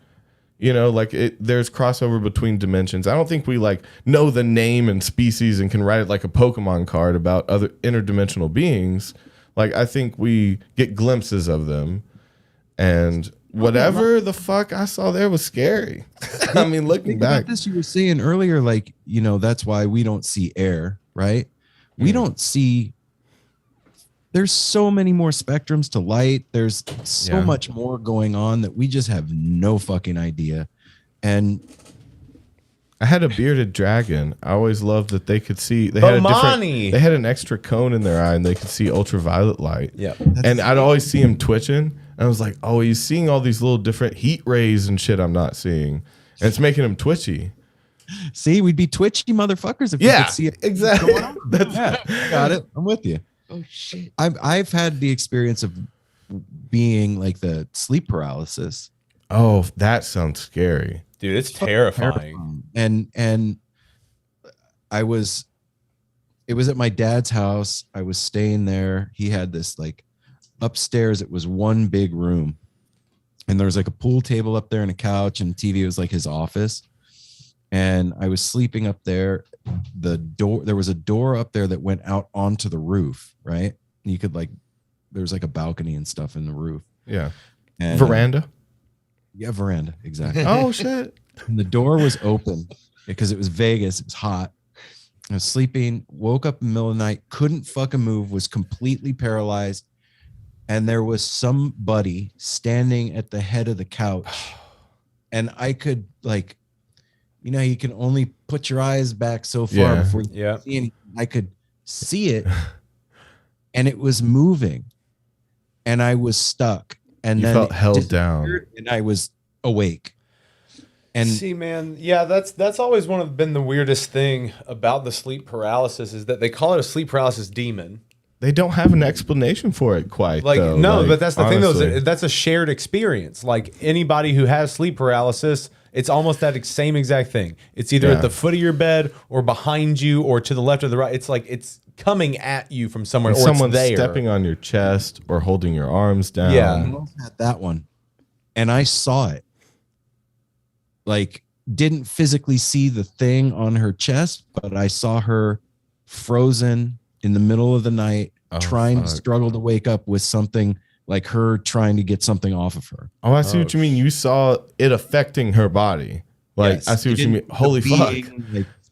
There's crossover between dimensions. I don't think we like know the name and species and can write it like a Pokemon card about other interdimensional beings. Like, I think we get glimpses of them, and whatever the fuck I saw there was scary. I mean, looking back, this you were saying earlier, like, that's why we don't see air, right? We don't see. There's so many more spectrums to light. There's so much more going on that we just have no fucking idea. And I had a bearded dragon. I always loved that they could see. They had they had an extra cone in their eye, and they could see ultraviolet light. Yeah, and I'd always see him twitching. And I was like, oh, he's seeing all these little different heat rays and shit I'm not seeing, and it's making him twitchy. See, we'd be twitchy motherfuckers if we could see it. Exactly. I got it. I'm with you. Oh shit! I've had the experience of being like the sleep paralysis. Oh, that sounds scary, dude. It's terrifying. And it was at my dad's house. I was staying there. He had this like upstairs. It was one big room, and there was like a pool table up there and a couch and TV. It was like his office, and I was sleeping up there. There was a door up there that went out onto the roof, right? And you could there was like a balcony and stuff in the roof. Yeah. And, veranda? Yeah, veranda. Exactly. Oh, shit. And the door was open because it was Vegas. It was hot. I was sleeping, woke up in the middle of the night, couldn't fucking move, was completely paralyzed. And there was somebody standing at the head of the couch. And I could you can only put your eyes back so far before you see anything. I could see it, and it was moving, and I was stuck. And you then felt held down, and I was awake. And see, man, that's always been the weirdest thing about the sleep paralysis is that they call it a sleep paralysis demon. They don't have an explanation for it quite. But that's the thing though. That's a shared experience. Like anybody who has sleep paralysis, it's almost that same exact thing. It's either at the foot of your bed or behind you or to the left or the right. It's like it's coming at you from somewhere, or someone's there. stepping on your chest or holding your arms down. Yeah, I had that one, and I saw it. Like, didn't physically see the thing on her chest, but I saw her frozen in the middle of the night, trying to struggle to wake up with something. Like her trying to get something off of her. Oh, I see what you mean. You saw it affecting her body. Like, yes, I see what you mean. Holy fuck.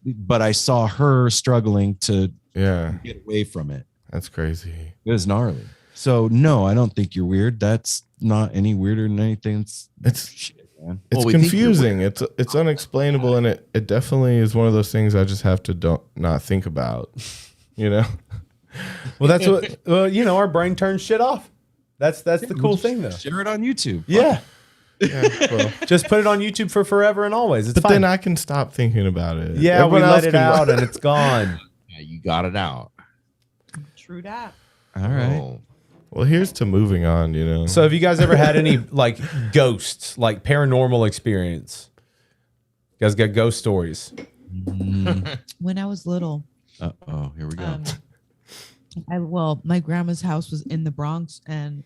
But I saw her struggling to get away from it. That's crazy. It was gnarly. So no, I don't think you're weird. That's not any weirder than anything. It's shit, man. It's confusing. It's unexplainable, and it definitely is one of those things I just have to not think about. Well, that's what our brain turns shit off. That's the cool thing, though. Share it on YouTube. Yeah. Well, Just put it on YouTube for forever and always. It's but fine. then I can stop thinking about it. Yeah, Everyone we else let it can- out and it's gone. Yeah, you got it out. True that. All right. Oh. Well, here's to moving on. So have you guys ever had any like ghosts, like paranormal experience? You guys got ghost stories? When I was little, Oh, here we go. my grandma's house was in the Bronx, and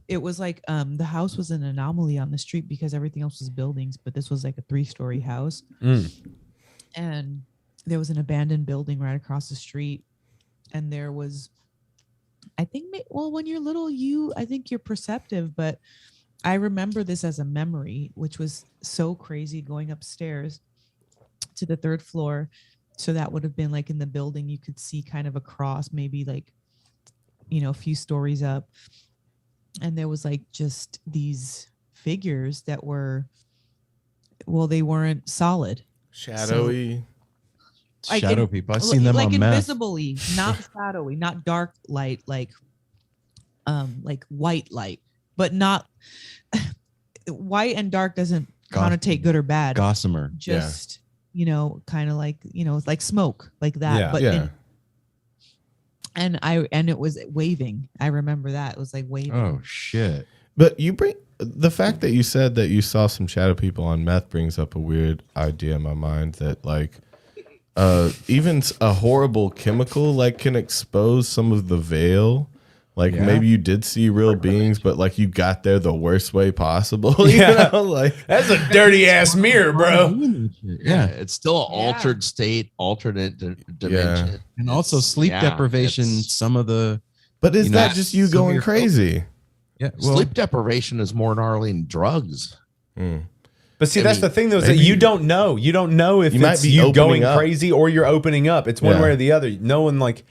it was like the house was an anomaly on the street because everything else was buildings, but this was like a 3-story house. And there was an abandoned building right across the street, and there was, I think, when you're little, I think you're perceptive, but I remember this as a memory, which was so crazy, going upstairs to the 3rd floor. So that would have been like in the building, you could see kind of across, maybe like, a few stories up. And there was like just these figures that were, they weren't solid. shadowy. Like Shadow people. I've seen them like on meth. invisibly, not shadowy, not dark light, like white light, but not white and dark doesn't connotate good or bad. Gossamer. Just kind of like like smoke, like that. Yeah. But Yeah. and it was waving. I remember that it was like waving. Oh shit. But you bring the fact that you said that you saw some shadow people on meth brings up a weird idea in my mind that like even a horrible chemical like can expose some of the veil. Like maybe you did see real beings, but like you got there the worst way possible. Yeah. Like That's a dirty ass mirror, bro. Yeah, it's still an altered state, alternate dimension. And also sleep deprivation. Some of the But is that just you some of going your- crazy? Yeah. Well, Sleep deprivation is more gnarly than drugs. But see, that's the thing, though, is that maybe you don't know. You don't know if You might it's be you opening going up. crazy or you're opening up. It's one Yeah. way or the other. No one like,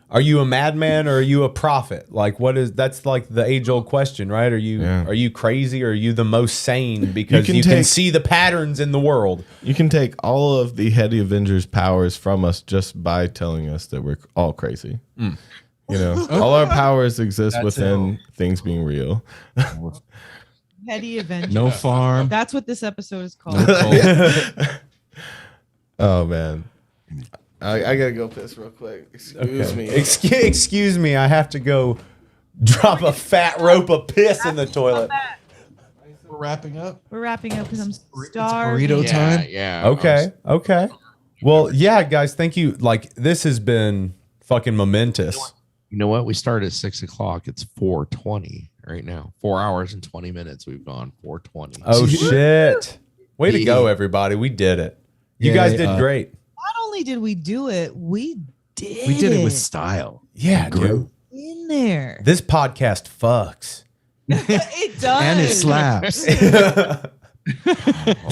are you a madman or are you a prophet? Like, that's like the age old question, right? Are you crazy or are you the most sane because you can see the patterns in the world? You can take all of the Heady Avengers powers from us just by telling us that we're all crazy. All our powers exist within things being real. Heady Avenger. no farm. That's what this episode is called. Oh man, I gotta go piss real quick. Excuse me. Excuse me, I have to go drop a fat rope of piss in the toilet. We're wrapping up. We're wrapping up because I'm starving. burrito time? Yeah. Okay. Well, yeah, guys, thank you. Like, this has been fucking momentous. You know what? We started at 6:00. It's 4:20 right now. 4 hours and 20 minutes. We've gone 4:20. Oh, shit. Way to go, everybody. We did it. You guys did great. Not only did we do it, we did it with style. Yeah, dude. in there. This podcast fucks. It does. And it slaps. This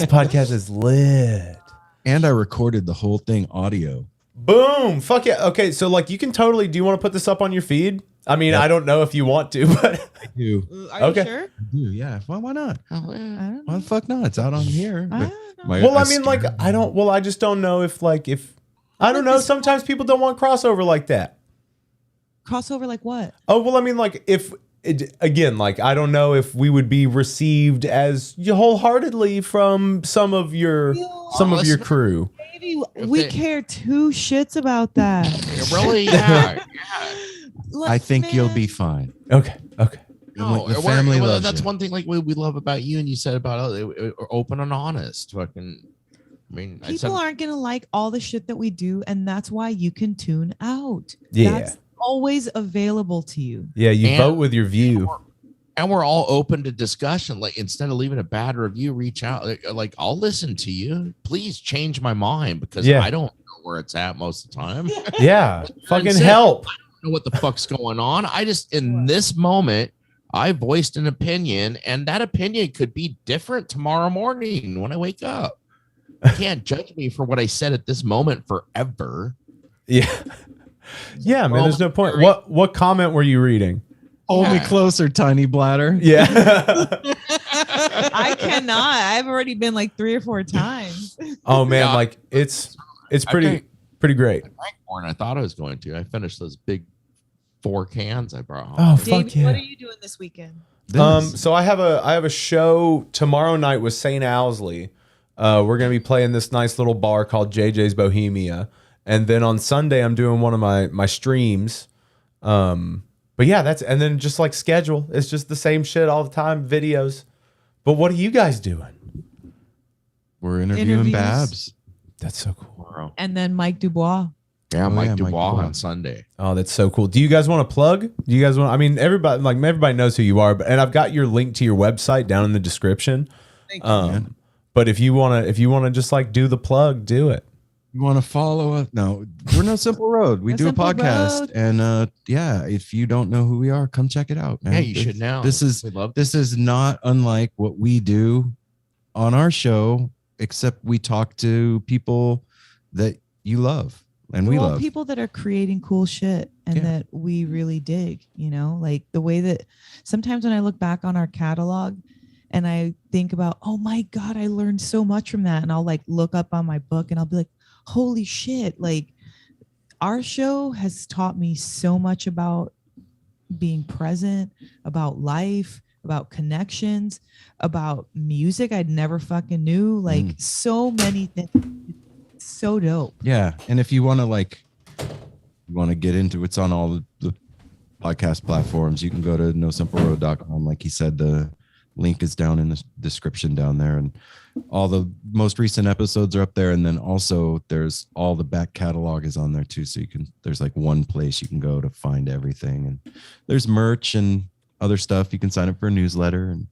podcast is lit. And I recorded the whole thing audio. Boom. Fuck yeah. Okay, so like you can totally, do you want to put this up on your feed? I mean, I don't know if you want to, but I do. Are Okay. you sure? I do, yeah. Well, why not? I don't Why know. the fuck not? It's out on here. I But don't my- well, I I mean, like scared- I just don't know if I don't know. Sometimes people don't want crossover like that. Crossover like what? Oh, well, I mean, like again, like I don't know if we would be received as wholeheartedly from some of your crew. Baby, we care 2 shits about that. Really? Yeah. I think you'll be fine. Okay. No, The family loves that's you. one thing like we love about you, and you said about open and honest. Fucking, I mean, People aren't gonna like all the shit that we do, and that's why you can tune out. Yeah. That's always available to you. Yeah, you And- vote with your view. and we're all open to discussion. Like instead of leaving a bad review, reach out. Like I'll listen to you. Please change my mind because I don't know where it's at most of the time. I Yeah, fucking That's it. help. don't know what the fuck's going on. I just in this moment. I voiced an opinion, and that opinion could be different tomorrow morning when I wake up. You can't judge me for what I said at this moment forever. Yeah, yeah, man. There's no point. What comment were you reading? Hold me closer, tiny bladder. Yeah. I cannot. I've already been like 3 or 4 times. Oh man, Yeah. like it's pretty great. I drank more than I thought I was going to. I finished those big 4 cans I brought home. Oh Davey, fuck yeah. what are you doing this weekend? So I have a show tomorrow night with St. Owsley. We're gonna be playing this nice little bar called JJ's Bohemia, and then on Sunday I'm doing one of my streams. But yeah, and then just like schedule. It's just the same shit all the time, videos. But what are you guys doing? We're interviewing Interviews. Babs. That's so cool. And then Mike Dubois. Yeah, Mike Mike Dubois Dubois. on Sunday. Oh, that's so cool. Do you guys want to plug? Do you guys want? I mean, everybody knows who you are, and I've got your link to your website down in the description. Thank you, man. But if you wanna just like do the plug, do it. You want to follow us? No, we're No Simple Road. We No do a Simple podcast, Road. and yeah, if you don't know who we are, come check it out, man. Yeah, you should now. This is We love this is not unlike what we do on our show, except we talk to people that you love and we We're all love. people that are creating cool shit and Yeah. that we really dig, like the way that sometimes when I look back on our catalog and I think about, oh my God, I learned so much from that. And I'll like look up on my book and I'll be like, holy shit. Like our show has taught me so much about being present, about life, about connections, about music I'd never fucking knew. Like so many things. It's so dope. Yeah, and if you want to get into it's on all the podcast platforms, you can go to nosimpleroad.com. Like he said, the link is down in the description down there, and all the most recent episodes are up there. And then also there's all the back catalog is on there too. So there's like one place you can go to find everything, and there's merch and other stuff. You can sign up for a newsletter and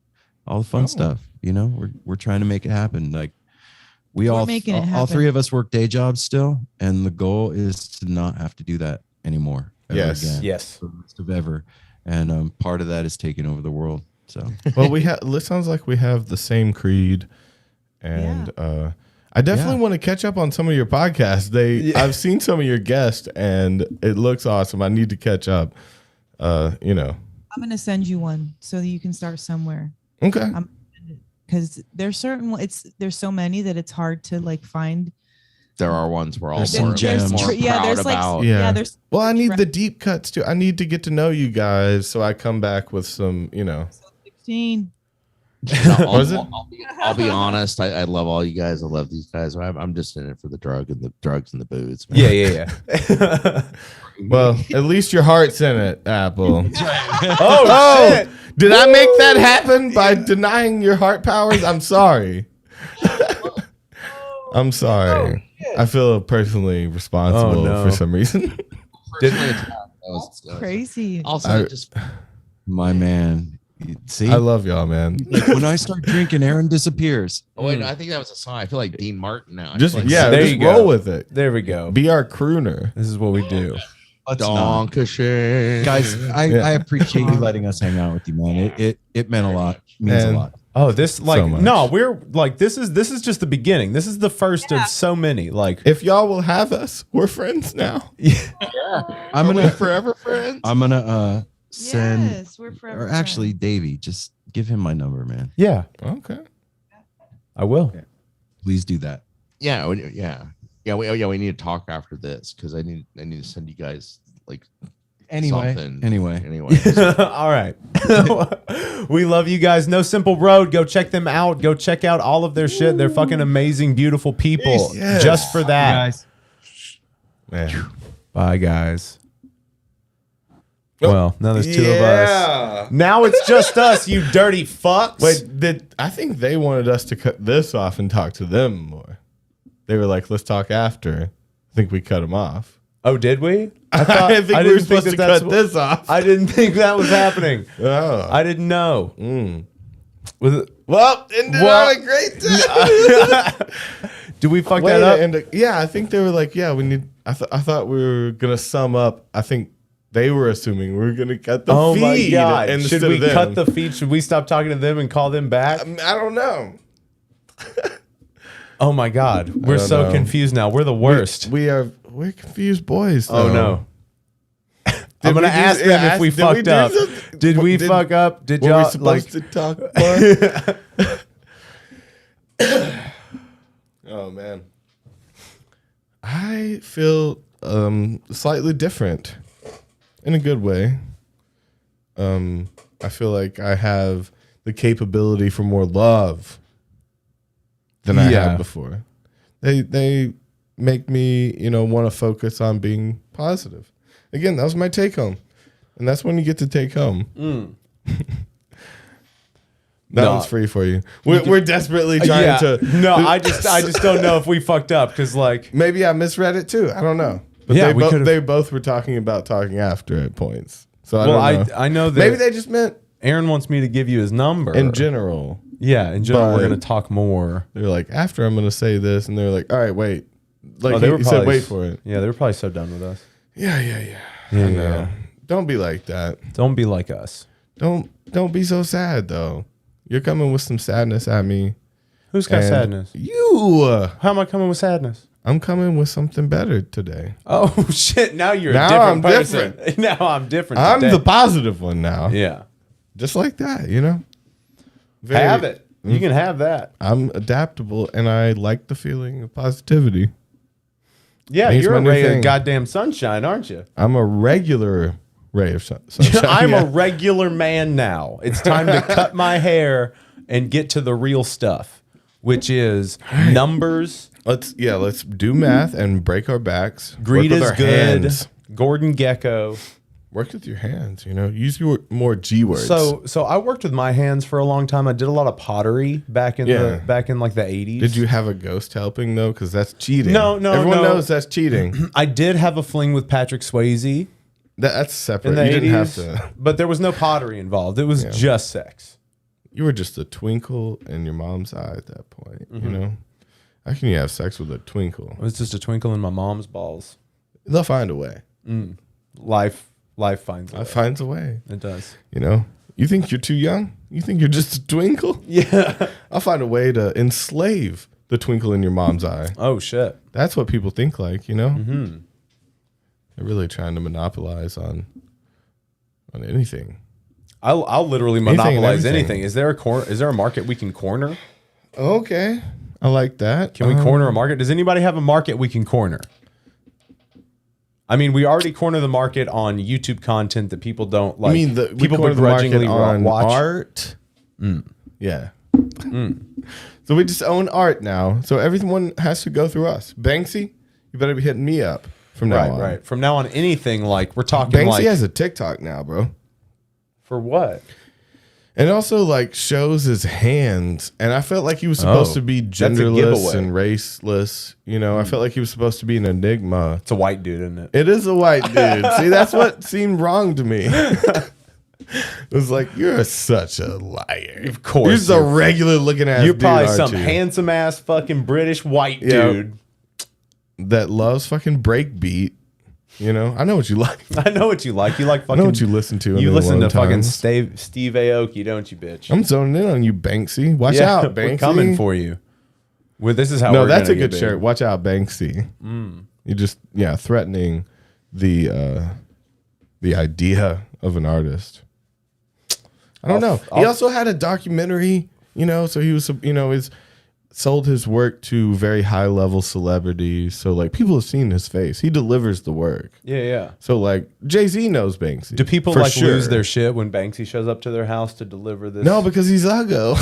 all the fun stuff. We're trying to make it happen. Like We're making it all happen. three of us work day jobs still, and the goal is to not have to do that anymore. ever Yes. again, Yes. for the rest of ever. And part of that is taking over the world. So Well, it sounds like we have the same creed, and I definitely want to catch up on some of your podcasts. I've seen some of your guests, and it looks awesome. I need to catch up. I'm gonna send you one so that you can start somewhere. Okay. Because there's so many that it's hard to like find. There are ones where all There's more, some gems. more Yeah, proud there's like about. Yeah. there's Well, I need the deep cuts too. I need to get to know you guys, so I come back with some, 16. Was it? I'll be honest. I love all you guys. I love these guys. I'm just in it for the drugs and the booze. Man. Yeah. Well, at least your heart's in it, Apple. Oh, shit. Did I make that happen by denying your heart powers? I'm sorry. I'm sorry. I feel personally responsible no. for some reason. That was Crazy. Also, just my man, see, I love y'all, man. like when I start drinking, Aaron disappears. oh wait, no, I think that was a song. I feel like Dean Martin now. I Just feel like There just you roll go. with it. There we go. Be our crooner. This is what we do. Let's not. Donkashane. Guys, I appreciate you letting us hang out with you, man. It meant a lot. Means Man. a lot. Oh, this like So much. no, we're like this is just the beginning. This is the first of so many. Like If y'all will have us, we're friends now. I'm gonna forever friends. I'm gonna send Yes, we're forever or actually Davey, just give him my number, man. yeah, Okay. I will. Please do that. Yeah. We need to talk after this because I need to send you guys like something. Anyway. All right. We love you guys. No Simple Road. Go check them out. Go check out all of their shit. They're fucking amazing, beautiful people. Yes. Just for that. Guys. Man. Bye, guys. Well, now there's two of us. Now it's just us, you dirty fucks. Wait, I think they wanted us to cut this off and talk to them more. They were like, let's talk after. I think we cut them off. Oh, did we? I think we were supposed to cut this off. I didn't think that was happening. Oh. I didn't know. Was it, Well, ended Well- on a great time. did we fuck Way that to up? end it. Yeah, I think they were like, yeah, we need. I thought we were gonna sum up. I think they were assuming we were gonna cut the Oh feed. my god! instead Should we of them. cut the feed? Should we stop talking to them and call them back? I don't know. Oh my god, we're don't so know. confused now. We're the worst. We're confused boys. Oh though. no! Did I'm gonna we do- ask them yeah, if we did we fucked do up. something? Did we Did- fuck up? Did Were we y'all supposed like? to talk more? Oh man, I feel slightly different in a good way. I feel like I have the capability for more love than I had before. They make me, want to focus on being positive. Again, that was my take home. And that's when you get to take home. That one's free for you. We're desperately trying to. No, I just don't know if we fucked up because maybe I misread it too. I don't know. But they both were talking about talking after at points. So I don't know. I know that maybe they just meant Aaron wants me to give you his number in general. Yeah, in general, we're gonna talk more. They're like, after I'm gonna say this, and they're like, all right, wait. Like he said, wait for it. Yeah, they were probably so done with us. Yeah. I know. Don't be like that. Don't be like us. Don't be so sad though. You're coming with some sadness at me. Who's got sadness? You. How am I coming with sadness? I'm coming with something better today. Oh shit! Now you're a different person. Different. Now I'm different. I'm the positive one now. Yeah. Just like that, Have it. You can have that. I'm adaptable, and I like the feeling of positivity. Yeah, you're a ray of goddamn sunshine, aren't you? I'm a regular ray of sunshine. I'm a regular man now. It's time to cut my hair and get to the real stuff, which is numbers. Let's do math and break our backs. Greed is good. Hands. Gordon Gecko. Work with your hands, use your more G words. So I worked with my hands for a long time. I did a lot of pottery back in like the 80s. Did you have a ghost helping though? Because that's cheating. No. Everyone knows that's cheating. I did have a fling with Patrick Swayze. That's separate. In the 80s, didn't have to. But there was no pottery involved. It was just sex. You were just a twinkle in your mom's eye at that point, How can you have sex with a twinkle? It was just a twinkle in my mom's balls. They'll find a way. Life finds a way. Life finds a way. It does. You think you're too young? You think you're just a twinkle? Yeah. I'll find a way to enslave the twinkle in your mom's eye. Oh, shit. That's what people think like, Mm-hmm. They're really trying to monopolize on anything. I'll literally monopolize anything. Is there a market we can corner? Okay. I like that. Can we corner a market? Does anybody have a market we can corner? I mean, we already corner the market on YouTube content that people don't like. I mean, people begrudgingly on watch art. Yeah. So we just own art now. So everyone has to go through us. Banksy, you better be hitting me up from now on. Right. From now on, anything like we're talking. Banksy has a TikTok now, bro. For what? And it also shows his hands. And I felt like he was supposed to be genderless and raceless. I felt like he was supposed to be an enigma. It's a white dude, isn't it? It is a white dude. See, that's what seemed wrong to me. It was like, you're such a liar. Of course. You're just a regular looking ass dude. You're probably some handsome ass fucking British white dude. That loves fucking breakbeat. I know what you like. I know what you like. You like fucking. I know what you listen to. You listen to fucking Steve Aoki, don't you, bitch? I'm zoning in on you, Banksy. Watch out, Banksy. We're coming for you. This is how. No, that's a good shirt. Watch out, Banksy. You just threatening the idea of an artist. I don't know. He also had a documentary. So he was sold his work to very high level celebrities. So people have seen his face. He delivers the work. Yeah. So Jay-Z knows Banksy. Do people lose their shit when Banksy shows up to their house to deliver this? No, because he's uggo.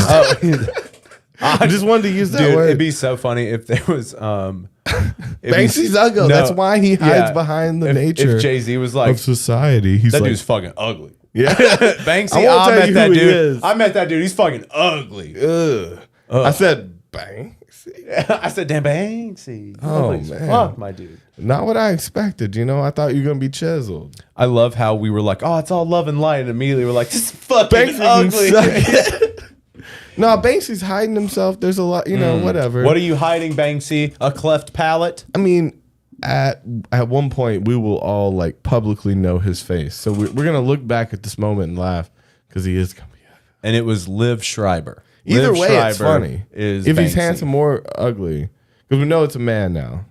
I just wanted to use that word. It'd be so funny if there was Banksy's uggo. That's why he hides behind the nature. If Jay-Z was like of society, he's that dude's fucking ugly. Yeah. Banksy, I met that dude. I met that dude. He's fucking ugly. I said Banksy. I said, damn Banksy. Oh, man. Fuck, my dude. Not what I expected. I thought you were going to be chiseled. I love how we were like, oh, it's all love and light. And immediately we're like, this is fucking ugly. No, Banksy's hiding himself. There's a lot, whatever. What are you hiding, Banksy? A cleft palate? I mean, at one point, we will all publicly know his face. So we're going to look back at this moment and laugh because he is going to be ugly. And it was Liv Schreiber. Either Liv way, Schreiber it's funny. If he's handsome or ugly. Because we know it's a man now.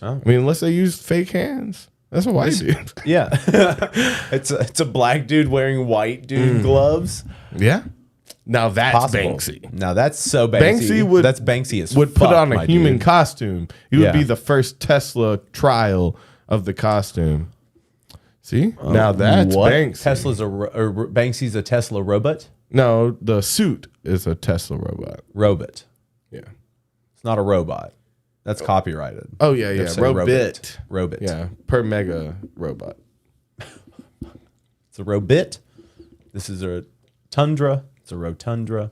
Oh. I mean, unless they use fake hands. That's a white dude. Yeah. it's a black dude wearing white dude gloves. Yeah. Now that's Possible. Banksy. Now that's so Banksy. That's Banksy as would fuck, put on a human dude. costume. He would be the first Tesla trial of the costume. See, now that's what? Banksy. Banksy's a Tesla robot. No, the suit is a Tesla robot. Robot. Yeah. It's not a robot. That's copyrighted. Oh yeah, You yeah. have to say Robit. Robot. Yeah, per mega robot. It's a robit. This is a tundra. It's a rotundra.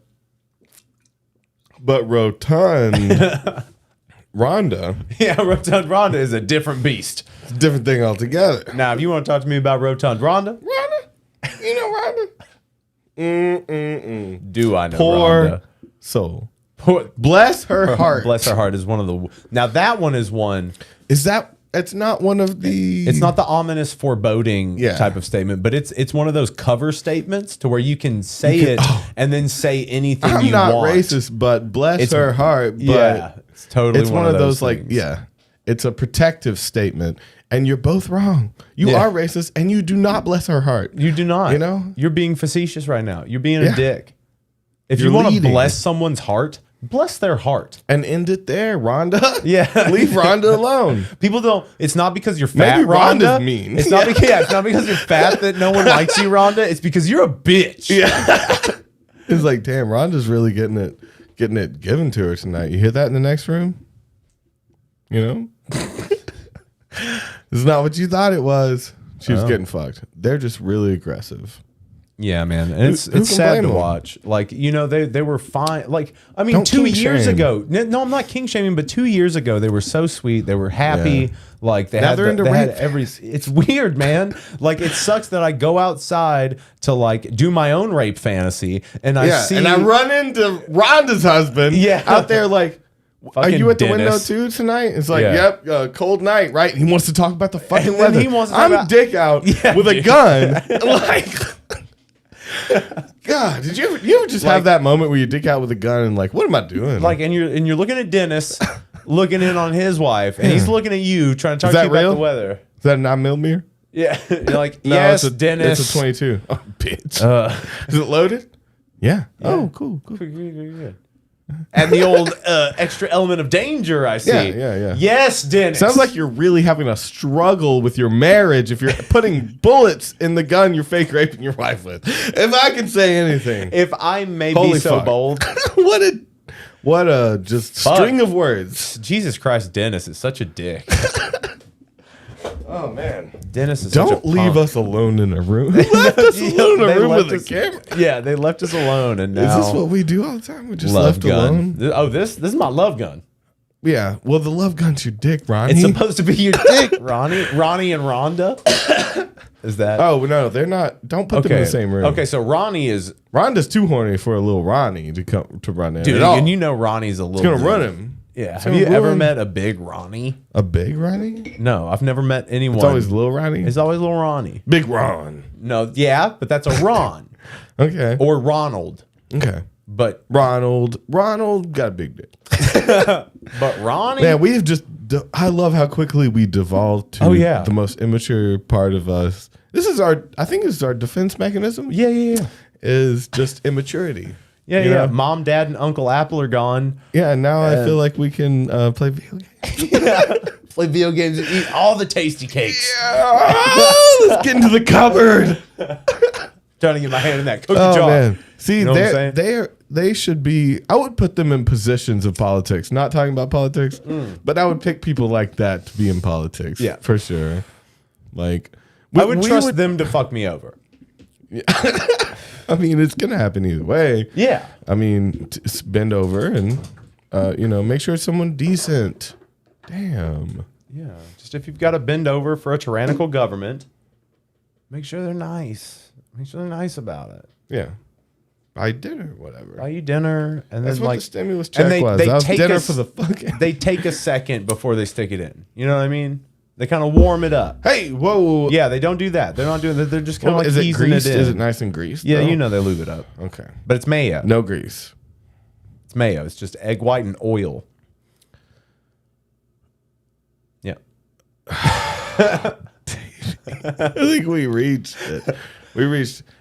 But rotund Rhonda, Yeah, rotund Rhonda is a different beast. it's a different thing altogether. Now, if you want to talk to me about rotund Rhonda, Rhonda, you know Rhonda. do I know Poor Rhonda? soul. Poor, Bless her heart. Bless her heart is one of the. Now that one is one. Is that? It's not one of the. It's not the ominous foreboding Yeah. type of statement, but it's one of those cover statements to where you can say and then say anything I'm you not want. racist, but bless It's- her heart. But Yeah, it's totally it's one of those like, things. yeah, it's a protective statement, and you're both wrong. You Yeah. are racist, and you do not bless her heart. You do not. You know? You're being facetious right now. You're being Yeah. a dick. If You're you want to leading. bless someone's heart, bless their heart. And end it there, Rhonda. Yeah. Leave Rhonda alone. People don't. It's not because you're fat, Maybe Rhonda. Rhonda's mean. It's not because it's not because you're fat that no one likes you, Rhonda. It's because you're a bitch. Yeah. It's like, damn, Rhonda's really getting it given to her tonight. You hear that in the next room? You know? It's not what you thought it was. She was getting fucked. They're just really aggressive. Yeah, man, and it's who can sad blame to them? watch. Like, you know, they were fine. Like, I mean, Don't 2 king years shame. ago. No, I'm not king shaming, but 2 years ago they were so sweet. They were happy. Yeah. Like they Now had they're into they had rape every. It's weird, man. Like it sucks that I go outside to like do my own rape fantasy, and I see and I run into Rhonda's husband Yeah. out there like, are Fucking you at the window Dennis. too tonight? It's like, Yeah. yep, cold night, right? He wants to talk about the fucking And then weather. he wants to talk I'm about- dick out Yeah, with a dude. gun. Like, God, did you ever just have that moment where you dick out with a gun and like, what am I doing? like, and you're looking at Dennis, looking in on his wife, and he's looking at you, trying to talk to that you about real? the weather. is that a 9mm? Yeah, you're like, No, yes, it's a, Dennis. It's a 22. Oh, bitch. Is it loaded? Yeah. Oh, cool. And the old extra element of danger, I see. Yeah. Yes, Dennis. Sounds like you're really having a struggle with your marriage if you're putting bullets in the gun you're fake raping your wife with. If I can say anything. if I may Holy be so fuck. bold. What a just string of words. Jesus Christ, Dennis is such a dick. Oh man. Dennis is such Don't a leave punk. us alone in a room. They left us alone in They a room left with a us- camera. Yeah, they left us alone, and now Is this what we do all the time? We're just love left gun. alone. Oh, this is my love gun. Yeah. Well, the love gun's your dick, Ronnie. It's supposed to be your dick, Ronnie and Rhonda. Is that? Oh no, they're not. Don't put them in the same room. Okay, so Ronnie is Rhonda's too horny for a little Ronnie to come to run in. dude, at all. and you know Ronnie's a little. It's gonna dude. run him. Yeah. It's Have gonna you ever ruin- met a big Ronnie? A big Ronnie? No, I've never met anyone. It's always little Ronnie. It's always little Ronnie. Big Ron. No, yeah, but that's a Ron Okay. or Ronald. Okay. But Ronald got a big dick. Ronnie, Man, we have just. I love how quickly we devolved to Oh, yeah. the most immature part of us. This is our. I think this is our defense mechanism. yeah. Is just immaturity. Yeah, You yeah. know? Mom, Dad, and Uncle Apple are gone. Yeah. And now I feel like we can play video games. Play video games and eat all the tasty cakes. Oh, let's get into the cupboard. Trying to get my hand in that cookie Oh jar. man. See, You know what I'm saying? they should be. I would put them in positions of politics. Not talking about politics, but I would pick people like that to be in politics. Yeah. for sure. Like I would trust them to fuck me over. I mean, it's gonna happen either way. Yeah. I mean, bend over and make sure it's someone decent. Damn. Yeah. Just if you've got to bend over for a tyrannical government, make sure they're nice. Make sure they're nice about it. Yeah. Buy dinner, whatever. Buy you dinner, and That's then what like the stimulus check and was. they That was take dinner us- for the fucking. They take a second before they stick it in. You know what I mean? They kind of warm it up. Hey, whoa. Yeah, they don't do that. They're not doing that. They're just kind of Well, like is it easing greased? it in. Is it nice and greased? Yeah, though? you know they lube it up. Okay. But it's mayo. No grease. It's mayo. It's just egg white and oil. Yeah. I think we reached it.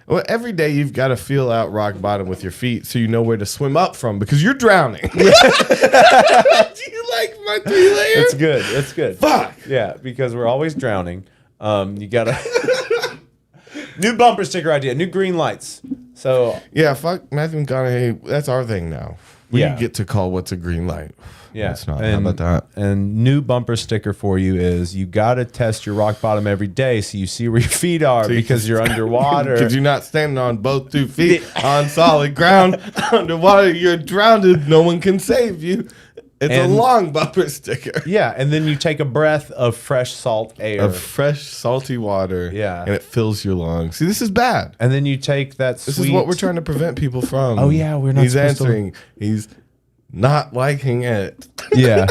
Well, every day you've got to feel out rock bottom with your feet so you know where to swim up from because you're drowning. Do you like my 3 layers? It's good. It's good. Fuck. Yeah, because we're always drowning. You gotta New bumper sticker idea. New green lights. So Yeah, fuck Matthew McConaughey. That's our thing now. We Yeah. get to call what's a green light. yeah, That's not. How about that? And new bumper sticker for you is you got to test your rock bottom every day so you see where your feet are because you're underwater. Because you're not standing on both 2 feet on solid ground. Underwater, you're drowned. No one can save you. It's a And- long bumper sticker Yeah, and then you take a breath of fresh salt air. of fresh, salty water. Yeah. And it fills your lungs. See, this is bad. And then you take that This sweet... is what we're trying to prevent people from. Oh, yeah, we're not He's supposed to- answering. He's not liking it. Yeah.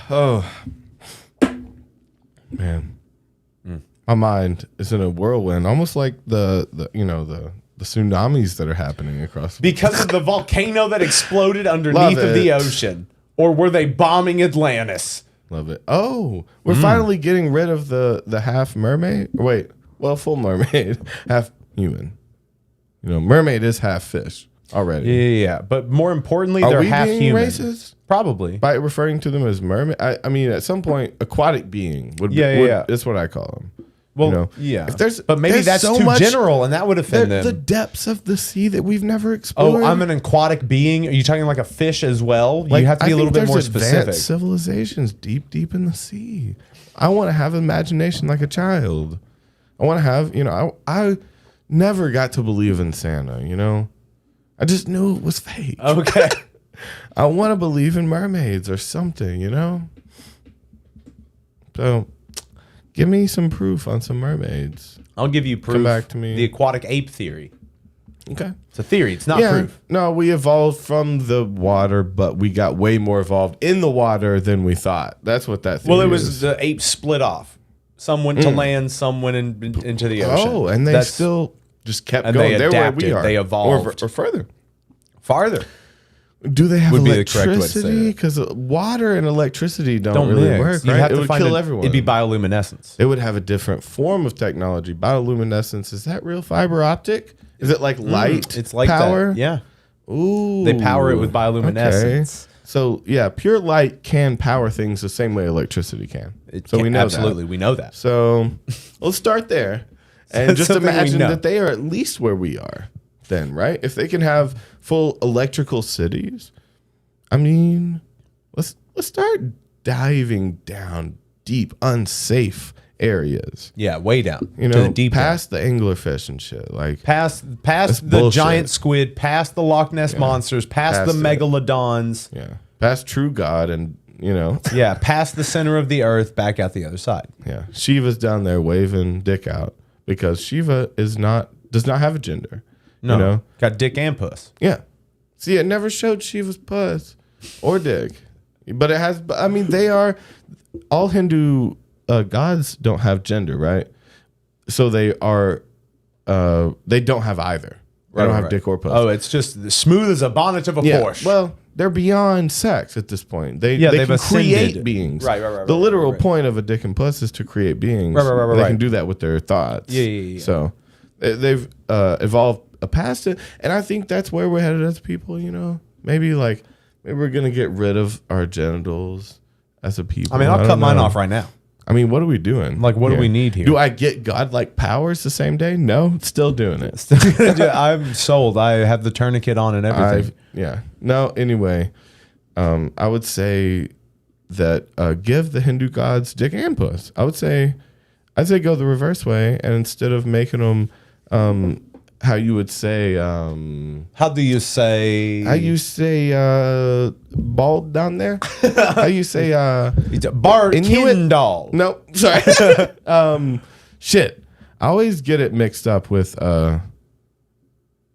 Oh, man. My mind is in a whirlwind, almost like the tsunamis that are happening across. Because of the volcano that exploded Love underneath of the it. ocean. Or were they bombing Atlantis? Love it. Oh, we're finally getting rid of the half mermaid. Wait, well, full mermaid, half human. Mermaid is half fish already. Yeah. But more importantly, Are they're we half being human. racist Probably. by referring to them as mermaid? I mean, at some point, aquatic being would be. Yeah. That's what I call them. Well, yeah. If there's, but maybe there's that's so too much, general and that would offend the them. depths of the sea that we've never explored. Oh, I'm an aquatic being. Are you talking like a fish as well? Like, you have to be I a little think bit more there's specific. advanced civilizations deep in the sea. I want to have imagination like a child. I want to have, I never got to believe in Santa, I just knew it was fake. Okay. I want to believe in mermaids or something, So give me some proof on some mermaids. I'll give you proof. Come back to me. The aquatic ape theory. Okay. It's a theory. It's not proof. No, we evolved from the water, but we got way more evolved in the water than we thought. That's what that theory Well, it was is. the apes split off. Some went to land, some went into the ocean. Oh, and they That's still just kept and going. they They're where adapted, we are. they evolved. Or further. farther. Do they have Would be the correct way to say electricity? it. Because water and electricity don't Don't really mix. work, You'd right? have It to would find kill a- everyone. It'd be bioluminescence. It would have a different form of technology. Bioluminescence, is that real fiber optic? Is it like light It's like power? that. Yeah. Ooh. They power it with bioluminescence. Okay. So, yeah, pure light can power things the same way electricity can. So we know absolutely. that. We know that. So let's start there. And That's just something we imagine know. that they are at least where we are then, right? If they can have full electrical cities, I mean, let's start diving down deep, unsafe areas. Yeah, way down. You to know, the deep past the anglerfish and shit. Like past That's the bullshit. giant squid, past the Loch Ness monsters, past the Past it. megalodons. yeah, past true God and Yeah, past the center of the earth, back out the other side. yeah. Shiva's down there waving dick out because Shiva does not have a gender. No, You know? got dick and puss. Yeah. See, it never showed Shiva's puss or dick. But it has, I mean, they are, all Hindu gods don't have gender, right? So they are, they don't have either. They don't have dick or puss. Oh, it's just smooth as a bonnet of a yeah. Porsche. Well, they're beyond sex at this point. They they've can create ascended. beings. Right. The literal point of a dick and puss is to create beings. Right. They can do that with their thoughts. Yeah. So they've evolved past it, and I think that's where we're headed as people. Maybe we're gonna get rid of our genitals as a people. I mean, I'll don't cut mine know. off right now. I mean, what are we doing? Like, what do we need here? Do I get godlike powers the same day? No, still doing it. I'm sold. I have the tourniquet on and everything. No, anyway, I would say that give the Hindu gods dick and puss. I'd say go the reverse way, and instead of making them how you would say How do you say? bald down there? How you say Bar Inuit? Kindle. no, sorry. Shit. I always get it mixed up with what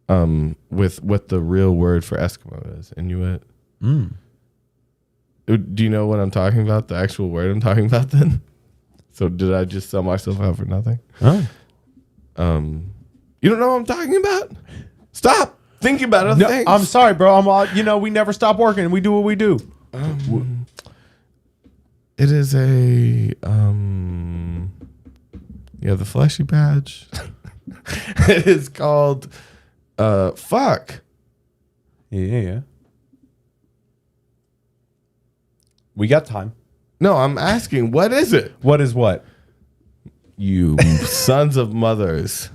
the real word for Eskimo is. Inuit. Do you know what I'm talking about? The actual word I'm talking about then? So did I just sell myself out for nothing? Oh. You don't know what I'm talking about? Stop thinking about other No, things. I'm sorry, bro. We never stop working. We do what we do. It is a the fleshy badge. It is called fuck. Yeah. We got time. No, I'm asking, what is it? What is what? You sons of mothers.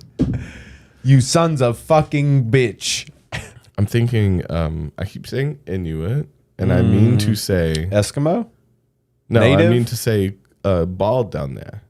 You sons of fucking bitch. I'm thinking, I keep saying Inuit, and I mean to say Eskimo? no. Native? I mean to say bald down there.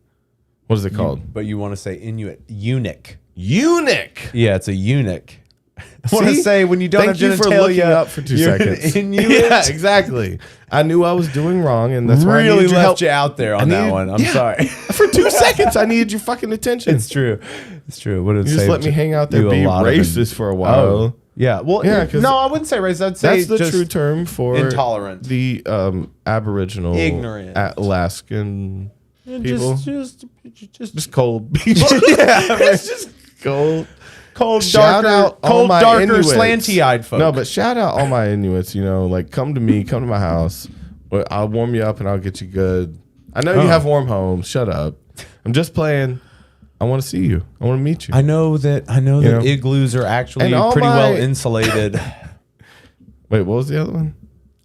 What is it called? But you want to say Inuit. Eunuch. Eunuch. Yeah, it's a eunuch. I want to See? say when you don't Thank have you for looking genitalia up for 2 you're an seconds. Inuit. Yeah, exactly. I knew I was doing wrong, and that's why I Really needed your left help. you out there on that one. I'm sorry. For 2 seconds, I needed your fucking attention. It's true. It's true. Would have You just saved let me hang out there, you a be lot of racist for a while. Oh, yeah. Well, Yeah, 'cause no, I wouldn't say racist. I'd say That's the just true term for intolerant. the Aboriginal, Ignorant. Alaskan people. Just Cold people. Yeah, it's just cold. cold, Shout darker, out all cold, my darker, Inuits. slanty-eyed folk. No, but shout out all my Inuits. Like come to me, come to my house. I'll warm you up and I'll get you good. I know you have warm homes. Shut up. I'm just playing. I want to see you. I want to meet you. I know that know? igloos are actually And all pretty well my- insulated. Wait, what was the other one?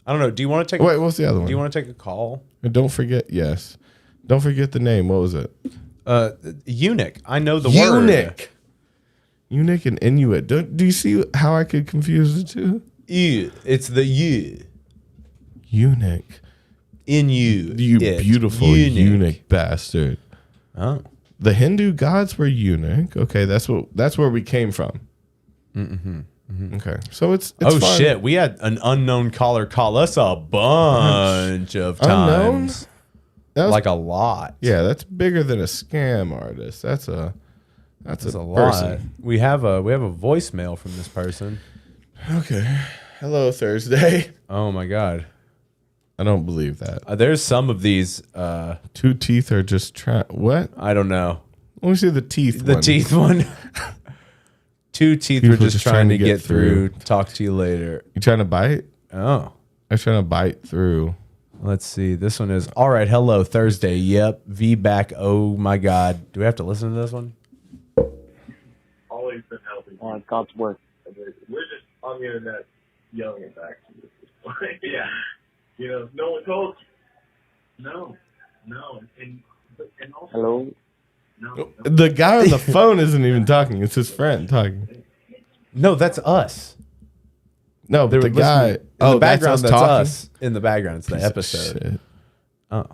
I don't know. Do you want to take? Wait, what's the other one? Do you want to take a call? And don't forget. Yes. Don't forget the name. What was it? Eunuch. I know the word. Eunuch. Eunuch and Inuit. Do you see how I could confuse the two? It's the you Eunuch. in you. You It. beautiful eunuch bastard. Oh. The Hindu gods were eunuch. Okay, that's where we came from. Okay, so it's Oh fun. shit! We had an unknown caller call us a bunch of Unknown? times, That was, like a lot. yeah, that's bigger than a scam artist. That's a That's a lot. person. We have a voicemail from this person. Okay. Hello, Thursday. Oh my god! I don't believe that. There's some of these. 2 teeth are just trying. What? I don't know. Let me see the teeth. The one. teeth one. 2 teeth People were just trying to get through. Talk to you later. You trying to bite? Oh. I was trying to bite through. Let's see. This one is all right. Hello, Thursday. Yep. V back. Oh my God. Do we have to listen to this one? Always been helping. On God's work. We're just on the internet yelling it back to you. Yeah. No one told you. No. And also, Hello. no. The guy on the phone isn't even talking. It's his friend talking. No, that's us. No, but They the were guy. listening- in the background, that's that's talking. us. In the background, it's the Piece of episode. shit. Oh.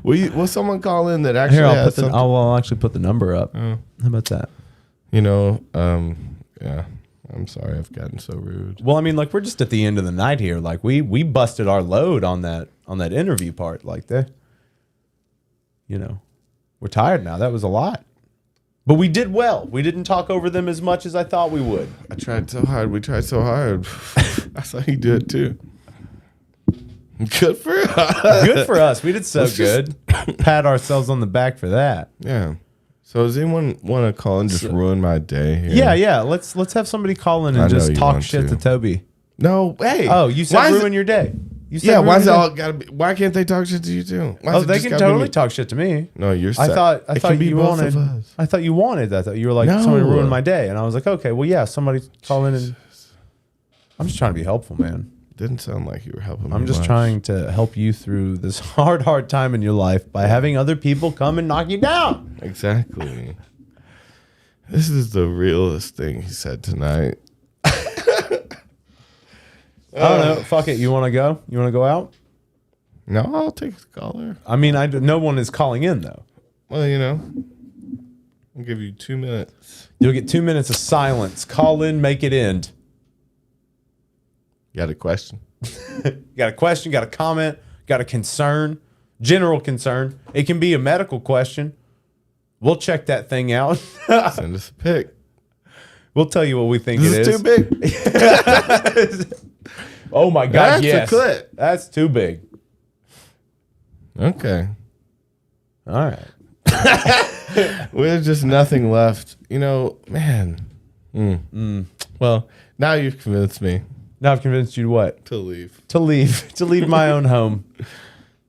Will someone call in that actually Here, I'll has put the. something? I'll actually put the number up. Oh. How about that? Yeah. I'm sorry I've gotten so rude. Well, I mean, like we're just at the end of the night here. Like we busted our load on that interview part. Like that, we're tired now. That was a lot, but we did well. We didn't talk over them as much as I thought we would. I tried so hard. We tried so hard. I saw you do it too. Good for us. Good for us. We did so Let's just- good. Pat ourselves on the back for that. Yeah. So does anyone want to call and just ruin my day here? Yeah. Let's have somebody call in I and know just you talk want shit to. to Toby. No. Hey. Oh, you said why is ruin your day. You said Yeah. ruin Why's it your all day. gotta be? Why can't they talk shit to you too? Why Oh, is it they just can gotta be totally me? talk shit to me. No, you're. I thought it can be you both wanted. of us. I thought you wanted that. You were like, No. somebody ruined my day, and I was like, okay, well, yeah, somebody call in and. I'm just trying to be helpful, man. Didn't sound like you were helping me. I'm just much. trying to help you through this hard time in your life by having other people come and knock you down. Exactly. This is the realest thing he said tonight. I don't know. Fuck it. You want to go? You want to go out? No, I'll take the caller. I mean, no one is calling in though. Well, I'll give you 2 minutes. You'll get 2 minutes of silence. Call in, make it end. You got a question? Got a question, got a comment, got a concern, general concern. It can be a medical question. We'll check that thing out. Send us a pic. We'll tell you what we think This it is is. too big. Oh my God, That's a yes. clip. That's too big. Okay. All right. There's just nothing left. Man. Well, now you've convinced me Now I've convinced you to what? to leave. To leave my own home.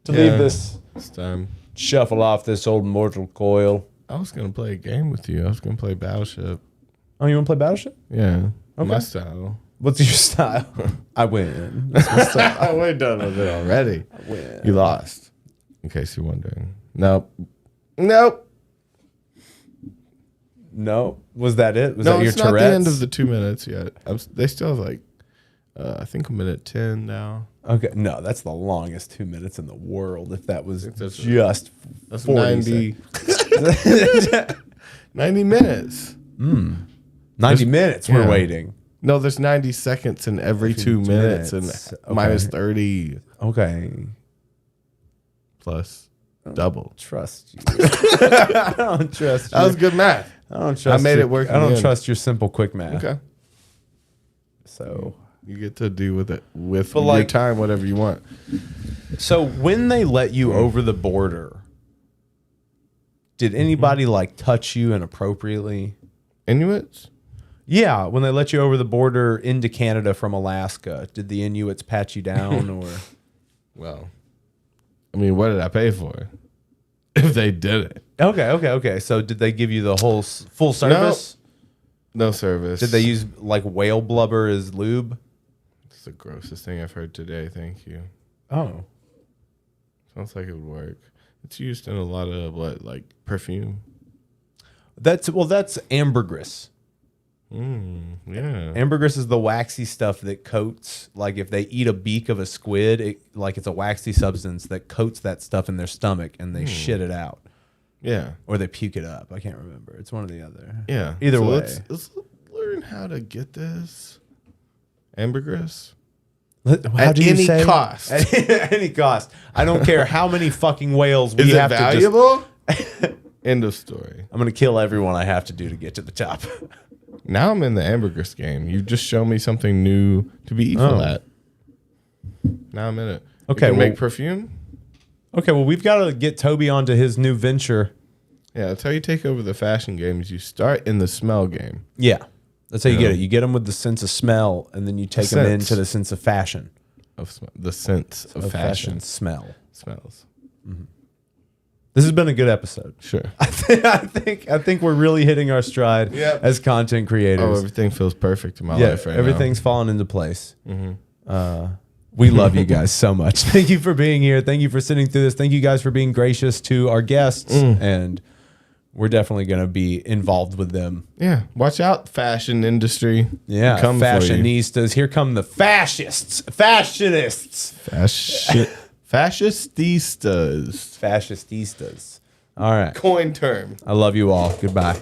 To Yeah. leave this, It's time. shuffle off this old mortal coil. I was going to play a game with you. I was going to play Battleship. Oh, you want to play Battleship? Yeah. Okay. My style. What's your style? I win. That's my style. We're done with it already. I win. You lost, in case you're wondering. No, Nope. No, was that it? Was No, that your it's not Tourette's? the end of the 2 minutes yet. They still have like, I think a minute 10 now. Okay, no, that's the longest 2 minutes in the world. If that was that's just That's 40 90 minutes. 90 minutes, we're yeah. waiting. No, there's 90 seconds in every 2 minutes and Okay. minus 30 Okay, plus double. trust you. I don't trust you. That was good math. I don't trust. I made your- it work I in the don't end. trust your simple quick math. Okay. So, You get to do with it with But your like- time whatever you want. so when they let you over the border, did anybody like touch you inappropriately? Inuits? Yeah, when they let you over the border into Canada from Alaska, did the Inuits pat you down or? Well, I mean, what did I pay for? If they did it. Okay. So did they give you the whole full service? No service. Did they use like whale blubber as lube? It's the grossest thing I've heard today. Thank you. Oh, Sounds like it would work. It's used in a lot of like perfume. that's ambergris. Yeah. Ambergris is the waxy stuff that coats. Like if they eat a beak of a squid, it's a waxy substance that coats that stuff in their stomach, and they shit it out, Yeah. or they puke it up. I can't remember. It's one or the other. Yeah. Either So way. Let's learn how to get this. Ambergris. How do you any say? cost. At any cost. I don't care how many fucking whales we Is it have to just. valuable? End of story. I'm gonna kill everyone I have to do to get to the top. Now I'm in the ambergris game. You just show me something new to be evil at. Now I'm in it. Okay, You can well- make perfume. Okay, well we've got to get Toby onto his new venture. Yeah, that's how you take over the fashion games. You start in the smell game. Yeah, that's how you Yeah. get it. You get them with the sense of smell, and then you take them Sense. into the sense of fashion. The sense of fashion smell. smells. This has been a good episode. Sure. I think we're really hitting our stride Yep. as content creators. Oh, everything feels perfect in my Yeah, life right everything's falling into place. Mm-hmm. We love you guys so much. Thank you for being here. Thank you for sitting through this. Thank you guys for being gracious to our guests, and we're definitely going to be involved with them. now. Yeah. Watch out, fashion industry. Yeah, Come for you. fashionistas. Here come the fascists. Fascionists. Fascististas. Fascististas. All right. Coin term. I love you all. Goodbye.